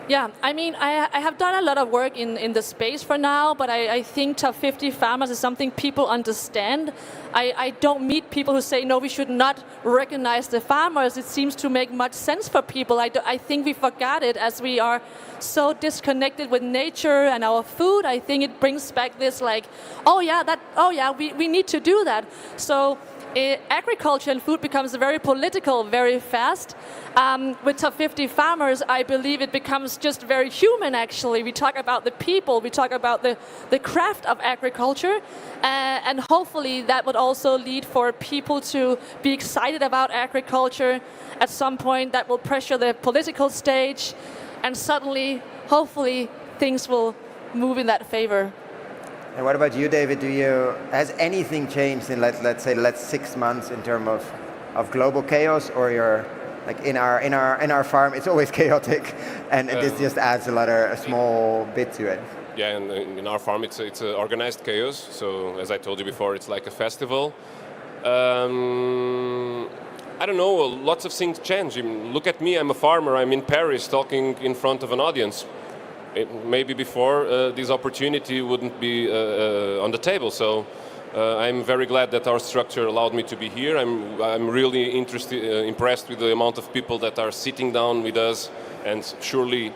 Yeah, I mean, I have done a lot of work in the space for now, but I think Top 50 Farmers is something people understand. I don't meet people who say, no, we should not recognize the farmers. It seems to make much sense for people. I think we forgot it as we are so disconnected with nature and our food. I think it brings back this like, we need to do that. So agriculture and food becomes very political very fast. With Top 50 Farmers, I believe it becomes just very human, actually. We talk about the people, we talk about the craft of agriculture, and hopefully that would also lead for people to be excited about agriculture. At some point, that will pressure the political stage, and suddenly, hopefully, things will move in that favor. And what about you, David? Has anything changed in let's say the last 6 months in terms of global chaos, or you're like in our farm it's always chaotic, and this just adds a small bit to it? Yeah, and in our farm it's organized chaos. So as I told you before, it's like a festival. I don't know. Lots of things change. Look at me. I'm a farmer. I'm in Paris talking in front of an audience. Maybe before this opportunity wouldn't be on the table. So I'm very glad that our structure allowed me to be here. I'm really impressed with the amount of people that are sitting down with us and surely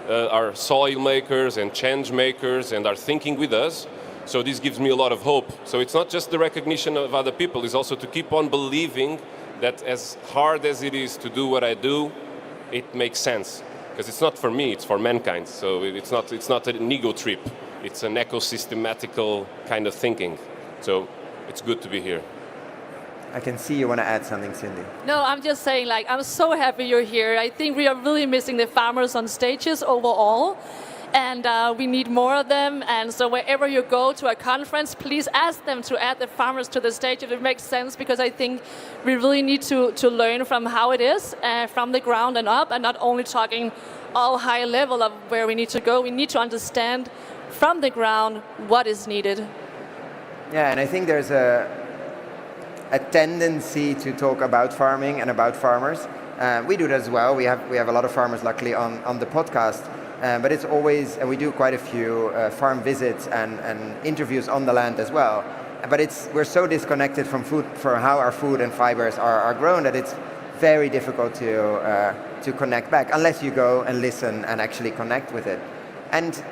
are soil makers and change makers and are thinking with us. So this gives me a lot of hope. So it's not just the recognition of other people, it's also to keep on believing that as hard as it is to do what I do, it makes sense. Because it's not for me, it's for mankind. So it's not an ego trip. It's an ecosystematical kind of thinking. So it's good to be here. I can see you want to add something, Cindy. No, I'm just saying, like, I'm so happy you're here. I think we are really missing the farmers on stages overall. And we need more of them. And so wherever you go to a conference, please ask them to add the farmers to the stage if it makes sense, because I think we really need to learn from how it is, from the ground and up, and not only talking all high level of where we need to go. We need to understand from the ground what is needed. Yeah, and I think there's a tendency to talk about farming and about farmers. We do that as well. We have a lot of farmers, luckily, on the podcast. But it's always, and we do quite a few farm visits and interviews on the land as well. But we're so disconnected from food, for how our food and fibers are grown, that it's very difficult to connect back unless you go and listen and actually connect with it. And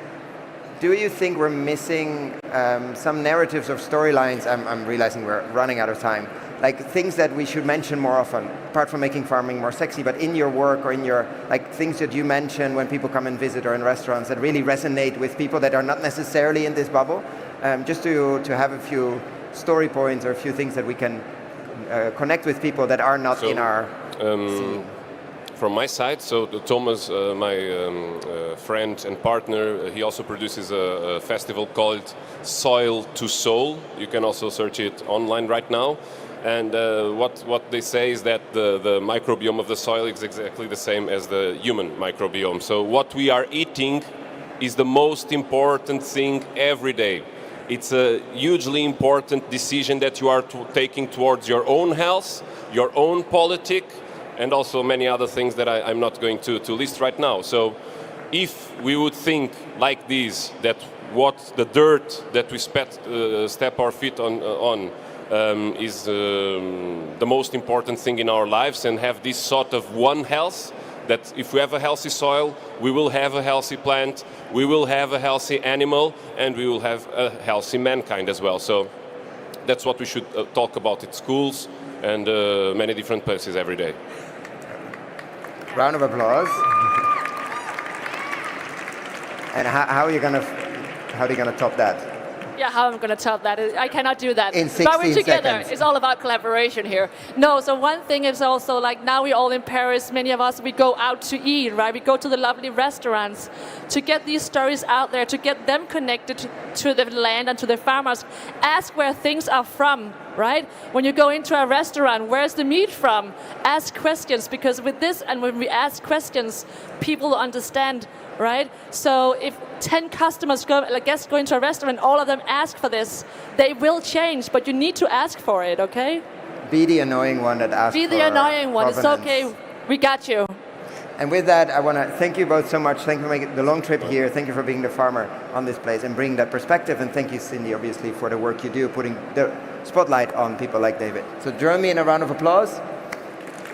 do you think we're missing some narratives or storylines? I'm realizing we're running out of time. Like things that we should mention more often, apart from making farming more sexy, but in your work or in your, like things that you mention when people come and visit or in restaurants that really resonate with people that are not necessarily in this bubble, just to have a few story points or a few things that we can connect with people that are not in our scene. From my side, so Thomas, my friend and partner, he also produces a festival called Soil to Soul. You can also search it online right now. And what they say is that the microbiome of the soil is exactly the same as the human microbiome. So what we are eating is the most important thing every day. It's a hugely important decision that you are taking towards your own health, your own politics, and also many other things that I'm not going to list right now. So if we would think like this, that what the dirt that we step our feet on is the most important thing in our lives, and have this sort of one health, that if we have a healthy soil, we will have a healthy plant, we will have a healthy animal, and we will have a healthy mankind as well. So that's what we should talk about at schools and many different places every day. Round of applause. And how are you gonna top that? Yeah, how am I going to top that? I cannot do that. In 16 but we're together. seconds. It's all about collaboration here. No, so one thing is also like now we're all in Paris. Many of us, we go out to eat, right? We go to the lovely restaurants to get these stories out there, to get them connected to the land and to the farmers. Ask where things are from, right? When you go into a restaurant, where's the meat from? Ask questions, because with this and when we ask questions, people understand, right? So if 10 customers guests go into a restaurant, all of them ask for this, they will change, but you need to ask for it, okay? Be the annoying one that asks for Be the annoying one, it's okay, we got you. And with that, I want to thank you both so much. Thank you for making the long trip here. Thank you for being the farmer on this place and bringing that perspective. And thank you, Cindy, obviously, for the work you do, putting the spotlight on people like David. So join me in a round of applause.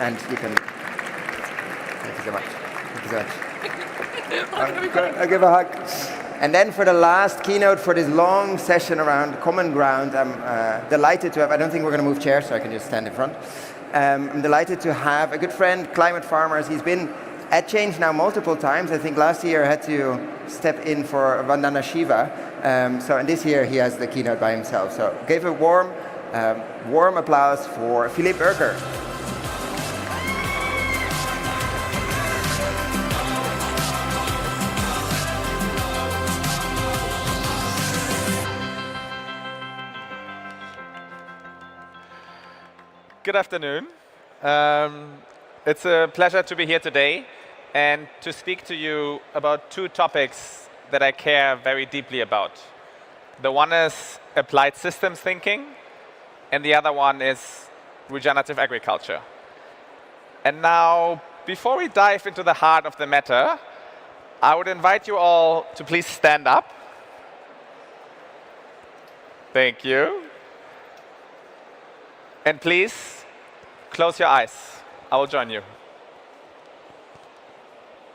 And you can... Thank you so much. Thank you so much. I'll give a hug. And then for the last keynote for this long session around common ground, I'm delighted to have, I don't think we're going to move chairs, so I can just stand in front. I'm delighted to have a good friend, Climate Farmers. He's been at ChangeNOW multiple times. I think last year I had to step in for Vandana Shiva. And this year he has the keynote by himself. So give a warm applause for Philippe Urker. Good afternoon. It's a pleasure to be here today and to speak to you about two topics that I care very deeply about. The one is applied systems thinking, and the other one is regenerative agriculture. And now, before we dive into the heart of the matter, I would invite you all to please stand up. Thank you. And please, close your eyes. I will join you.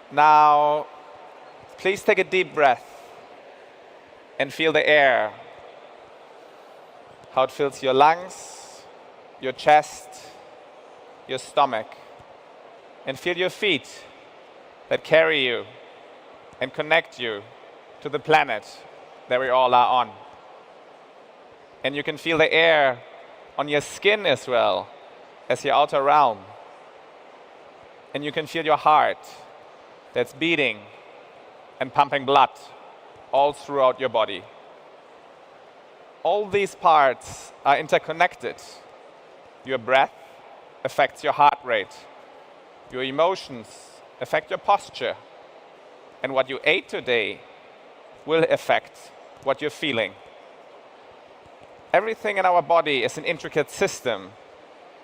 Now, please take a deep breath and feel the air, how it fills your lungs, your chest, your stomach. And feel your feet that carry you and connect you to the planet that we all are on. And you can feel the air on your skin as well as your outer realm. And you can feel your heart that's beating and pumping blood all throughout your body. All these parts are interconnected. Your breath affects your heart rate. Your emotions affect your posture. And what you ate today will affect what you're feeling. Everything in our body is an intricate system.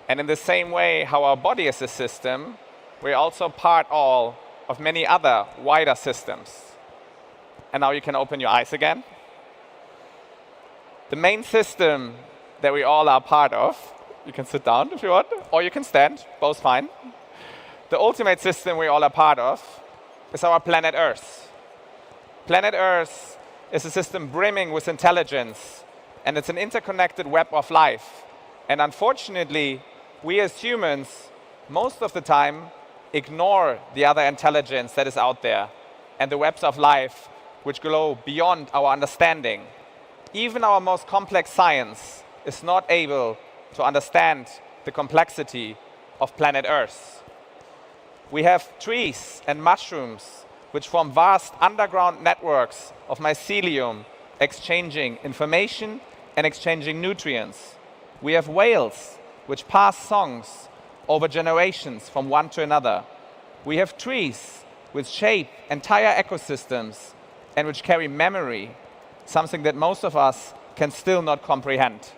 And in the same way how our body is a system, we're also part all of many other wider systems. And now you can open your eyes again. The main system that we all are part of, you can sit down if you want, or you can stand, both fine. The ultimate system we all are part of is our planet Earth. Planet Earth is a system brimming with intelligence, and it's an interconnected web of life. And unfortunately, we as humans, most of the time, ignore the other intelligence that is out there and the webs of life which go beyond our understanding. Even our most complex science is not able to understand the complexity of planet Earth. We have trees and mushrooms which form vast underground networks of mycelium exchanging information and exchanging nutrients. We have whales which pass songs over generations from one to another. We have trees which shape entire ecosystems and which carry memory, something that most of us can still not comprehend.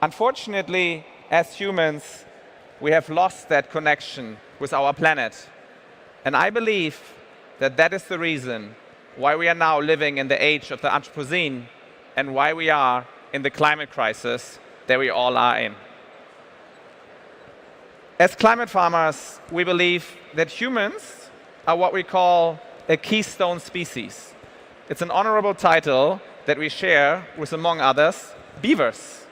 Unfortunately, as humans, we have lost that connection with our planet. And I believe that that is the reason why we are now living in the age of the Anthropocene and why we are in the climate crisis that we all are in. As climate farmers, we believe that humans are what we call a keystone species. It's an honorable title that we share with, among others, beavers.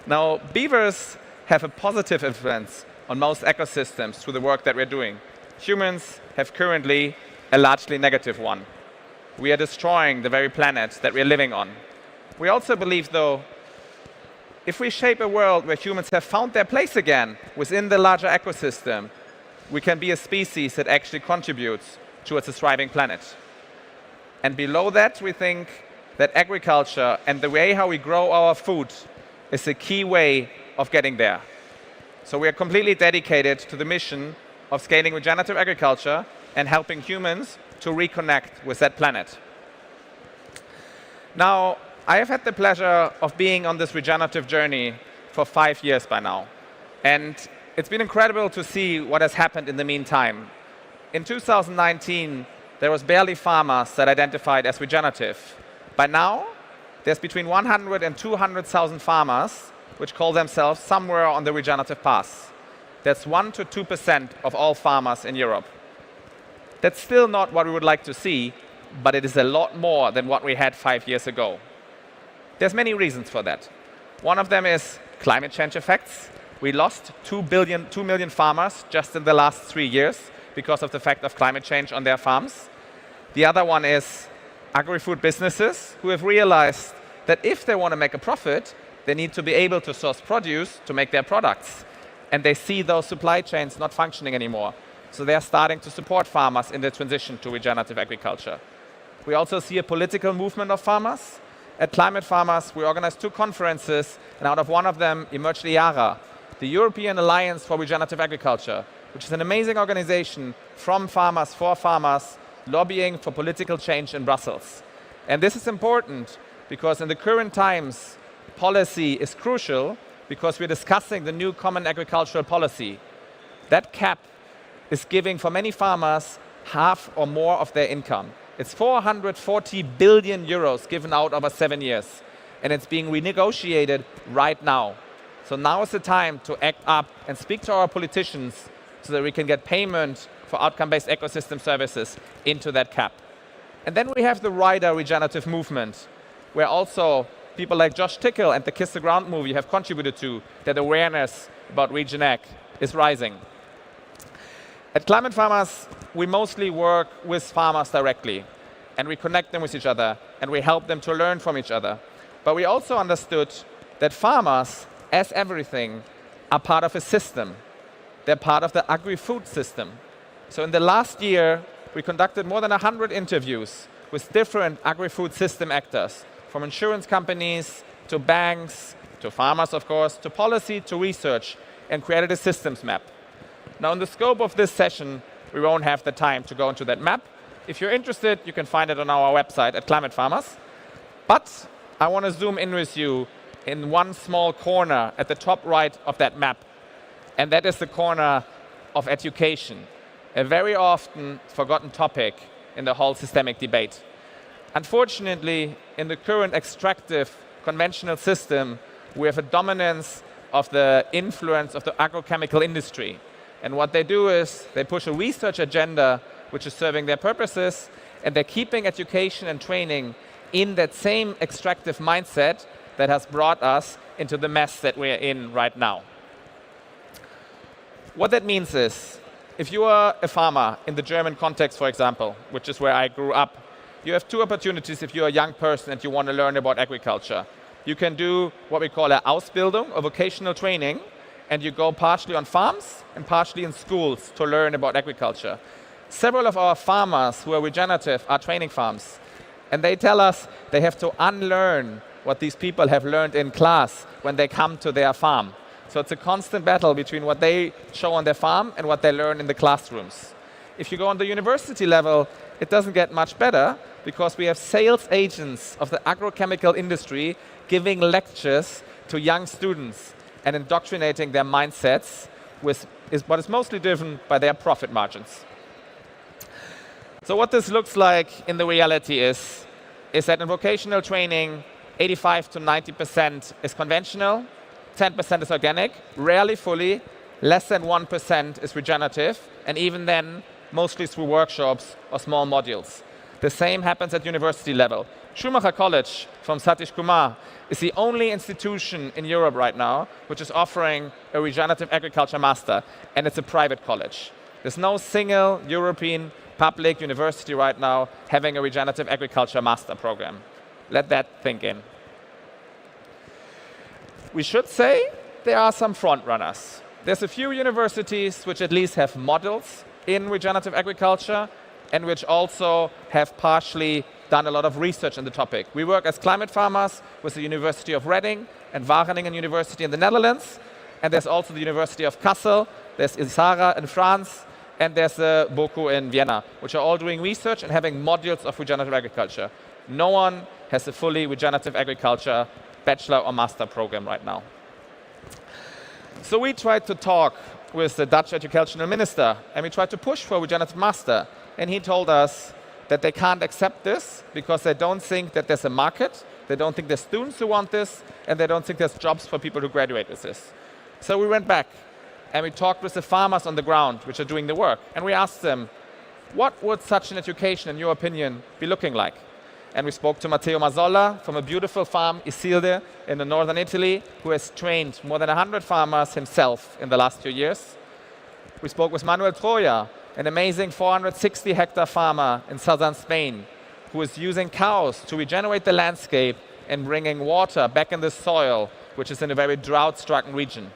Now, beavers have a positive influence on most ecosystems through the work that we're doing. Humans have currently a largely negative one. We are destroying the very planet that we're living on. We also believe, though, if we shape a world where humans have found their place again within the larger ecosystem, we can be a species that actually contributes towards a thriving planet. And below that, we think that agriculture and the way how we grow our food is a key way of getting there. So we are completely dedicated to the mission of scaling regenerative agriculture and helping humans to reconnect with that planet. Now, I have had the pleasure of being on this regenerative journey for 5 years by now. And it's been incredible to see what has happened in the meantime. In 2019, there was barely farmers that identified as regenerative. By now, there's between 100 and 200,000 farmers which call themselves somewhere on the regenerative path. That's 1 to 2% of all farmers in Europe. That's still not what we would like to see, but it is a lot more than what we had 5 years ago. There's many reasons for that. One of them is climate change effects. We lost 2 million farmers just in the last 3 years because of the fact of climate change on their farms. The other one is agri-food businesses who have realized that if they want to make a profit, they need to be able to source produce to make their products. And they see those supply chains not functioning anymore. So they are starting to support farmers in the transition to regenerative agriculture. We also see a political movement of farmers. At Climate Farmers, we organized 2 conferences, and out of one of them emerged EARA, the European Alliance for Regenerative Agriculture, which is an amazing organization from farmers for farmers, lobbying for political change in Brussels. And this is important because in the current times, policy is crucial because we're discussing the new common agricultural policy. That cap is giving for many farmers half or more of their income. It's 440 billion euros given out over 7 years, and it's being renegotiated right now. So now is the time to act up and speak to our politicians so that we can get payment for outcome-based ecosystem services into that cap. And then we have the wider regenerative movement, where also people like Josh Tickle and the Kiss the Ground movie have contributed to that awareness about Region Ag is rising. At Climate Farmers, we mostly work with farmers directly, and we connect them with each other, and we help them to learn from each other. But we also understood that farmers, as everything, are part of a system. They're part of the agri-food system. So in the last year, we conducted more than 100 interviews with different agri-food system actors, from insurance companies to banks, to farmers, of course, to policy, to research, and created a systems map. Now, in the scope of this session, we won't have the time to go into that map. If you're interested, you can find it on our website at Climate Farmers. But I want to zoom in with you in one small corner at the top right of that map, and that is the corner of education, a very often forgotten topic in the whole systemic debate. Unfortunately, in the current extractive conventional system, we have a dominance of the influence of the agrochemical industry. And what they do is they push a research agenda which is serving their purposes, and they're keeping education and training in that same extractive mindset that has brought us into the mess that we're in right now. What that means is, if you are a farmer in the German context, for example, which is where I grew up, you have two opportunities if you're a young person and you want to learn about agriculture. You can do what we call an Ausbildung, or vocational training, and you go partially on farms and partially in schools to learn about agriculture. Several of our farmers who are regenerative are training farms, and they tell us they have to unlearn what these people have learned in class when they come to their farm. So it's a constant battle between what they show on their farm and what they learn in the classrooms. If you go on the university level, it doesn't get much better, because we have sales agents of the agrochemical industry giving lectures to young students and indoctrinating their mindsets with what is mostly driven by their profit margins. So what this looks like in the reality is that in vocational training, 85 to 90% is conventional, 10% is organic, rarely fully, less than 1% is regenerative, and even then, mostly through workshops or small modules. The same happens at university level. Schumacher College from Satish Kumar is the only institution in Europe right now which is offering a regenerative agriculture master, and it's a private college. There's no single European public university right now having a regenerative agriculture master program. Let that sink in. We should say there are some front runners. There's a few universities which at least have models in regenerative agriculture, and which also have partially done a lot of research on the topic. We work as Climate Farmers with the University of Reading and Wageningen University in the Netherlands, and there's also the University of Kassel, there's ISARA in France, and there's the BOKU in Vienna, which are all doing research and having modules of regenerative agriculture. No one has a fully regenerative agriculture bachelor or master program right now. So we tried to talk with the Dutch educational minister, and we tried to push for a regenerative master. And he told us that they can't accept this because they don't think that there's a market, they don't think there's students who want this, and they don't think there's jobs for people who graduate with this. So we went back and we talked with the farmers on the ground, which are doing the work. And we asked them, what would such an education, in your opinion, be looking like? And we spoke to Matteo Mazzola from a beautiful farm, Isilde, in the northern Italy, who has trained more than 100 farmers himself in the last few years. We spoke with Manuel Troya, an amazing 460-hectare farmer in southern Spain, who is using cows to regenerate the landscape and bringing water back in the soil, which is in a very drought-stricken region.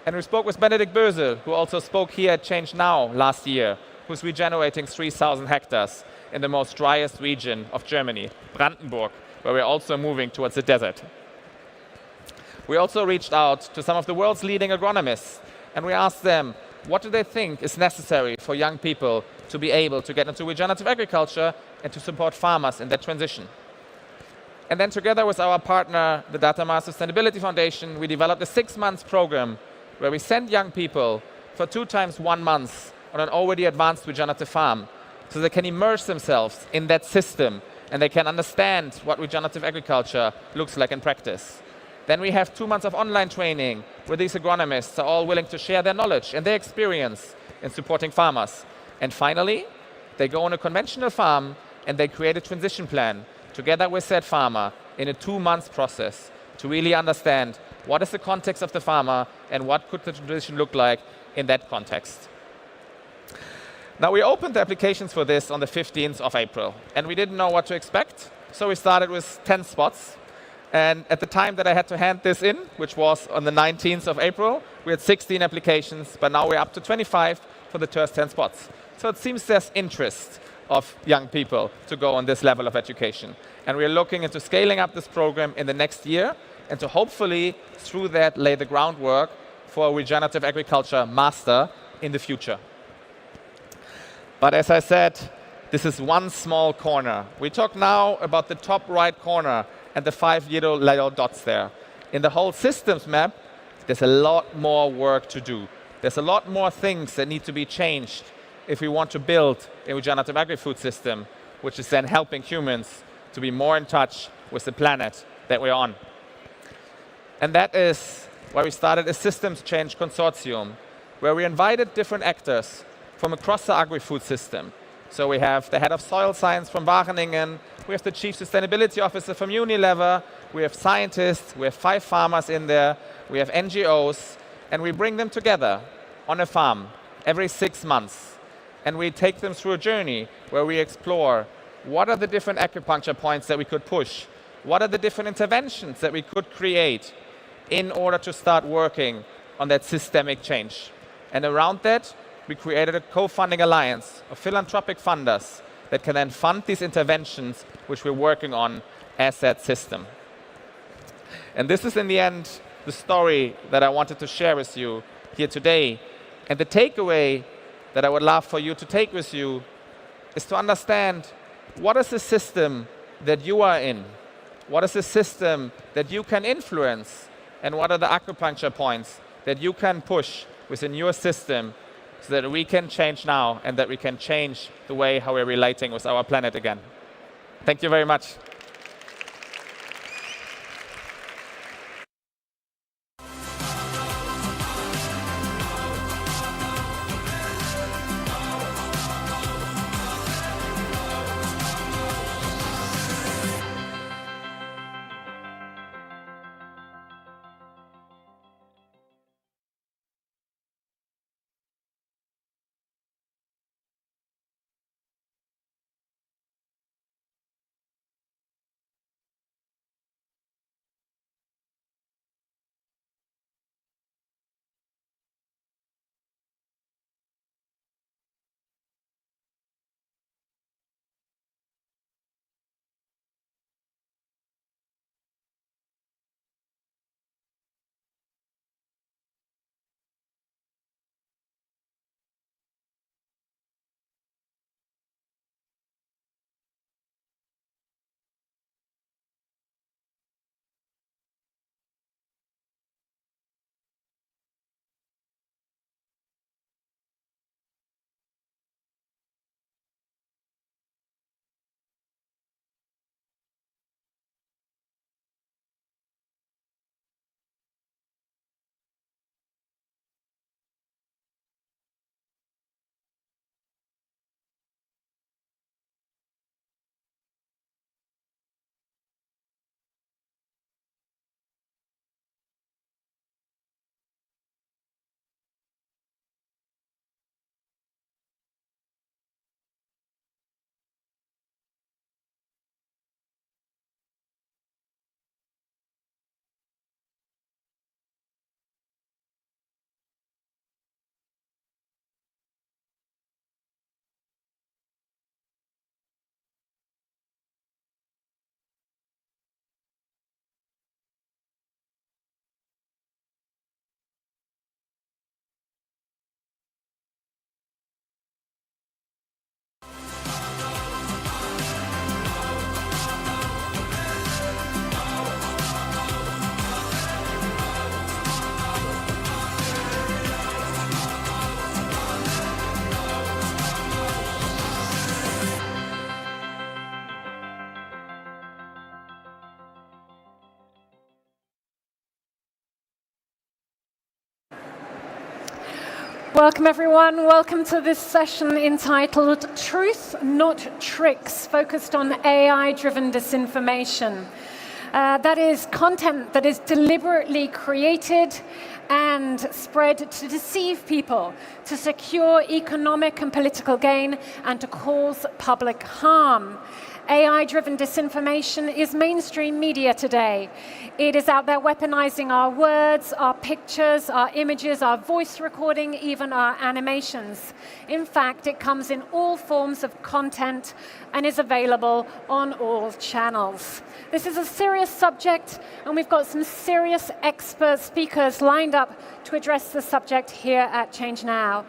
And we spoke with Benedikt Bösel, who also spoke here at ChangeNOW last year, who's regenerating 3,000 hectares in the most driest region of Germany, Brandenburg, where we're also moving towards the desert. We also reached out to some of the world's leading agronomists, and we asked them, what do they think is necessary for young people to be able to get into regenerative agriculture and to support farmers in that transition? And then together with our partner, the Data Mars Sustainability Foundation, we developed a 6-month program where we send young people for 2 times 1 month on an already advanced regenerative farm, so they can immerse themselves in that system and they can understand what regenerative agriculture looks like in practice. Then we have 2 months of online training where these agronomists are all willing to share their knowledge and their experience in supporting farmers. And finally, they go on a conventional farm and they create a transition plan together with that farmer in a 2-month process to really understand what is the context of the farmer and what could the transition look like in that context. Now, we opened the applications for this on the 15th of April, and we didn't know what to expect, so we started with 10 spots. And at the time that I had to hand this in, which was on the 19th of April, we had 16 applications, but now we're up to 25 for the first 10 spots. So it seems there's interest of young people to go on this level of education. And we're looking into scaling up this program in the next year, and to hopefully, through that, lay the groundwork for a regenerative agriculture master in the future. But as I said, this is one small corner. We talk now about the top right corner and the 5 yellow dots there. In the whole systems map, there's a lot more work to do. There's a lot more things that need to be changed if we want to build a regenerative agri-food system, which is then helping humans to be more in touch with the planet that we're on. And that is why we started a systems change consortium, where we invited different actors from across the agri-food system. So we have the head of soil science from Wageningen, we have the chief sustainability officer from Unilever, we have scientists, we have 5 farmers in there, we have NGOs, and we bring them together on a farm every 6 months. And we take them through a journey where we explore what are the different acupuncture points that we could push, what are the different interventions that we could create in order to start working on that systemic change. And around that, we created a co-funding alliance of philanthropic funders that can then fund these interventions which we're working on as that system. And this is, in the end, the story that I wanted to share with you here today. And the takeaway that I would love for you to take with you is to understand what is the system that you are in, what is the system that you can influence, and what are the acupuncture points that you can push within your system so that we can change now and that we can change the way how we're relating with our planet again. Thank you very much. Welcome, everyone. Welcome to this session entitled Truth, Not Tricks, focused on AI-driven disinformation. That is content that is deliberately created and spread to deceive people, to secure economic and political gain, and to cause public harm. AI-driven disinformation is mainstream media today. It is out there weaponizing our words, our pictures, our images, our voice recording, even our animations. In fact, it comes in all forms of content and is available on all channels. This is a serious subject, and we've got some serious expert speakers lined up to address the subject here at ChangeNOW.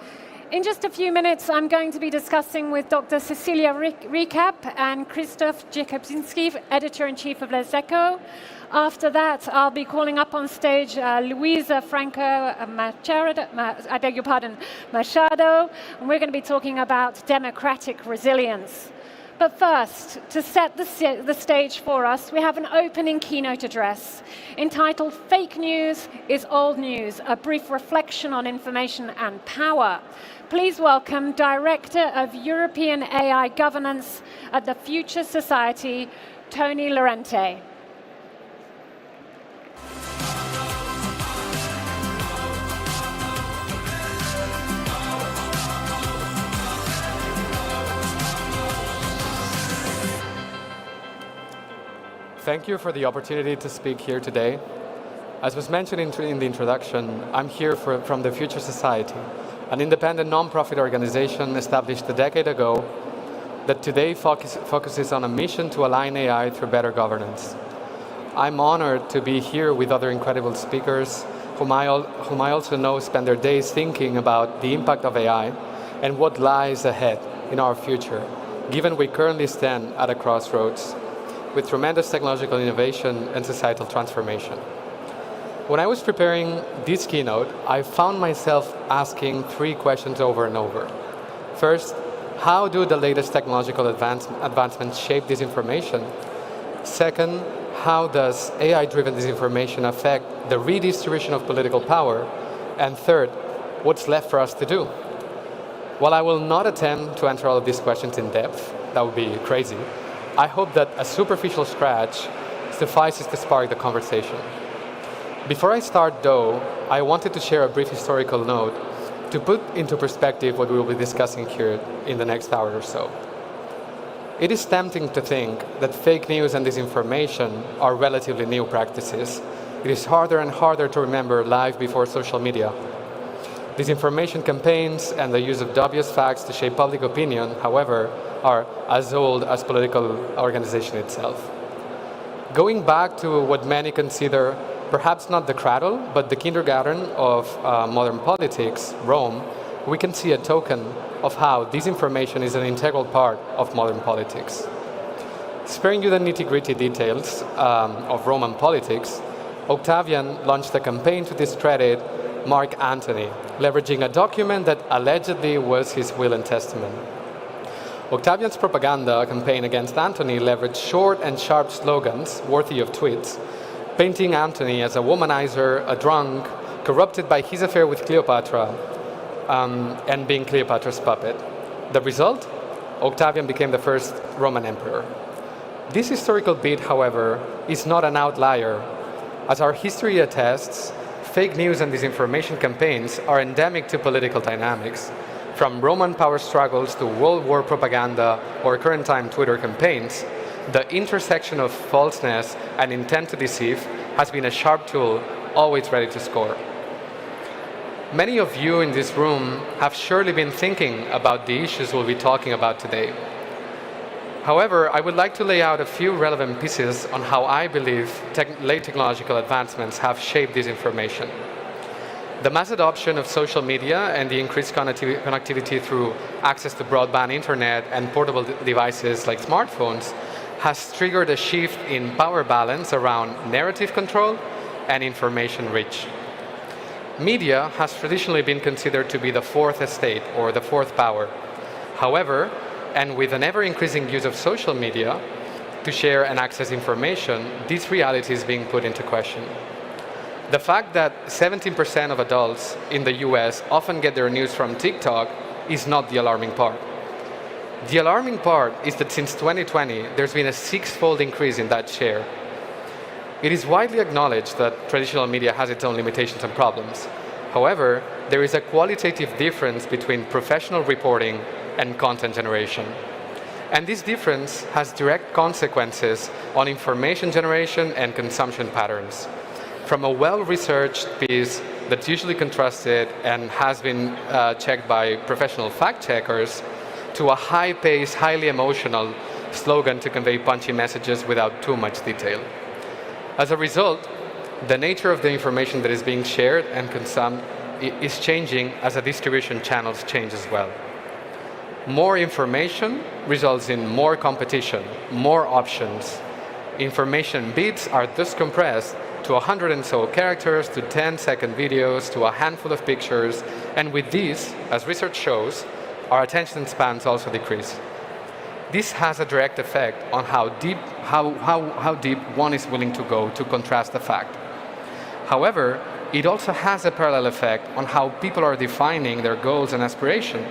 In just a few minutes, I'm going to be discussing with Dr. Cecilia Recap and Christoph Jakubczynski, Editor-in-Chief of Les Echos. After that, I'll be calling up on stage Luisa Franco Machado, and we're going to be talking about democratic resilience. But first, to set the stage for us, we have an opening keynote address entitled Fake News is Old News, a brief reflection on information and power. Please welcome Director of European AI Governance at the Future Society, Tony Lorente. Thank you for the opportunity to speak here today. As was mentioned in the introduction, I'm here from the Future Society, an independent non-profit organization established a decade ago that today focuses on a mission to align AI through better governance. I'm honored to be here with other incredible speakers whom I also know spend their days thinking about the impact of AI and what lies ahead in our future, given we currently stand at a crossroads with tremendous technological innovation and societal transformation. When I was preparing this keynote, I found myself asking three questions over and over. First, how do the latest technological advancements shape disinformation? Second, how does AI-driven disinformation affect the redistribution of political power? And third, what's left for us to do? While I will not attempt to answer all of these questions in depth, that would be crazy, I hope that a superficial scratch suffices to spark the conversation. Before I start, though, I wanted to share a brief historical note to put into perspective what we will be discussing here in the next hour or so. It is tempting to think that fake news and disinformation are relatively new practices. It is harder and harder to remember life before social media. Disinformation campaigns and the use of dubious facts to shape public opinion, however, are as old as political organization itself. Going back to what many consider perhaps not the cradle, but the kindergarten of modern politics, Rome, we can see a token of how disinformation is an integral part of modern politics. Sparing you the nitty-gritty details of Roman politics, Octavian launched a campaign to discredit Mark Antony, leveraging a document that allegedly was his will and testament. Octavian's propaganda campaign against Antony leveraged short and sharp slogans worthy of tweets, painting Antony as a womanizer, a drunk, corrupted by his affair with Cleopatra, and being Cleopatra's puppet. The result? Octavian became the first Roman emperor. This historical beat, however, is not an outlier. As our history attests, fake news and disinformation campaigns are endemic to political dynamics. From Roman power struggles to World War propaganda or current-time Twitter campaigns, the intersection of falseness and intent to deceive has been a sharp tool, always ready to score. Many of you in this room have surely been thinking about the issues we'll be talking about today. However, I would like to lay out a few relevant pieces on how I believe late technological advancements have shaped disinformation. The mass adoption of social media and the increased connectivity through access to broadband internet and portable devices like smartphones has triggered a shift in power balance around narrative control and information reach. Media has traditionally been considered to be the fourth estate or the fourth power. However, and with an ever-increasing use of social media to share and access information, this reality is being put into question. The fact that 17% of adults in the US often get their news from TikTok is not the alarming part. The alarming part is that since 2020, there's been a 6-fold increase in that share. It is widely acknowledged that traditional media has its own limitations and problems. However, there is a qualitative difference between professional reporting and content generation. And this difference has direct consequences on information generation and consumption patterns. From a well-researched piece that's usually contrasted and has been checked by professional fact-checkers, to a high-paced, highly emotional slogan to convey punchy messages without too much detail. As a result, the nature of the information that is being shared and consumed is changing as the distribution channels change as well. More information results in more competition, more options. Information bits are thus compressed to 100 and so characters, to 10-second videos, to a handful of pictures, and with these, as research shows, our attention spans also decrease. This has a direct effect on how deep one is willing to go to contrast a fact. However, it also has a parallel effect on how people are defining their goals and aspirations.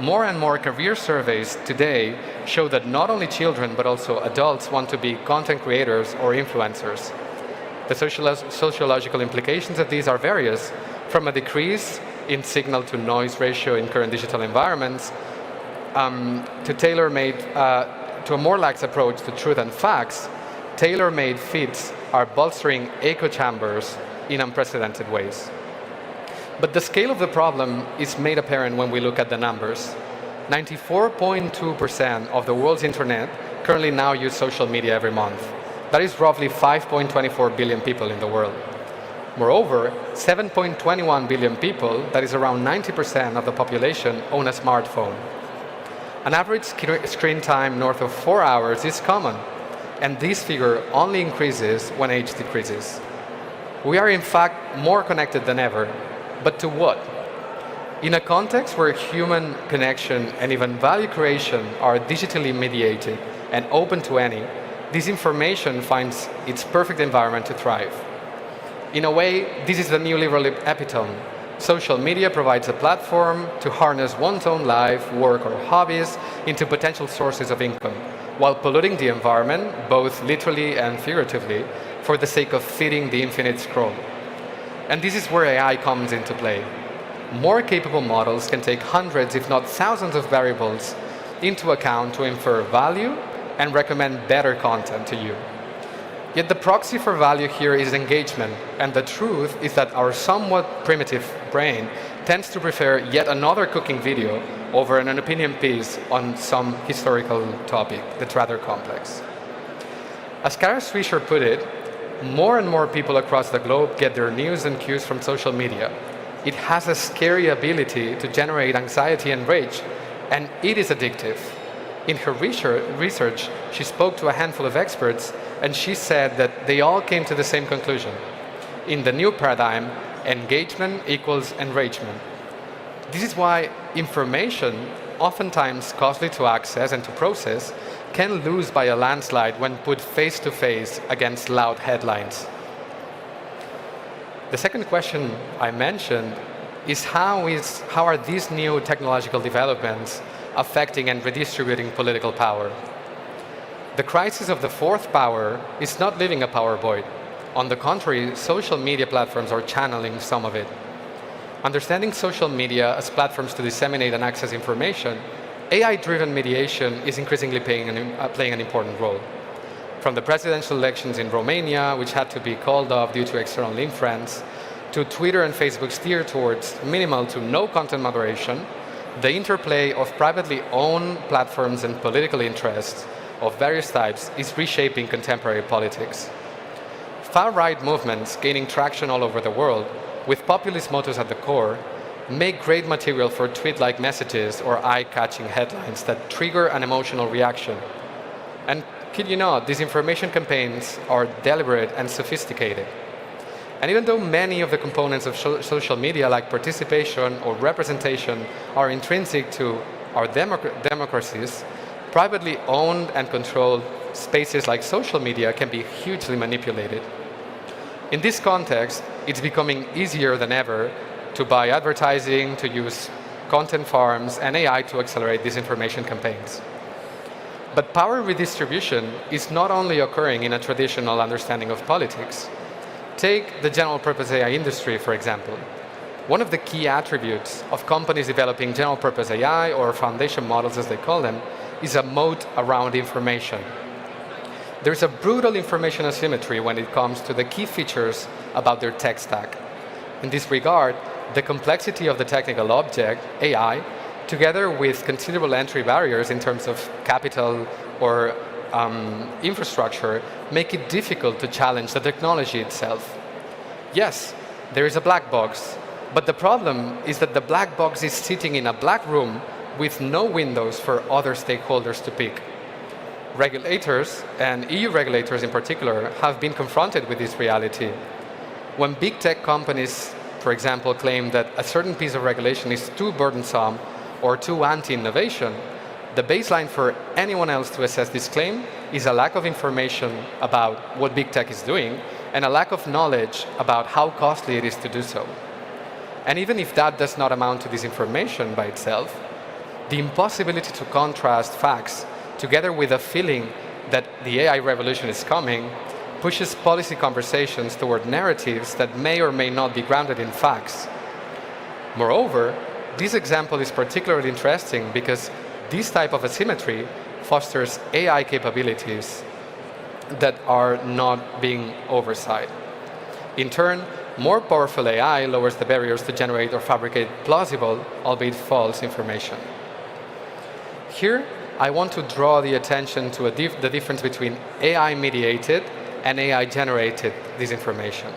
More and more career surveys today show that not only children but also adults want to be content creators or influencers. The sociological implications of these are various, from a decrease in signal-to-noise ratio in current digital environments to a more lax approach to truth and facts. Tailor-made feeds are bolstering echo chambers in unprecedented ways. But the scale of the problem is made apparent when we look at the numbers. 94.2% of the world's internet currently now use social media every month. That is roughly 5.24 billion people in the world. Moreover, 7.21 billion people, that is around 90% of the population, own a smartphone. An average screen time north of 4 hours is common, and this figure only increases when age decreases. We are in fact more connected than ever, but to what? In a context where human connection and even value creation are digitally mediated and open to any, disinformation finds its perfect environment to thrive. In a way, this is the new liberal epitome. Social media provides a platform to harness one's own life, work, or hobbies into potential sources of income, while polluting the environment, both literally and figuratively, for the sake of feeding the infinite scroll. And this is where AI comes into play. More capable models can take hundreds, if not thousands, of variables into account to infer value and recommend better content to you. Yet the proxy for value here is engagement, and the truth is that our somewhat primitive brain tends to prefer yet another cooking video over an opinion piece on some historical topic that's rather complex. As Kara Swisher put it, more and more people across the globe get their news and cues from social media. It has a scary ability to generate anxiety and rage, and it is addictive. In her research, she spoke to a handful of experts, and she said that they all came to the same conclusion. In the new paradigm, engagement equals enragement. This is why information, oftentimes costly to access and to process, can lose by a landslide when put face-to-face against loud headlines. The second question I mentioned is how are these new technological developments affecting and redistributing political power? The crisis of the fourth power is not leaving a power void. On the contrary, social media platforms are channeling some of it. Understanding social media as platforms to disseminate and access information, AI-driven mediation is increasingly playing an important role. From the presidential elections in Romania, which had to be called off due to external influence, to Twitter and Facebook's steer towards minimal to no content moderation, the interplay of privately owned platforms and political interests of various types is reshaping contemporary politics. Far-right movements gaining traction all over the world, with populist motives at the core, make great material for tweet-like messages or eye-catching headlines that trigger an emotional reaction. And kid you not, disinformation campaigns are deliberate and sophisticated. And even though many of the components of social media, like participation or representation, are intrinsic to our democracies, privately owned and controlled spaces like social media can be hugely manipulated. In this context, it's becoming easier than ever to buy advertising, to use content farms, and AI to accelerate disinformation campaigns. But power redistribution is not only occurring in a traditional understanding of politics. Take the general purpose AI industry, for example. One of the key attributes of companies developing general purpose AI, or foundation models as they call them, is a moat around information. There's a brutal information asymmetry when it comes to the key features about their tech stack. In this regard, the complexity of the technical object, AI, together with considerable entry barriers in terms of capital or infrastructure, make it difficult to challenge the technology itself. Yes, there is a black box, but the problem is that the black box is sitting in a black room with no windows for other stakeholders to pick. Regulators, and EU regulators in particular, have been confronted with this reality. When big tech companies, for example, claim that a certain piece of regulation is too burdensome or too anti-innovation, the baseline for anyone else to assess this claim is a lack of information about what big tech is doing and a lack of knowledge about how costly it is to do so. And even if that does not amount to disinformation by itself, the impossibility to contrast facts together with a feeling that the AI revolution is coming pushes policy conversations toward narratives that may or may not be grounded in facts. Moreover, this example is particularly interesting because this type of asymmetry fosters AI capabilities that are not being oversight. In turn, more powerful AI lowers the barriers to generate or fabricate plausible, albeit false, information. Here, I want to draw the attention to the difference between AI-mediated and AI-generated disinformation.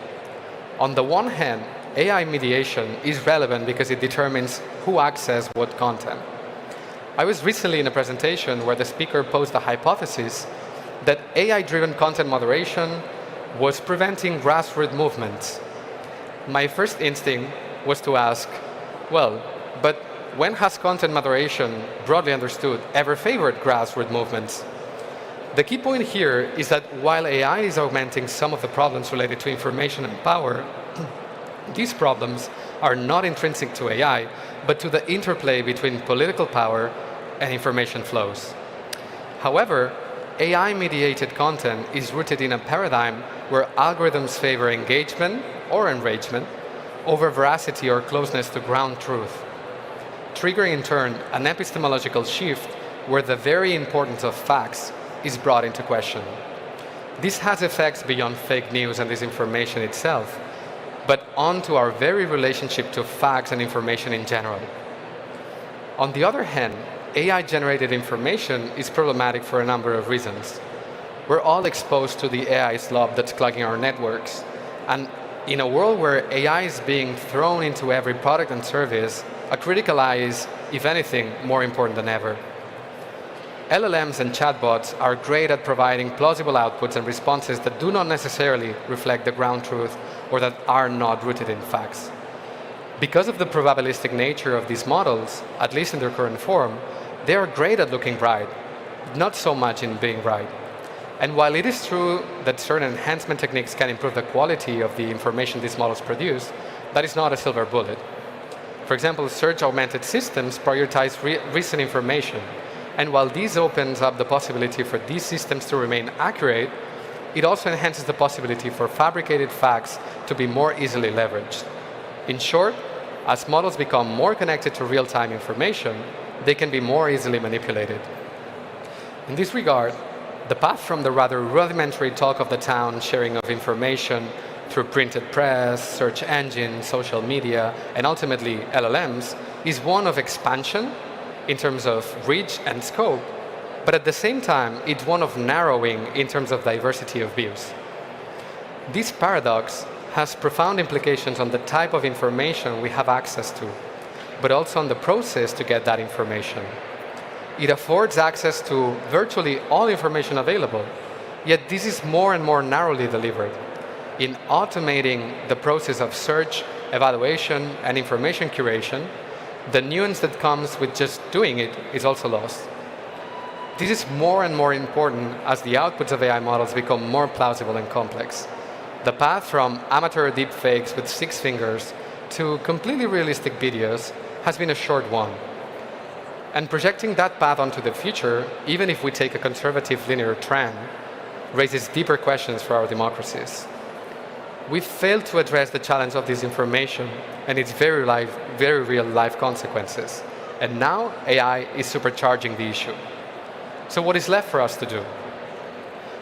On the one hand, AI mediation is relevant because it determines who accesses what content. I was recently in a presentation where the speaker posed a hypothesis that AI-driven content moderation was preventing grassroots movements. My first instinct was to ask, well, but when has content moderation, broadly understood, ever favored grassroots movements? The key point here is that while AI is augmenting some of the problems related to information and power, these problems are not intrinsic to AI, but to the interplay between political power and information flows. However, AI-mediated content is rooted in a paradigm where algorithms favor engagement or enragement over veracity or closeness to ground truth, triggering in turn an epistemological shift where the very importance of facts is brought into question. This has effects beyond fake news and disinformation itself, but onto our very relationship to facts and information in general. On the other hand, AI-generated information is problematic for a number of reasons. We're all exposed to the AI slop that's clogging our networks. And in a world where AI is being thrown into every product and service, a critical eye is, if anything, more important than ever. LLMs and chatbots are great at providing plausible outputs and responses that do not necessarily reflect the ground truth or that are not rooted in facts. Because of the probabilistic nature of these models, at least in their current form, they are great at looking right, not so much in being right. And while it is true that certain enhancement techniques can improve the quality of the information these models produce, that is not a silver bullet. For example, search-augmented systems prioritize recent information. And while this opens up the possibility for these systems to remain accurate, it also enhances the possibility for fabricated facts to be more easily leveraged. In short, as models become more connected to real-time information, they can be more easily manipulated. In this regard, the path from the rather rudimentary talk of the town sharing of information through printed press, search engines, social media, and ultimately LLMs is one of expansion in terms of reach and scope, but at the same time, it's one of narrowing in terms of diversity of views. This paradox has profound implications on the type of information we have access to, but also on the process to get that information. It affords access to virtually all information available, yet this is more and more narrowly delivered. In automating the process of search, evaluation, and information curation, the nuance that comes with just doing it is also lost. This is more and more important as the outputs of AI models become more plausible and complex. The path from amateur deepfakes with 6 fingers to completely realistic videos has been a short one. And projecting that path onto the future, even if we take a conservative linear trend, raises deeper questions for our democracies. We failed to address the challenge of disinformation and its very real-life consequences. And now AI is supercharging the issue. So what is left for us to do?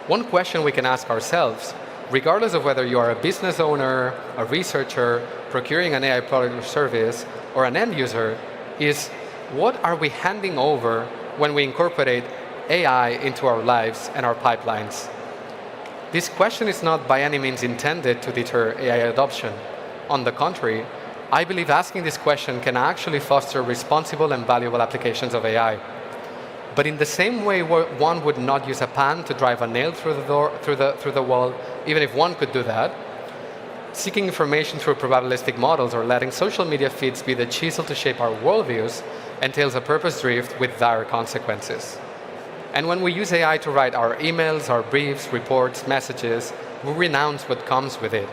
One question we can ask ourselves, regardless of whether you are a business owner, a researcher, procuring an AI product or service, or an end user, is what are we handing over when we incorporate AI into our lives and our pipelines? This question is not by any means intended to deter AI adoption. On the contrary, I believe asking this question can actually foster responsible and valuable applications of AI. But in the same way one would not use a pan to drive a nail through the wall, even if one could do that, seeking information through probabilistic models or letting social media feeds be the chisel to shape our worldviews entails a purpose drift with dire consequences. And when we use AI to write our emails, our briefs, reports, messages, we renounce what comes with it.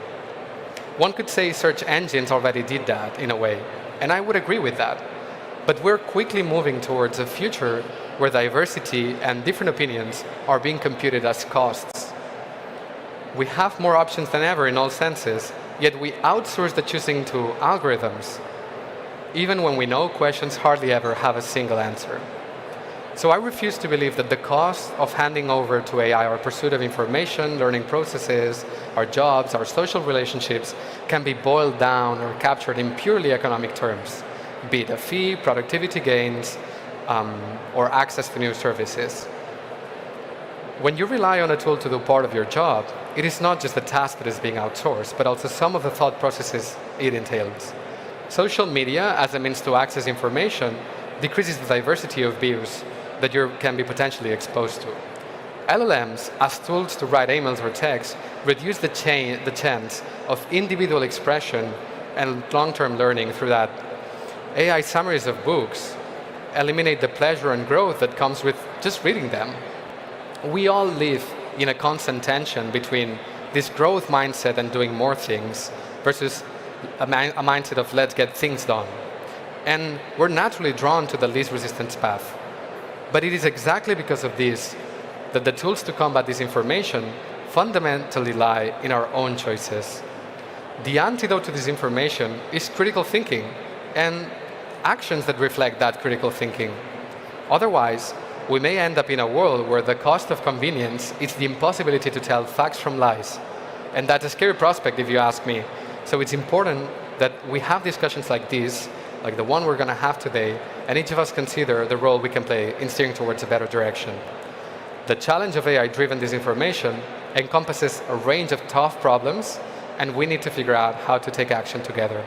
One could say search engines already did that in a way, and I would agree with that. But we're quickly moving towards a future where diversity and different opinions are being computed as costs. We have more options than ever in all senses, yet we outsource the choosing to algorithms, even when we know questions hardly ever have a single answer. So I refuse to believe that the cost of handing over to AI our pursuit of information, learning processes, our jobs, our social relationships can be boiled down or captured in purely economic terms, be it a fee, productivity gains, or access to new services. When you rely on a tool to do part of your job, it is not just the task that is being outsourced, but also some of the thought processes it entails. Social media, as a means to access information, decreases the diversity of views that you can be potentially exposed to. LLMs, as tools to write emails or text, reduce the chance of individual expression and long-term learning through that. AI summaries of books eliminate the pleasure and growth that comes with just reading them. We all live in a constant tension between this growth mindset and doing more things versus a mindset of let's get things done. And we're naturally drawn to the least resistance path. But it is exactly because of this that the tools to combat disinformation fundamentally lie in our own choices. The antidote to disinformation is critical thinking and actions that reflect that critical thinking. Otherwise, we may end up in a world where the cost of convenience is the impossibility to tell facts from lies. And that's a scary prospect, if you ask me. So it's important that we have discussions like this, like the one we're going to have today, and each of us consider the role we can play in steering towards a better direction. The challenge of AI-driven disinformation encompasses a range of tough problems, and we need to figure out how to take action together.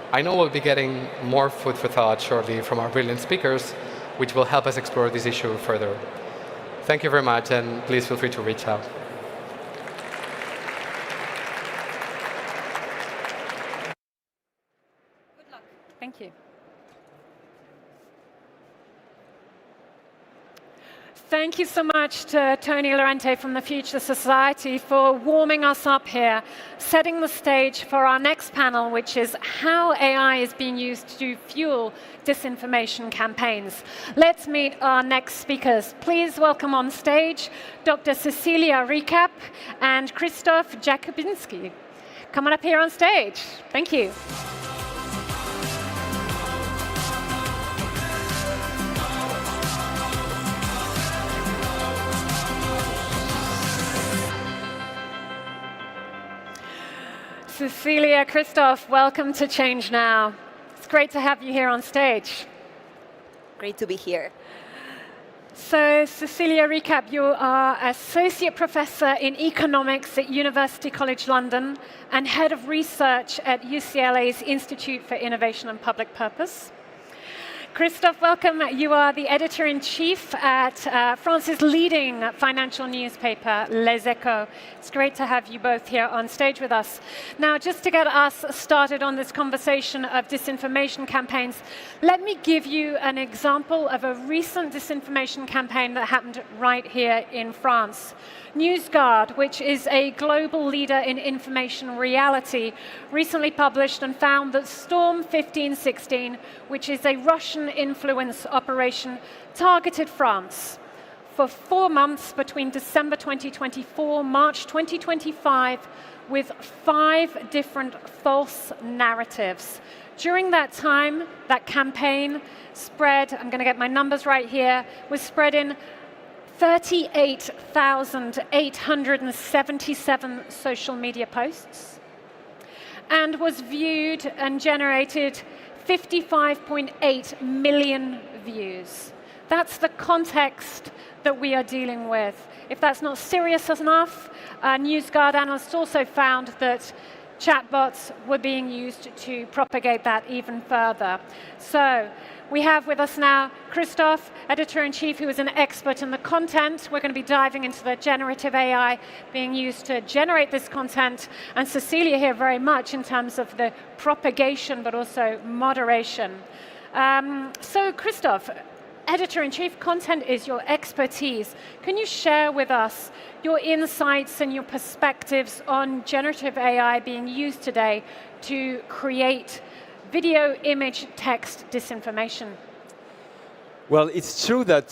I know we'll be getting more food for thought shortly from our brilliant speakers, which will help us explore this issue further. Thank you very much, and please feel free to reach out. Thank you. Thank you so much to Tony Lorente from the Future Society for warming us up here, setting the stage for our next panel, which is how AI is being used to fuel disinformation campaigns. Let's meet our next speakers. Please welcome on stage Dr. Cecilia Recap and Krzysztof Jakubinski. Come on up here on stage. Thank you. Cecilia, Krzysztof, welcome to ChangeNOW. It's great to have you here on stage. Great to be here. So, Cecilia Recap, you are Associate Professor in Economics at University College London and Head of Research at UCLA's Institute for Innovation and Public Purpose. Christophe, welcome. You are the editor-in-chief at France's leading financial newspaper, Les Echos. It's great to have you both here on stage with us. Now, just to get us started on this conversation of disinformation campaigns, let me give you an example of a recent disinformation campaign that happened right here in France. NewsGuard, which is a global leader in information reality, recently published and found that Storm 1516, which is a Russian influence operation, targeted France for 4 months between December 2024, March 2025, with 5 different false narratives. During that time, that campaign spread, I'm going to get my numbers right here, was spread in 38,877 social media posts and was viewed and generated 55.8 million views. That's the context that we are dealing with. If that's not serious enough, NewsGuard analysts also found that chatbots were being used to propagate that even further. So we have with us now Christophe, editor-in-chief, who is an expert in the content. We're going to be diving into the generative AI being used to generate this content, and Cecilia here very much in terms of the propagation, but also moderation. So Christophe, editor-in-chief, content is your expertise. Can you share with us your insights and your perspectives on generative AI being used today to create video, image, text disinformation? Well, it's true that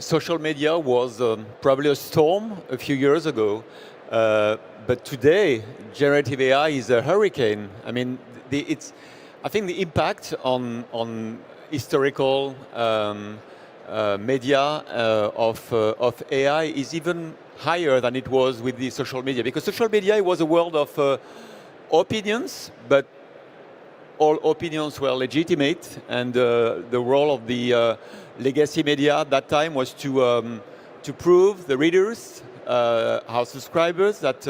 social media was probably a storm a few years ago, but today generative AI is a hurricane. I mean, I think the impact on historical media of AI is even higher than it was with the social media, because social media was a world of opinions, but all opinions were legitimate, and the role of the legacy media at that time was to prove the readers, our subscribers, that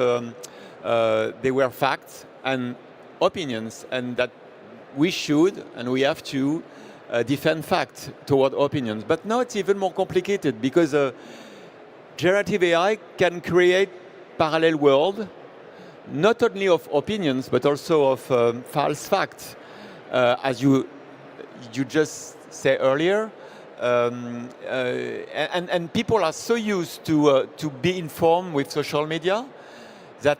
they were facts and opinions, and that we should and we have to defend fact toward opinions. But now it's even more complicated, because generative AI can create parallel world, not only of opinions, but also of false facts. As you just said earlier, and people are so used to be informed with social media that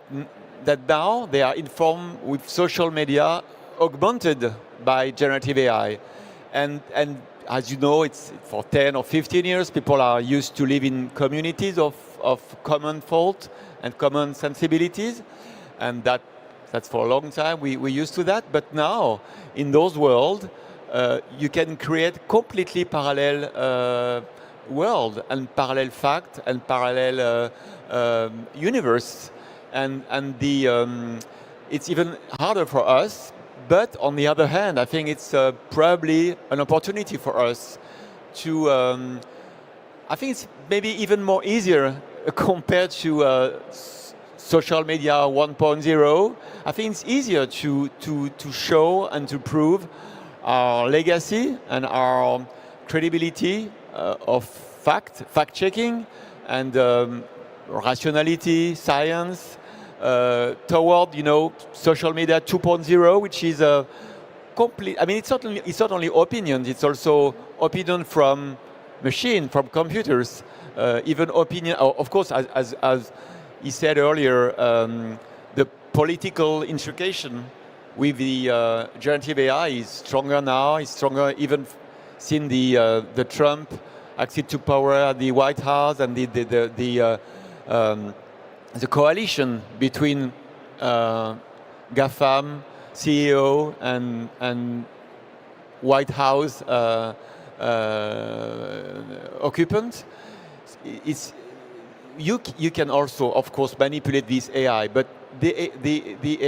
now they are informed with social media augmented by generative AI. And as you know, it's for 10 or 15 years, people are used to live in communities of common thought and common sensibilities. And that's for a long time, we're used to that. But now, in those worlds, you can create completely parallel world and parallel fact and parallel universe. And it's even harder for us. But on the other hand, I think it's probably an opportunity for us to, I think it's maybe even more easier compared to social media 1.0. I think it's easier to show and to prove our legacy and our credibility of fact-checking and rationality, science, toward, social media 2.0, which is a complete. I mean, it's not only opinions; it's also opinion from machine, from computers, even opinion. Of course, as he said earlier, the political intrication with the generative AI is stronger now. It's stronger even since the Trump access to power at the White House and the coalition between GAFAM, CEO, and White House occupants. You can also, of course, manipulate this AI, but the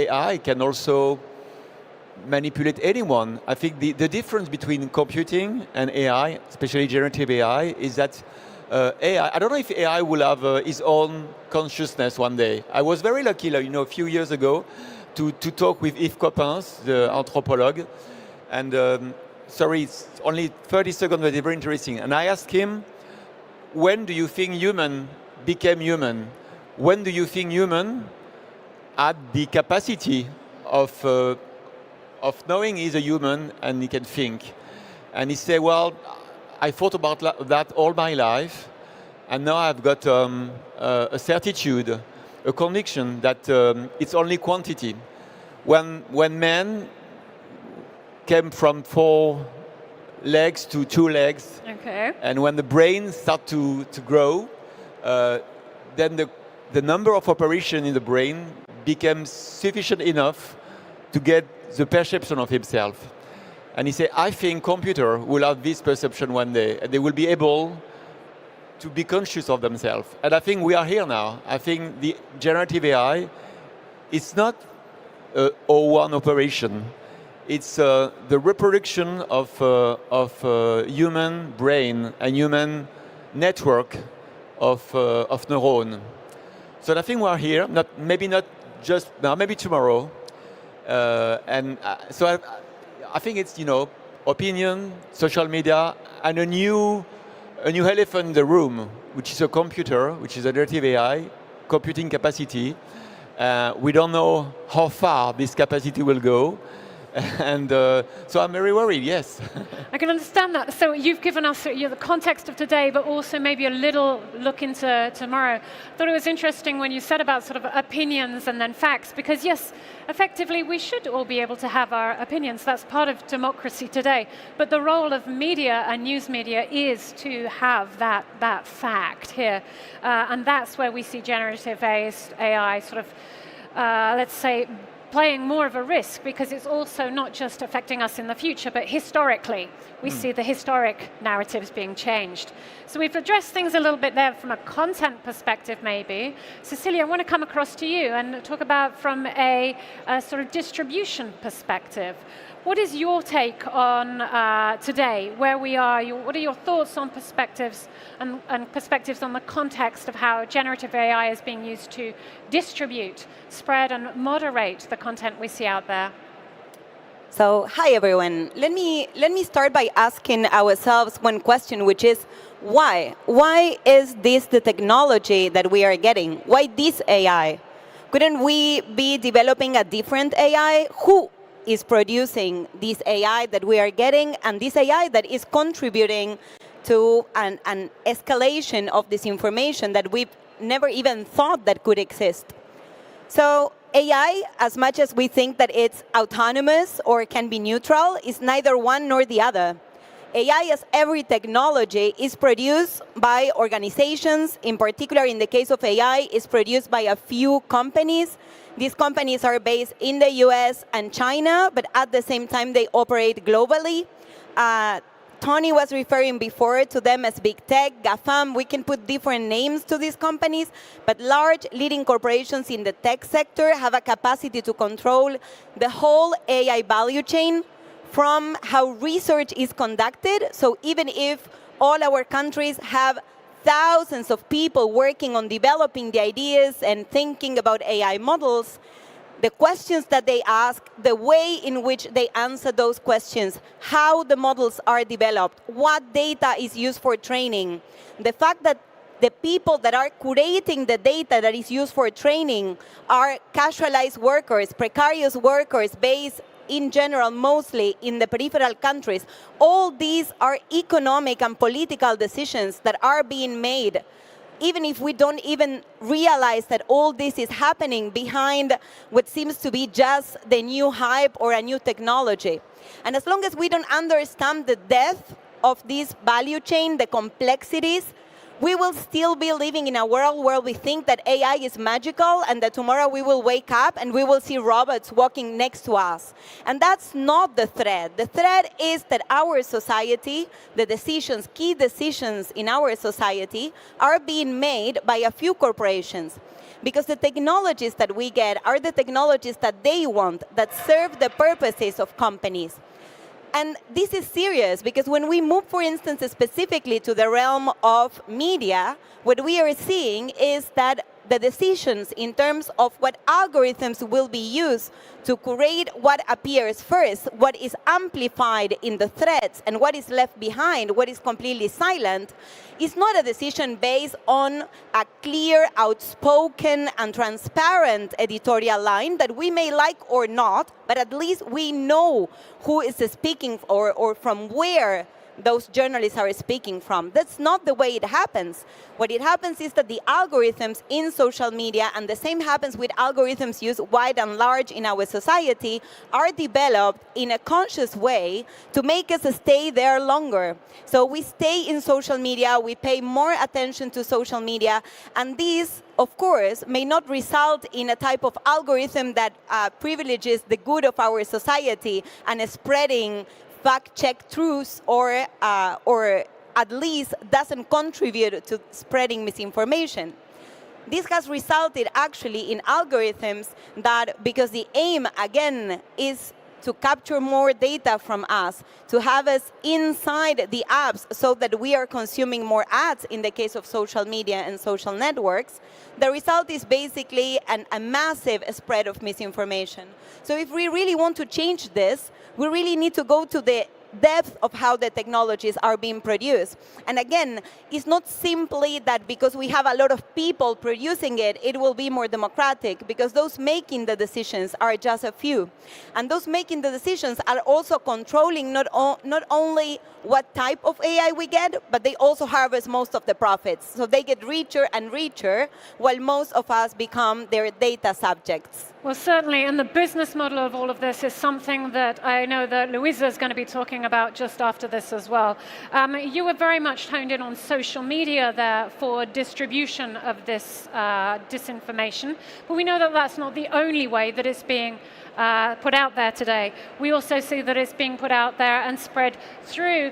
AI can also manipulate anyone. I think the difference between computing and AI, especially generative AI, is that AI, I don't know if AI will have its own consciousness one day. I was very lucky, a few years ago, to talk with Yves Coppens, the anthropologue, and sorry, it's only 30 seconds, but it's very interesting. And I asked him, when do you think human became human? When do you think human had the capacity of knowing he's a human and he can think? And he said, well, I thought about that all my life, and now I've got a certitude, a conviction that it's only quantity. When man came from 4 legs to 2 legs, Okay. and when the brain started to grow, then the number of operations in the brain became sufficient enough to get the perception of himself. And he said, I think computer will have this perception one day, and they will be able to be conscious of themselves. And I think we are here now. I think the generative AI is not a O1 operation. It's the reproduction of human brain and human network of neuron. So I think we are here. Maybe not just now. Maybe tomorrow. So I think it's opinion, social media, and a new elephant in the room, which is a computer, which is a generative AI, computing capacity. We don't know how far this capacity will go. And so I'm very worried, yes. I can understand that. So you've given us the context of today, but also maybe a little look into tomorrow. I thought it was interesting when you said about sort of opinions and then facts, because yes, effectively we should all be able to have our opinions. That's part of democracy today. But the role of media and news media is to have that fact here. And that's where we see generative AI sort of, let's say, playing more of a risk, because it's also not just affecting us in the future, but historically, we see the historic narratives being changed. So we've addressed things a little bit there from a content perspective, maybe. Cecilia, I want to come across to you and talk about from a sort of distribution perspective. What is your take on today, where we are? What are your thoughts on perspectives and perspectives on the context of how generative AI is being used to distribute, spread, and moderate the content we see out there? So, hi everyone. Let me start by asking ourselves one question, which is why? Why is this the technology that we are getting? Why this AI? Couldn't we be developing a different AI? Who is producing this AI that we are getting, and this AI that is contributing to an escalation of disinformation that we've never even thought that could exist? So AI, as much as we think that it's autonomous or can be neutral, is neither one nor the other. AI, as every technology, is produced by organizations. In particular, in the case of AI, is produced by a few companies. These companies are based in the US and China, but at the same time, they operate globally. Tony was referring before to them as big tech, GAFAM. We can put different names to these companies, but large leading corporations in the tech sector have a capacity to control the whole AI value chain, from how research is conducted. So even if all our countries have thousands of people working on developing the ideas and thinking about AI models, the questions that they ask, the way in which they answer those questions, how the models are developed, what data is used for training, the fact that the people that are curating the data that is used for training are casualized workers, precarious workers based in general, mostly in the peripheral countries. All these are economic and political decisions that are being made, even if we don't even realize that all this is happening behind what seems to be just the new hype or a new technology. And as long as we don't understand the depth of this value chain, the complexities, we will still be living in a world where we think that AI is magical and that tomorrow we will wake up and we will see robots walking next to us. And that's not the threat. The threat is that our society, the decisions, key decisions in our society, are being made by a few corporations. Because the technologies that we get are the technologies that they want, that serve the purposes of companies. And this is serious, because when we move, for instance, specifically to the realm of media, what we are seeing is that the decisions in terms of what algorithms will be used to curate what appears first, what is amplified in the threads, and what is left behind, what is completely silent, is not a decision based on a clear, outspoken, and transparent editorial line that we may like or not, but at least we know who is speaking or from where those journalists are speaking from. That's not the way it happens. What it happens is that the algorithms in social media, and the same happens with algorithms used wide and large in our society, are developed in a conscious way to make us stay there longer. So we stay in social media, we pay more attention to social media, and these, of course, may not result in a type of algorithm that privileges the good of our society and spreading fact-check truths or at least doesn't contribute to spreading misinformation. This has resulted actually in algorithms that, because the aim, again, is to capture more data from us, to have us inside the apps so that we are consuming more ads in the case of social media and social networks, the result is basically a massive spread of misinformation. So if we really want to change this, we really need to go to the depth of how the technologies are being produced. And again, it's not simply that because we have a lot of people producing it, it will be more democratic, because those making the decisions are just a few. And those making the decisions are also controlling not only what type of AI we get, but they also harvest most of the profits. So they get richer and richer, while most of us become their data subjects. Well, certainly, and the business model of all of this is something that I know that Louisa is going to be talking about just after this as well. You were very much honed in on social media there for distribution of this disinformation, but we know that that's not the only way that it's being put out there today. We also see that it's being put out there and spread through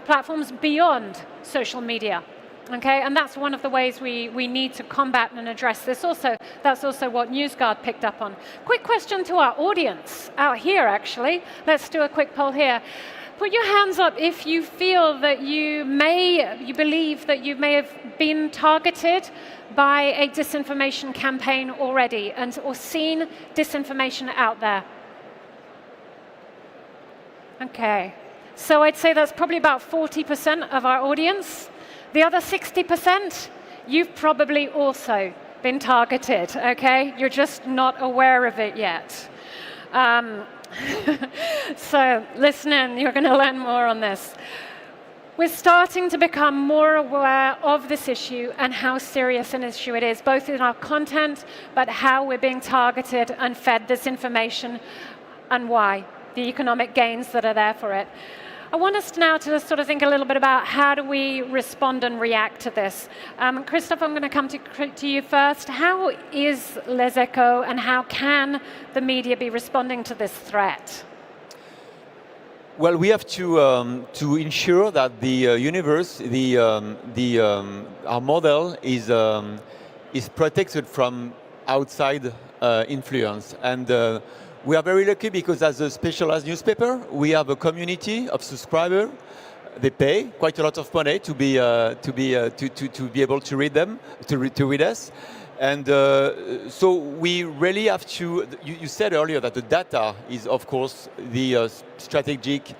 platforms beyond social media. Okay, and that's one of the ways we need to combat and address this also. That's also what NewsGuard picked up on. Quick question to our audience out here, actually. Let's do a quick poll here. Put your hands up if you feel that you believe that you may have been targeted by a disinformation campaign already or seen disinformation out there. Okay, so I'd say that's probably about 40% of our audience. The other 60%, you've probably also been targeted, okay? You're just not aware of it yet. So listen in, you're going to learn more on this. We're starting to become more aware of this issue and how serious an issue it is, both in our content, but how we're being targeted and fed this information and why, the economic gains that are there for it. I want us now to sort of think a little bit about how do we respond and react to this. Christophe, I'm going to come to you first. How is Les Echos and how can the media be responding to this threat? Well, we have to ensure that the universe, our model is protected from outside influence. And we are very lucky because as a specialized newspaper, we have a community of subscribers. They pay quite a lot of money to be able to read them, to read us. And so we really have to, you said earlier that the data is, of course, the strategic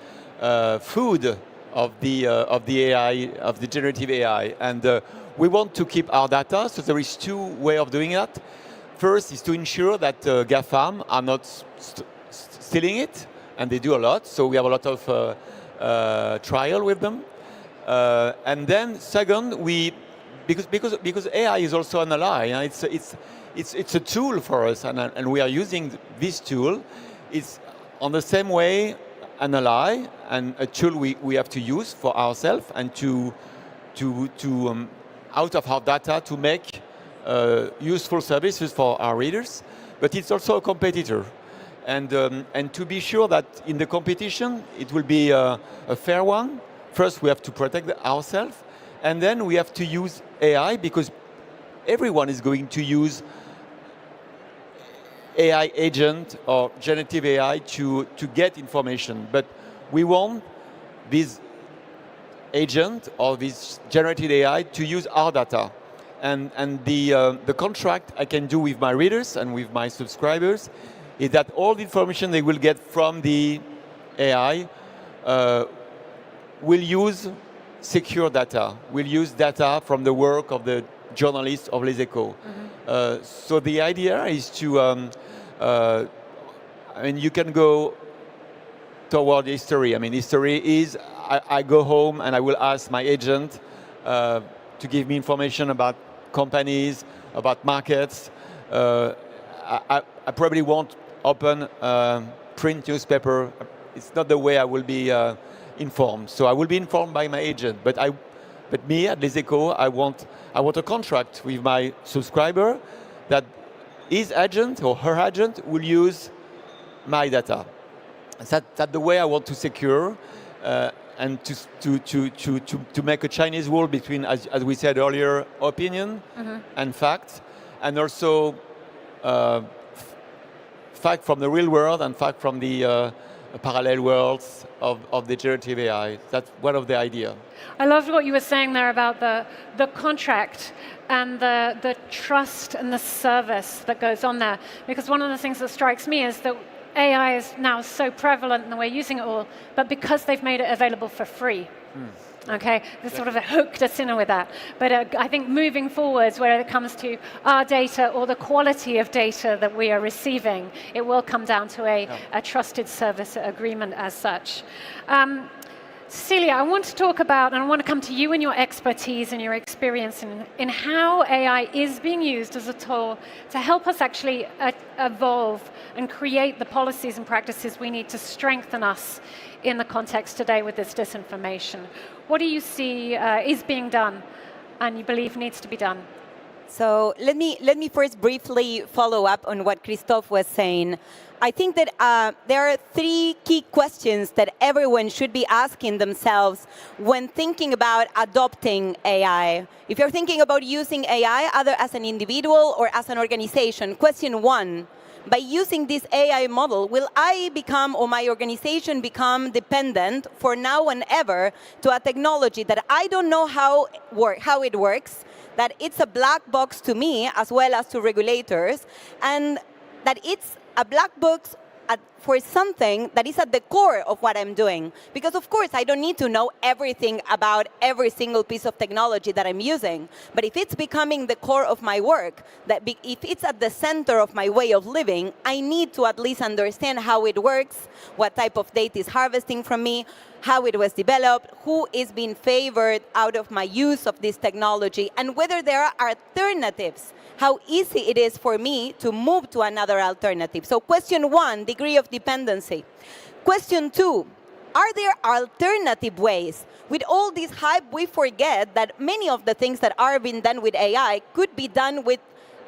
food of the AI, of the generative AI. And we want to keep our data, so there is two ways of doing that. First is to ensure that GAFAM are not stealing it, and they do a lot, so we have a lot of trial with them. And then second, because AI is also an ally, it's a tool for us, and we are using this tool. It's on the same way an ally and a tool we have to use for ourselves and to out of our data to make useful services for our readers, but it's also a competitor. And to be sure that in the competition, it will be a fair one. First, we have to protect ourselves, and then we have to use AI because everyone is going to use AI agent or generative AI to get information. But we want this agent or this generative AI to use our data. and the contract I can do with my readers and with my subscribers is that all the information they will get from the AI will use secure data, will use data from the work of the journalists of Les Echos. So the idea is to, I mean, you can go toward history. I mean, history is, I go home and I will ask my agent to give me information about companies, about markets. I probably won't open print newspaper. It's not the way I will be informed. So I will be informed by my agent. But me at Les Echos, I want a contract with my subscriber that his agent or her agent will use my data. That's the way I want to secure and to make a Chinese wall between, as we said earlier, opinion and fact, and also fact from the real world and fact from the parallel worlds of the generative AI. That's one of the ideas. I loved what you were saying there about the contract and the trust and the service that goes on there. Because one of the things that strikes me is that AI is now so prevalent and we're using it all, but because they've made it available for free. Okay, there's sort of a hooked us in with that. But I think moving forwards, where it comes to our data or the quality of data that we are receiving, it will come down to a trusted service agreement as such. Cecilia, I want to talk about, and I want to come to you and your expertise and your experience in how AI is being used as a tool to help us actually evolve and create the policies and practices we need to strengthen us in the context today with this disinformation. What do you see is being done and you believe needs to be done? So let me first briefly follow up on what Christophe was saying. I think that there are three key questions that everyone should be asking themselves when thinking about adopting AI. If you're thinking about using AI, either as an individual or as an organization, question one, by using this AI model, will I become or my organization become dependent for now and ever to a technology that I don't know how it works, that it's a black box to me as well as to regulators, and that it's a black box for something that is at the core of what I'm doing. Because of course, I don't need to know everything about every single piece of technology that I'm using. But if it's becoming the core of my work, if it's at the center of my way of living, I need to at least understand how it works, what type of data is harvesting from me, how it was developed, who is being favored out of my use of this technology, and whether there are alternatives, how easy it is for me to move to another alternative. So question one, degree of dependency. Question two, are there alternative ways? With all this hype, we forget that many of the things that are being done with AI could be done with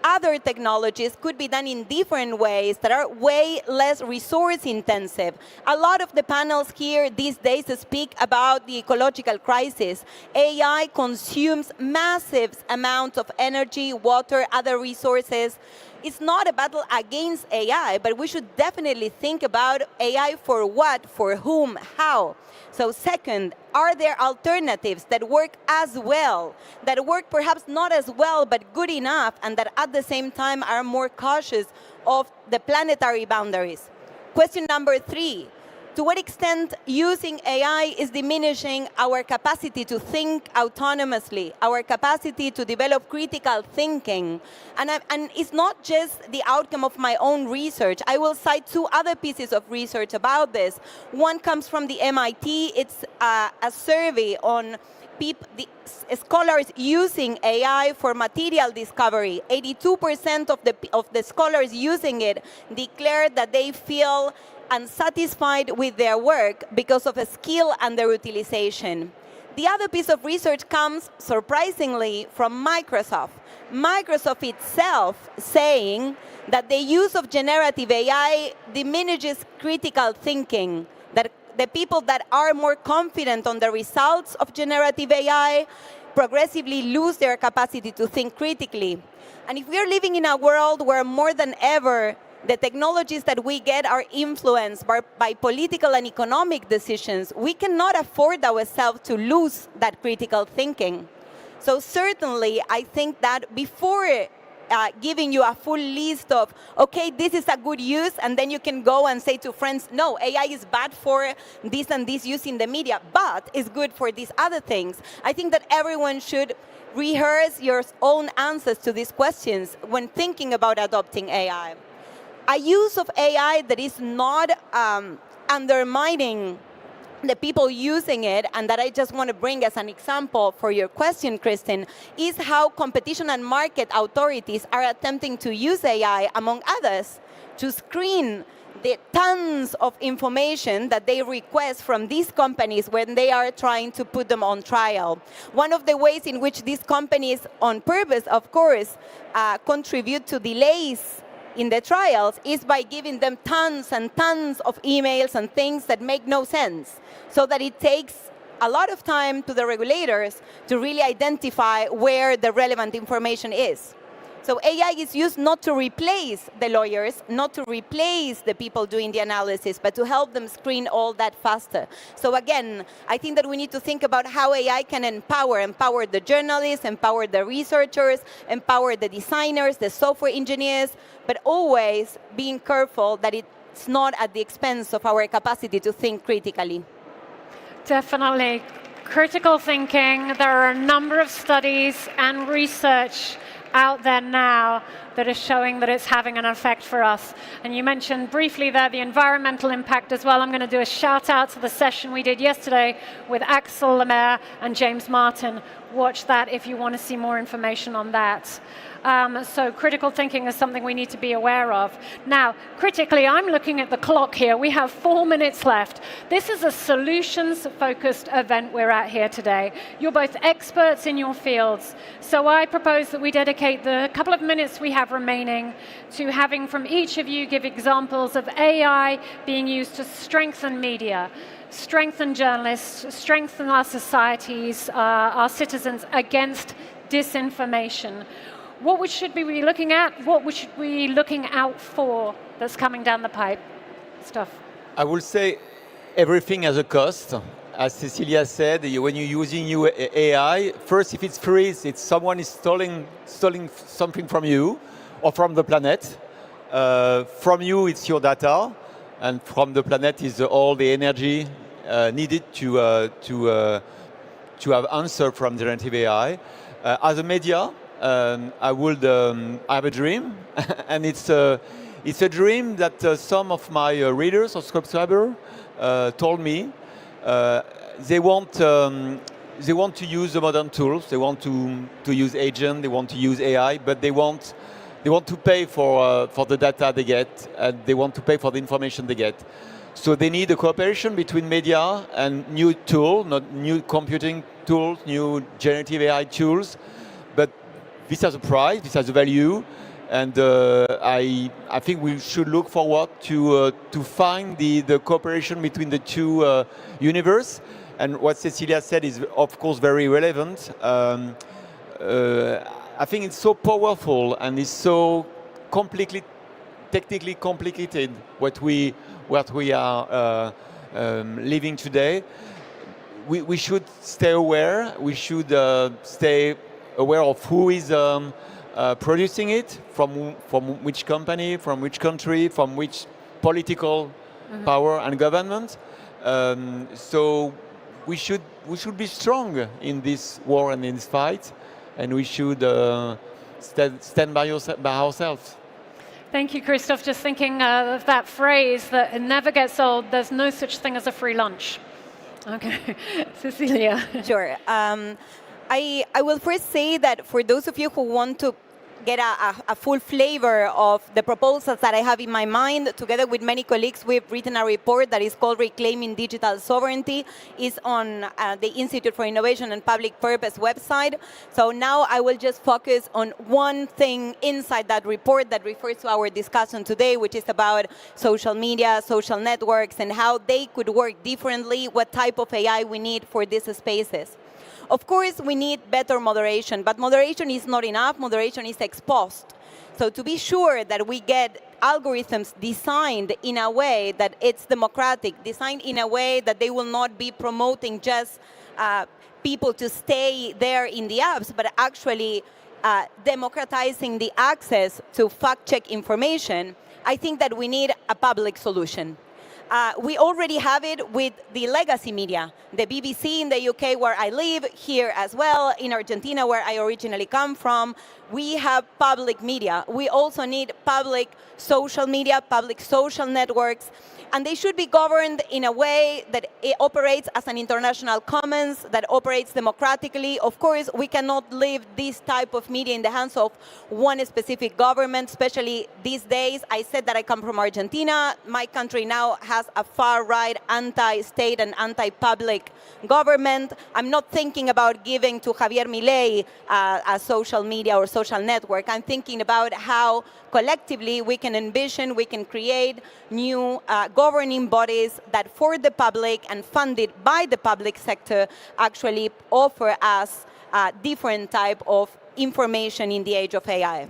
other technologies, could be done in different ways that are way less resource intensive. A lot of the panels here these days speak about the ecological crisis. AI consumes massive amounts of energy, water, other resources. It's not a battle against AI, but we should definitely think about AI for what, for whom, how. So second, are there alternatives that work as well, that work perhaps not as well, but good enough, and that at the same time are more cautious of the planetary boundaries? Question number three, to what extent using AI is diminishing our capacity to think autonomously, our capacity to develop critical thinking? And it's not just the outcome of my own research. I will cite two other pieces of research about this. One comes from the MIT. It's a survey on the scholars using AI for material discovery. 82% of the scholars using it declared that they feel unsatisfied with their work because of a skill underutilization. The other piece of research comes, surprisingly, from Microsoft. Microsoft itself saying that the use of generative AI diminishes critical thinking, that the people that are more confident on the results of generative AI progressively lose their capacity to think critically. And if we are living in a world where more than ever the technologies that we get are influenced by political and economic decisions, we cannot afford ourselves to lose that critical thinking. So certainly, I think that before giving you a full list of, okay, this is a good use, and then you can go and say to friends, no, AI is bad for this and this use in the media, but it's good for these other things. I think that everyone should rehearse your own answers to these questions when thinking about adopting AI. A use of AI that is not undermining the people using it, and that I just want to bring as an example for your question, Kristen, is how competition and market authorities are attempting to use AI, among others, to screen the tons of information that they request from these companies when they are trying to put them on trial. One of the ways in which these companies, on purpose, of course, contribute to delays in the trials is by giving them tons and tons of emails and things that make no sense, so that it takes a lot of time to the regulators to really identify where the relevant information is. So AI is used not to replace the lawyers, not to replace the people doing the analysis, but to help them screen all that faster. So again, I think that we need to think about how AI can empower the journalists, empower the researchers, empower the designers, the software engineers, but always being careful that it's not at the expense of our capacity to think critically. Definitely. Critical thinking. There are a number of studies and research out there now that is showing that it's having an effect for us. And you mentioned briefly there the environmental impact as well. I'm going to do a shout out to the session we did yesterday with Axel Lemaire and James Martin. Watch that if you want to see more information on that. So critical thinking is something we need to be aware of. Now, critically, I'm looking at the clock here. We have 4 minutes left. This is a solutions-focused event we're at here today. You're both experts in your fields. So I propose that we dedicate the couple of minutes we have remaining to having from each of you give examples of AI being used to strengthen media, strengthen journalists, strengthen our societies, our citizens against disinformation. What should we be looking at? What should we be looking out for that's coming down the pipe? Stuff. I will say everything has a cost. As Cecilia said, when you're using new AI, first, if it's free, it's someone is stealing something from you or from the planet. From you, it's your data, and from the planet is all the energy needed to have answer from generative AI. As a media, I have a dream, and it's a dream that some of my readers or subscribers told me. They want to use the modern tools. They want to use agent. They want to use AI, but they want to pay for the data they get, and they want to pay for the information they get. So they need a cooperation between media and new tool, not new computing tools, new generative AI tools. But this has a price, this has a value, and I think we should look forward to find the cooperation between the two universe. And what Cecilia said is, of course, very relevant. I think it's so powerful and it's so completely, technically complicated what we are living today. We should stay aware. We should stay aware of who is producing it, from which company, from which country, from which political power and government. So we should be strong in this war and in this fight, and we should stand by ourselves. Thank you, Christophe. Just thinking of that phrase that it never gets old. There's no such thing as a free lunch. Okay, Cecilia. Sure. I will first say that for those of you who want to get a full flavor of the proposals that I have in my mind, together with many colleagues, we've written a report that is called Reclaiming Digital Sovereignty. It's on the Institute for Innovation and Public Purpose website. So now I will just focus on one thing inside that report that refers to our discussion today, which is about social media, social networks, and how they could work differently, what type of AI we need for these spaces. Of course, we need better moderation, but moderation is not enough. Moderation is ex post. So to be sure that we get algorithms designed in a way that it's democratic, designed in a way that they will not be promoting just people to stay there in the apps, but actually democratizing the access to fact-check information, I think that we need a public solution. We already have it with the legacy media, the BBC in the UK where I live, here as well, in Argentina where I originally come from. We have public media. We also need public social media, public social networks, and they should be governed in a way that it operates as an international commons, that operates democratically. Of course, we cannot leave this type of media in the hands of one specific government, especially these days. I said that I come from Argentina. My country now has a far-right, anti-state and anti-public government. I'm not thinking about giving to Javier Milei a social media or social network. I'm thinking about how collectively we can envision, we can create new governing bodies that for the public and funded by the public sector actually offer us a different type of information in the age of AI.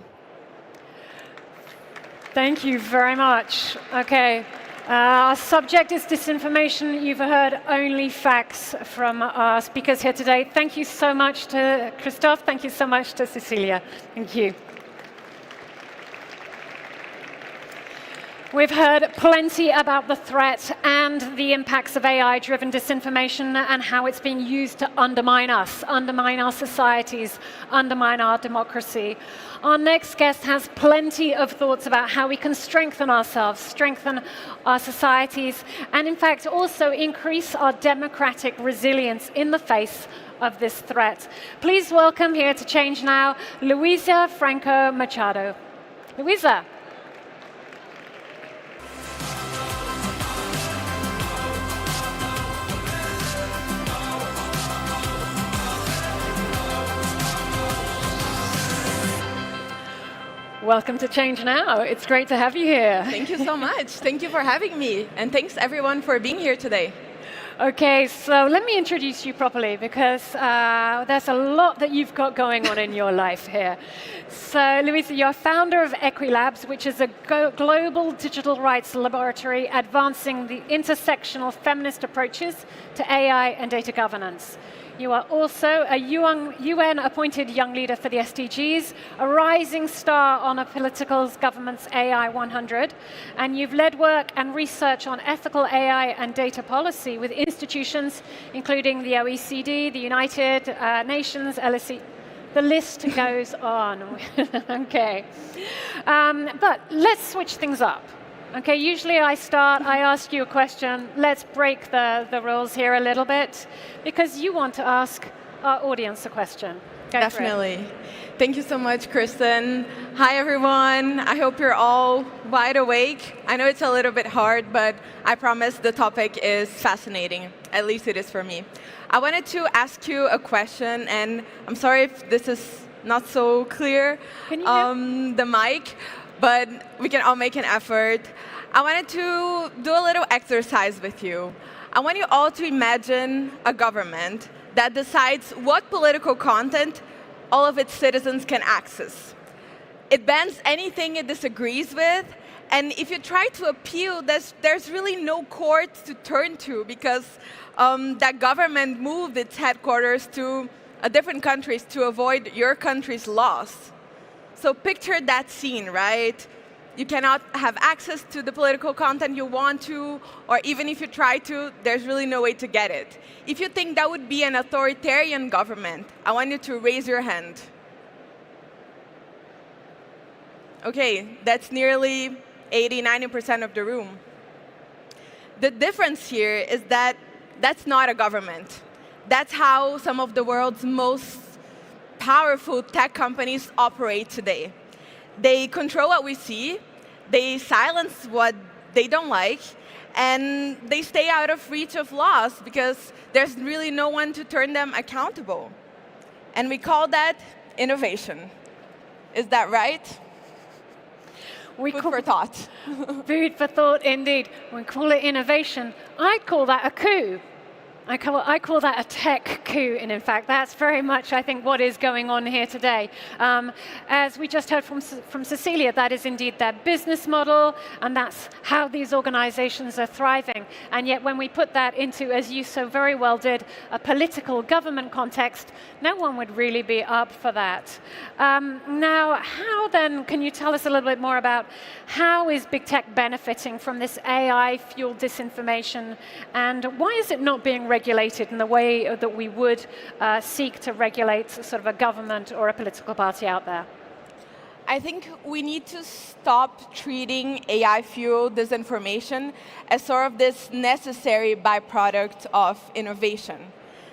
Thank you very much. Okay. Our subject is disinformation. You've heard only facts from our speakers here today. Thank you so much to Christophe. Thank you so much to Cecilia. Thank you. We've heard plenty about the threat and the impacts of AI-driven disinformation and how it's being used to undermine us, undermine our societies, undermine our democracy. Our next guest has plenty of thoughts about how we can strengthen ourselves, strengthen our societies, and in fact also increase our democratic resilience in the face of this threat. Please welcome here to Change Now, Luisa Franco Machado. Luisa. Welcome to Change Now. It's great to have you here. Thank you so much. Thank you for having me. And thanks everyone for being here today. Okay, so let me introduce you properly because there's a lot that you've got going on in your life here. So, Luisa, you're founder of Equilabs, which is a global digital rights laboratory advancing the intersectional feminist approaches to AI and data governance. You are also a UN-appointed young leader for the SDGs, a rising star on a political government's AI 100, and you've led work and research on ethical AI and data policy with institutions including the OECD, the United Nations, LSE. The list goes on. Okay. But let's switch things up. Okay, usually I ask you a question. Let's break the rules here a little bit, because you want to ask our audience a question. Go Definitely. Thank you so much, Kristen. Hi, everyone. I hope you're all wide awake. I know it's a little bit hard, but I promise the topic is fascinating. At least it is for me. I wanted to ask you a question, and I'm sorry if this is not so clear, the mic, but we can all make an effort. I wanted to do a little exercise with you. I want you all to imagine a government that decides what political content all of its citizens can access. It bans anything it disagrees with, and if you try to appeal, there's really no court to turn to, because that government moved its headquarters to different countries to avoid your country's laws. So picture that scene, right? You cannot have access to the political content you want to, or even if you try to, there's really no way to get it. If you think that would be an authoritarian government, I want you to raise your hand. Okay, that's nearly 80–90% of the room. The difference here is that that's not a government. That's how some of the world's most powerful tech companies operate today. They control what we see, they silence what they don't like, and they stay out of reach of laws because there's really no one to turn them accountable. And we call that innovation. Is that right? Food for thought. Food for thought, indeed. We call it innovation. I'd call that a coup. I call that a tech coup, and in fact, that's very much, I think, what is going on here today. As we just heard from Cecilia, that is indeed their business model, and that's how these organizations are thriving. And yet, when we put that into, as you so very well did, a political government context, no one would really be up for that. Now, how then, can you tell us a little bit more about how is big tech benefiting from this AI-fueled disinformation, and why is it not being regulated in the way that we would seek to regulate sort of a government or a political party out there? I think we need to stop treating AI-fueled disinformation as sort of this necessary byproduct of innovation.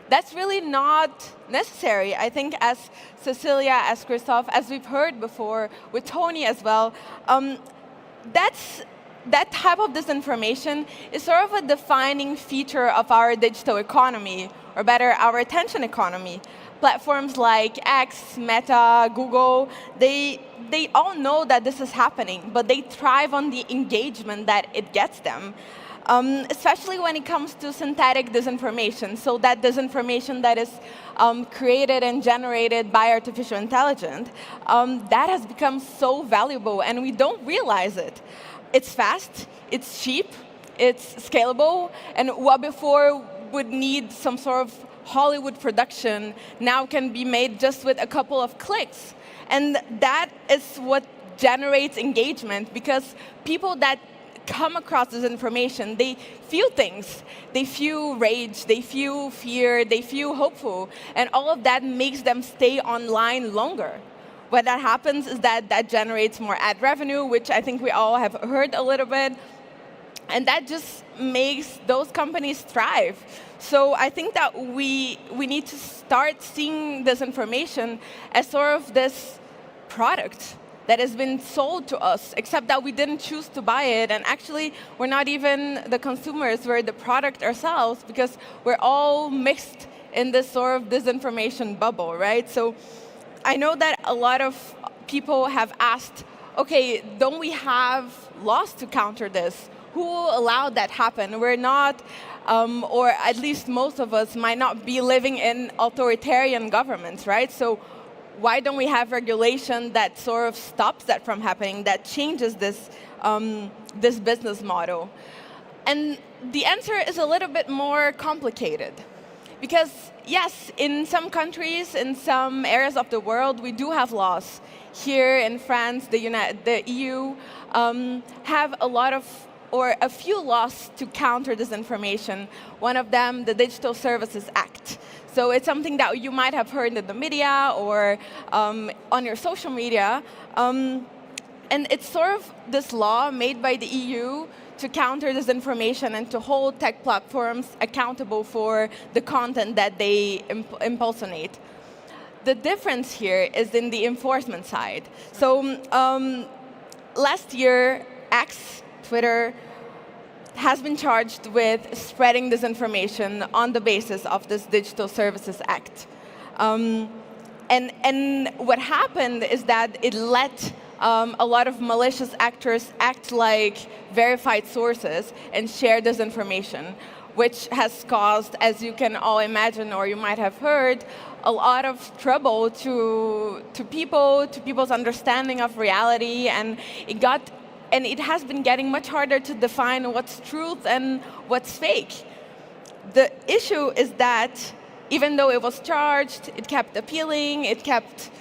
That's really not necessary. I think as Cecilia, as Christoph, as we've heard before, with Tony as well, that type of disinformation is sort of a defining feature of our digital economy, or better, our attention economy. Platforms like X, Meta, Google, they all know that this is happening, but they thrive on the engagement that it gets them. Especially when it comes to synthetic disinformation, so that disinformation that is created and generated by artificial intelligence, that has become so valuable, and we don't realize it. It's fast, it's cheap, it's scalable, and what before would need some sort of Hollywood production now can be made just with a couple of clicks. And that is what generates engagement, because people that come across this information, they feel things. They feel rage, they feel fear, they feel hopeful, and all of that makes them stay online longer. What that happens is that generates more ad revenue, which I think we all have heard a little bit, and that just makes those companies thrive. So I think that we need to start seeing this information as sort of this product that has been sold to us, except that we didn't choose to buy it, and actually we're not even the consumers, we're the product ourselves, because we're all mixed in this sort of disinformation bubble, right? So I know that a lot of people have asked, okay, don't we have laws to counter this? Who allowed that happen? We're not, or at least most of us might not be living in authoritarian governments, right? So why don't we have regulation that sort of stops that from happening, that changes this, this business model? And the answer is a little bit more complicated. Because yes, in some countries, in some areas of the world, we do have laws. Here in France, the EU have a lot of, or a few laws to counter disinformation. One of them, the Digital Services Act. So it's something that you might have heard in the media or on your social media. And it's sort of this law made by the EU to counter disinformation and to hold tech platforms accountable for the content that they impersonate. The difference here is in the enforcement side. So last year, X, Twitter, has been charged with spreading disinformation on the basis of this Digital Services Act. And what happened is that it let a lot of malicious actors act like verified sources and share disinformation, which has caused, as you can all imagine or you might have heard, a lot of trouble to people's understanding of reality, and it has been getting much harder to define what's truth and what's fake. The issue is that even though it was charged, it kept appealing, it kept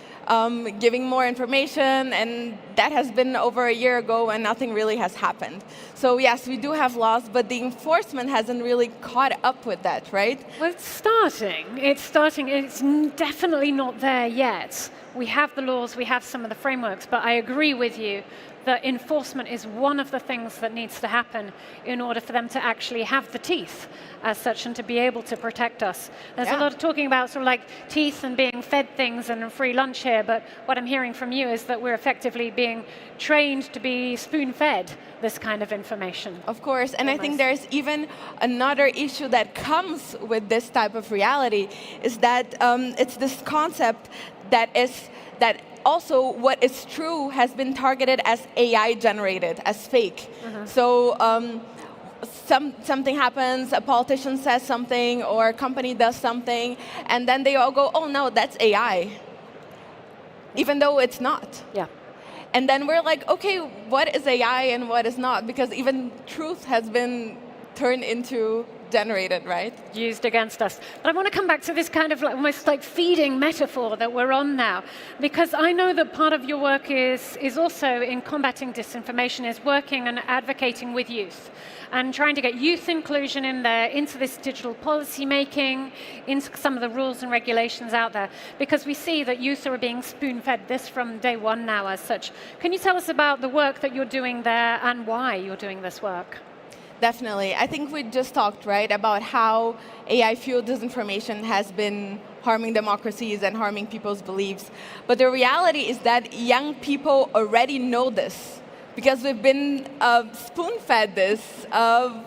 giving more information, and that has been over a year ago and nothing really has happened. So yes, we do have laws, but the enforcement hasn't really caught up with that, right? Well, it's starting. It's definitely not there yet. We have the laws, we have some of the frameworks, but I agree with you that enforcement is one of the things that needs to happen in order for them to actually have the teeth as such and to be able to protect us. There's a lot of talking about sort of like teeth and being fed things and a free lunch here, but what I'm hearing from you is that we're effectively being trained to be spoon-fed this kind of information. Of course, and I think there's even another issue that comes with this type of reality is that it's this concept that also what is true has been targeted as AI generated, as fake. So something happens, a politician says something, or a company does something, and then they all go, oh no, that's AI. Even though it's not. Yeah. And then we're like, okay, what is AI and what is not? Because even truth has been turned into generated, right? Used against us. But I want to come back to this kind of almost like feeding metaphor that we're on now, because I know that part of your work is also in combating disinformation, is working and advocating with youth and trying to get youth inclusion in there, into this digital policy making, into some of the rules and regulations out there, because we see that youth are being spoon-fed this from day one now as such. Can you tell us about the work that you're doing there and why you're doing this work? Definitely. I think we just talked, right, about how AI-fueled disinformation has been harming democracies and harming people's beliefs. But the reality is that young people already know this because we've been spoon-fed this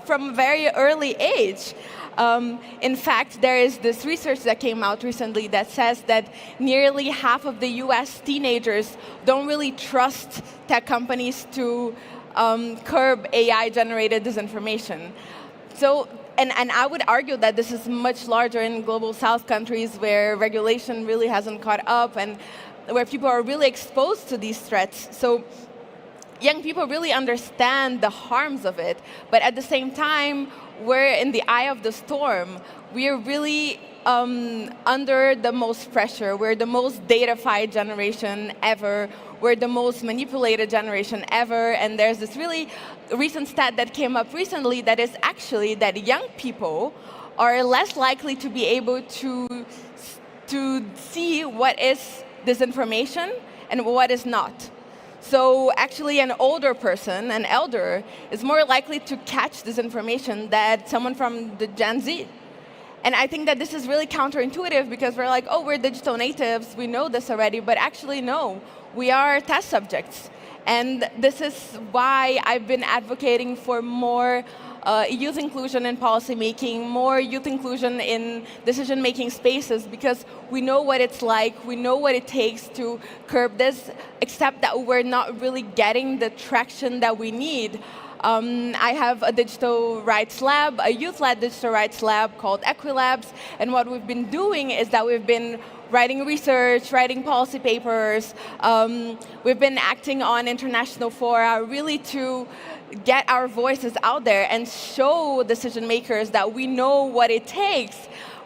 from a very early age. In fact, there is this research that came out recently that says that nearly half of the US teenagers don't really trust tech companies to curb AI-generated disinformation. So, and I would argue that this is much larger in global South countries where regulation really hasn't caught up and where people are really exposed to these threats. So young people really understand the harms of it, but at the same time, we're in the eye of the storm. We're really under the most pressure. We're the most data-fied generation ever. We're the most manipulated generation ever. And there's this really recent stat that came up recently that is actually that young people are less likely to be able to see what is disinformation and what is not. So actually an older person, an elder, is more likely to catch disinformation than someone from the Gen Z. And I think that this is really counterintuitive because we're like, oh, we're digital natives, we know this already, but actually no, we are test subjects. And this is why I've been advocating for more youth inclusion in policymaking, more youth inclusion in decision-making spaces, because we know what it's like, we know what it takes to curb this, except that we're not really getting the traction that we need. I have a digital rights lab, a youth-led digital rights lab called Equilabs, and what we've been doing is that we've been writing research, writing policy papers. We've been acting on international fora really to get our voices out there and show decision makers that we know what it takes.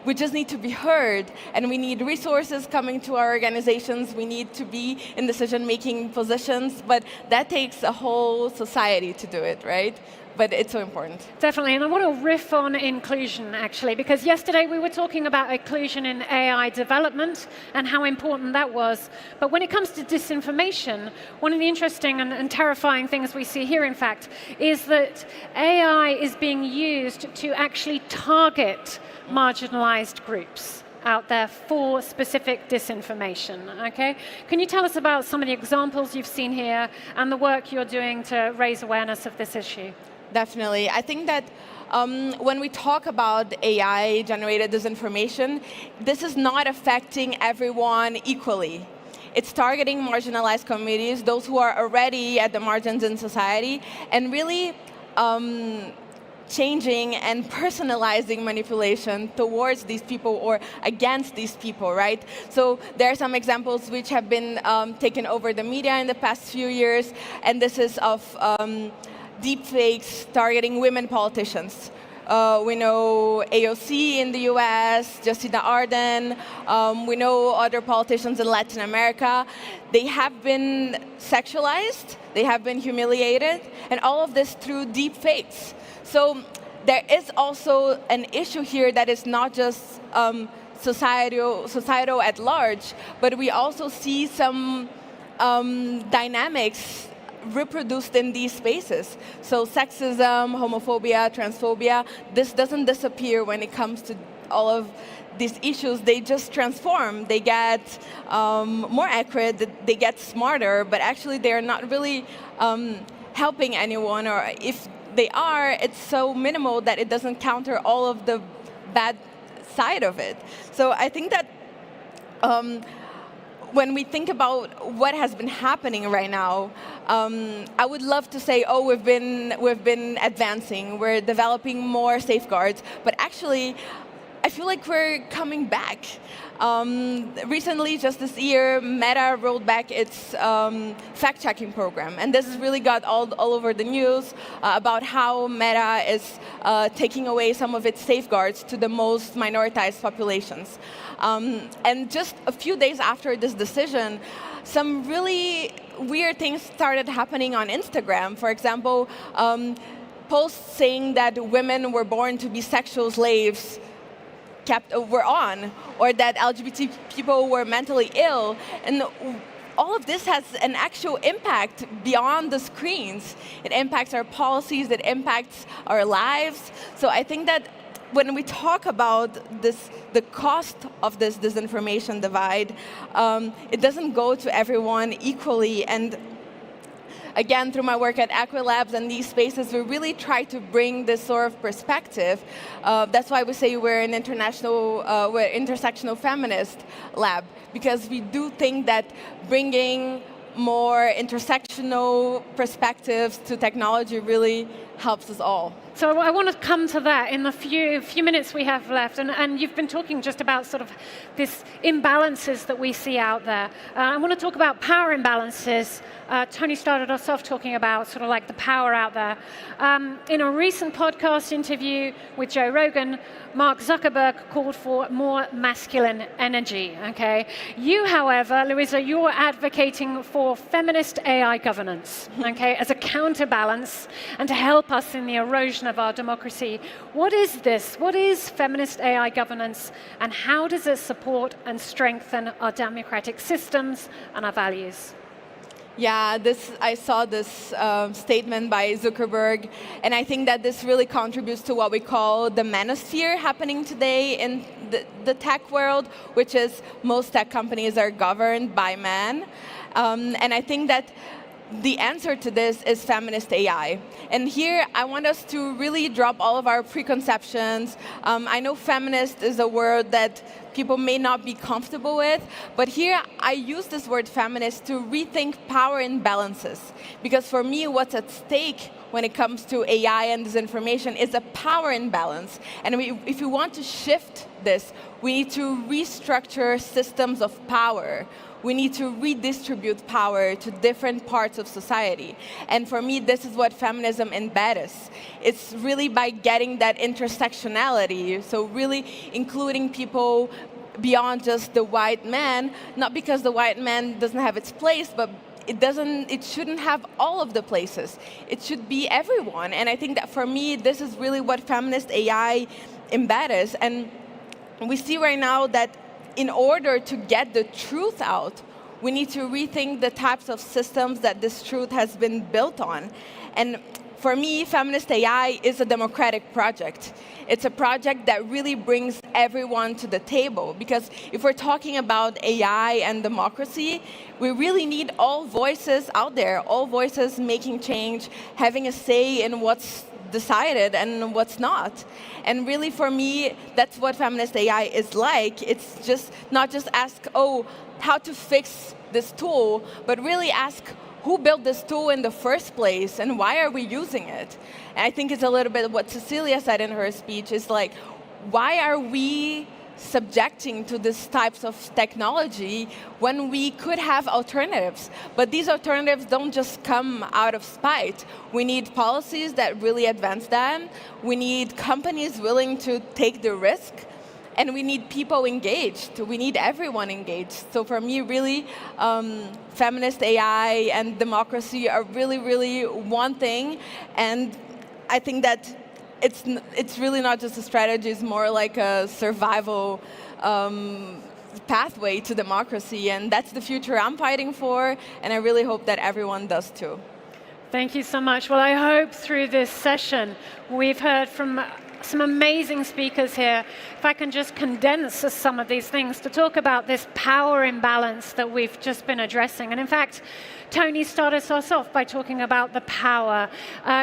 We just need to be heard, and we need resources coming to our organizations. We need to be in decision-making positions, but that takes a whole society to do it, right? But it's so important. Definitely, and I want to riff on inclusion, actually, because yesterday we were talking about inclusion in AI development and how important that was. But when it comes to disinformation, one of the interesting and terrifying things we see here, in fact, is that AI is being used to actually target marginalized groups out there for specific disinformation, okay? Can you tell us about some of the examples you've seen here and the work you're doing to raise awareness of this issue? Definitely. I think that when we talk about AI-generated disinformation, this is not affecting everyone equally. It's targeting marginalized communities, those who are already at the margins in society, and really changing and personalizing manipulation towards these people or against these people, right? So there are some examples which have been taken over the media in the past few years, and this is of deepfakes targeting women politicians. We know AOC in the US, Jacinda Ardern. We know other politicians in Latin America. They have been sexualized, they have been humiliated, and all of this through deepfakes. So there is also an issue here that is not just societal at large, but we also see some dynamics reproduced in these spaces. So sexism, homophobia, transphobia, this doesn't disappear when it comes to all of these issues. They just transform. They get more accurate, they get smarter, but actually they're not really helping anyone, or if they are, it's so minimal that it doesn't counter all of the bad side of it. So I think that when we think about what has been happening right now, I would love to say, oh, we've been advancing, we're developing more safeguards, but actually, I feel like we're coming back. Recently, just this year, Meta rolled back its fact-checking program, and this has really got all over the news about how Meta is taking away some of its safeguards to the most minoritized populations. And just a few days after this decision, some really weird things started happening on Instagram. For example, posts saying that women were born to be sexual slaves were on, or that LGBT people were mentally ill. And all of this has an actual impact beyond the screens. It impacts our policies, it impacts our lives. So I think that when we talk about this, the cost of this disinformation divide, it doesn't go to everyone equally. And again, through my work at Aquilabs and these spaces, we really try to bring this sort of perspective. That's why we say we're an we're intersectional feminist lab, because we do think that bringing more intersectional perspectives to technology really helps us all. So I want to come to that in the few minutes we have left, and you've been talking just about sort of this imbalances that we see out there. I want to talk about power imbalances. Tony started us off talking about sort of like the power out there. In a recent podcast interview with Joe Rogan, Mark Zuckerberg called for more masculine energy, okay? You, however, Louisa, you're advocating for feminist AI governance, okay, as a counterbalance and to help us in the erosion of our democracy. What is this? What is feminist AI governance, and how does it support and strengthen our democratic systems and our values? Yeah, I saw this statement by Zuckerberg, and I think that this really contributes to what we call the manosphere happening today in the tech world, which is most tech companies are governed by men. And I think that the answer to this is feminist AI. And here, I want us to really drop all of our preconceptions. I know feminist is a word that people may not be comfortable with, but here I use this word feminist to rethink power imbalances. Because for me, what's at stake when it comes to AI and disinformation is a power imbalance. And if we want to shift this, we need to restructure systems of power. We need to redistribute power to different parts of society. And for me, this is what feminism embeds. It's really by getting that intersectionality, so really including people beyond just the white man, not because the white man doesn't have its place, but it shouldn't have all of the places. It should be everyone. And I think that for me, this is really what feminist AI embeds. And we see right now that in order to get the truth out, we need to rethink the types of systems that this truth has been built on. And for me, feminist AI is a democratic project. It's a project that really brings everyone to the table. Because if we're talking about AI and democracy, we really need all voices out there, all voices making change, having a say in what's decided and what's not. And really, for me, that's what feminist AI is like. It's just not just ask, oh, how to fix this tool, but really ask, who built this tool in the first place, and why are we using it? And I think it's a little bit what Cecilia said in her speech, is like, why are we subjecting to these types of technology when we could have alternatives? But these alternatives don't just come out of spite. We need policies that really advance them. We need companies willing to take the risk. And we need people engaged. We need everyone engaged. So for me, really, feminist AI and democracy are really, really one thing. And I think that it's really not just a strategy, it's more like a survival pathway to democracy. And that's the future I'm fighting for, and I really hope that everyone does too. Thank you so much. Well, I hope through this session we've heard from some amazing speakers here. If I can just condense some of these things to talk about this power imbalance that we've just been addressing. And in fact, Tony started us off by talking about the power.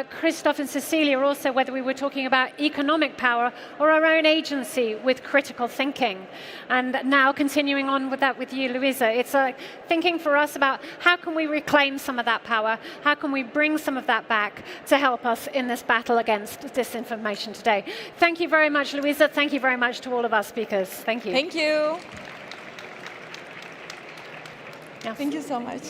Christoph and Cecilia also, whether we were talking about economic power or our own agency with critical thinking. And now continuing on with that with you, Louisa, it's thinking for us about how can we reclaim some of that power? How can we bring some of that back to help us in this battle against disinformation today? Thank you very much, Louisa. Thank you very much to all of our speakers. Thank you. Thank you. Yes. Thank you so much.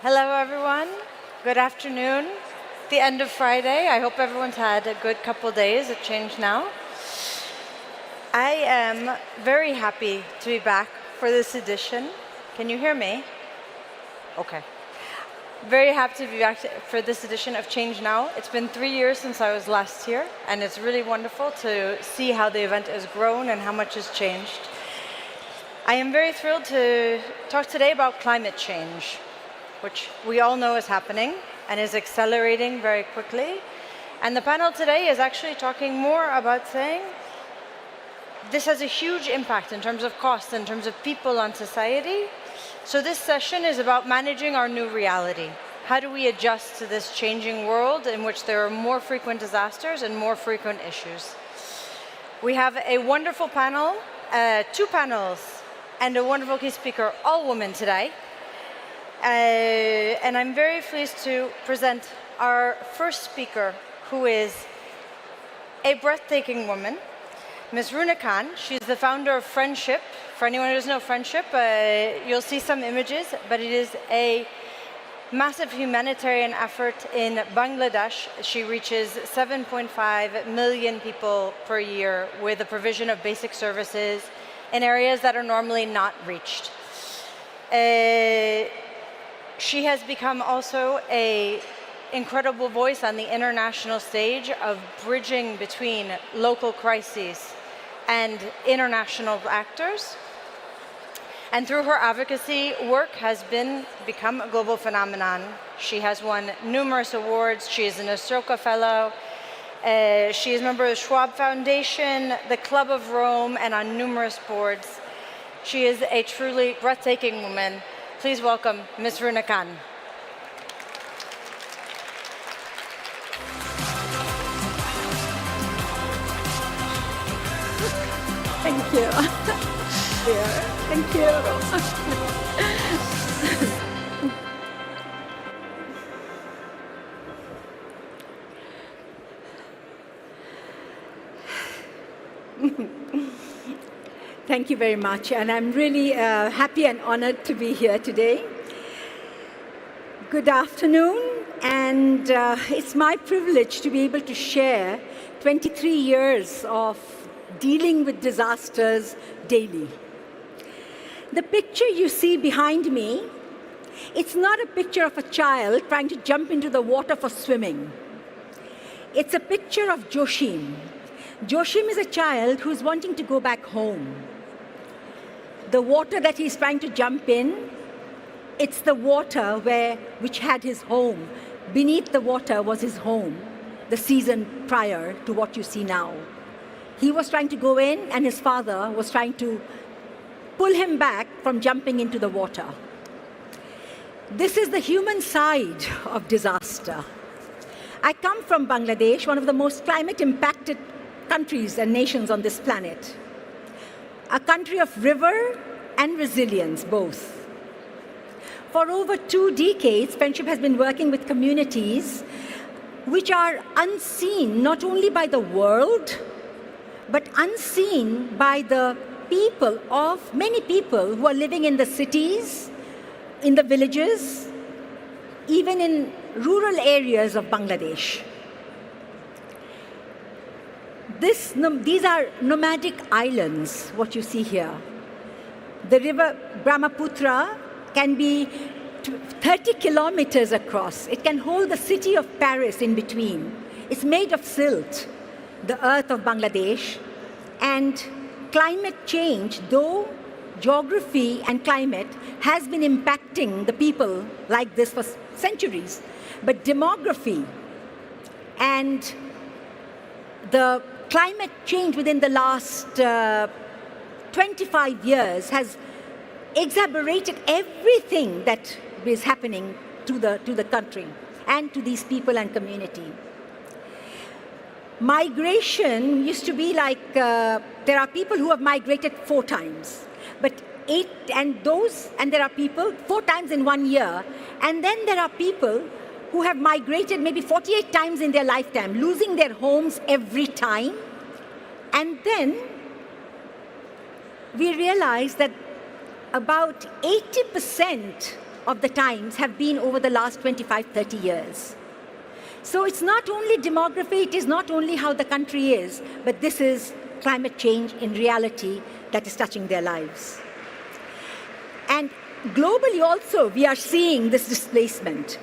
Hello, everyone. Good afternoon. The end of Friday. I hope everyone's had a good couple days at ChangeNOW. I am very happy to be back for this edition. Can you hear me? Okay. Very happy to be back for this edition of ChangeNOW. It's been 3 years since I was last here, and it's really wonderful to see how the event has grown and how much has changed. I am very thrilled to talk today about climate change, which we all know is happening and is accelerating very quickly. And the panel today is actually talking more about saying this has a huge impact in terms of cost, in terms of people on society. So this session is about managing our new reality. How do we adjust to this changing world in which there are more frequent disasters and more frequent issues? We have a wonderful panel, 2 panels, and a wonderful key speaker, all women today. And I'm very pleased to present our first speaker, who is a breathtaking woman, Ms. Runa Khan. She's the founder of Friendship. For anyone who doesn't know Friendship, you'll see some images, but it is a massive humanitarian effort in Bangladesh. She reaches 7.5 million people per year with the provision of basic services in areas that are normally not reached. She has become also an incredible voice on the international stage of bridging between local crises and international actors. And through her advocacy work has become a global phenomenon. She has won numerous awards. She is an Ashoka Fellow. She is a member of the Schwab Foundation, the Club of Rome, and on numerous boards. She is a truly breathtaking woman. Please welcome Ms. Runa Khan. Thank you. Thank you. Thank you very much, and I'm really happy and honored to be here today. Good afternoon, and it's my privilege to be able to share 23 years of dealing with disasters daily. The picture you see behind me, it's not a picture of a child trying to jump into the water for swimming. It's a picture of Joshim. Joshim is a child who's wanting to go back home. The water that he's trying to jump in, it's the water which had his home. Beneath the water was his home, the season prior to what you see now. He was trying to go in, and his father was trying to pull him back from jumping into the water. This is the human side of disaster. I come from Bangladesh, one of the most climate-impacted countries and nations on this planet. A country of river and resilience, both. For over 2 decades, Friendship has been working with communities which are unseen not only by the world, but unseen by the people many people who are living in the cities, in the villages, even in rural areas of Bangladesh. These are nomadic islands, what you see here. The river Brahmaputra can be 30 kilometers across. It can hold the city of Paris in between. It's made of silt, the earth of Bangladesh. And climate change, though geography and climate has been impacting the people like this for centuries, but demography and the climate change within the last 25 years has exacerbated everything that is happening to the country and to these people and community. Migration used to be like, there are people who have migrated 4 times, but there are people 4 times in 1 year, and then there are people who have migrated maybe 48 times in their lifetime, losing their homes every time. And then we realize that about 80% of the times have been over the last 25, 30 years. So it's not only demography, it is not only how the country is, but this is climate change in reality that is touching their lives. And globally also, we are seeing this displacement.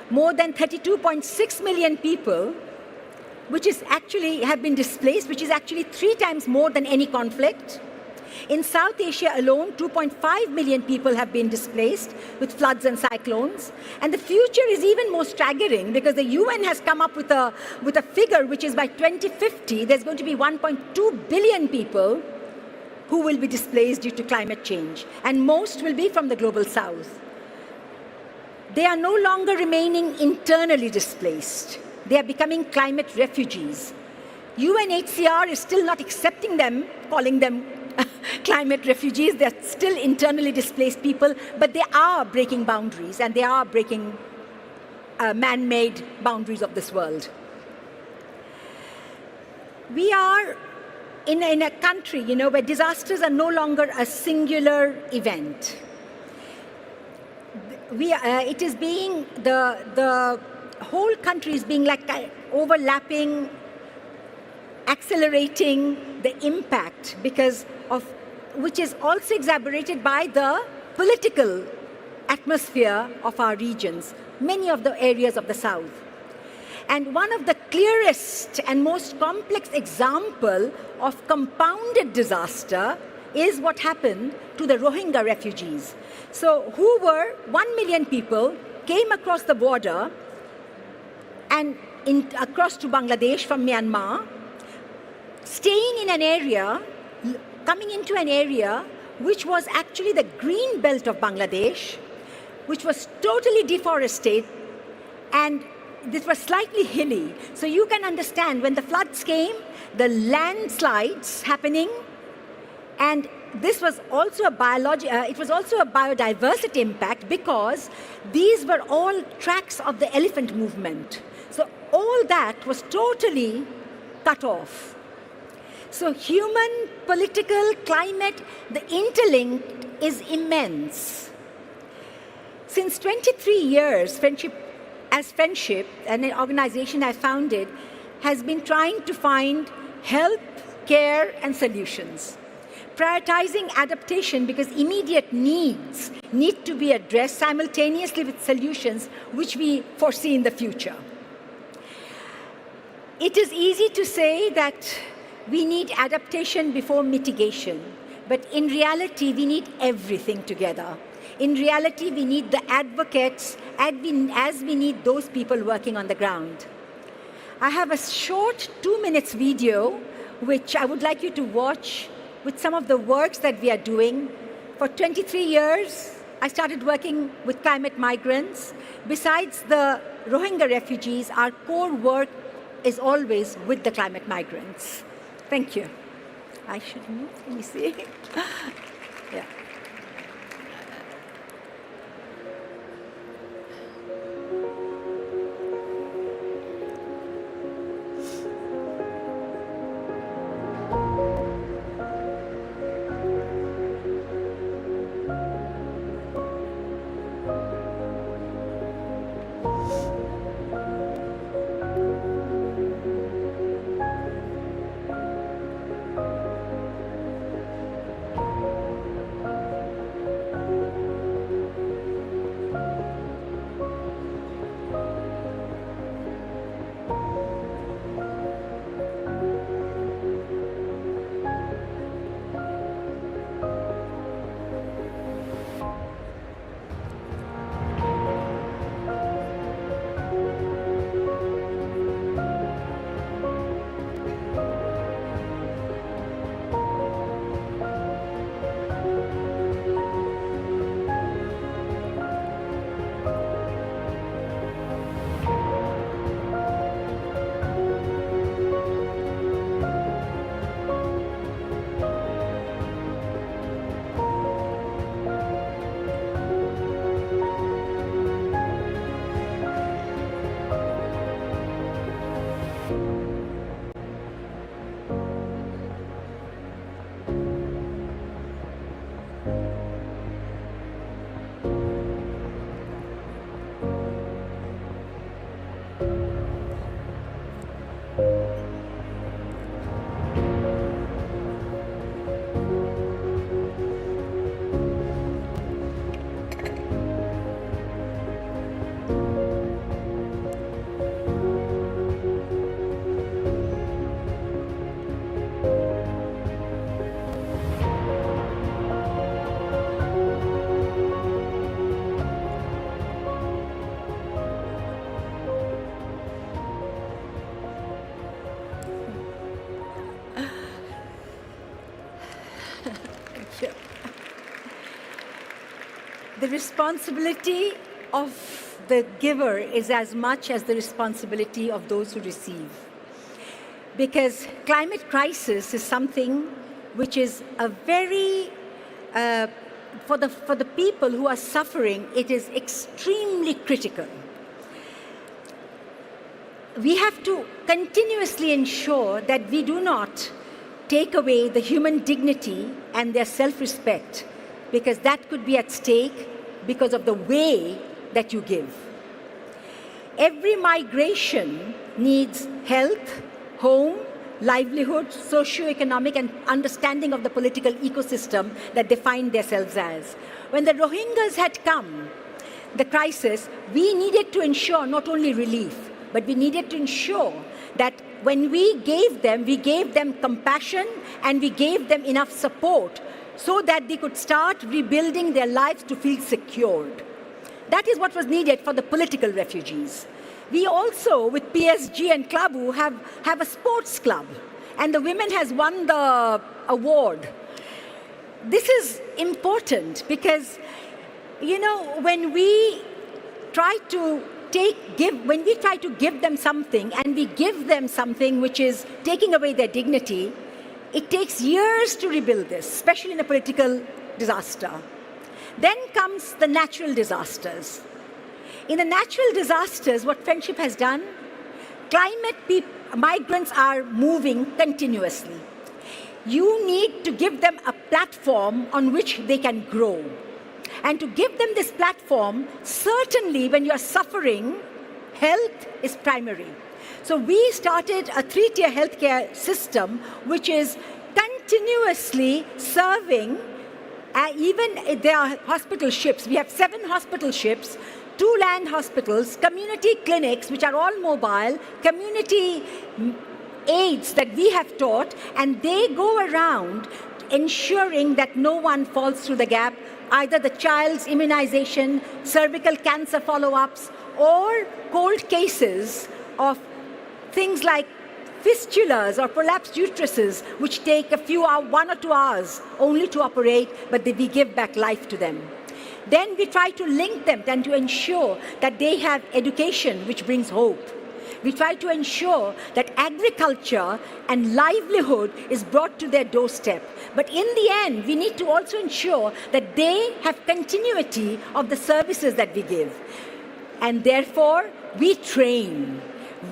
More than 32.6 million people, which is actually have been displaced, which is actually 3 times more than any conflict. In South Asia alone, 2.5 million people have been displaced with floods and cyclones. And the future is even more staggering because the UN has come up with a figure which is by 2050, there's going to be 1.2 billion people who will be displaced due to climate change. And most will be from the global south. They are no longer remaining internally displaced. They are becoming climate refugees. UNHCR is still not accepting them, calling them climate refugees. They're still internally displaced people, but they are breaking boundaries, and they are breaking man-made boundaries of this world. We are in a country, where disasters are no longer a singular event. It is being, the whole country is being like overlapping, accelerating the impact which is also exacerbated by the political atmosphere of our regions, many of the areas of the south. And one of the clearest and most complex example of compounded disaster is what happened to the Rohingya refugees. So 1 million people came across the border and across to Bangladesh from Myanmar, staying in an area, coming into an area which was actually the green belt of Bangladesh, which was totally deforested, and this was slightly hilly. So you can understand when the floods came, the landslides happening, and this was also a biodiversity impact because these were all tracks of the elephant movement. So all that was totally cut off. So human, political, climate, the interlink is immense. Since 23 years, Friendship, and an organization I founded, has been trying to find help, care, and solutions. Prioritizing adaptation because immediate needs need to be addressed simultaneously with solutions which we foresee in the future. It is easy to say that we need adaptation before mitigation, but in reality, we need everything together. In reality, we need the advocates as we need those people working on the ground. I have a short 2 minutes video, which I would like you to watch with some of the works that we are doing. For 23 years, I started working with climate migrants. Besides the Rohingya refugees, our core work is always with the climate migrants. Thank you. I should move, can you see? Yeah. the responsibility of the giver is as much as the responsibility of those who receive. Because climate crisis is something which is a very, for the people who are suffering, it is extremely critical. We have to continuously ensure that we do not take away the human dignity and their self-respect, because that could be at stake because of the way that you give. Every migration needs health, home, livelihood, socio-economic, and understanding of the political ecosystem that they find themselves as. When the Rohingyas had come, the crisis, we needed to ensure not only relief, but we needed to ensure that when we gave them compassion and we gave them enough support so that they could start rebuilding their lives to feel secured. That is what was needed for the political refugees. We also, with PSG and Klabu, have a sports club, and the women has won the award. This is important because, you know, when we try to give them something, and we give them something which is taking away their dignity, it takes years to rebuild this, especially in a political disaster. Then comes the natural disasters. In the natural disasters, what Friendship has done, migrants are moving continuously. You need to give them a platform on which they can grow. And to give them this platform, certainly when you're suffering, health is primary. So we started a 3-tier healthcare system, which is continuously serving, even there are hospital ships. We have 7 hospital ships, 2 land hospitals, community clinics, which are all mobile, community aids that we have taught, and they go around ensuring that no one falls through the gap, either the child's immunization, cervical cancer follow-ups, or cold cases of things like fistulas or prolapsed uteruses, which take 1 or 2 hours only to operate, but we give back life to them. Then we try to link them and to ensure that they have education, which brings hope. We try to ensure that agriculture and livelihood is brought to their doorstep. But in the end, we need to also ensure that they have continuity of the services that we give. And therefore, we train.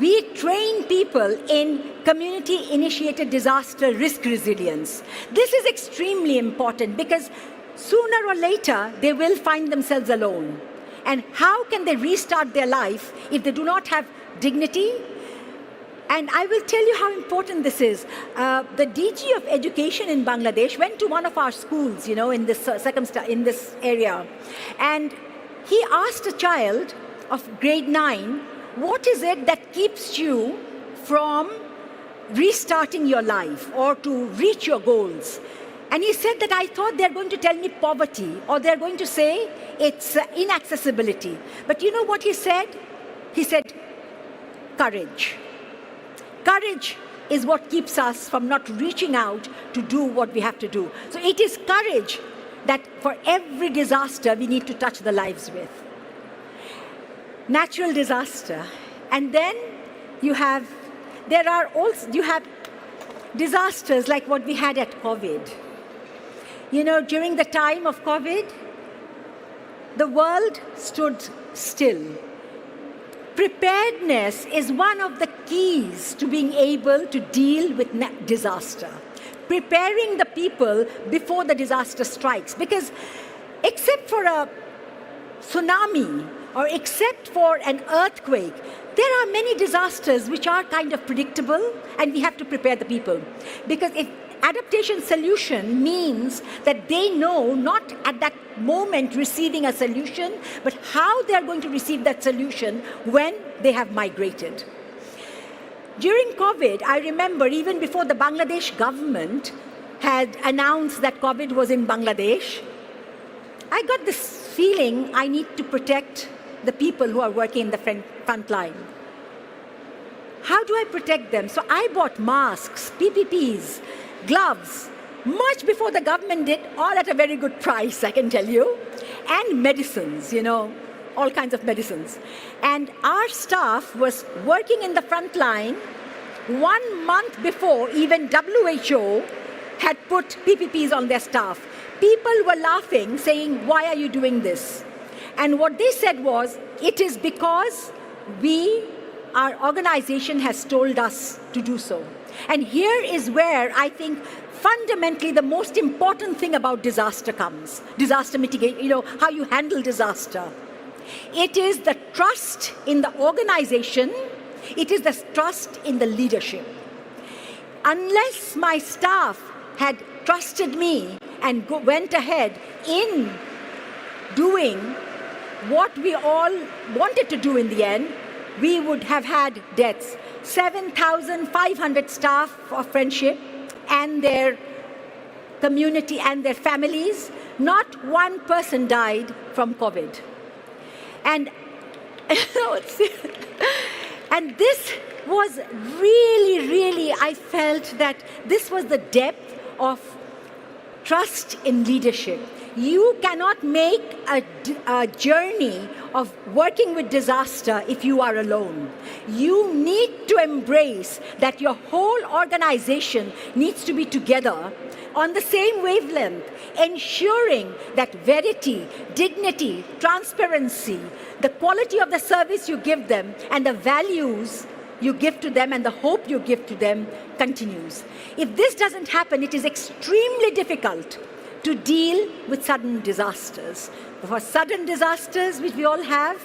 We train people in community-initiated disaster risk resilience. This is extremely important because sooner or later, they will find themselves alone. And how can they restart their life if they do not have dignity? And I will tell you how important this is. The DG of Education in Bangladesh went to one of our schools, you know, in this in this area. And he asked a child of grade 9, what is it that keeps you from restarting your life or to reach your goals? And he said that I thought they're going to tell me poverty, or they're going to say it's inaccessibility. But you know what he said? He said, courage. Courage is what keeps us from not reaching out to do what we have to do. So it is courage that for every disaster we need to touch the lives with. Natural disaster. And then you have disasters like what we had at COVID. You know, during the time of COVID, the world stood still. Preparedness is one of the keys to being able to deal with disaster. Preparing the people before the disaster strikes. Because except for a tsunami or except for an earthquake, there are many disasters which are kind of predictable, and we have to prepare the people. Because if adaptation solution means that they know not at that moment receiving a solution, but how they are going to receive that solution when they have migrated. During COVID, I remember even before the Bangladesh government had announced that COVID was in Bangladesh, I got this feeling I need to protect the people who are working in the front line. How do I protect them? So I bought masks, PPPs, gloves, much before the government did, all at a very good price, I can tell you, and medicines, all kinds of medicines. And our staff was working in the front line 1 month before even WHO had put PPPs on their staff. People were laughing, saying, why are you doing this? And what they said was, it is because our organization has told us to do so. And here is where I think fundamentally the most important thing about disaster comes. Disaster mitigation, how you handle disaster. It is the trust in the organization. It is the trust in the leadership. Unless my staff had trusted me and went ahead in doing what we all wanted to do in the end, we would have had deaths. 7,500 staff of Friendship and their community and their families, not one person died from COVID. And, and this was really, really, I felt that this was the depth of trust in leadership. You cannot make a journey of working with disaster if you are alone. You need to embrace that your whole organization needs to be together on the same wavelength, ensuring that verity, dignity, transparency, the quality of the service you give them, and the values you give to them and the hope you give to them continues. If this doesn't happen, it is extremely difficult to deal with sudden disasters. For sudden disasters, which we all have,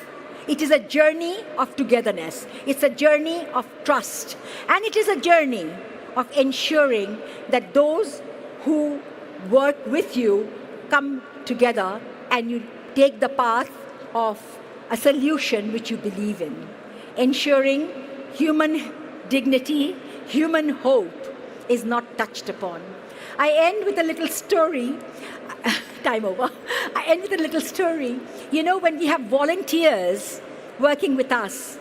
it is a journey of togetherness. It's a journey of trust. And it is a journey of ensuring that those who work with you come together and you take the path of a solution which you believe in. Ensuring human dignity, human hope is not touched upon. I end with a little story. Time over. I end with a little story. When we have volunteers working with us,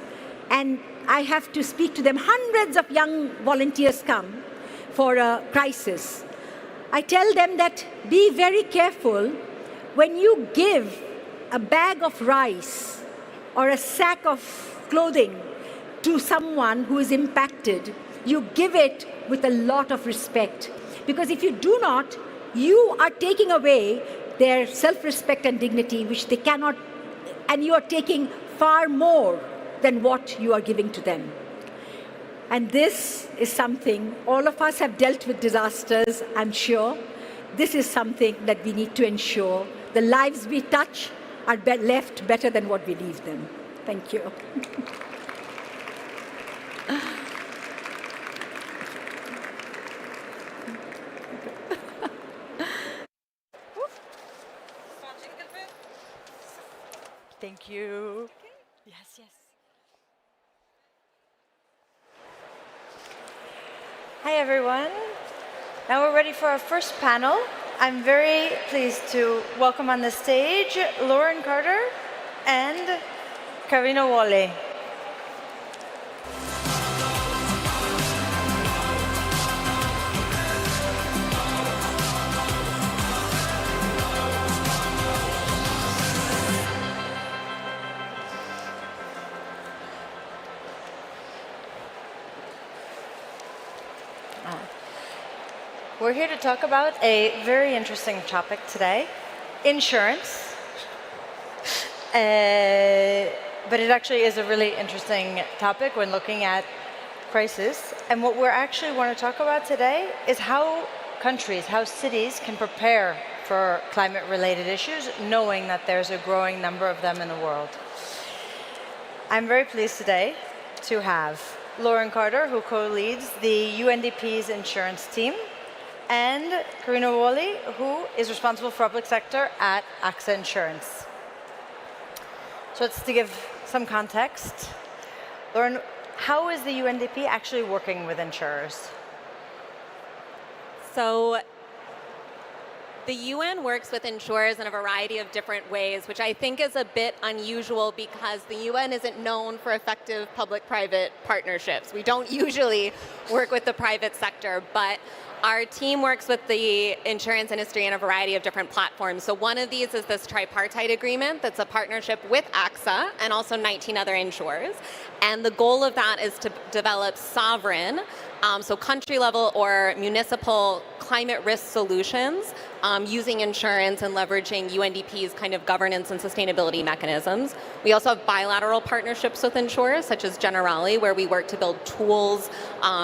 and I have to speak to them, hundreds of young volunteers come for a crisis. I tell them that be very careful when you give a bag of rice or a sack of clothing to someone who is impacted. You give it with a lot of respect. Because if you do not, you are taking away their self-respect and dignity, which they cannot, and you are taking far more than what you are giving to them. And this is something, all of us have dealt with disasters, I'm sure. This is something that we need to ensure the lives we touch are left better than what we leave them. Thank you. Thank you. Yes, yes. Hi, everyone. Now we're ready for our first panel. I'm very pleased to welcome on the stage Lauren Carter and Karina Wally. We're here to talk about a very interesting topic today, insurance. But it actually is a really interesting topic when looking at crisis. And what we actually want to talk about today is how countries, how cities can prepare for climate-related issues, knowing that there's a growing number of them in the world. I'm very pleased today to have Lauren Carter, who co-leads the UNDP's insurance team, and Karina Wally, who is responsible for public sector at AXA Insurance. So it's to give some context. Lauren, how is the UNDP actually working with insurers? So the UN works with insurers in a variety of different ways, which I think is a bit unusual because the UN isn't known for effective public-private partnerships. We don't usually work with the private sector, but Our team works with the insurance industry in a variety of different platforms. So one of these is this tripartite agreement that's a partnership with AXA and also 19 other insurers. And the goal of that is to develop sovereign, so country level or municipal climate risk solutions using insurance and leveraging UNDP's kind of governance and sustainability mechanisms. We also have bilateral partnerships with insurers, such as Generali, where we work to build tools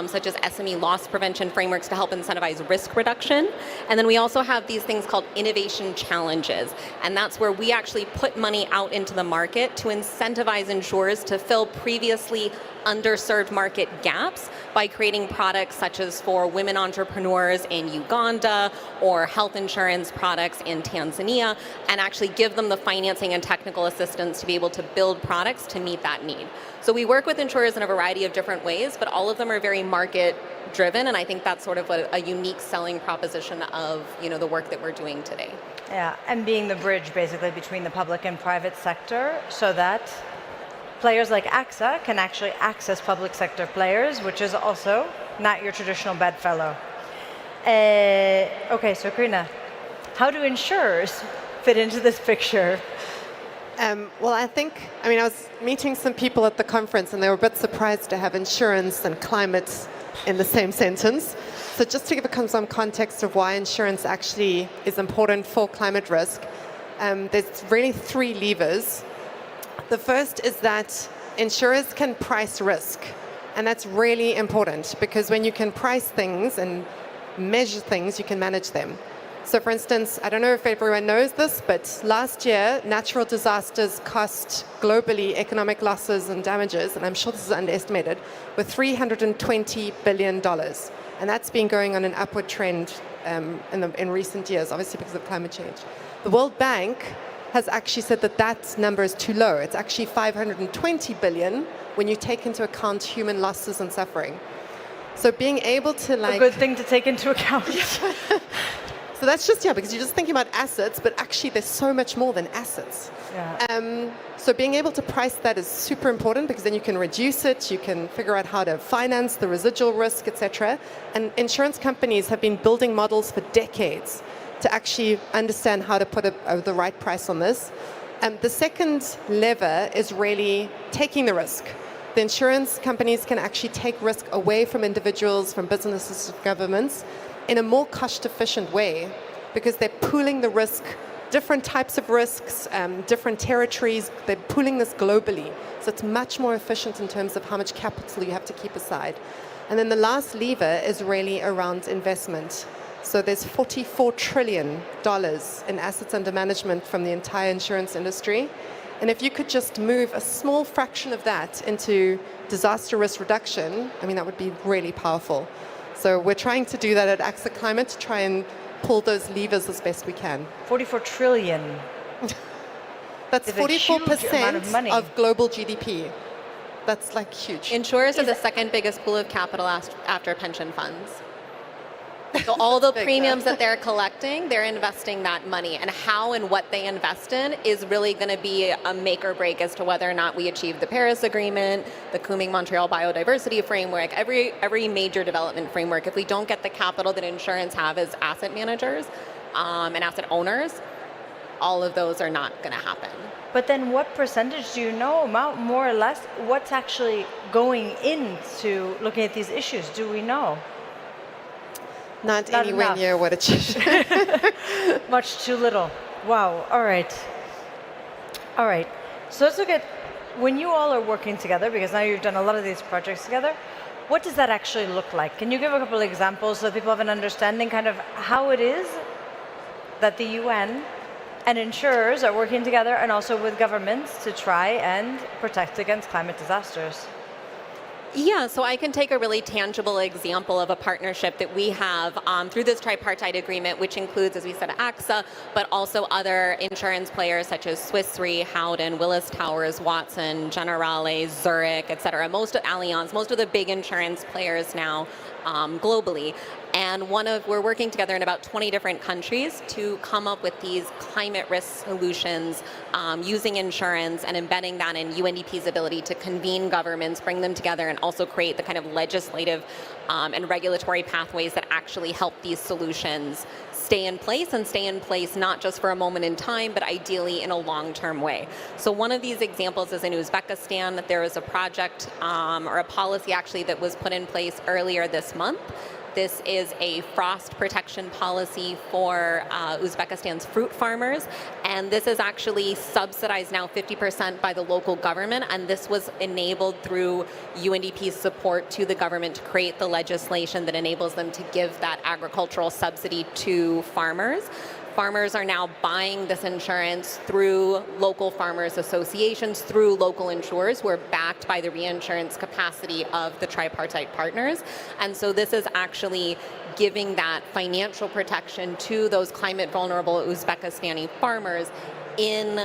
such as SME loss prevention frameworks to help incentivize risk reduction. And then we also have these things called innovation challenges. And that's where we actually put money out into the market to incentivize insurers to fill previously underserved market gaps by creating products such as for women entrepreneurs in Uganda or health insurance products in Tanzania, and actually give them the financing and technical assistance to be able to build products to meet that need. So we work with insurers in a variety of different ways, but all of them are very market driven, and I think that's sort of a unique selling proposition of the work that we're doing today. Yeah, and being the bridge basically between the public and private sector so that players like AXA can actually access public sector players, which is also not your traditional bedfellow. Okay, so Karina, how do insurers fit into this picture? Well, I was meeting some people at the conference and they were a bit surprised to have insurance and climate in the same sentence. So just to give some context of why insurance actually is important for climate risk, there's really 3 levers. The first is that insurers can price risk, and that's really important because when you can price things and measure things, you can manage them. So for instance, I don't know if everyone knows this, but last year, natural disasters cost globally economic losses and damages, and I'm sure this is underestimated, were $320 billion. And that's been going on an upward trend in recent years, obviously because of climate change. The World Bank has actually said that that number is too low. It's actually 520 billion when you take into account human losses and suffering. So being able to a good thing to take into account. So that's just, because you're just thinking about assets, but actually there's so much more than assets. Yeah. So being able to price that is super important because then you can reduce it, you can figure out how to finance the residual risk, etc. And insurance companies have been building models for decades to actually understand how to put the right price on this. The second lever is really taking the risk. The insurance companies can actually take risk away from individuals, from businesses, from governments in a more cost-efficient way because they're pooling the risk, different types of risks, different territories, they're pooling this globally. So it's much more efficient in terms of how much capital you have to keep aside. And then the last lever is really around investment. So there's $44 trillion in assets under management from the entire insurance industry. And if you could just move a small fraction of that into disaster risk reduction, that would be really powerful. So we're trying to do that at AXA Climate to try and pull those levers as best we can. 44 trillion. That's 44% of global GDP. That's huge. Insurers are the second biggest pool of capital after pension funds. So all the premiums that they're collecting, they're investing that money. And how and what they invest in is really going to be a make or break as to whether or not we achieve the Paris Agreement, the Kunming-Montreal Biodiversity Framework, every major development framework. If we don't get the capital that insurance have as asset managers and asset owners, all of those are not going to happen. But then what percentage do you know about, more or less, what's actually going into looking at these issues? Do we know? Not anywhere enough. Near what it should. Much too little. Wow. All right. So let's look at when you all are working together, because now you've done a lot of these projects together. What does that actually look like? Can you give a couple of examples so people have an understanding kind of how it is that the UN and insurers are working together and also with governments to try and protect against climate disasters? Yeah, so I can take a really tangible example of a partnership that we have through this tripartite agreement, which includes, as we said, AXA, but also other insurance players such as Swiss Re, Howden, Willis Towers, Watson, Generali, Zurich, et cetera. Most of Allianz, most of the big insurance players now globally. And we're working together in about 20 different countries to come up with these climate risk solutions using insurance and embedding that in UNDP's ability to convene governments, bring them together, and also create the kind of legislative and regulatory pathways that actually help these solutions stay in place, and stay in place not just for a moment in time, but ideally in a long-term way. So one of these examples is in Uzbekistan. There was a project or a policy actually that was put in place earlier this month. This is a frost protection policy for Uzbekistan's fruit farmers, and this is actually subsidized now 50% by the local government, and this was enabled through UNDP's support to the government to create the legislation that enables them to give that agricultural subsidy to farmers. Farmers are now buying this insurance through local farmers associations, through local insurers who are backed by the reinsurance capacity of the tripartite partners. And so this is actually giving that financial protection to those climate vulnerable Uzbekistani farmers in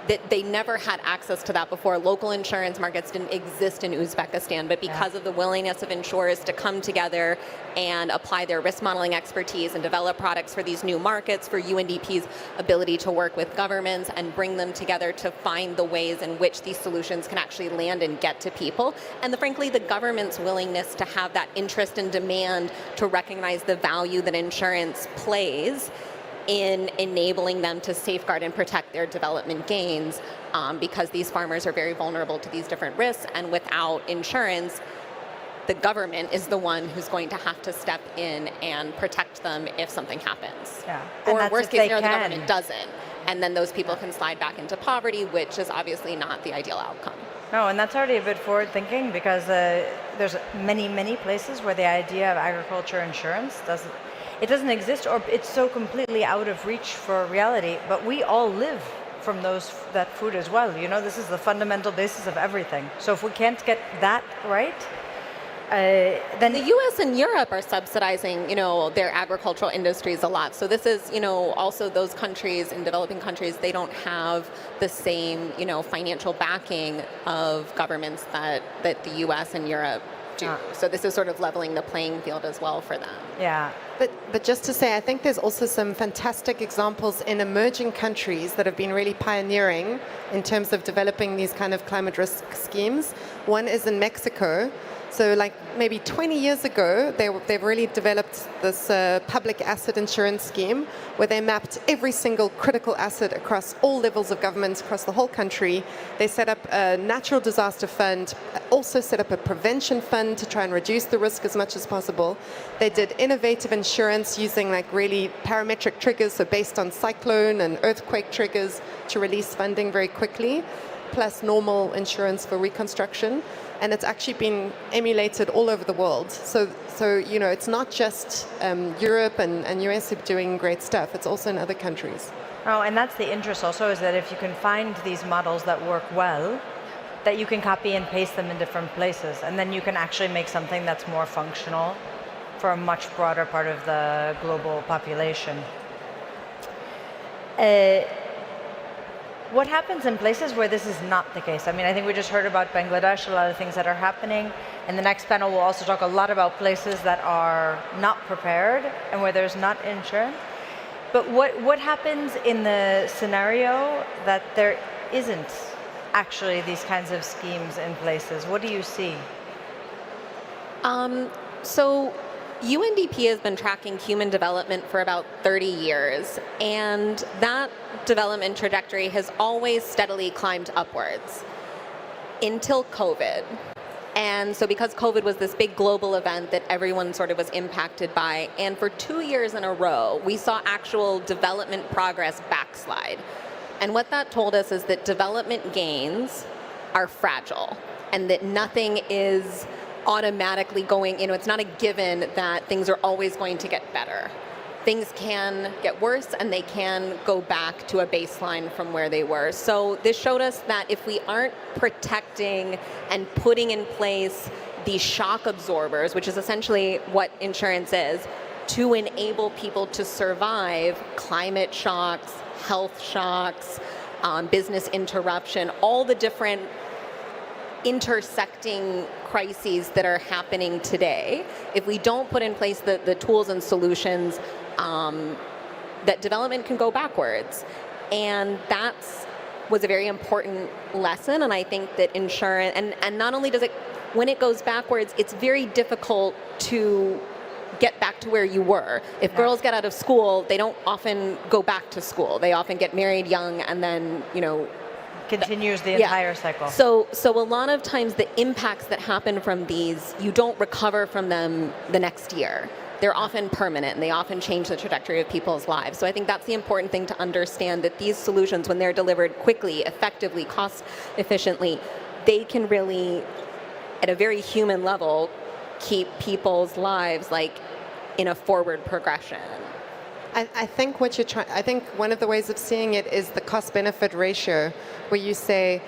that they never had access to that before. Local insurance markets didn't exist in Uzbekistan, but because of the willingness of insurers to come together and apply their risk modeling expertise and develop products for these new markets, for UNDP's ability to work with governments and bring them together to find the ways in which these solutions can actually land and get to people. And frankly, the government's willingness to have that interest and demand to recognize the value that insurance plays in enabling them to safeguard and protect their development gains, because these farmers are very vulnerable to these different risks, and without insurance, the government is the one who's going to have to step in and protect them if something happens. Yeah. Or And worst that's case if they scenario, the can. government doesn't, and then those people can slide back into poverty, which is obviously not the ideal outcome. No, and that's already a bit forward thinking, because there's many places where the idea of agriculture insurance doesn't exist, or it's so completely out of reach for reality. But we all live from that food as well. You know, this is the fundamental basis of everything. So if we can't get that right, then the U.S. and Europe are subsidizing, their agricultural industries a lot. So this is, also those countries in developing countries, they don't have the same, financial backing of governments that the U.S. and Europe do. So this is sort of leveling the playing field as well for them. Yeah. But just to say, I think there's also some fantastic examples in emerging countries that have been really pioneering in terms of developing these kind of climate risk schemes. One is in Mexico. So like maybe 20 years ago, they've really developed this public asset insurance scheme where they mapped every single critical asset across all levels of government across the whole country. They set up a natural disaster fund, also set up a prevention fund to try and reduce the risk as much as possible. They did innovative insurance using like really parametric triggers, so based on cyclone and earthquake triggers to release funding very quickly, plus normal insurance for reconstruction. And it's actually been emulated all over the world. So it's not just Europe and US are doing great stuff. It's also in other countries. Oh, and that's the interest also, is that if you can find these models that work well, that you can copy and paste them in different places, and then you can actually make something that's more functional for a much broader part of the global population. What happens in places where this is not the case? I mean, I think we just heard about Bangladesh, a lot of things that are happening. And the next panel will also talk a lot about places that are not prepared and where there's not insurance. But what happens in the scenario that there isn't actually these kinds of schemes in places? What do you see? So UNDP has been tracking human development for about 30 years, and that development trajectory has always steadily climbed upwards until COVID. And so because COVID was this big global event that everyone sort of was impacted by, and for 2 years in a row, we saw actual development progress backslide. And what that told us is that development gains are fragile, and that nothing is automatically going, it's not a given that things are always going to get better. Things can get worse, and they can go back to a baseline from where they were. So this showed us that if we aren't protecting and putting in place these shock absorbers, which is essentially what insurance is, to enable people to survive climate shocks, health shocks, business interruption, all the different intersecting crises that are happening today, if we don't put in place the tools and solutions, that development can go backwards. And that's was a very important lesson, and I think that insurance, and not only does it, when it goes backwards, it's very difficult to get back to where you were. If girls get out of school, they don't often go back to school. They often get married young and then, continues the entire cycle. So a lot of times the impacts that happen from these, you don't recover from them the next year. They're often permanent, and they often change the trajectory of people's lives. So I think that's the important thing to understand, that these solutions, when they're delivered quickly, effectively, cost efficiently, they can really, at a very human level, keep people's lives in a forward progression. I think what you're trying. I think one of the ways of seeing it is the cost-benefit ratio, where you say,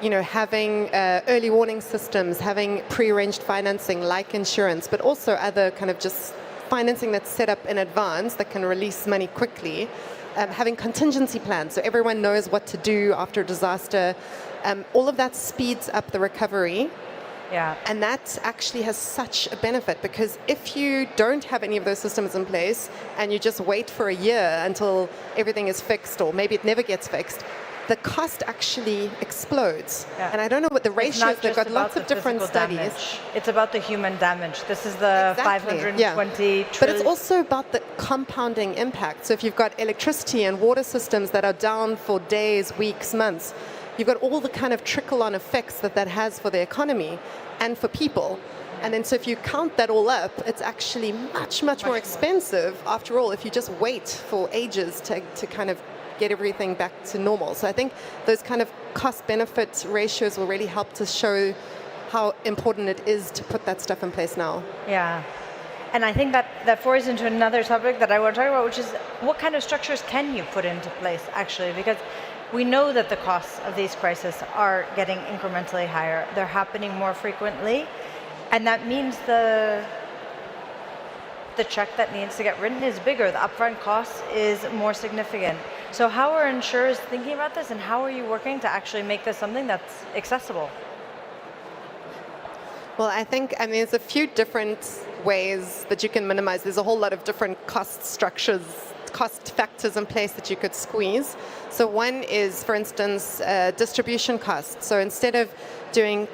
having early warning systems, having pre-arranged financing like insurance, but also other kind of just financing that's set up in advance that can release money quickly, having contingency plans so everyone knows what to do after a disaster. All of that speeds up the recovery. Yeah. And that actually has such a benefit, because if you don't have any of those systems in place and you just wait for a year until everything is fixed, or maybe it never gets fixed, the cost actually explodes. Yeah. And I don't know what the ratio is. They've got lots of different studies. Damage. It's about the human damage. This is the Exactly. 520 trillion. But it's also about the compounding impact. So if you've got electricity and water systems that are down for days, weeks, months, you've got all the kind of trickle-on effects that has for the economy and for people. And then so if you count that all up, it's actually much more expensive after all if you just wait for ages to kind of get everything back to normal. So I think those kind of cost-benefit ratios will really help to show how important it is to put that stuff in place now. Yeah. And I think that forces into another topic that I want to talk about, which is what kind of structures can you put into place, actually? Because we know that the costs of these crises are getting incrementally higher. They're happening more frequently. And that means the check that needs to get written is bigger. The upfront cost is more significant. So how are insurers thinking about this, and how are you working to actually make this something that's accessible? Well, I think, there's a few different ways that you can minimize. There's a whole lot of different cost structures, cost factors in place that you could squeeze. So one is, for instance, distribution costs. So instead of doing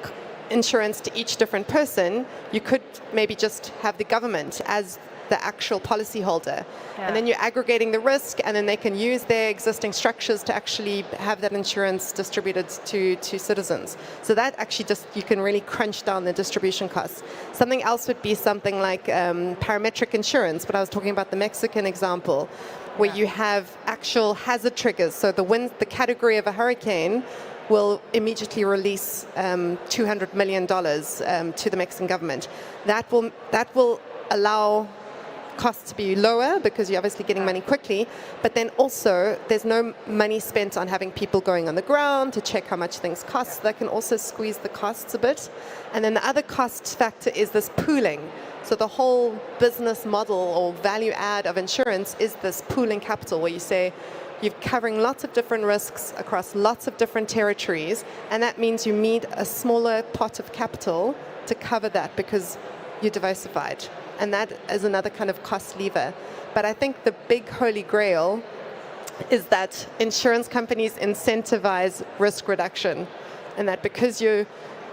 insurance to each different person, you could maybe just have the government as the actual policyholder. Yeah. And then you're aggregating the risk, and then they can use their existing structures to actually have that insurance distributed to citizens. So that actually you can really crunch down the distribution costs. Something else would be something like parametric insurance, but I was talking about the Mexican example, where you have actual hazard triggers. So the category of a hurricane will immediately release $200 million to the Mexican government. That will allow costs to be lower, because you're obviously getting money quickly, but then also there's no money spent on having people going on the ground to check how much things cost. So that can also squeeze the costs a bit. And then the other cost factor is this pooling. So the whole business model or value add of insurance is this pooling capital, where you say you're covering lots of different risks across lots of different territories, and that means you need a smaller pot of capital to cover that, because you're diversified. And that is another kind of cost lever. But I think the big holy grail is that insurance companies incentivize risk reduction, and that because you're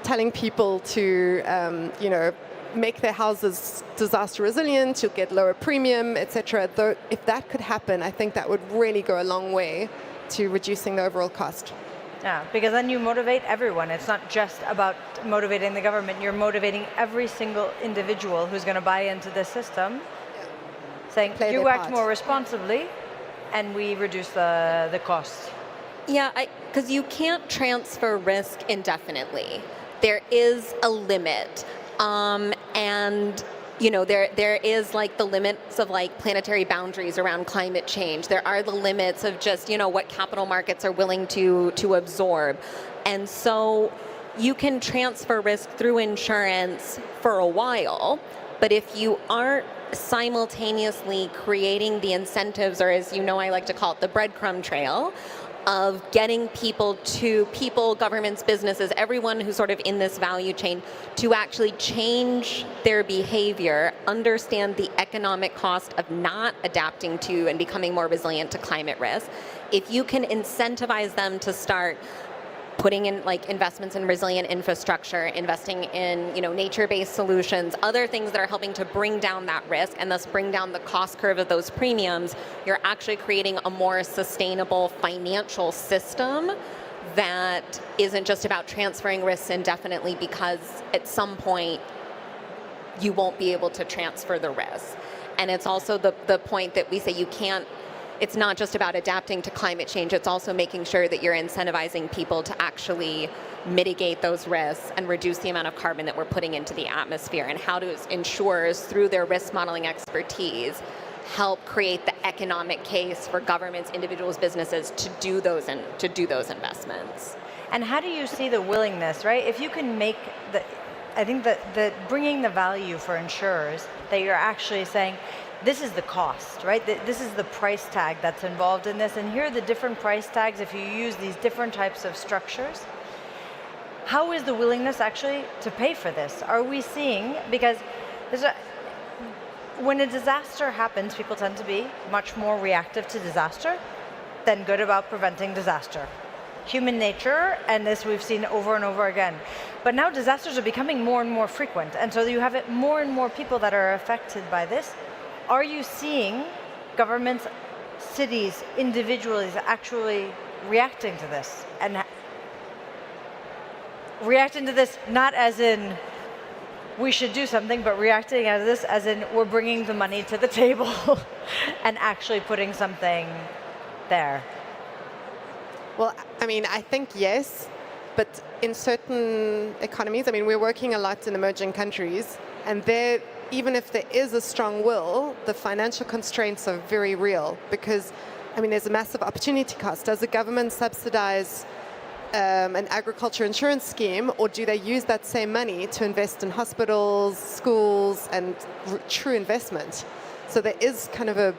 telling people to, make their houses disaster resilient, you'll get lower premium, etc. Though if that could happen, I think that would really go a long way to reducing the overall cost. Yeah, because then you motivate everyone. It's not just about motivating the government. You're motivating every single individual who's going to buy into this system, saying you act more responsibly, and we reduce the cost. Yeah, because you can't transfer risk indefinitely. There is a limit, and there is the limits of planetary boundaries around climate change. There are the limits of just what capital markets are willing to absorb, and so you can transfer risk through insurance for a while, but if you aren't simultaneously creating the incentives, or as I like to call it, the breadcrumb trail, of getting people, governments, businesses, everyone who's sort of in this value chain to actually change their behavior, understand the economic cost of not adapting to and becoming more resilient to climate risk. If you can incentivize them to start putting in like investments in resilient infrastructure, investing in nature-based solutions, other things that are helping to bring down that risk and thus bring down the cost curve of those premiums, you're actually creating a more sustainable financial system that isn't just about transferring risks indefinitely, because at some point you won't be able to transfer the risk. And it's also the point that we say it's not just about adapting to climate change, it's also making sure that you're incentivizing people to actually mitigate those risks and reduce the amount of carbon that we're putting into the atmosphere, and how do insurers, through their risk modeling expertise, help create the economic case for governments, individuals, businesses to do those investments. And how do you see the willingness, right? If you can make I think that bringing the value for insurers, that you're actually saying, this is the cost, right? This is the price tag that's involved in this, and here are the different price tags if you use these different types of structures. How is the willingness actually to pay for this? Are we seeing, because when a disaster happens, people tend to be much more reactive to disaster than good about preventing disaster. Human nature, and this we've seen over and over again. But now disasters are becoming more and more frequent, and so you have more and more people that are affected by this. Are you seeing governments, cities, individuals actually reacting to this? And reacting to this not as in we should do something, but reacting as this as in we're bringing the money to the table and actually putting something there. Well, I mean, I think yes, but in certain economies, I mean, we're working a lot in emerging countries, and even if there is a strong will, the financial constraints are very real, because, I mean, there's a massive opportunity cost. Does the government subsidize an agriculture insurance scheme, or do they use that same money to invest in hospitals, schools, and true investment? So there is kind of a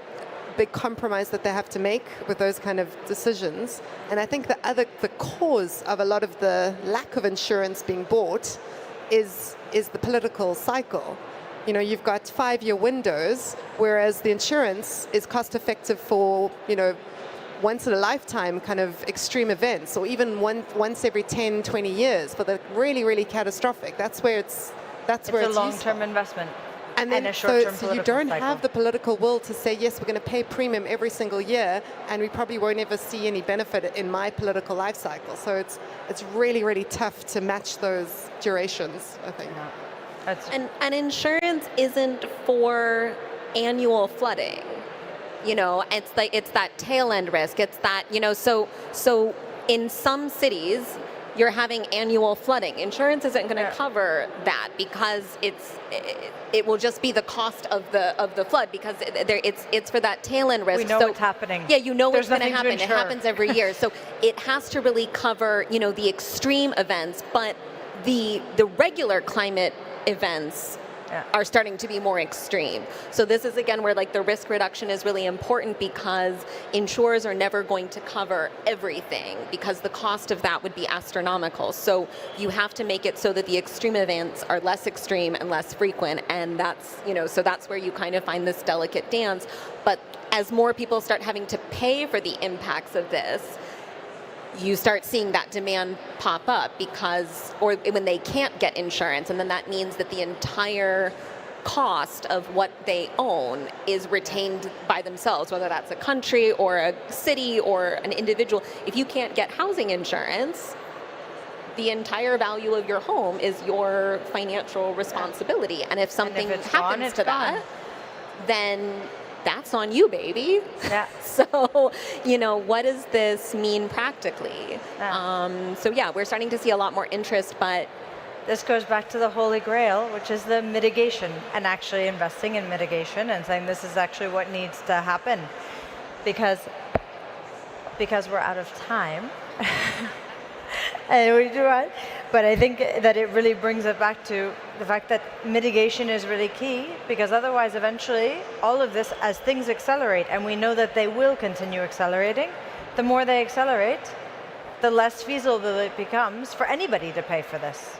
big compromise that they have to make with those kind of decisions. And I think the cause of a lot of the lack of insurance being bought is the political cycle. You've got 5-year windows, whereas the insurance is cost effective for, once in a lifetime kind of extreme events, or even once every 10, 20 years for the really, really catastrophic. That's where it's a long-term investment. And then a short-term so you don't have the political will to say, yes, we're going to pay premium every single year, and we probably won't ever see any benefit in my political life cycle. So it's really, really tough to match those durations, I think. Yeah. And insurance isn't for annual flooding. It's that tail end risk. It's that, so in some cities, you're having annual flooding. Insurance isn't going to cover that, because it will just be the cost of the flood, because it's for that tail end risk. We know what's happening. Yeah, you know There's what's going to nothing happen. to It happens every year. So it has to really cover, the extreme events, but the regular climate events are starting to be more extreme. So this is, again, where the risk reduction is really important, because insurers are never going to cover everything, because the cost of that would be astronomical. So you have to make it so that the extreme events are less extreme and less frequent, and that's, so that's where you kind of find this delicate dance. But as more people start having to pay for the impacts of this, you start seeing that demand pop up, or when they can't get insurance, and then that means that the entire cost of what they own is retained by themselves, whether that's a country or a city or an individual. If you can't get housing insurance, the entire value of your home is your financial responsibility. And if something happens to that, then that's on you, baby. Yeah. So, what does this mean practically? Yeah. We're starting to see a lot more interest, but this goes back to the holy grail, which is the mitigation, and actually investing in mitigation and saying this is actually what needs to happen, because we're out of time. And we do it. But I think that it really brings it back to the fact that mitigation is really key, because otherwise eventually all of this, as things accelerate, and we know that they will continue accelerating, the more they accelerate, the less feasible it becomes for anybody to pay for this.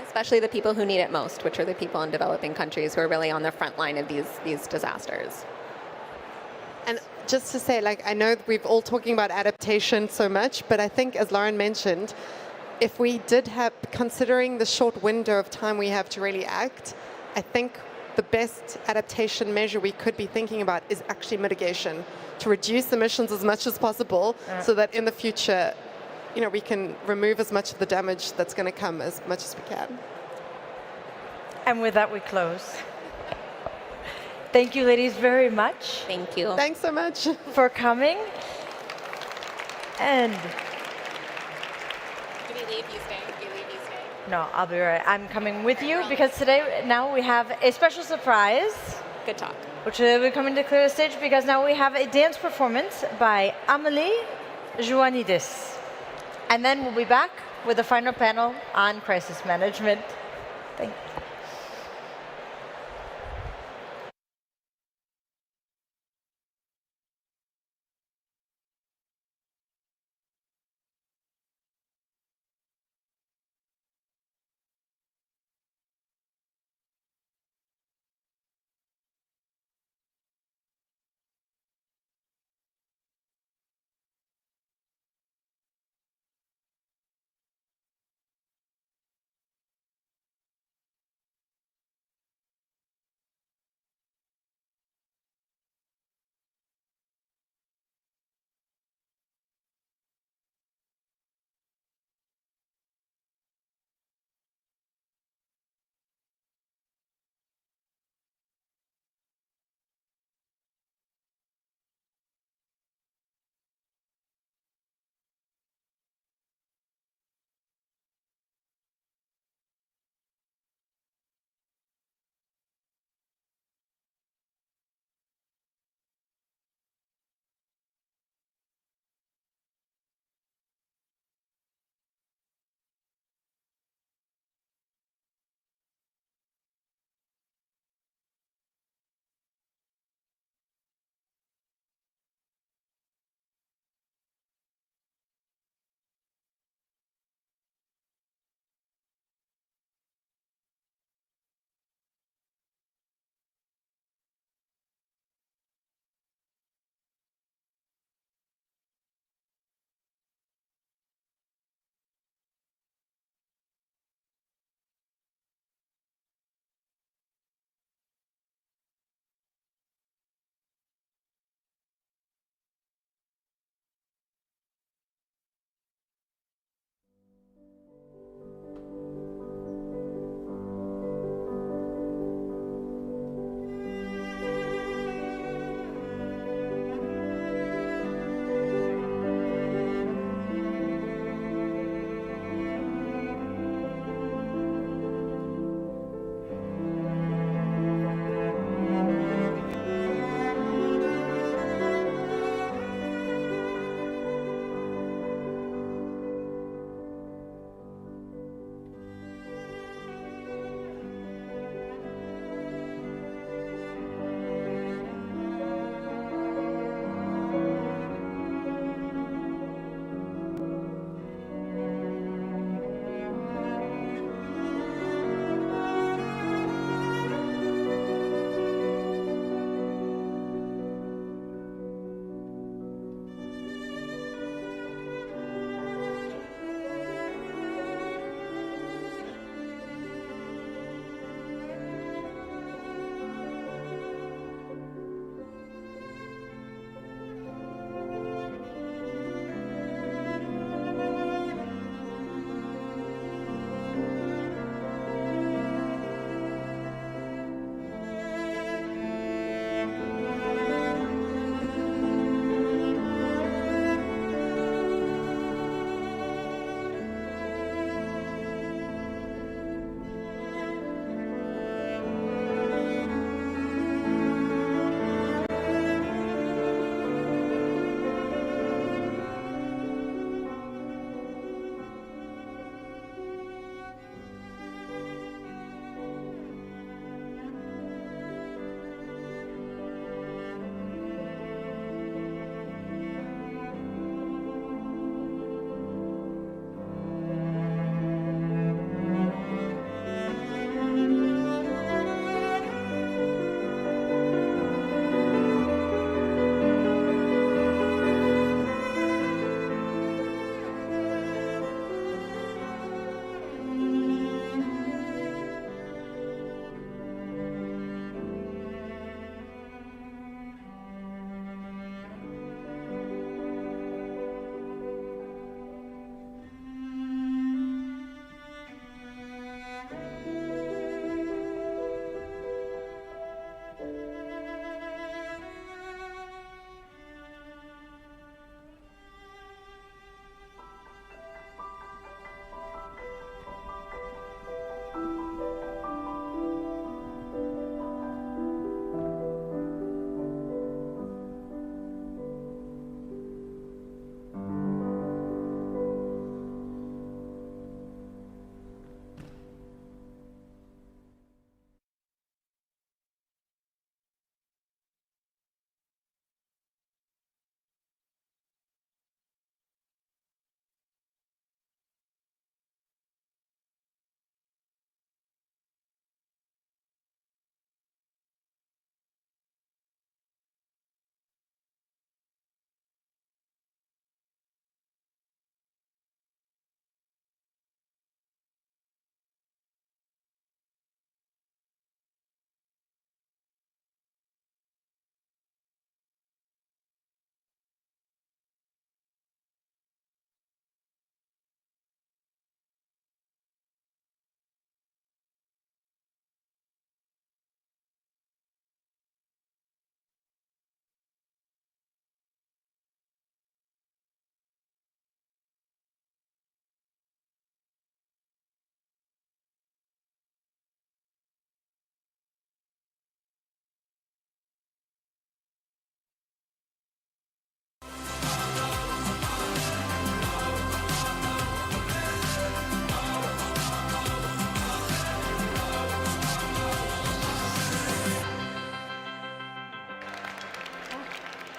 Especially the people who need it most, which are the people in developing countries who are really on the front line of these disasters. And just to say, like, I know we've all talking about adaptation so much, but I think, as Lauren mentioned, if we did have, considering the short window of time we have to really act, I think the best adaptation measure we could be thinking about is actually mitigation, to reduce emissions as much as possible, so that in the future, we can remove as much of the damage that's going to come as much as we can. And with that, we close. Thank you, ladies, very much. Thank you. Thanks so much for coming. And do we leave? You stay. Do you leave? You stay. No, I'll be right. I'm coming with you because today, now we have a special surprise. Good talk. Which will be coming to clear the stage because now we have a dance performance by Amelie Joannidis. And then we'll be back with the final panel on crisis management. Thank you.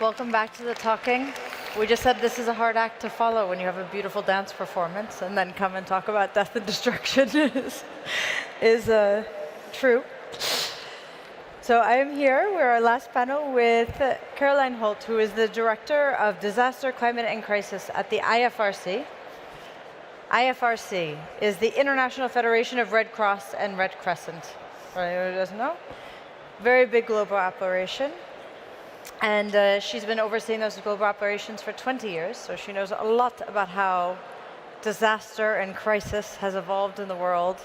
welcome back to the talking. We just said this is a hard act to follow when you have a beautiful dance performance and then come and talk about death and destruction is true. So I am here, we're our last panel, with Caroline Holt, who is the Director of Disaster, Climate and Crisis at the IFRC. IFRC is the International Federation of Red Cross and Red Crescent. For anyone who doesn't know. Very big global operation. And she's been overseeing those global operations for 20 years, so she knows a lot about how disaster and crisis has evolved in the world.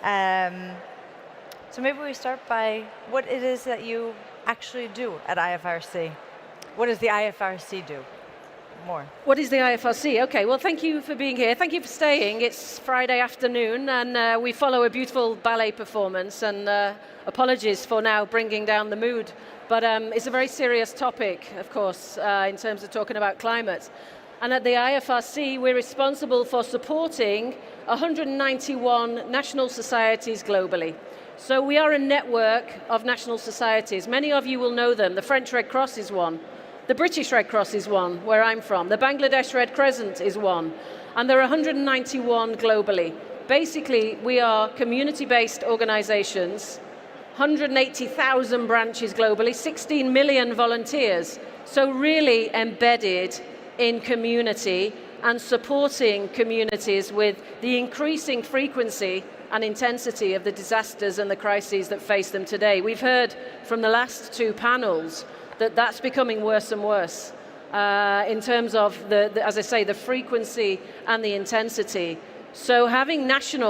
So maybe we start by what it is that you actually do at IFRC. What does the IFRC do? More. What is the IFRC? Okay, well, thank you for being here. Thank you for staying. It's Friday afternoon, and we follow a beautiful ballet performance, and apologies for now bringing down the mood. But it's a very serious topic, of course, in terms of talking about climate. And at the IFRC, we're responsible for supporting 191 national societies globally. So we are a network of national societies. Many of you will know them. The French Red Cross is one. The British Red Cross is one, where I'm from. The Bangladesh Red Crescent is one. And there are 191 globally. Basically, we are community-based organizations, 180,000 branches globally, 16 million volunteers. So really embedded in community and supporting communities with the increasing frequency and intensity of the disasters and the crises that face them today. We've heard from the last two panels that that's becoming worse and worse in terms of, as I say, the frequency and the intensity. So having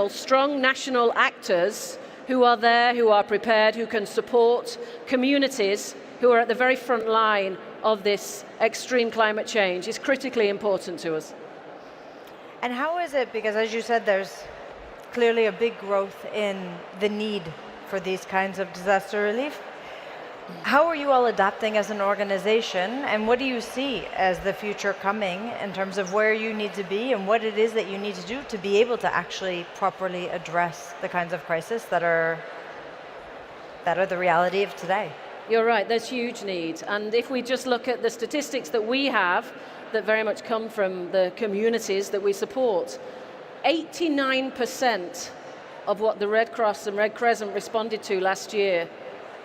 strong national actors who are there, who are prepared, who can support communities who are at the very front line of this extreme climate change is critically important to us. And how is it, because as you said, there's clearly a big growth in the need for these kinds of disaster relief. How are you all adapting as an organization, and what do you see as the future coming in terms of where you need to be and what it is that you need to do to be able to actually properly address the kinds of crises that are the reality of today? You're right, there's huge need. And if we just look at the statistics that we have that very much come from the communities that we support, 89% of what the Red Cross and Red Crescent responded to last year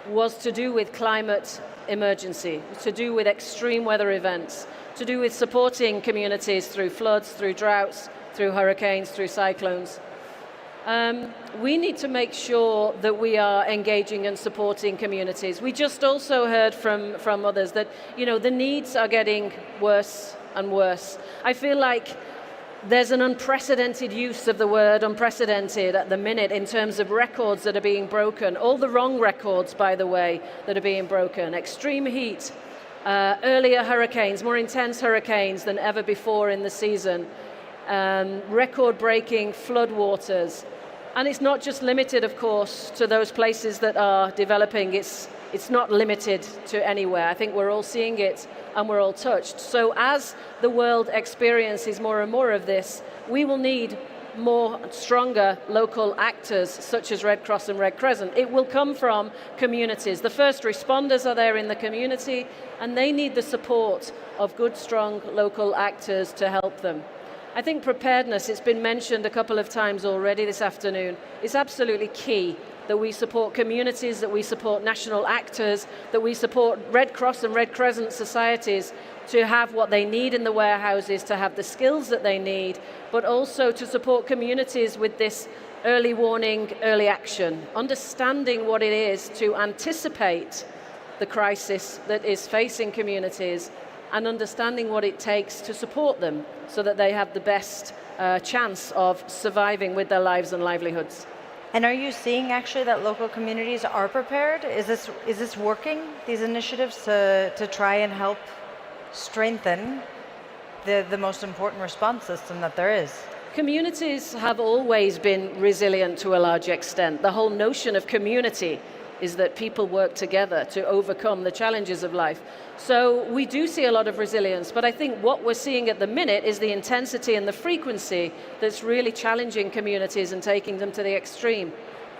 was to do with climate emergency, to do with extreme weather events, to do with supporting communities through floods, through droughts, through hurricanes, through cyclones. We need to make sure that we are engaging and supporting communities. We just also heard from others that the needs are getting worse and worse. I feel like there's an unprecedented use of the word unprecedented at the minute in terms of records that are being broken. All the wrong records, by the way, that are being broken. Extreme heat, earlier hurricanes, more intense hurricanes than ever before in the season, record-breaking floodwaters. And it's not just limited, of course, to those places that are developing. It's not limited to anywhere. I think we're all seeing it and we're all touched. So as the world experiences more and more of this, we will need more stronger local actors such as Red Cross and Red Crescent. It will come from communities. The first responders are there in the community, and they need the support of good, strong local actors to help them. I think preparedness, it's been mentioned a couple of times already this afternoon, is absolutely key. That we support communities, that we support national actors, that we support Red Cross and Red Crescent societies to have what they need in the warehouses, to have the skills that they need, but also to support communities with this early warning, early action, understanding what it is to anticipate the crisis that is facing communities and understanding what it takes to support them so that they have the best chance of surviving with their lives and livelihoods. And are you seeing actually that local communities are prepared? Is this working, these initiatives, to try and help strengthen the most important response system that there is? Communities have always been resilient to a large extent. The whole notion of community is that people work together to overcome the challenges of life. So we do see a lot of resilience, but I think what we're seeing at the minute is the intensity and the frequency that's really challenging communities and taking them to the extreme.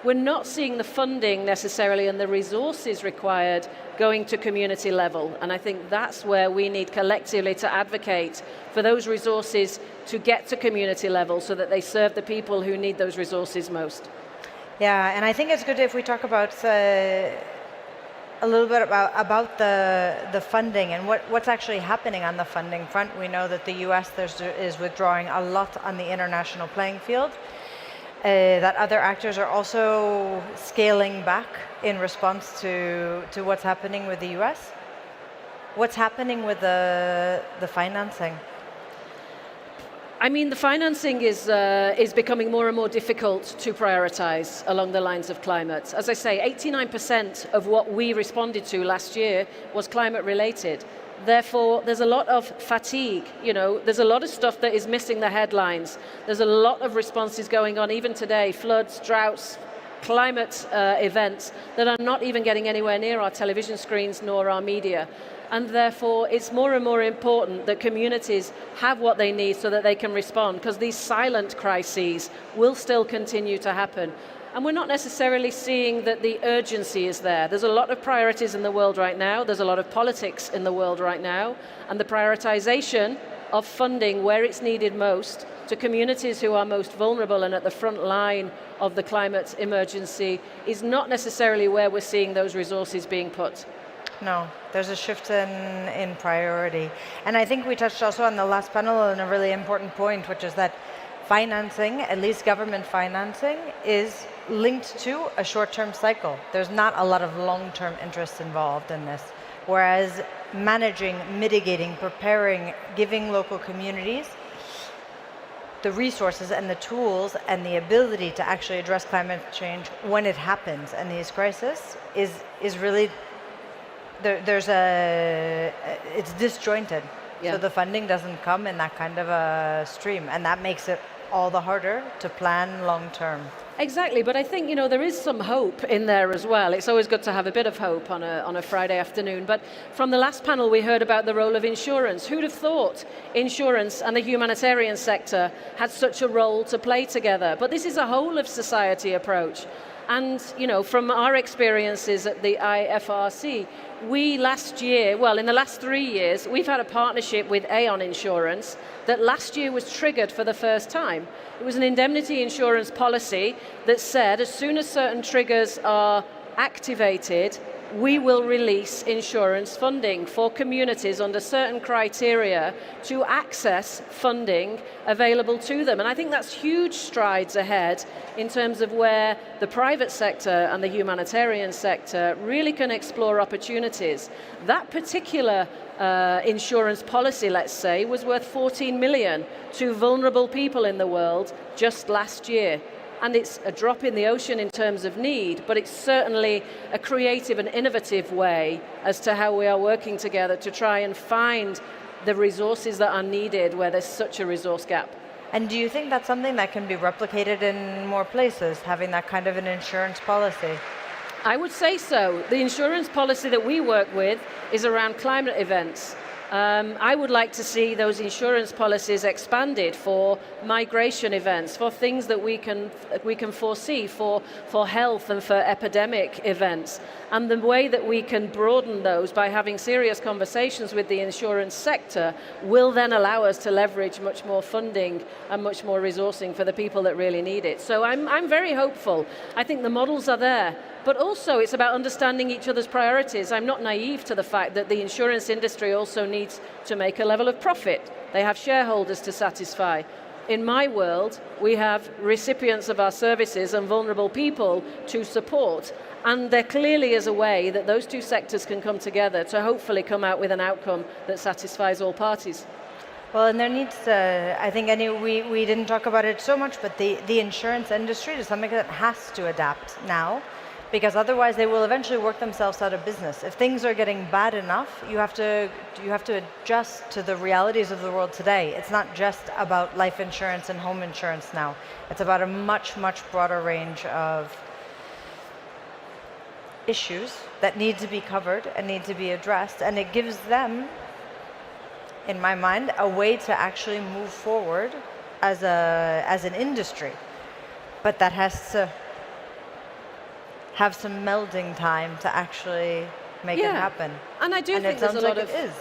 we're not seeing the funding necessarily and the resources required going to community level. And I think that's where we need collectively to advocate for those resources to get to community level so that they serve the people who need those resources most. Yeah, and I think it's good if we talk about a little bit about the funding and what's actually happening on the funding front. We know that the US is withdrawing a lot on the international playing field, that other actors are also scaling back in response to what's happening with the US. What's happening with the financing? I mean, the financing is becoming more and more difficult to prioritize along the lines of climate. As I say, 89% of what we responded to last year was climate related. Therefore, there's a lot of fatigue. You know, there's a lot of stuff that is missing the headlines. There's a lot of responses going on even today, floods, droughts, climate events that are not even getting anywhere near our television screens nor our media. And therefore, it's more and more important that communities have what they need so that they can respond, because these silent crises will still continue to happen. And we're not necessarily seeing that the urgency is there. There's a lot of priorities in the world right now. There's a lot of politics in the world right now. And the prioritization of funding where it's needed most to communities who are most vulnerable and at the front line of the climate emergency is not necessarily where we're seeing those resources being put. No, there's a shift in priority. And I think we touched also on the last panel on a really important point, which is that financing, at least government financing, is linked to a short-term cycle. There's not a lot of long-term interest involved in this. Whereas managing, mitigating, preparing, giving local communities the resources and the tools and the ability to actually address climate change when it happens and these crises is really it's disjointed. Yeah. So the funding doesn't come in that kind of a stream, and that makes it all the harder to plan long term. Exactly, but I think, you know, there is some hope in there as well. It's always good to have a bit of hope on a Friday afternoon. But from the last panel, we heard about the role of insurance. Who'd have thought insurance and the humanitarian sector had such a role to play together? But this is a whole of society approach. And, you know, from our experiences at the IFRC, we last year, well, in the last 3 years, we've had a partnership with Aon Insurance that last year was triggered for the first time. It was an indemnity insurance policy that said as soon as certain triggers are activated, we will release insurance funding for communities under certain criteria to access funding available to them. And I think that's huge strides ahead in terms of where the private sector and the humanitarian sector really can explore opportunities. That particular insurance policy, let's say, was worth 14 million to vulnerable people in the world just last year. And it's a drop in the ocean in terms of need, but it's certainly a creative and innovative way as to how we are working together to try and find the resources that are needed where there's such a resource gap. And do you think that's something that can be replicated in more places, having that kind of an insurance policy? I would say so. The insurance policy that we work with is around climate events. I would like to see those insurance policies expanded for migration events, for things that we can foresee, for health and for epidemic events. And the way that we can broaden those by having serious conversations with the insurance sector will then allow us to leverage much more funding and much more resourcing for the people that really need it. So I'm very hopeful. I think the models are there. But also it's about understanding each other's priorities. I'm not naive to the fact that the insurance industry also needs to make a level of profit. They have shareholders to satisfy. In my world, we have recipients of our services and vulnerable people to support. And there clearly is a way that those two sectors can come together to hopefully come out with an outcome that satisfies all parties. Well, and there needs to, I think we didn't talk about it so much, but the insurance industry is something that has to adapt now, because otherwise they will eventually work themselves out of business. If things are getting bad enough, you have to adjust to the realities of the world today. It's not just about life insurance and home insurance now. It's about a much, much broader range of issues that need to be covered and need to be addressed, and it gives them, in my mind, a way to actually move forward as an industry. But that has to have some melding time to actually make it happen. And I do think it there's a sounds lot like of it is.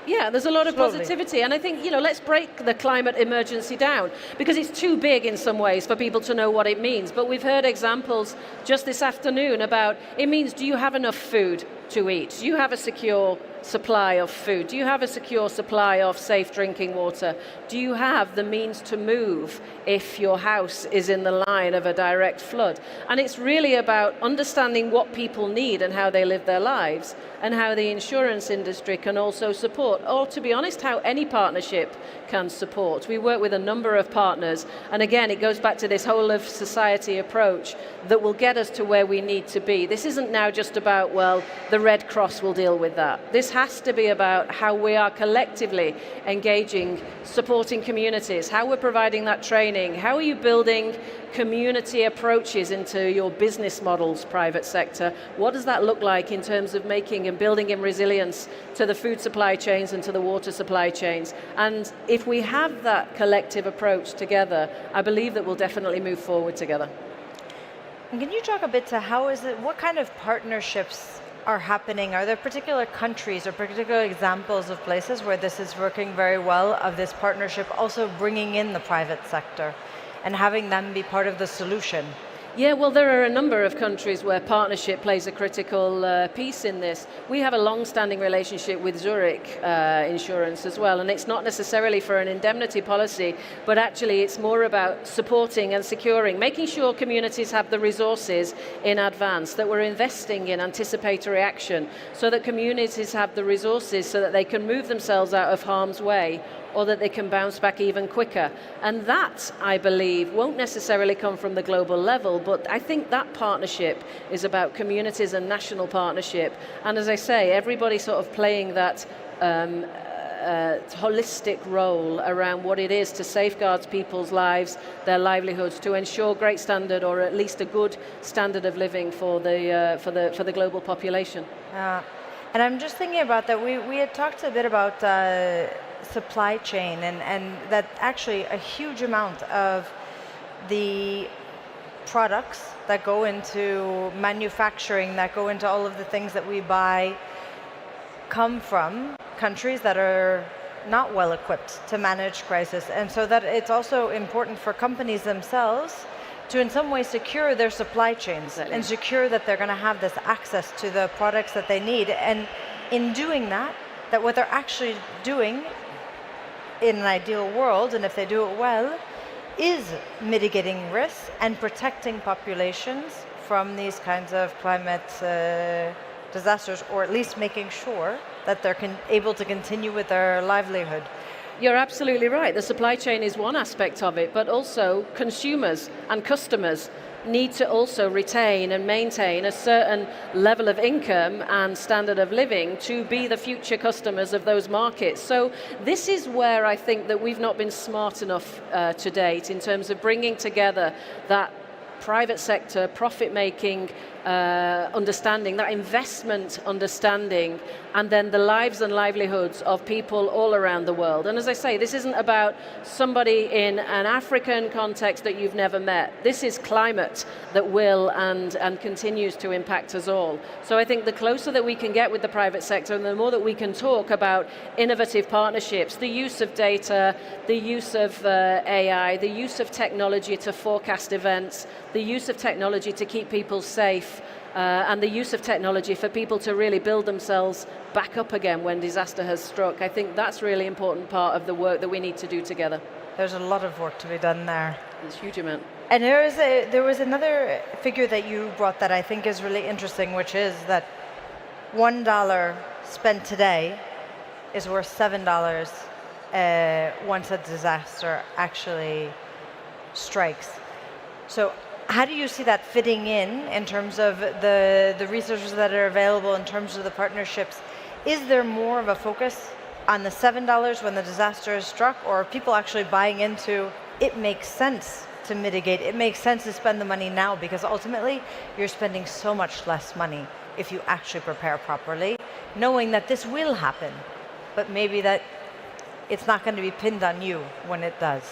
Yeah, there's a lot of Slowly. positivity, and I think, let's break the climate emergency down, because it's too big in some ways for people to know what it means. But we've heard examples just this afternoon about, it means, do you have enough food to eat? Do you have a secure supply of food? Do you have a secure supply of safe drinking water? Do you have the means to move if your house is in the line of a direct flood? And it's really about understanding what people need and how they live their lives, and how the insurance industry can also support, or to be honest, how any partnership can support. We work with a number of partners, and again, it goes back to this whole of society approach that will get us to where we need to be. This isn't now just about, well, the Red Cross will deal with that. This has to be about how we are collectively engaging, supporting communities, how we're providing that training, how are you building community approaches into your business models, private sector. What does that look like in terms of making and building in resilience to the food supply chains and to the water supply chains? And if we have that collective approach together, I believe that we'll definitely move forward together. And can you talk a bit to what kind of partnerships are happening? Are there particular countries or particular examples of places where this is working very well, of this partnership also bringing in the private sector and having them be part of the solution? Yeah, well, there are a number of countries where partnership plays a critical piece in this. We have a long-standing relationship with Zurich Insurance as well, and it's not necessarily for an indemnity policy, but actually it's more about supporting and securing, making sure communities have the resources in advance, that we're investing in anticipatory action, so that communities have the resources so that they can move themselves out of harm's way, or that they can bounce back even quicker. And that, I believe, won't necessarily come from the global level, but I think that partnership is about communities and national partnership. And as I say, everybody sort of playing that holistic role around what it is to safeguard people's lives, their livelihoods, to ensure great standard, or at least a good standard of living for the global population. And I'm just thinking about that. We had talked a bit about supply chain, and that actually a huge amount of the products that go into manufacturing, that go into all of the things that we buy, come from countries that are not well equipped to manage crisis. And so that it's also important for companies themselves to in some way secure their supply chains and secure that they're going to have this access to the products that they need. And in doing that what they're actually doing in an ideal world, and if they do it well, is mitigating risks and protecting populations from these kinds of climate disasters, or at least making sure that they're able to continue with their livelihood. You're absolutely right. The supply chain is one aspect of it, but also consumers and customers need to also retain and maintain a certain level of income and standard of living to be the future customers of those markets. So this is where I think that we've not been smart enough to date in terms of bringing together that private sector profit-making understanding, that investment understanding, and then the lives and livelihoods of people all around the world. And as I say, this isn't about somebody in an African context that you've never met. This is climate that will and continues to impact us all. So I think the closer that we can get with the private sector, and the more that we can talk about innovative partnerships, the use of data, the use of AI, the use of technology to forecast events, the use of technology to keep people safe, and the use of technology for people to really build themselves back up again when disaster has struck. I think that's a really important part of the work that we need to do together. There's a lot of work to be done there. There's a huge amount. And there was another figure that you brought that I think is really interesting, which is that $1 spent today is worth $7 once a disaster actually strikes. So how do you see that fitting in terms of the resources that are available, in terms of the partnerships? Is there more of a focus on the $7 when the disaster is struck, or are people actually buying into it makes sense to mitigate, it makes sense to spend the money now, because ultimately you're spending so much less money if you actually prepare properly, knowing that this will happen, but maybe that it's not going to be pinned on you when it does?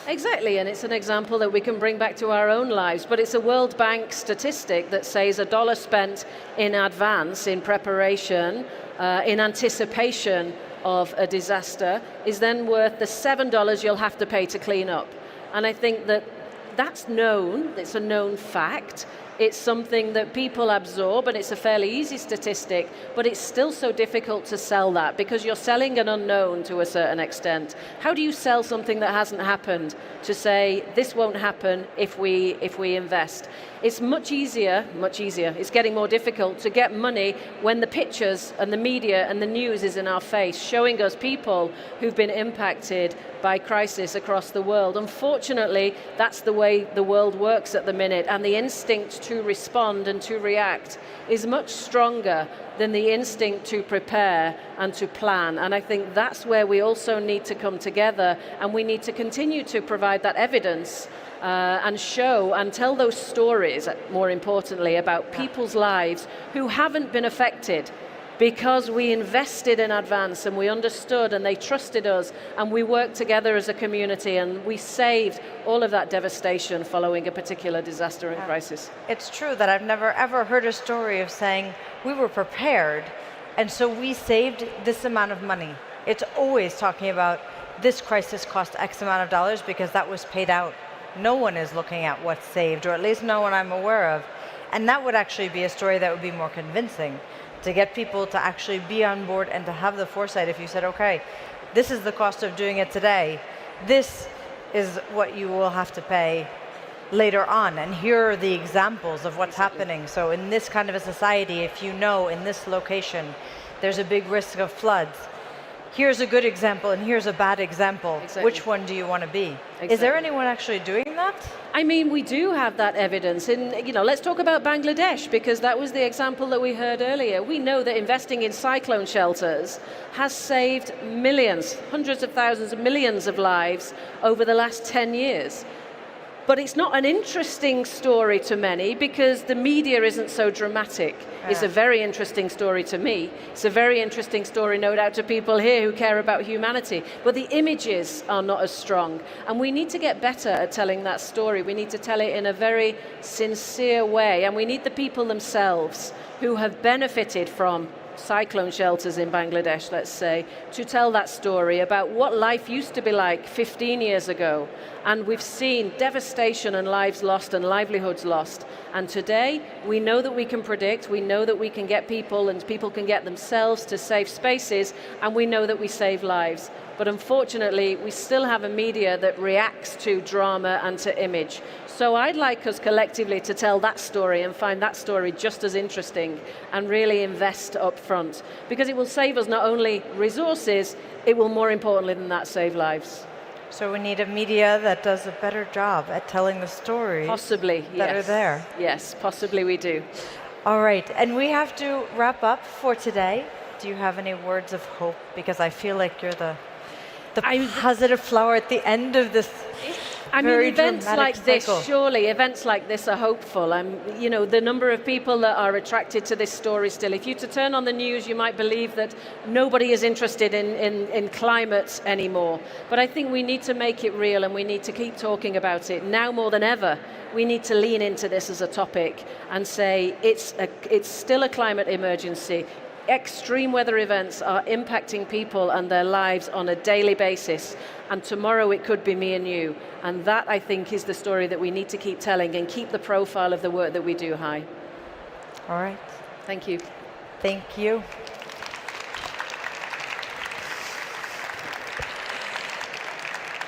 Exactly, and it's an example that we can bring back to our own lives, but it's a World Bank statistic that says $1 spent in advance, in preparation, in anticipation of a disaster is then worth the $7 you'll have to pay to clean up. And I think that that's known, it's a known fact. It's something that people absorb, and it's a fairly easy statistic, but it's still so difficult to sell that because you're selling an unknown to a certain extent. How do you sell something that hasn't happened to say, this won't happen if we invest? It's much easier, it's getting more difficult to get money when the pictures and the media and the news is in our face, showing us people who've been impacted by crisis across the world. Unfortunately, that's the way the world works at the minute, and the instinct to respond and to react is much stronger than the instinct to prepare and to plan. And I think that's where we also need to come together, and we need to continue to provide that evidence and show and tell those stories, more importantly, about people's lives who haven't been affected because we invested in advance and we understood and they trusted us and we worked together as a community and we saved all of that devastation following a particular disaster and crisis. It's true that I've never ever heard a story of saying we were prepared and so we saved this amount of money. It's always talking about this crisis cost X amount of dollars because that was paid out. No one is looking at what's saved, or at least no one I'm aware of. And that would actually be a story that would be more convincing, to get people to actually be on board and to have the foresight. If you said, okay, this is the cost of doing it today, this is what you will have to pay later on, and here are the examples of what's happening. So in this kind of a society, if you know in this location there's a big risk of floods, here's a good example and here's a bad example. Exactly. Which one do you want to be? Exactly. Is there anyone actually doing that? I mean, we do have that evidence. And, let's talk about Bangladesh, because that was the example that we heard earlier. We know that investing in cyclone shelters has saved millions, hundreds of thousands of millions of lives over the last 10 years. But it's not an interesting story to many because the media isn't so dramatic. Yeah. It's a very interesting story to me. It's a very interesting story, no doubt, to people here who care about humanity. But the images are not as strong. And we need to get better at telling that story. We need to tell it in a very sincere way. And we need the people themselves who have benefited from cyclone shelters in Bangladesh, let's say, to tell that story about what life used to be like 15 years ago. And we've seen devastation and lives lost and livelihoods lost. And today, we know that we can predict, we know that we can get people and people can get themselves to safe spaces, and we know that we save lives. But unfortunately, we still have a media that reacts to drama and to image. So I'd like us collectively to tell that story and find that story just as interesting and really invest up front, because it will save us not only resources, it will more importantly than that save lives. So we need a media that does a better job at telling the stories possibly, that are there. Yes, possibly we do. All right, and we have to wrap up for today. Do you have any words of hope? Because I feel like you're the positive flower at the end of this. I mean, events like this, surely, events like this are hopeful. The number of people that are attracted to this story still. If you to turn on the news, you might believe that nobody is interested in climate anymore. But I think we need to make it real and we need to keep talking about it. Now more than ever, we need to lean into this as a topic and say it's still a climate emergency. Extreme weather events are impacting people and their lives on a daily basis. And tomorrow it could be me and you. And that, I think, is the story that we need to keep telling and keep the profile of the work that we do high. All right. Thank you. Thank you.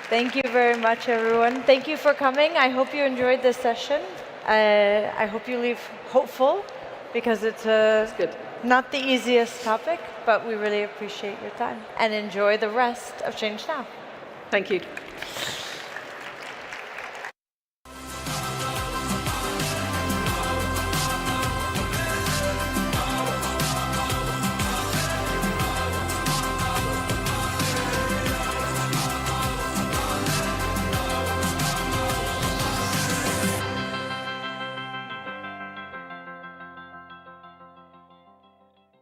Thank you very much, everyone. Thank you for coming. I hope you enjoyed this session. I hope you leave hopeful, because it's good. Not the easiest topic, but we really appreciate your time. And enjoy the rest of ChangeNOW. Thank you.